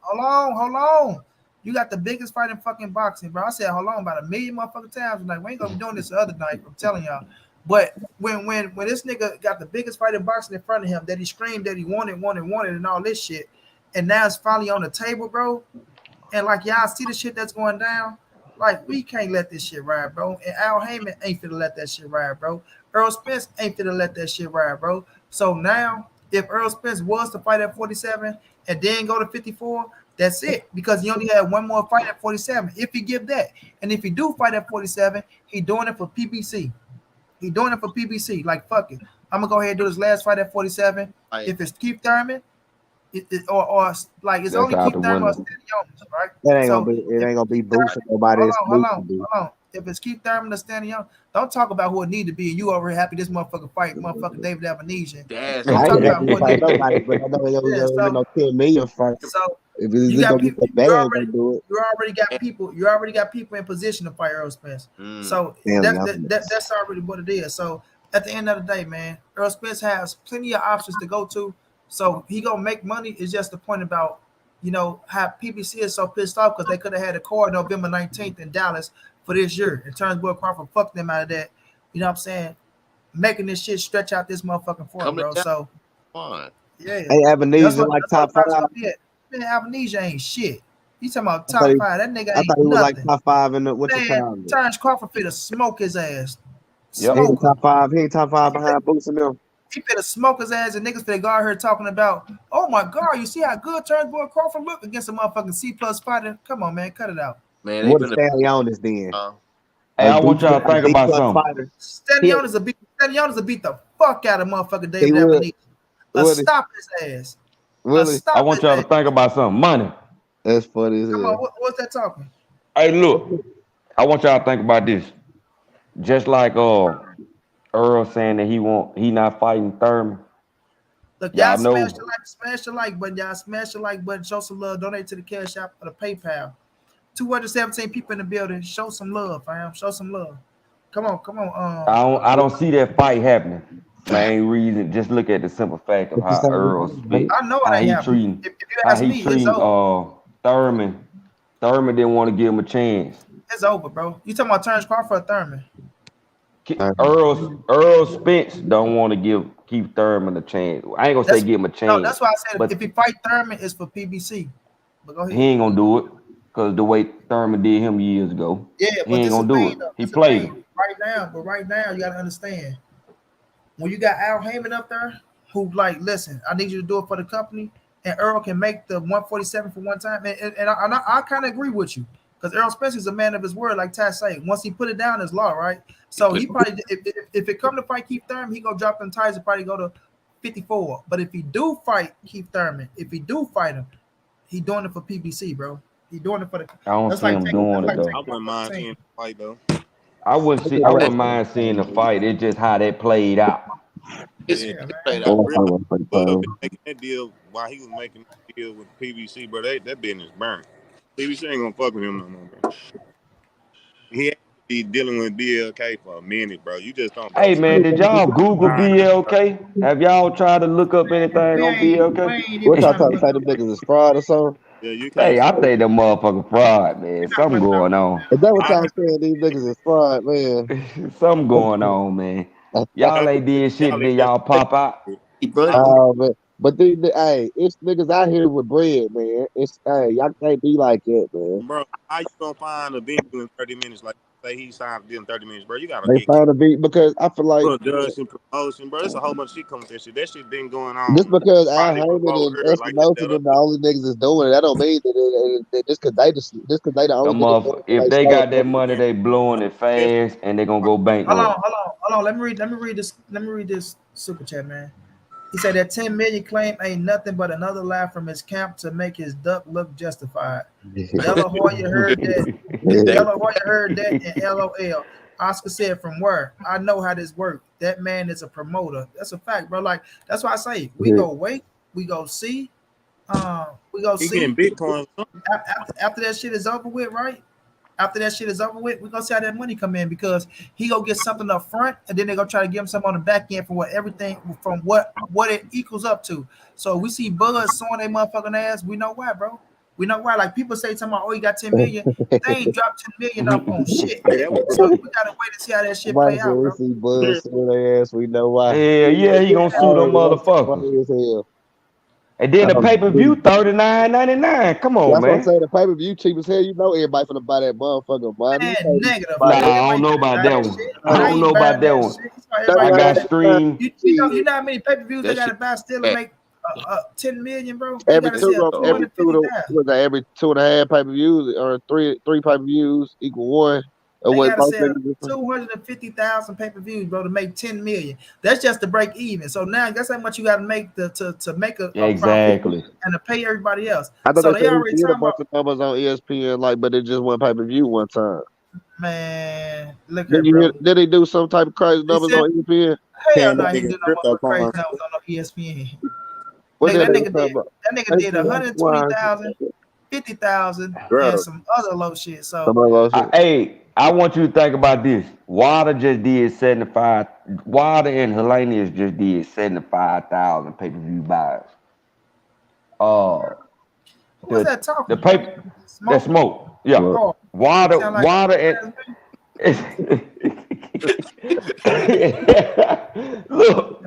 Speaker 1: Hold on. You got the biggest fight in fucking boxing, bro. I said hold on about a million motherfucking times. Like we ain't gonna be doing this the other night. I'm telling y'all. But when this nigga got the biggest fight in boxing in front of him, that he screamed that he wanted, and all this shit, and now it's finally on the table, bro. And like y'all see the shit that's going down, like we can't let this shit ride, bro. And Al Haymon ain't finna let that shit ride, bro. Earl Spence ain't finna let that shit ride, bro. So now, if Earl Spence was to fight at 47 and then go to 54, that's it. Because he only had one more fight at 47. If he give that, and if he do fight at 47, he doing it for PBC. He doing it for PBC. Like fuck it, I'm gonna go ahead and do this last fight at 47.
Speaker 7: Like
Speaker 1: If it's Keith Thurman, or like it's
Speaker 8: That's
Speaker 1: only
Speaker 8: out
Speaker 1: Keith
Speaker 8: the
Speaker 1: Thurman or
Speaker 8: window.
Speaker 1: Stanley Jones, right?
Speaker 2: That ain't gonna
Speaker 1: So
Speaker 2: be. It
Speaker 1: if
Speaker 2: ain't
Speaker 1: it's
Speaker 2: gonna be
Speaker 1: Keith Thurman,
Speaker 2: boosting nobody exclusive.
Speaker 1: hold on. If it's Keith Thurman or Stanley Young, don't talk about who it need to be. And you over here happy this motherfucker fight, motherfucker David Amnesia.
Speaker 7: that's
Speaker 1: Don't
Speaker 2: I
Speaker 1: talk
Speaker 2: ain't
Speaker 1: about
Speaker 2: happy to
Speaker 1: who it
Speaker 2: fight
Speaker 1: need to be.
Speaker 2: nobody, but I know
Speaker 1: Yeah,
Speaker 2: it ain't no 10 million fight.
Speaker 1: so
Speaker 2: If
Speaker 1: you
Speaker 2: it's
Speaker 1: got
Speaker 2: gonna be
Speaker 1: people.
Speaker 2: the bad, gonna do it.
Speaker 1: You already got people in position to fight Earl Spence.
Speaker 7: mm,
Speaker 1: So
Speaker 2: Damn, y'all.
Speaker 1: that's already what it is. So at the end of the day, man, Earl Spence has plenty of options to go to. So he gonna make money. It's just the point about how PBC is so pissed off because they could have had a card November 19th in Dallas for this year. And Terence Crawford fucked them out of that. You know what I'm saying? Making this shit stretch out this motherfucking for him,
Speaker 7: coming
Speaker 1: bro.
Speaker 7: down.
Speaker 1: So
Speaker 7: Fine.
Speaker 1: yeah,
Speaker 2: Hey, Ebenezer like
Speaker 1: that's what
Speaker 2: top
Speaker 1: the box
Speaker 2: 5.
Speaker 1: gonna be at. Man, Albanese ain't shit. You talking about
Speaker 2: I thought
Speaker 1: top
Speaker 2: he,
Speaker 1: 5? That nigga
Speaker 2: I
Speaker 1: ain't
Speaker 2: thought he was like
Speaker 1: nothing.
Speaker 2: top 5 in the what you
Speaker 1: Man,
Speaker 2: call it.
Speaker 1: Terence Crawford finna smoke his ass.
Speaker 8: Yep.
Speaker 2: He ain't
Speaker 1: Smoke him.
Speaker 2: top 5. He ain't top 5
Speaker 1: He finna,
Speaker 2: behind Boots and them.
Speaker 1: he finna smoke his ass, and niggas finna go out here talking about, oh my God, you see how good Terence Crawford look against a motherfucking C+ fighter? Come on, man, cut it out.
Speaker 7: Man, they
Speaker 2: What is
Speaker 7: finna
Speaker 2: Stanley on this then?
Speaker 8: Hey,
Speaker 2: A
Speaker 8: I
Speaker 2: B
Speaker 8: want y'all to think
Speaker 2: B
Speaker 8: about
Speaker 2: plus
Speaker 8: something.
Speaker 2: fighter. He,
Speaker 1: Stanionis will beat the fuck out of motherfucker
Speaker 2: He
Speaker 1: David
Speaker 2: would.
Speaker 1: Ebenezer.
Speaker 2: Would he?
Speaker 1: Stop his ass.
Speaker 2: Really?
Speaker 8: I
Speaker 1: Stop
Speaker 8: want
Speaker 1: his
Speaker 8: y'all to
Speaker 1: ass.
Speaker 8: think about something. Money.
Speaker 2: That's funny as
Speaker 1: Come
Speaker 2: hell.
Speaker 1: on, what's that talking?
Speaker 8: Hey, look. I want y'all to think about this. Just like Earl saying that he not fighting Thurman.
Speaker 1: Look, y'all
Speaker 8: Y'all
Speaker 1: smash
Speaker 8: know.
Speaker 1: the like button. Y'all smash the like button. Show some love. Donate to the Cash App or the PayPal. 217 people in the building. Show some love, fam. Show some love. Come on, come on.
Speaker 8: I don't see that fight happening. Main reason, just look at the simple fact of
Speaker 2: What you
Speaker 8: how
Speaker 2: saying?
Speaker 8: Earl spit,
Speaker 1: I know it
Speaker 8: how
Speaker 1: ain't
Speaker 8: he
Speaker 1: happening.
Speaker 8: treating,
Speaker 1: If you ask me, it's over.
Speaker 8: Thurman. Thurman didn't want to give him a chance.
Speaker 1: It's over, bro. You talking about Terence Crawford or Thurman?
Speaker 8: Earl Spence don't want to give Keith Thurman a chance. I ain't gonna say
Speaker 1: That's
Speaker 8: give him a
Speaker 1: no.
Speaker 8: chance,
Speaker 1: That's why I said if
Speaker 8: but
Speaker 1: he fight Thurman, it's for PBC. But go
Speaker 8: he
Speaker 1: ahead.
Speaker 8: ain't gonna do it because the way Thurman did him years ago,
Speaker 1: Yeah,
Speaker 8: he
Speaker 1: but
Speaker 8: ain't
Speaker 1: this is
Speaker 8: gonna
Speaker 1: the
Speaker 8: do
Speaker 1: thing,
Speaker 8: it.
Speaker 1: though.
Speaker 8: He
Speaker 1: This is the
Speaker 8: played
Speaker 1: thing.
Speaker 8: him.
Speaker 1: Right now, you gotta understand when you got Al Haymon up there, who like, listen, I need you to do it for the company, and Earl can make the 147 for one time, and I kind of agree with you because Errol Spence is a man of his word, like Taz say. Once he put it down, it's law, right? So he probably, if it come to fight Keith Thurman, he gonna drop them ties and probably go to 54. But if he do fight Keith Thurman, if he do fight him, he doing it for PBC, bro. He doing it for the.
Speaker 8: I don't
Speaker 1: That's
Speaker 8: see
Speaker 1: like
Speaker 8: him
Speaker 1: taking.
Speaker 8: doing
Speaker 1: That's
Speaker 8: it
Speaker 1: like
Speaker 8: though.
Speaker 11: I
Speaker 1: taking one
Speaker 11: wouldn't
Speaker 1: for
Speaker 11: mind
Speaker 1: the
Speaker 11: seeing
Speaker 1: team.
Speaker 11: the fight though.
Speaker 8: I wouldn't mind seeing the fight. It's just how that played out.
Speaker 11: Yeah,
Speaker 1: Yeah,
Speaker 11: he
Speaker 1: man.
Speaker 11: played out real. Been making that deal while he was making that deal with PBC, bro. That business burned. PBC ain't gonna fuck with him no more, bro. He had to be dealing with BLK for a minute, bro. You just don't go
Speaker 8: Hey
Speaker 11: straight.
Speaker 8: man, did y'all Google
Speaker 11: Nah,
Speaker 8: BLK? Have y'all tried to look up anything on
Speaker 1: We
Speaker 8: BLK?
Speaker 1: ain't even
Speaker 2: What y'all
Speaker 1: trying to
Speaker 2: trying to
Speaker 1: look
Speaker 2: say?
Speaker 1: up.
Speaker 2: Them niggas is fraud or something?
Speaker 11: yeah, you can't
Speaker 8: Hey,
Speaker 11: say
Speaker 8: I think the motherfucker fraud, man.
Speaker 1: We're not
Speaker 8: Something
Speaker 1: gonna try to
Speaker 8: going
Speaker 1: look
Speaker 8: on.
Speaker 2: Is that what
Speaker 11: I
Speaker 2: y'all
Speaker 11: heard
Speaker 2: saying? These niggas is fraud, man.
Speaker 8: Something going on, man. Y'all
Speaker 11: y'all
Speaker 8: ain't did shit,
Speaker 11: y'all
Speaker 8: then y'all pop out.
Speaker 7: Hey, bro,
Speaker 11: I
Speaker 2: Oh man, but hey, it's niggas out here with bread, man. It's hey, y'all can't be like that, man.
Speaker 11: bro, how you gonna find a venue in 30 minutes? Like say he signed a deal in 30 minutes, bro. You gotta
Speaker 2: They
Speaker 11: get
Speaker 2: found a beat because I feel like
Speaker 11: production, promotion, bro. It's a whole bunch of shit coming with that shit. That shit been going
Speaker 2: just
Speaker 11: on
Speaker 2: because Al
Speaker 11: probably
Speaker 2: Haymon
Speaker 11: before
Speaker 2: and
Speaker 11: Earl, like I
Speaker 2: Espinosa
Speaker 11: said.
Speaker 2: them the only niggas is doing it, that don't mean that just because they the only
Speaker 8: Them
Speaker 2: niggas doing
Speaker 8: motherfucker,
Speaker 2: it,
Speaker 8: if
Speaker 2: they
Speaker 8: they
Speaker 2: start
Speaker 8: got that
Speaker 2: doing
Speaker 8: money, they blowing it fast and they gonna go bankrupt.
Speaker 1: Hold on. Let me read this. Let me read this super chat, man. He said that 10 million claim ain't nothing but another lie from his camp to make his duck look justified.
Speaker 2: it.
Speaker 1: Della Hoya heard that.
Speaker 7: that
Speaker 1: Della Hoya heard that and LOL. Oscar said from where? I know how this works. That man is a promoter. That's a fact, bro. Like that's why I say we go wait, we go see, we go
Speaker 11: He getting
Speaker 1: see.
Speaker 11: Bitcoin.
Speaker 1: After that shit is over with, right? After that shit is over with, we're gonna see how that money come in because he gonna get something up front and then they're gonna try to give him something on the back end for what everything from what it equals up to. So we see Buzz sawing their motherfucking ass. We know why, bro. We know why. Like people say something about, oh, you got 10 million. They ain't dropped 10 million up on shit.
Speaker 11: Hey, that was
Speaker 1: So we gotta wait and see how that shit
Speaker 2: Somebody
Speaker 1: play
Speaker 2: said
Speaker 1: out,
Speaker 2: we
Speaker 1: bro.
Speaker 2: see Buzz suing their ass. We know why.
Speaker 8: Yeah, yeah, he gonna sue them
Speaker 2: Oh, that shit
Speaker 8: motherfuckers.
Speaker 2: funny as hell.
Speaker 8: And then the
Speaker 2: Oh,
Speaker 8: pay-per-view, $39.99. Come on,
Speaker 2: that's what I'm
Speaker 8: man.
Speaker 2: saying. The pay per view cheap as hell. You know everybody finna buy that motherfucker. Boy, I mean,
Speaker 1: Man, negative.
Speaker 2: buy
Speaker 8: Nah,
Speaker 2: that.
Speaker 8: I don't
Speaker 1: Everybody
Speaker 8: know
Speaker 1: finna
Speaker 8: about
Speaker 1: buy
Speaker 8: that
Speaker 1: that
Speaker 8: one.
Speaker 1: shit.
Speaker 8: I
Speaker 1: I
Speaker 8: don't know
Speaker 1: ain't
Speaker 8: about
Speaker 1: buying
Speaker 8: that
Speaker 1: that
Speaker 8: one.
Speaker 1: shit. So
Speaker 8: I
Speaker 1: everybody buying
Speaker 8: got
Speaker 1: that.
Speaker 8: stream.
Speaker 1: You know how many pay-per-views they
Speaker 7: that
Speaker 1: gotta
Speaker 7: shit.
Speaker 1: buy still to
Speaker 7: That,
Speaker 1: make 10 million, bro? You
Speaker 2: Every
Speaker 1: gotta
Speaker 7: that
Speaker 2: two,
Speaker 1: sell
Speaker 7: shit.
Speaker 2: every two,
Speaker 1: 250,000.
Speaker 2: was that every 2.5 pay per views or three pay per views equal one? Or
Speaker 1: They
Speaker 2: what
Speaker 1: gotta
Speaker 2: most
Speaker 1: sell
Speaker 2: niggas do?
Speaker 1: 250,000 pay-per-views, bro, to make 10 million. That's just to break even. So now guess how much you gotta make to make a profit
Speaker 8: Exactly.
Speaker 1: and to pay everybody else.
Speaker 2: I thought
Speaker 1: So
Speaker 2: they
Speaker 1: they
Speaker 2: said
Speaker 1: already
Speaker 2: he did a
Speaker 1: talking
Speaker 2: bunch
Speaker 1: about,
Speaker 2: of numbers on ESPN, like, but it just went pay per view one time.
Speaker 1: man, look here,
Speaker 2: Did you hear?
Speaker 1: bro.
Speaker 2: Did he do some type of crazy
Speaker 1: He
Speaker 2: numbers
Speaker 1: said,
Speaker 2: on ESPN?
Speaker 1: hell
Speaker 11: Paying
Speaker 1: no,
Speaker 11: that
Speaker 1: he didn't
Speaker 11: nigga
Speaker 1: do no
Speaker 11: crypto
Speaker 1: motherfucking crazy
Speaker 11: coins.
Speaker 1: numbers on no ESPN.
Speaker 2: What
Speaker 1: Nigga,
Speaker 2: did
Speaker 1: that
Speaker 2: they
Speaker 1: nigga
Speaker 2: talk
Speaker 1: did
Speaker 2: about?
Speaker 1: that nigga
Speaker 2: They
Speaker 1: did
Speaker 2: said, why?
Speaker 1: 120,000, 50,000, and
Speaker 11: Bro,
Speaker 1: some other low shit.
Speaker 2: Some
Speaker 1: So
Speaker 2: other shit.
Speaker 8: Hey, I want you to think about this. Water just did 75. Water and Hellenius just did 75,000 pay-per-view buys. Uh,
Speaker 1: who was
Speaker 8: the
Speaker 1: that talking?
Speaker 8: the paper that
Speaker 1: Smoke?
Speaker 8: smoke. Yeah,
Speaker 2: Well,
Speaker 1: Oh,
Speaker 8: water,
Speaker 1: sound like
Speaker 8: water, and
Speaker 1: a
Speaker 8: look,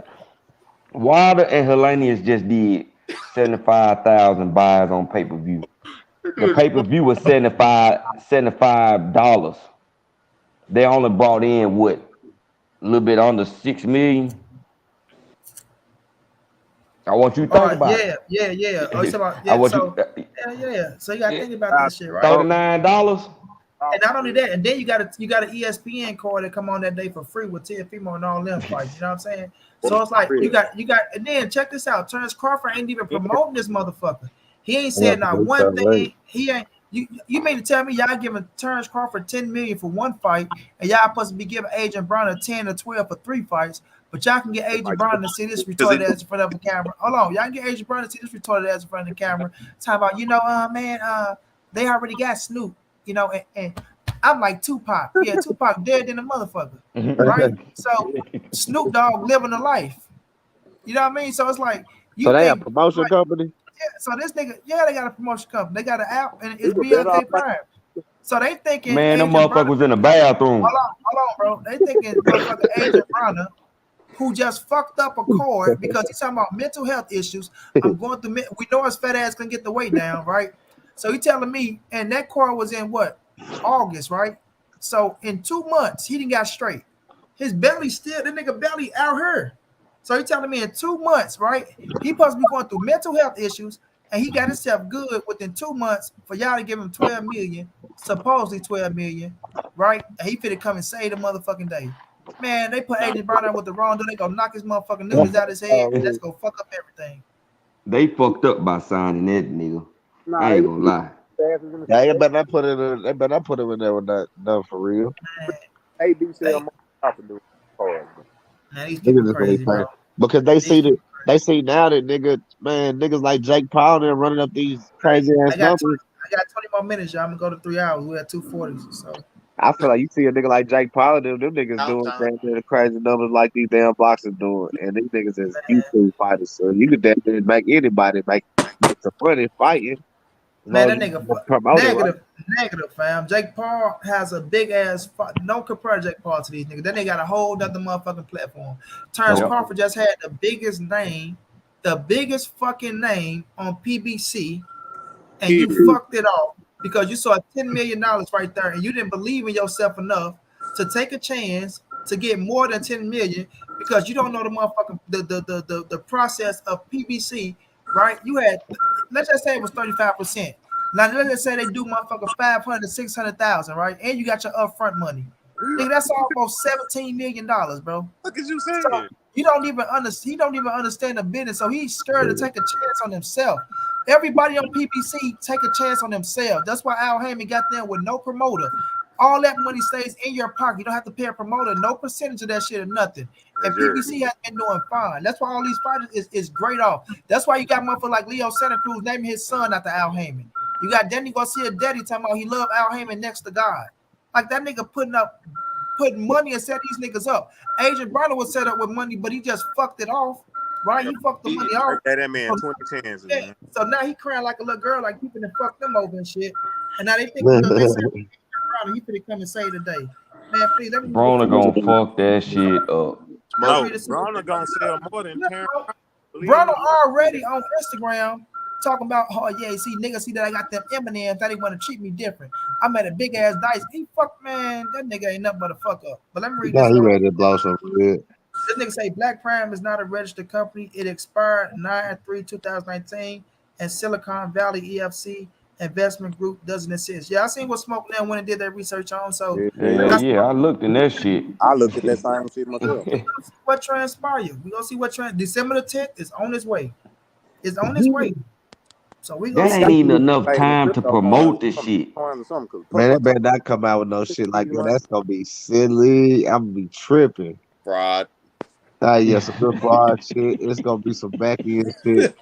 Speaker 8: Water and Hellenius just did 75,000 buys on pay-per-view. The pay-per-view was $75. They only brought in what, a little bit under 6 million. I want you to think about
Speaker 1: yeah. Oh, you
Speaker 8: it.
Speaker 1: talking about
Speaker 8: I
Speaker 1: yeah?
Speaker 8: want you
Speaker 1: So yeah. So you gotta think about
Speaker 11: I
Speaker 1: that shit, right?
Speaker 11: told
Speaker 8: $39.
Speaker 1: And not only that, and then you got an ESPN card that come on that day for free with Ted Fimo and all them fights. You know what I'm saying? So it's like you got, and then check this out. Terence Crawford ain't even promoting this motherfucker. He ain't
Speaker 2: Yeah,
Speaker 1: said not
Speaker 2: it's
Speaker 1: one
Speaker 2: so late.
Speaker 1: thing. He ain't. You mean to tell me y'all giving Terence Crawford $10 million for one fight, and y'all supposed to be giving Adrian Broner 10 or 12 for 3 fights, but y'all can get Adrian Broner to see this retarded ass in front of the camera. Hold on, y'all can get Adrian Broner to see this retarded ass in front of the camera. Talking about, man, they already got Snoop, and I'm like Tupac. Yeah, Tupac dead than a motherfucker, right? So Snoop Dogg living a life. You know what I mean? So it's like
Speaker 2: So
Speaker 1: you
Speaker 2: they a
Speaker 1: think
Speaker 2: promotion
Speaker 1: like,
Speaker 2: company?
Speaker 1: yeah, so this nigga, yeah, they got a promotion company. They got an app and it's
Speaker 11: You better off
Speaker 1: BLK Prime. So they thinking
Speaker 8: Man, them
Speaker 1: Agent
Speaker 8: motherfucker
Speaker 1: Broner.
Speaker 8: was in the bathroom.
Speaker 1: Hold on, bro. They thinking motherfucking Agent Broner, who just fucked up a cord because he's talking about mental health issues. I'm going through. We know his fat ass can get the weight down, right? So he telling me, and that cord was in what? August, right? So in 2 months, he didn't got straight. His belly still, the nigga belly out here. So he telling me in 2 months, right? He supposed to be going through mental health issues, and he got himself good within 2 months for y'all to give him 12 million, supposedly 12 million, right? And he finna come and save the motherfucking day. Man, they put Agent Brown out with the wrong dude. They gonna knock his motherfucking noodles out his head, and that's gonna fuck up everything.
Speaker 8: They fucked up by signing that nigga.
Speaker 11: Nah,
Speaker 8: I ain't gonna lie.
Speaker 2: Yeah, they better not put it in. They better not put him in there with that done for real.
Speaker 1: Man,
Speaker 11: AB
Speaker 1: they,
Speaker 11: sell more to do cars.
Speaker 1: man, these people
Speaker 2: Niggas just really
Speaker 1: crazy,
Speaker 2: pay
Speaker 1: bro.
Speaker 2: because they
Speaker 1: These
Speaker 2: see that
Speaker 1: people
Speaker 2: they
Speaker 1: crazy.
Speaker 2: see now that niggas like Jake Paul and running up these
Speaker 1: Hey,
Speaker 2: crazy ass numbers.
Speaker 1: I got 20 more minutes, y'all. I'm gonna go to 3 hours. We're at 2:40. So
Speaker 2: I feel like you see a nigga like Jake Paul and them niggas doing the crazy numbers like these damn boxers doing, and these niggas is YouTube fighters. So you could definitely make anybody make some money fighting as
Speaker 1: man,
Speaker 2: long as
Speaker 1: that
Speaker 2: you
Speaker 1: nigga
Speaker 2: promote it right.
Speaker 1: negative, fam. Jake Paul has a big ass. No compare Jake Paul to these niggas. Then they got a whole other motherfucking platform. Terrence
Speaker 8: Yep.
Speaker 1: Crawford just had the biggest fucking name on PBC, and you
Speaker 11: Period.
Speaker 1: fucked it off because you saw $10 million right there, and you didn't believe in yourself enough to take a chance to get more than 10 million because you don't know the motherfucking the process of PBC, right? You had, let's just say it was 35%. Now let's just say they do motherfucking 500, 600,000, right? And you got your upfront money. Nigga, that's almost $17 million, bro.
Speaker 11: Look at you
Speaker 1: So
Speaker 11: saying.
Speaker 1: you don't even understand. He don't even understand the business. So he's scared to take a chance on himself. Everybody on PPC take a chance on themselves. That's why Al Haymon got there with no promoter. All that money stays in your pocket. You don't have to pay a promoter, no percentage of that shit or nothing. And PPC has been doing fine. That's why all these fighters is great off. That's why you got motherfucker like Leo Santa Cruz naming his son after Al Haymon. You got Danny Garcia Daddy talking about he love Al Haymon next to God. Like that nigga putting money and set these niggas up. Agent Broner was set up with money, but he just fucked it off. Right? He fucked the money off.
Speaker 11: They gave that man
Speaker 1: So,
Speaker 11: 20 chances,
Speaker 1: yeah,
Speaker 11: man.
Speaker 1: so now he crying like a little girl, like people done fucked them over and shit. And now they think because they said Broner, he finna come and save the day. Man, please let me read
Speaker 8: Broner gonna fuck that shit up.
Speaker 11: No, Broner gonna sell more than Terrence.
Speaker 1: Broner already on Instagram talking about, oh yeah, see niggas see that I got them M&Ms, that they want to treat me different. I'm at a big ass dice. He fuck, man, that nigga ain't nothing but a fuck up. But let me read this
Speaker 2: Now he
Speaker 1: story.
Speaker 2: ready to blow some good.
Speaker 1: This nigga say Black Prime is not a registered company. It expired 9/3/2019, and Silicon Valley EFC Investment Group doesn't exist. Yeah, I seen what Smoke now went and did that research on. So
Speaker 8: Hell yeah, I looked in that shit.
Speaker 11: I looked at that same shit myself.
Speaker 1: we gonna see what transpired. We gonna see what December the 10th is on its way. It's on its way. So we gonna
Speaker 8: That
Speaker 1: see.
Speaker 8: ain't even enough
Speaker 11: Hey, the
Speaker 8: time to
Speaker 11: crypto
Speaker 8: promote this shit.
Speaker 11: coins or something.
Speaker 2: Man, that better not come out with no shit like that. That's gonna be silly. I'm gonna be tripping.
Speaker 7: Fraud.
Speaker 2: Yeah, some good fraud shit. It's gonna be some back end shit.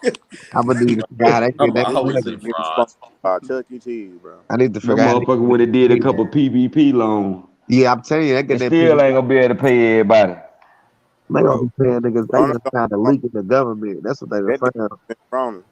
Speaker 2: I'm gonna need to figure out how
Speaker 7: I'm
Speaker 2: they
Speaker 7: always
Speaker 2: get
Speaker 7: in fraud.
Speaker 11: Chuck E. Cheese, bro.
Speaker 2: I need to
Speaker 8: Them
Speaker 2: figure out how
Speaker 8: motherfucker would have did a
Speaker 2: they
Speaker 8: couple PVP loans.
Speaker 2: yeah, I'm telling you, they get
Speaker 8: And
Speaker 2: that
Speaker 8: still ain't gonna be able to pay everybody.
Speaker 2: they gonna
Speaker 11: Bro,
Speaker 2: be paying niggas. They
Speaker 11: Broner
Speaker 2: just trying to leak in the government. That's what they
Speaker 11: that
Speaker 2: found.
Speaker 11: Broner.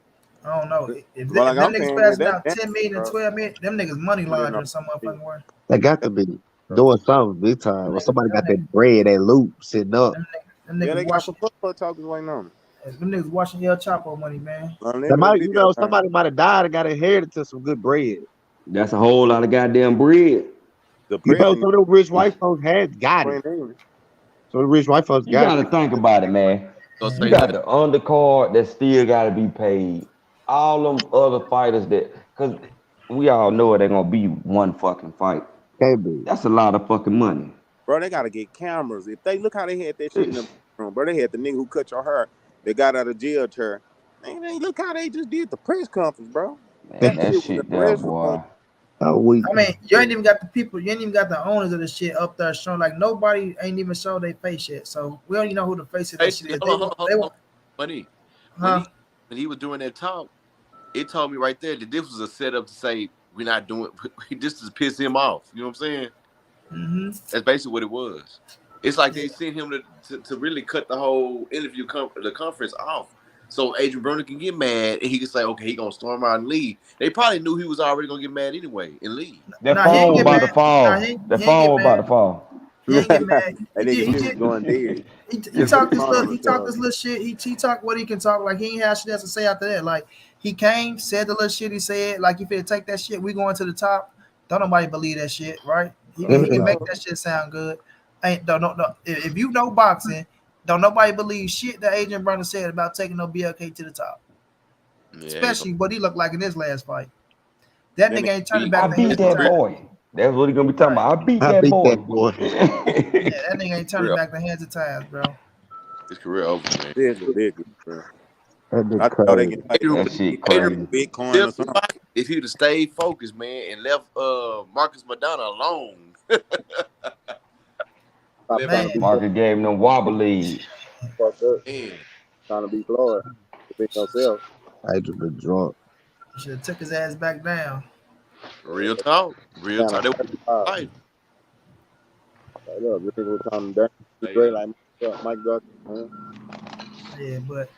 Speaker 1: I don't know. If
Speaker 11: But like
Speaker 1: them
Speaker 11: I'm
Speaker 1: niggas
Speaker 11: saying,
Speaker 1: passing
Speaker 11: that
Speaker 1: out 10 million and
Speaker 11: bro,
Speaker 1: 12 million, them niggas money
Speaker 11: put it on.
Speaker 1: laundering some motherfucking way.
Speaker 2: They got to be doing something big time. Or somebody got that bread, that loop sitting up.
Speaker 1: Them
Speaker 11: Yeah,
Speaker 1: niggas
Speaker 11: they got some
Speaker 1: washing.
Speaker 11: football talkers waiting on them.
Speaker 1: Them niggas washing El Chapo money, man.
Speaker 11: Unlimited video time.
Speaker 2: Somebody might have died and got inherited to some good bread.
Speaker 8: That's a whole lot of goddamn bread.
Speaker 11: The
Speaker 2: You know,
Speaker 11: president.
Speaker 2: some of the rich white folks had got it. So the rich white folks
Speaker 8: You
Speaker 2: got
Speaker 8: gotta
Speaker 2: it.
Speaker 8: think about it, man.
Speaker 7: Gonna
Speaker 8: You
Speaker 7: say
Speaker 8: got
Speaker 7: that.
Speaker 8: the undercard that still gotta be paid. All them other fighters that, cause we all know it ain't gonna be one fucking fight.
Speaker 2: Can't be.
Speaker 8: That's a lot of fucking money.
Speaker 11: Bro, they gotta get cameras. If they look how they had that shit in the room, bro, they had the nigga who cut your hair. They got out of jail chair. They look how they just did the press conference, bro.
Speaker 8: Man,
Speaker 11: That
Speaker 8: that
Speaker 11: shit was in
Speaker 8: shit
Speaker 11: the
Speaker 8: there,
Speaker 11: restroom.
Speaker 8: boy.
Speaker 2: Oh, we.
Speaker 1: I mean, you ain't even got the people. You ain't even got the owners of the shit up there showing. Like nobody ain't even showed their face yet. So we don't even know who the face is. That shit.
Speaker 7: Basically,
Speaker 1: They want. They want.
Speaker 7: Money.
Speaker 1: Huh?
Speaker 7: When he was doing that talk, it told me right there that this was a setup to say we're not doing this to piss him off. You know what I'm saying?
Speaker 1: Mm-hmm.
Speaker 7: That's basically what it was. It's like they sent him to really cut the whole interview the conference off. So Adrian Broner can get mad and he can say, okay, he gonna storm out and leave. They probably knew he was already gonna get mad anyway and leave.
Speaker 8: That
Speaker 1: Nah, he ain't
Speaker 8: phone
Speaker 1: get
Speaker 8: about to
Speaker 1: mad. Nah,
Speaker 8: fall.
Speaker 1: he
Speaker 8: That
Speaker 1: ain't get
Speaker 8: phone about to
Speaker 1: mad.
Speaker 8: fall.
Speaker 1: He ain't get mad.
Speaker 11: That nigga shit was going dead.
Speaker 1: He talked this
Speaker 11: phone
Speaker 1: little.
Speaker 11: was
Speaker 1: He talked
Speaker 11: going.
Speaker 1: this little shit. He talked what he can talk. Like he ain't have shit else to say after that. Like he came, said the little shit he said. Like if he take that shit, we going to the top. Don't nobody believe that shit, right? He can make that shit sound good. Ain't don't no. If you know boxing, don't nobody believe shit that Adrian Broner said about taking no BLK to the top.
Speaker 7: Yeah,
Speaker 1: Especially what he looked like in his last fight. That
Speaker 11: That
Speaker 1: nigga ain't turning
Speaker 7: he-
Speaker 8: I
Speaker 1: back the
Speaker 8: beat
Speaker 1: hands of
Speaker 8: that
Speaker 1: time.
Speaker 8: boy. That's what he gonna be talking
Speaker 1: Right.
Speaker 8: about. I beat
Speaker 2: I
Speaker 8: that
Speaker 2: beat
Speaker 8: boy.
Speaker 2: that boy.
Speaker 1: Yeah, that nigga ain't turning
Speaker 7: career,
Speaker 1: back the hands of times, bro.
Speaker 7: his career over, man.
Speaker 11: It's ridiculous, bro.
Speaker 2: That
Speaker 11: I
Speaker 2: nigga
Speaker 11: thought they
Speaker 2: crazy.
Speaker 11: get like
Speaker 7: Adrian,
Speaker 8: That shit
Speaker 7: Adrian
Speaker 8: crazy.
Speaker 11: Bitcoin
Speaker 7: still
Speaker 11: or something.
Speaker 7: fight if he'd have stayed focused, man, and left Marcus Madonna alone.
Speaker 11: Stop
Speaker 7: Left
Speaker 11: trying
Speaker 1: Man,
Speaker 11: to be
Speaker 8: Marcus gave him them wobbly.
Speaker 11: fucked up,
Speaker 7: man,
Speaker 11: trying to be Floyd. To be yourself.
Speaker 2: I just been drunk.
Speaker 1: should have took his ass back down.
Speaker 7: real talk, real
Speaker 11: Kind
Speaker 7: talk.
Speaker 11: of
Speaker 7: They was
Speaker 11: five.
Speaker 7: fight.
Speaker 11: Like, look, this nigga was trying to be
Speaker 7: Hey,
Speaker 11: great like Mike Duck, man.
Speaker 1: Yeah, but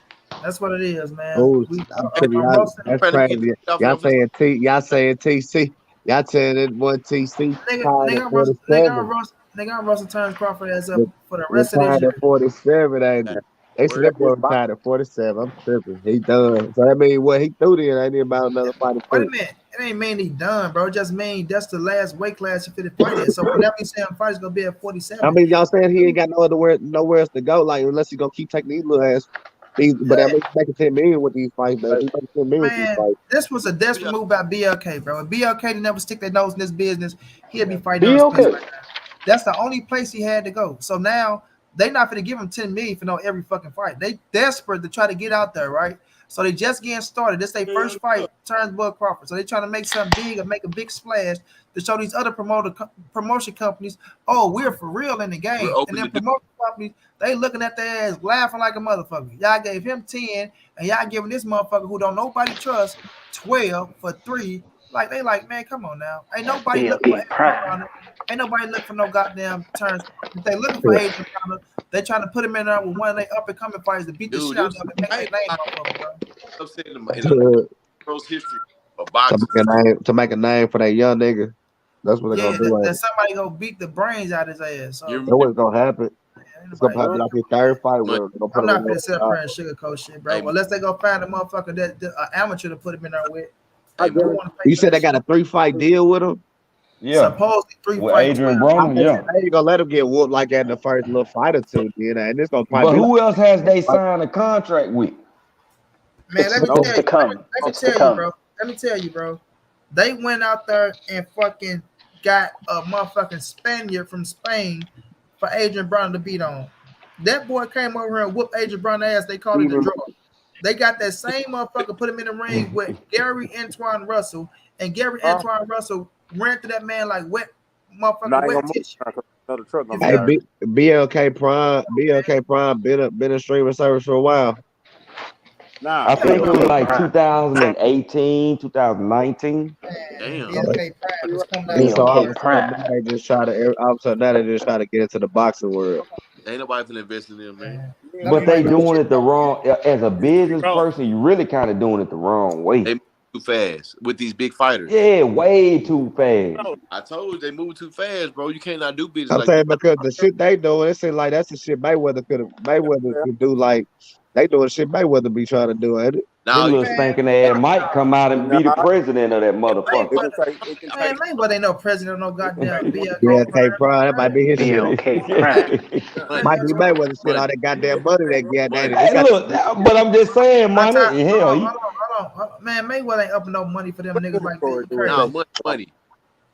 Speaker 1: that's what it is, man.
Speaker 2: Oh,
Speaker 1: We
Speaker 2: I'm telling y'all,
Speaker 1: most
Speaker 7: I'm
Speaker 2: that's
Speaker 7: trying to get
Speaker 2: crazy.
Speaker 7: off
Speaker 2: Y'all
Speaker 7: him.
Speaker 2: saying y'all saying TC. Y'all saying that one TC
Speaker 1: nigga,
Speaker 2: tied at 47.
Speaker 1: nigga, I'm Russell Terence Crawford ass up
Speaker 2: They
Speaker 1: for the
Speaker 2: they
Speaker 1: rest of this
Speaker 2: tied
Speaker 1: year.
Speaker 2: at 47, ain't it? They said
Speaker 7: Word.
Speaker 2: that
Speaker 11: That's
Speaker 2: boy
Speaker 11: just box.
Speaker 2: retired at 47. I'm tripping. He done. So that mean what he threw then ain't even about another fight to
Speaker 1: Wait a
Speaker 2: through.
Speaker 1: minute, it ain't mean he done, bro. It just mean that's the last weight class he fit to fight at. So whenever he say fight is gonna be at
Speaker 2: I
Speaker 1: 47.
Speaker 2: mean, y'all saying he ain't got no other nowhere else to go, like unless he gonna keep taking these little ass. But I mean, he's making 10 million with these fights, baby. He's making 10 million with these
Speaker 1: Man,
Speaker 2: fights.
Speaker 1: this was a desperate move by BLK, bro. If BLK didn't never stick their nose in this business, he'd be fighting
Speaker 8: Be
Speaker 1: on Spence
Speaker 8: okay.
Speaker 1: right now. That's the only place he had to go. So now they not gonna give him 10 million for no every fucking fight. They desperate to try to get out there, right? So they just getting started. This their first fight, turns Crawford. So they trying to make something big and make a big splash to show these other promotion companies, oh, we're for real in the
Speaker 7: We're
Speaker 1: game. And
Speaker 7: open
Speaker 1: then
Speaker 7: to do.
Speaker 1: promotion companies, they looking at their ass laughing like a motherfucker. Y'all gave him 10, and y'all giving this motherfucker who don't nobody trust 12 for 3. Like they like, man, come on now. Ain't nobody looking for
Speaker 10: BLK
Speaker 1: Adrian
Speaker 10: prime.
Speaker 1: Broner. Ain't nobody looking for no goddamn turns. If they looking for Adrian Broner, they trying to put him in there with one of their up and coming fighters to beat the shit
Speaker 7: Dude,
Speaker 1: out of them and make
Speaker 7: I
Speaker 1: their
Speaker 7: ain't
Speaker 1: name
Speaker 7: gonna
Speaker 1: off of them, bro.
Speaker 7: lie, upset in the
Speaker 2: to
Speaker 7: pros history of
Speaker 2: make
Speaker 7: boxing.
Speaker 2: to make a name for that young nigga. That's what they're
Speaker 1: Yeah,
Speaker 2: gonna do. Ain't
Speaker 1: that
Speaker 2: it?
Speaker 1: somebody go beat the brains out his ass.
Speaker 7: You
Speaker 1: So
Speaker 2: That's
Speaker 7: remember
Speaker 2: what's gonna happen.
Speaker 1: ain't
Speaker 2: It's gonna
Speaker 1: nobody.
Speaker 2: probably be
Speaker 11: Huh?
Speaker 2: like his third fight
Speaker 7: money?
Speaker 2: where they're gonna put
Speaker 1: I'm
Speaker 2: him in
Speaker 1: not
Speaker 2: there.
Speaker 1: gonna sit up here and sugarcoat shit, bro.
Speaker 7: Hey,
Speaker 1: Unless they go find a motherfucker that amateur to put him in there with.
Speaker 11: I
Speaker 7: hey,
Speaker 1: I
Speaker 7: money.
Speaker 1: don't want to pay
Speaker 2: You
Speaker 1: for
Speaker 2: said
Speaker 1: that
Speaker 2: they
Speaker 1: shit.
Speaker 2: got a 3-fight deal with him.
Speaker 8: Yeah.
Speaker 1: Supposedly three
Speaker 8: With
Speaker 1: fight,
Speaker 8: Adrian
Speaker 1: 12.
Speaker 2: I
Speaker 8: Broner,
Speaker 2: mean,
Speaker 8: yeah.
Speaker 2: they ain't gonna let him get whooped like that in the first little fight or two, you know. And it's gonna
Speaker 8: But
Speaker 2: probably be
Speaker 8: who else has they
Speaker 2: like
Speaker 8: signed a contract with?
Speaker 1: Man, let me
Speaker 11: no
Speaker 1: tell
Speaker 10: It's to
Speaker 1: you.
Speaker 10: come.
Speaker 1: Let me
Speaker 10: It's to
Speaker 1: tell you,
Speaker 10: come.
Speaker 1: bro. Let me tell you, bro. They went out there and fucking got a motherfucking Spaniard from Spain for Adrian Brown to beat on. That boy came over here and whooped Adrian Brown ass. They called it a
Speaker 11: even
Speaker 1: draw. They got that same motherfucker, put him in the ring with Gary Antoine Russell, and Gary
Speaker 11: huh?
Speaker 1: Antoine Russell ran through that man like wet
Speaker 11: No, I
Speaker 1: motherfucking
Speaker 11: ain't
Speaker 1: wet
Speaker 11: gonna move
Speaker 1: tissue.
Speaker 11: because another truck
Speaker 1: You
Speaker 11: gonna be
Speaker 2: hey,
Speaker 1: feel
Speaker 11: out
Speaker 1: me?
Speaker 2: BLK Prime been a streaming service for a while.
Speaker 11: here. Nah,
Speaker 8: I
Speaker 1: Yeah,
Speaker 8: think it
Speaker 1: bro.
Speaker 8: was
Speaker 10: BLK
Speaker 8: like
Speaker 10: prime.
Speaker 8: 2018, 2019.
Speaker 1: Man,
Speaker 7: Damn.
Speaker 1: BLK Prime is coming out
Speaker 2: And
Speaker 1: of
Speaker 2: so all
Speaker 10: BLK
Speaker 2: of
Speaker 1: nowhere.
Speaker 2: a sudden
Speaker 10: prime.
Speaker 2: now they just try to all of a sudden now they just try to get into the boxing world.
Speaker 7: Ain't nobody finna invest in them, man.
Speaker 1: Man.
Speaker 11: yeah,
Speaker 1: Don't
Speaker 8: But
Speaker 11: man.
Speaker 8: they
Speaker 1: nobody give a
Speaker 8: doing
Speaker 1: shit
Speaker 8: it the
Speaker 1: about that.
Speaker 8: wrong as a business
Speaker 11: Bro,
Speaker 8: person, you really kind of doing it the wrong
Speaker 7: They
Speaker 8: way.
Speaker 7: move too fast with these big fighters.
Speaker 8: Yeah, way too fast.
Speaker 11: bro,
Speaker 7: I told you they move too fast, bro. You cannot do business
Speaker 2: I'm
Speaker 7: like that.
Speaker 2: saying because the shit they doing, it seems like that's the shit Mayweather
Speaker 11: yeah.
Speaker 2: could do. Like they doing shit Mayweather be trying to do, ain't it?
Speaker 8: This
Speaker 7: Now you
Speaker 8: little
Speaker 7: can't.
Speaker 1: Man,
Speaker 8: stinking
Speaker 1: fuck
Speaker 8: ass might come out and be the
Speaker 11: Nah,
Speaker 8: president of that
Speaker 7: Hey,
Speaker 8: motherfucker.
Speaker 11: it can
Speaker 1: Man,
Speaker 11: take
Speaker 1: Mayweather ain't no president of no goddamn BLK
Speaker 2: BLK
Speaker 1: Prime.
Speaker 2: Prime, that might be his shit.
Speaker 10: BLK prime.
Speaker 7: money,
Speaker 2: Might be Mayweather shit. All
Speaker 7: money,
Speaker 2: that goddamn money they get, ain't it? He
Speaker 7: money.
Speaker 8: Hey,
Speaker 2: got
Speaker 8: look, but I'm just saying,
Speaker 1: By
Speaker 8: money.
Speaker 1: time,
Speaker 8: Hell, he
Speaker 1: hold on. Man, Mayweather ain't up no money for them niggas like that.
Speaker 11: inventory
Speaker 1: You
Speaker 11: do it
Speaker 1: crazy.
Speaker 7: Nah,
Speaker 11: though.
Speaker 7: money.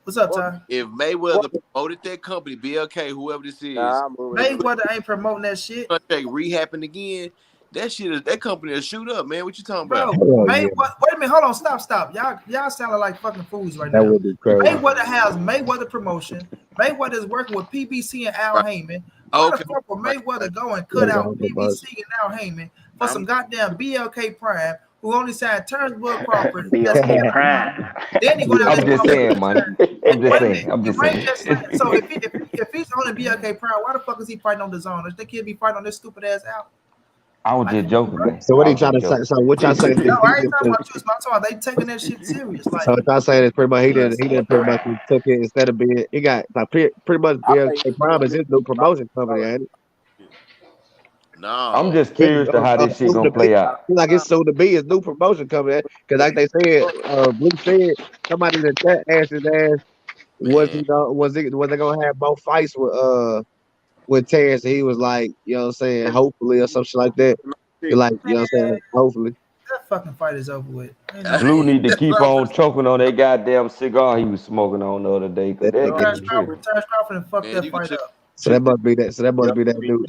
Speaker 1: What's up, Ty?
Speaker 7: If Mayweather promoted that company, BLK, whoever this is,
Speaker 1: Mayweather ain't promoting that shit.
Speaker 7: contract rehapping again. That company will shoot up, man. What you talking
Speaker 1: Bro,
Speaker 7: about?
Speaker 1: Wait a minute, hold on, stop. Y'all sounding like fucking fools right
Speaker 2: That
Speaker 1: now.
Speaker 2: would be crazy.
Speaker 1: Mayweather has Mayweather promotion. Mayweather is working with PBC and Al Haymon. Why the fuck would Mayweather go and cut out PBC and Al Haymon for some goddamn BLK Prime who only signed Terence Crawford?
Speaker 10: BLK Prime.
Speaker 1: Then he go down
Speaker 8: I'm
Speaker 1: this
Speaker 8: just saying, man. I'm just saying. I'm just saying.
Speaker 1: So if he's on the BLK Prime, why the fuck is he fighting on the zone? They can't be fighting on this stupid ass out.
Speaker 8: I was just joking, man.
Speaker 2: So what are you trying to say? So what y'all saying?
Speaker 1: No, I ain't talking about you. I'm talking about they taking that shit serious. Like,
Speaker 2: So what y'all saying is pretty much he didn't pretty much took it instead of being he got like pretty much BLK Prime is his new promotion company, ain't it?
Speaker 7: No,
Speaker 8: I'm just curious to how this shit gonna play out.
Speaker 2: Like it's soon to be his new promotion company because like they said, Blue said somebody in the chat asked his ass was they gonna have both fights with Terence, and he was like, you know what I'm saying, hopefully or something like that. Like, you know what I'm saying, hopefully.
Speaker 1: That fucking fight is over with.
Speaker 8: Blue need to keep on choking on that goddamn cigar he was smoking on the other day. Cause that
Speaker 1: Terence Crawford and fucked that fight up.
Speaker 2: So that must be that. So that must be that new.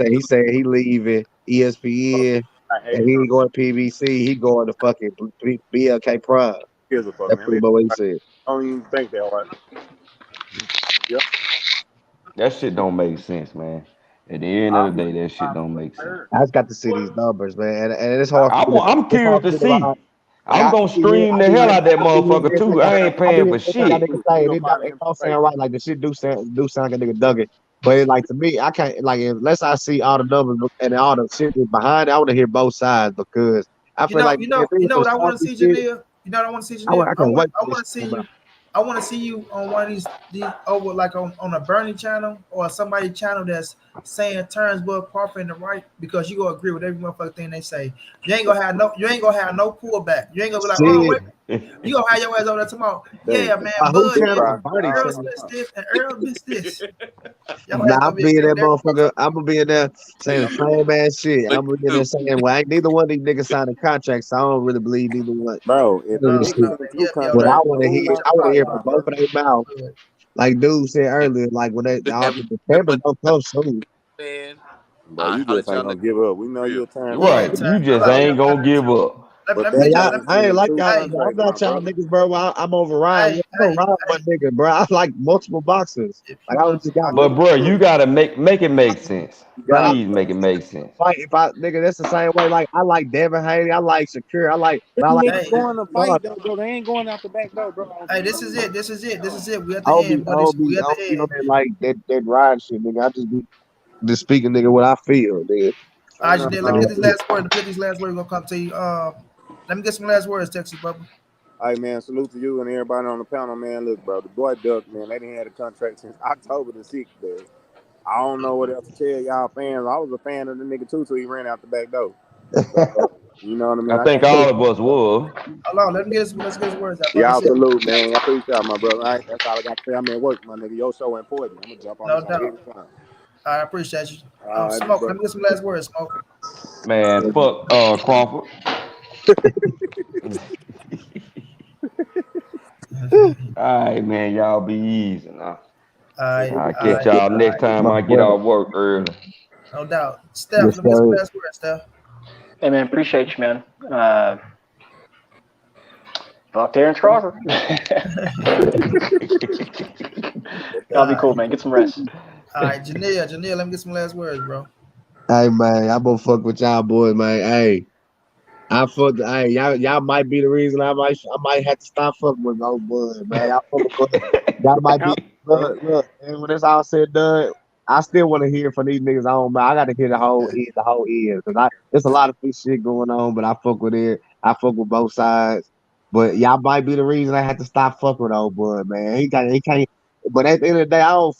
Speaker 2: He said he leaving ESPN and he ain't going to PBC. He going to fucking BLK Prime.
Speaker 11: Here's a
Speaker 2: That's pretty much what he said.
Speaker 11: I don't even think that right. Yep.
Speaker 8: That shit don't make sense, man. At the end of the day, that shit don't make sense.
Speaker 2: I just got to see these numbers, man, and it's hard.
Speaker 8: I'm curious to see. I'm gonna stream the hell out that motherfucker too. I ain't paying for shit.
Speaker 2: It don't sound right. Like the shit do sound like a nigga duggan. But it, like to me, I can't like unless I see all the numbers and all the shit behind it. I want to hear both sides because I feel like
Speaker 1: you know what I want to see, Janelle. You know what I want to see, Janelle. I want to see you. I want to see you on one of these over like on a Bernie channel or somebody channel that's saying Terence Crawford in the right because you gonna agree with every motherfucking thing they say. You ain't gonna have no pullback. You ain't gonna be like, oh wait, you gonna have your ass over there tomorrow. Yeah, man, Bud, Errol missed this and Errol missed this.
Speaker 2: I'm being that motherfucker. I'm gonna be in there saying the same ass shit. I'm gonna be in there saying, well, ain't neither one of these niggas signed a contract, so I don't really believe neither one.
Speaker 11: Bro,
Speaker 2: what I want to hear from both of their mouths. Like dude said earlier, like when the December don't come soon.
Speaker 7: Man,
Speaker 11: bro, you just ain't gonna give up. We know you're time.
Speaker 8: Right, you just ain't gonna give up.
Speaker 2: I ain't like y'all. I'm not y'all niggas, bro. I'm over Ryan. I'm ride my nigga, bro. I like multiple boxers. Like I just got.
Speaker 8: But bro, you gotta make it make sense. Please make it make sense.
Speaker 2: Like if I nigga, that's the same way. Like I like Devin Haney. I like Shakur. I like.
Speaker 11: Going to fight though, bro. They ain't going out the back door, bro.
Speaker 1: Hey, this is it. We at the end, buddy. We at the end.
Speaker 2: Like that ride shit, nigga. I just speaking, nigga, what I feel, nigga.
Speaker 1: All right, Janelle, let me get these last words. We're gonna come to you. Let me get some last words, Texas Bubba.
Speaker 11: All right, man. Salute to you and everybody on the panel, man. Look, bro, the boy Duck, man, they didn't have a contract since October the 6th, man. I don't know what else to tell y'all fans. I was a fan of the nigga too till he ran out the back door. So, you know what I mean?
Speaker 8: I think all of us will.
Speaker 1: Hold on, let's get his words out.
Speaker 11: Y'all salute, man. I appreciate y'all, my brother. All right, that's all I got to say. I'm at work, my nigga. Your show important. I'm gonna jump on this anytime.
Speaker 1: I appreciate you. Smoke. Let me get some last words, Smoke.
Speaker 8: Man, fuck Crawford. All right, man. Y'all be easy now. I'll catch y'all next time I get off work early.
Speaker 1: No doubt. Steph, let me get some last words, Steph.
Speaker 10: Hey, man. Appreciate you, man. Fuck Terence Crawford. Y'all be cool, man. Get some rest.
Speaker 1: All right, Janelle, let me get some last words, bro.
Speaker 2: Hey man, I'm gonna fuck with y'all boys, man. Hey, y'all might be the reason I might have to stop fucking with old boys, man. Y'all might be look, and when it's all said and done, I still want to hear from these niggas on, man. I gotta hear the whole end, because there's a lot of this shit going on, but I fuck with it. I fuck with both sides. But y'all might be the reason I had to stop fucking with old boy, man. He can't. But at the end of the day, I don't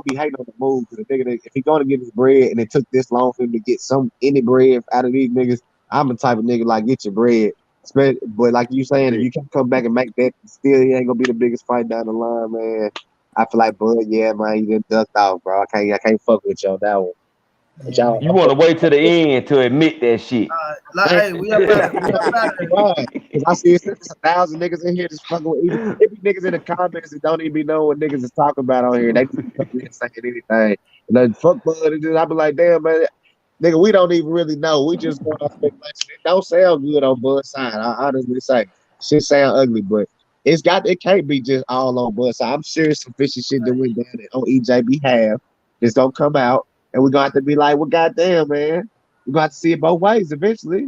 Speaker 2: be hating on the move, because the nigga, if he gonna get his bread and it took this long for him to get any bread out of these niggas, I'm the type of nigga like get your bread. But like you saying, if you can't come back and make that, still he ain't gonna be the biggest fight down the line, man. I feel like Bud, yeah, man, you done ducked out, bro. I can't fuck with you on that one. But
Speaker 1: Yeah.
Speaker 2: y'all,
Speaker 8: You want to wait to the end to admit that shit.
Speaker 1: Like,
Speaker 2: I ain't
Speaker 1: hey, we up
Speaker 2: yeah,
Speaker 1: out of we up out of there.
Speaker 2: right. Cause I see it's 1,000 niggas in here just fucking with even it be niggas in the comments that don't even be knowing what niggas is talking about on here. They just be coming in saying anything. And then fuck bud, and then I be like, damn man, nigga, we don't even really know. We just going off speculation. It don't sound good on Bud's side. I honestly say shit sound ugly, but it can't be just all on Bud's side. I'm sure some fishy shit that went down on EJ behalf is gonna come out, and we're gonna have to be like, well, goddamn, man, we're gonna have to see it both ways eventually.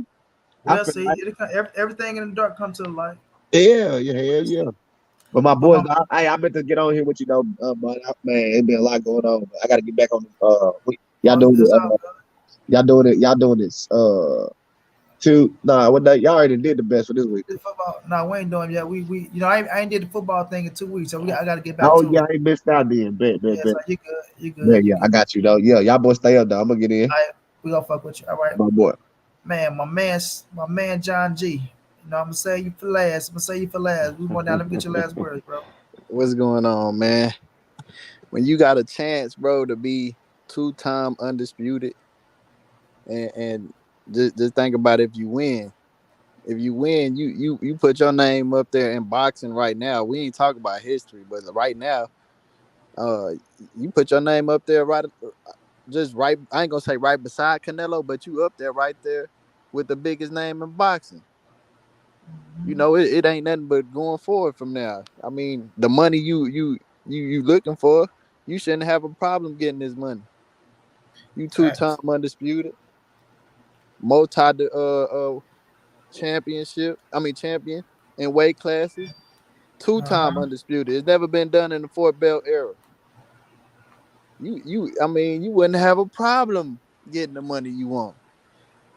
Speaker 2: I
Speaker 1: We'll
Speaker 2: feel
Speaker 1: see.
Speaker 2: like,
Speaker 1: Everything in the dark come to the light.
Speaker 2: yeah, yeah, hell yeah. But my
Speaker 1: But
Speaker 2: boys,
Speaker 1: my
Speaker 2: I meant to get on here with you though, but man, it been a lot going on. I got to get back on. Y'all doing
Speaker 1: it's
Speaker 2: it?
Speaker 1: all good.
Speaker 2: Y'all doing this? What y'all already did the best for this week.
Speaker 1: The football. No, we ain't doing it yet. We I ain't did the football thing in 2 weeks, so I got to get back
Speaker 2: Oh
Speaker 1: to
Speaker 2: yeah,
Speaker 1: it.
Speaker 2: I ain't missed out then. Bet, bet,
Speaker 1: Yeah,
Speaker 2: bet.
Speaker 1: so you good. You
Speaker 2: Yeah,
Speaker 1: good. You
Speaker 2: yeah, I
Speaker 1: good.
Speaker 2: got you though. Yeah, y'all boys stay up though. I'm gonna get in.
Speaker 1: All right, we gonna fuck with you. All right,
Speaker 2: My boy.
Speaker 1: man. My man John G. You know, I'm gonna say you for last. I'm gonna say you for last. We going down. Let me get your last words, bro.
Speaker 5: What's going on, man? When you got a chance, bro, to be 2-time undisputed, and just think about if you win. If you win, you put your name up there in boxing right now. We ain't talking about history, but right now, uh, you put your name up there right, just right. I ain't gonna say right beside Canelo, but you up there right there with the biggest name in boxing. You know, it ain't nothing but going forward from now. I mean, the money you looking for, you shouldn't have a problem getting this money. You
Speaker 1: Facts.
Speaker 5: 2-time undisputed, multi championship. I mean champion in weight classes.
Speaker 1: Uh
Speaker 5: 2-time
Speaker 1: huh.
Speaker 5: undisputed. It's never been done in the Fort Bell era. I mean, you wouldn't have a problem getting the money you want.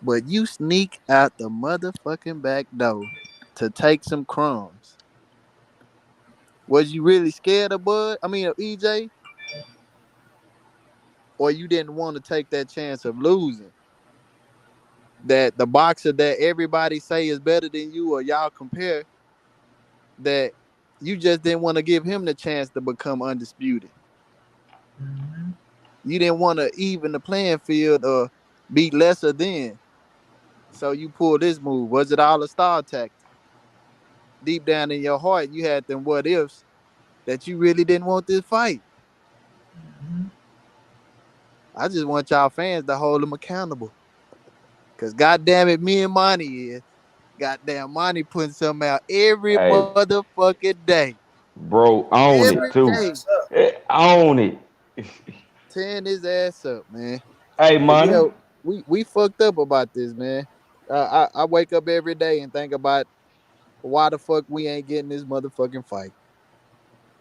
Speaker 5: But you sneak out the motherfucking back door to take some crumbs. Was you really scared of Bud? I mean, of EJ, or you didn't want to take that chance of losing? That the boxer that everybody say is better than you, or y'all compare, that you just didn't want to give him the chance to become undisputed.
Speaker 1: Mm-hmm.
Speaker 5: You didn't want to even the playing field or be lesser than. So you pulled this move. Was it all a star tactic? Deep down in your heart, you had them what ifs that you really didn't want this fight.
Speaker 1: Mm-hmm.
Speaker 5: I just want y'all fans to hold them accountable. Cause goddamn it, me and Monty is. Goddamn Monty putting something out every
Speaker 8: Hey,
Speaker 5: motherfucking day.
Speaker 8: bro, own
Speaker 5: Every
Speaker 8: it too.
Speaker 5: day.
Speaker 1: That's up.
Speaker 8: Own it.
Speaker 5: Tearing his ass up, man.
Speaker 8: Hey,
Speaker 5: But yeah,
Speaker 8: money.
Speaker 5: we fucked up about this, man. I wake up every day and think about why the fuck we ain't getting this motherfucking fight.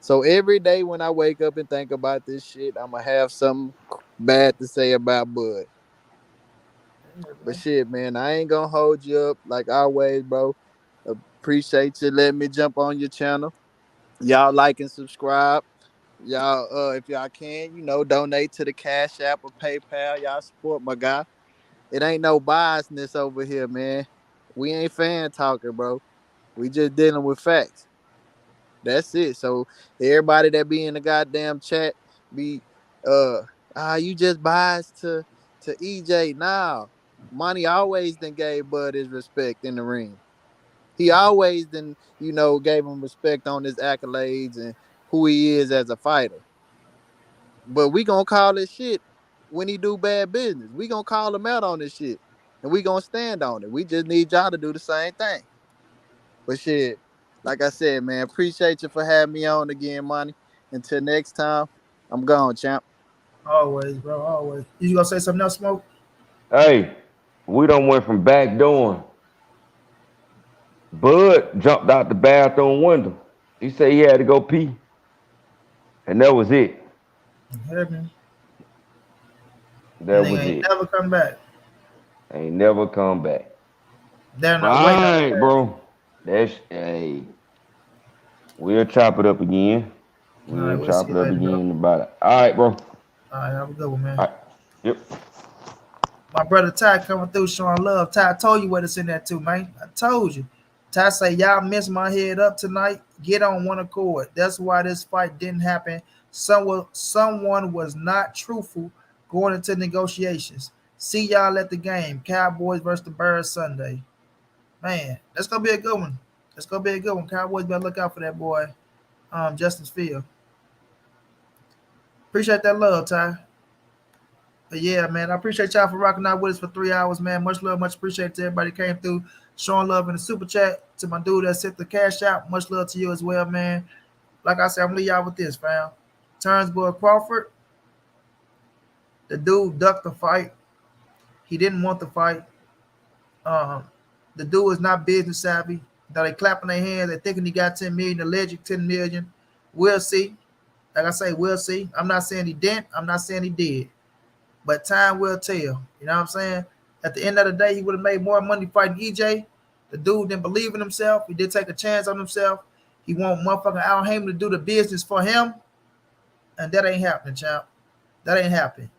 Speaker 5: So every day when I wake up and think about this shit, I'ma have something bad to say about Bud.
Speaker 1: Yeah,
Speaker 5: But
Speaker 1: man.
Speaker 5: shit, man, I ain't gonna hold you up like always, bro. Appreciate you letting me jump on your channel. Y'all like and subscribe. Y'all, if y'all can, donate to the Cash App or PayPal. Y'all support my guy. It ain't no biasness over here, man. We ain't fan talking, bro. We just dealing with facts. That's it. So everybody that be in the goddamn chat be you just biased to EJ. Nah. Money always then gave Bud his respect in the ring. He always then, gave him respect on his accolades and who he is as a fighter. But we gonna call this shit when he do bad business. We gonna call him out on this shit. And we gonna stand on it. We just need y'all to do the same thing. But shit, like I said, man, appreciate you for having me on again, Monty. Until next time, I'm gone, champ.
Speaker 1: Always, bro. Always. You gonna say something else, Smoke?
Speaker 8: Hey, we don't went from back door. Bud jumped out the bathroom window. He said he had to go pee, and that was it.
Speaker 1: Heaven.
Speaker 8: That
Speaker 1: And they
Speaker 8: was
Speaker 1: ain't
Speaker 8: it.
Speaker 1: never come back.
Speaker 8: Ain't never come back.
Speaker 1: They're
Speaker 8: But
Speaker 1: not waiting
Speaker 8: all
Speaker 1: on
Speaker 8: right,
Speaker 1: that.
Speaker 8: bro. That's hey. We'll chop it up again.
Speaker 1: All right,
Speaker 8: We'll
Speaker 1: we'll see
Speaker 8: chop
Speaker 1: you
Speaker 8: it up
Speaker 1: later, bro.
Speaker 8: again about it. All right, bro.
Speaker 1: All right, have a good one, man.
Speaker 8: All right. Yep.
Speaker 1: My brother Ty coming through showing love. Ty, I told you what it's in there too, man. I told you. Ty say, y'all messed my head up tonight. Get on one accord. That's why this fight didn't happen. Someone was not truthful going into negotiations. See y'all at the game. Cowboys versus the Birds Sunday. Man, that's gonna be a good one. That's gonna be a good one. Cowboys better look out for that boy, Justice Field. Appreciate that love, Ty. But yeah, man, I appreciate y'all for rocking out with us for 3 hours, man. Much love, much appreciated to everybody that came through, showing love in the super chat. To my dude that sent the cash out, much love to you as well, man. Like I said, I'm gonna leave y'all with this, fam. Terence boy Crawford, the dude ducked the fight. He didn't want the fight. Um, the dude is not business savvy. That they clapping their hands, they thinking he got 10 million, alleged 10 million. We'll see. Like I say, we'll see. I'm not saying he didn't. I'm not saying he did. But time will tell. You know what I'm saying? At the end of the day, he would have made more money fighting EJ. The dude didn't believe in himself. He did take a chance on himself. He want motherfucking Al Haymon to do the business for him. And that ain't happening, champ. That ain't happening.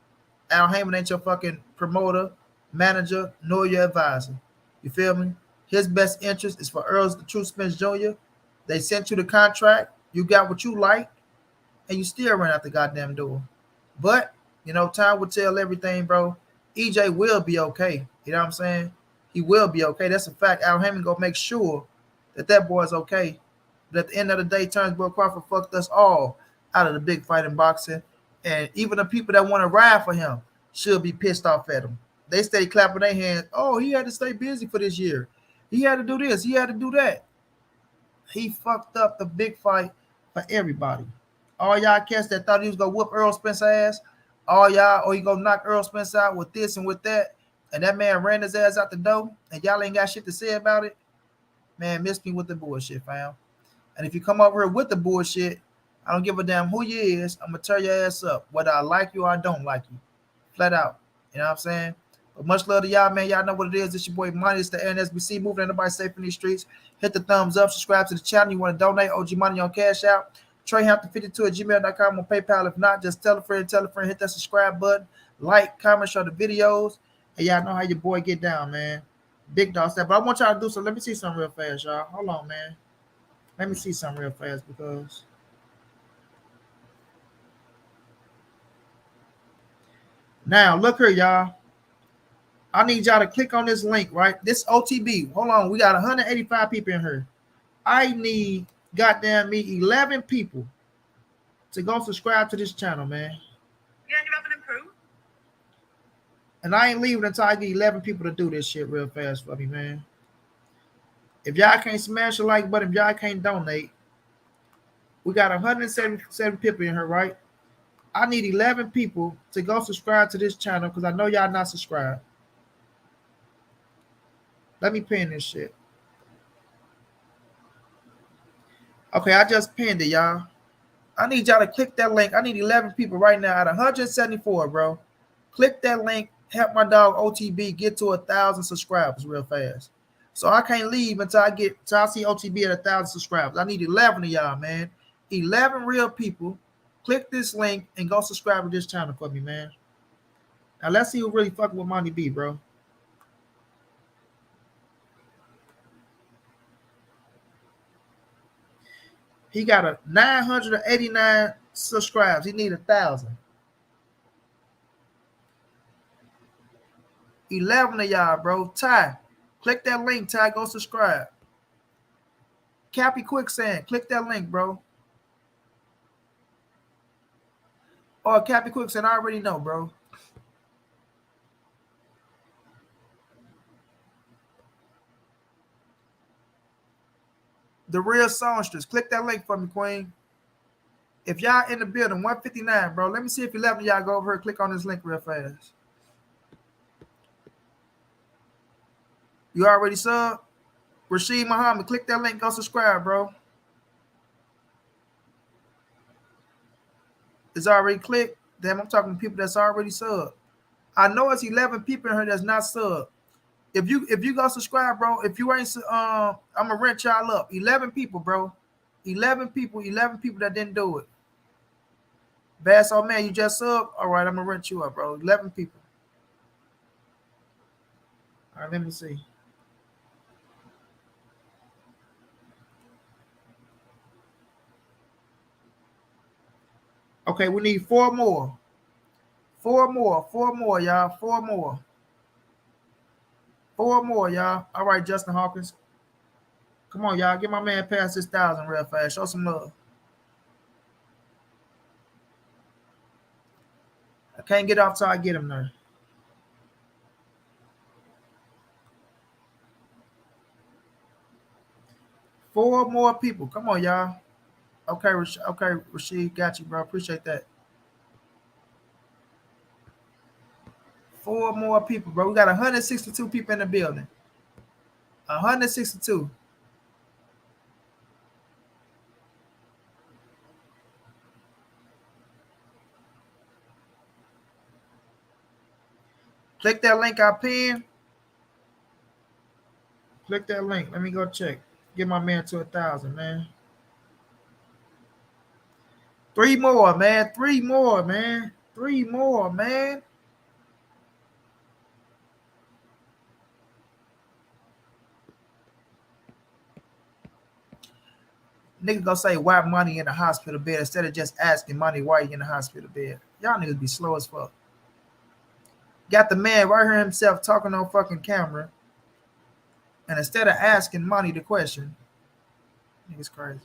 Speaker 1: Al Haymon ain't your fucking promoter, manager, nor your advisor. You feel me? His best interest is for Errol the True Spence Jr. They sent you the contract. You got what you like, and you still ran out the goddamn door. But, time will tell everything, bro. EJ will be okay. You know what I'm saying? He will be okay. That's a fact. Al Haymon gonna make sure that boy's okay. But at the end of the day, Terence Boy Crawford fucked us all out of the big fight in boxing. And even the people that want to ride for him should be pissed off at him. They stay clapping their hands. Oh, he had to stay busy for this year. He had to do this. He had to do that. He fucked up the big fight for everybody. All y'all cats that thought he was going to whoop Errol Spence ass, all y'all, or he going to knock Errol Spence out with this and with that, and that man ran his ass out the door, and y'all ain't got shit to say about it, man, miss me with the bullshit, fam. And if you come over here with the bullshit, I don't give a damn who you is. I'm going to tear your ass up, whether I like you or I don't like you. Flat out. You know what I'm saying? But much love to y'all, man. Y'all know what it is. It's your boy Money. It's the NSBC moving. Ain't nobody safe in these streets. Hit the thumbs up. Subscribe to the channel. You want to donate? OG Money on Cash Out. TreyHampton52 at gmail.com on PayPal. If not, just tell a friend. Hit that subscribe button. Like, comment, share the videos. And y'all know how your boy get down, man. Big dog stuff. But I want y'all to do something. Let me see something real fast, y'all. Hold on, man. Let me see something real fast because... Now, look here, y'all. I need y'all to click on this link, right? This OTB. Hold on. We got 185 people in here. I need, goddamn me, 11 people to go subscribe to this channel, man. And I ain't leaving until I get 11 people to do this shit real fast for me, man. If y'all can't smash the like button, if y'all can't donate, we got 177 people in here, right? I need 11 people to go subscribe to this channel because I know y'all not subscribed. Let me pin this shit. Okay, I just pinned it, y'all. I need y'all to click that link. I need 11 people right now out of 174, bro. Click that link. Help my dog OTB get to 1,000 subscribers real fast. So I can't leave until I see OTB at 1,000 subscribers. I need 11 of y'all, man. 11 real people. Click this link and go subscribe to this channel for me, man. Now let's see who really fucking with Monty B, bro. He got a 989 subscribers. He need 1,000. 11 of y'all, bro. Ty, click that link. Ty, go subscribe. Cappy Quicksand, click that link, bro. Or Cappy Quicksand, I already know, bro. The Real Songstress, click that link for me, Queen. If y'all in the building, 159, bro. Let me see if 11 of y'all go over here. Click on this link real fast. You already sub? Rashid Muhammad, click that link. Go subscribe, bro. It's already clicked. Damn, I'm talking to people that's already sub. I know it's 11 people in here that's not sub. If you go subscribe, bro, if you ain't I'm gonna rent y'all up. 11 people, bro. 11 people that didn't do it. Bass, oh man, you just sub? All right, I'm gonna rent you up, bro. 11 people. All right, let me see. Okay, we need 4 more. Four more, y'all. Four more. Four more, y'all. All right, Justin Hawkins. Come on, y'all. Get my man past this 1,000 real fast. Show some love. I can't get off till I get him there. Four more people. Come on, y'all. Okay, okay, Rashid, got you, bro. Appreciate that. Four more people, bro. We got 162 people in the building. 162. Click that link I pinned. Click that link. Let me go check. Get my man to 1,000, man. Three more, man. Three more, man. Three more, man. Niggas gonna say why money in the hospital bed instead of just asking money why you in the hospital bed. Y'all niggas be slow as fuck. Got the man right here himself talking on fucking camera. And instead of asking money the question, niggas crazy.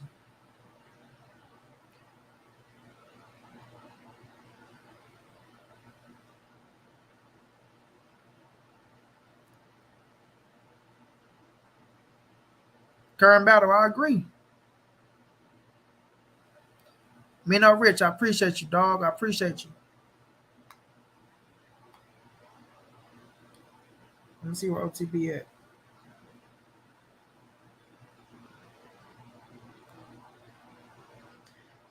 Speaker 1: Current battle, I agree. Mino Rich, I appreciate you, dog. I appreciate you. Let me see where OTB at.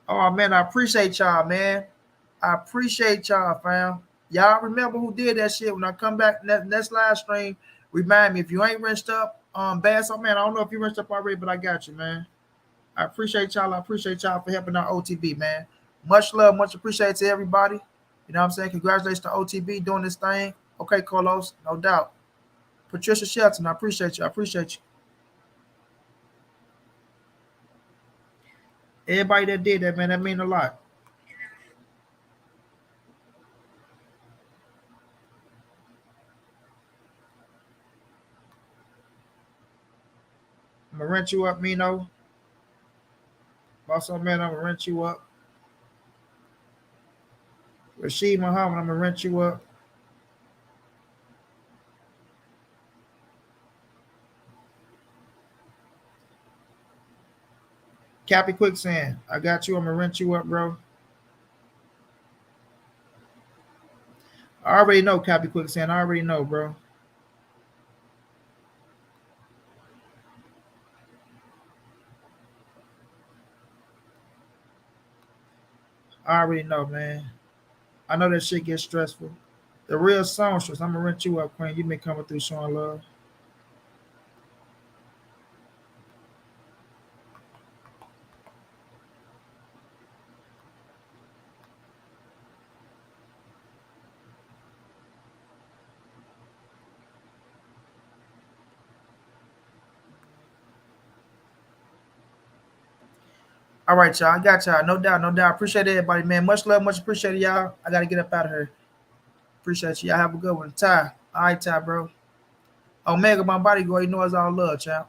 Speaker 1: Oh, man, I appreciate y'all, man. I appreciate y'all, fam. Y'all remember who did that shit. When I come back next live stream, remind me. If you ain't rinsed up, Bass, oh, man, I don't know if you rinsed up already, but I got you, man. I appreciate y'all. I appreciate y'all for helping out OTB, man. Much love, much appreciated to everybody. You know what I'm saying? Congratulations to OTB doing this thing. Okay, Carlos, no doubt. Patricia Shelton, I appreciate you. I appreciate you. Everybody that did that, man, that mean a lot. I'm gonna rent you up, Mino. Also, man, I'm gonna rent you up. Rashid Muhammad, I'm gonna rent you up. Cappy Quicksand, I got you. I'm gonna rent you up, bro. I already know, Cappy Quicksand. I already know, bro. I already know, man. I know that shit gets stressful. The real songstress, I'm gonna rent you up, Queen. You been coming through showing love. All right, y'all. I got y'all. No doubt, no doubt. Appreciate everybody, man. Much love, much appreciated, y'all. I gotta get up out of here. Appreciate you. Y'all have a good one. Ty. All right, Ty, bro. Omega, my bodyguard, you know it's all love, child.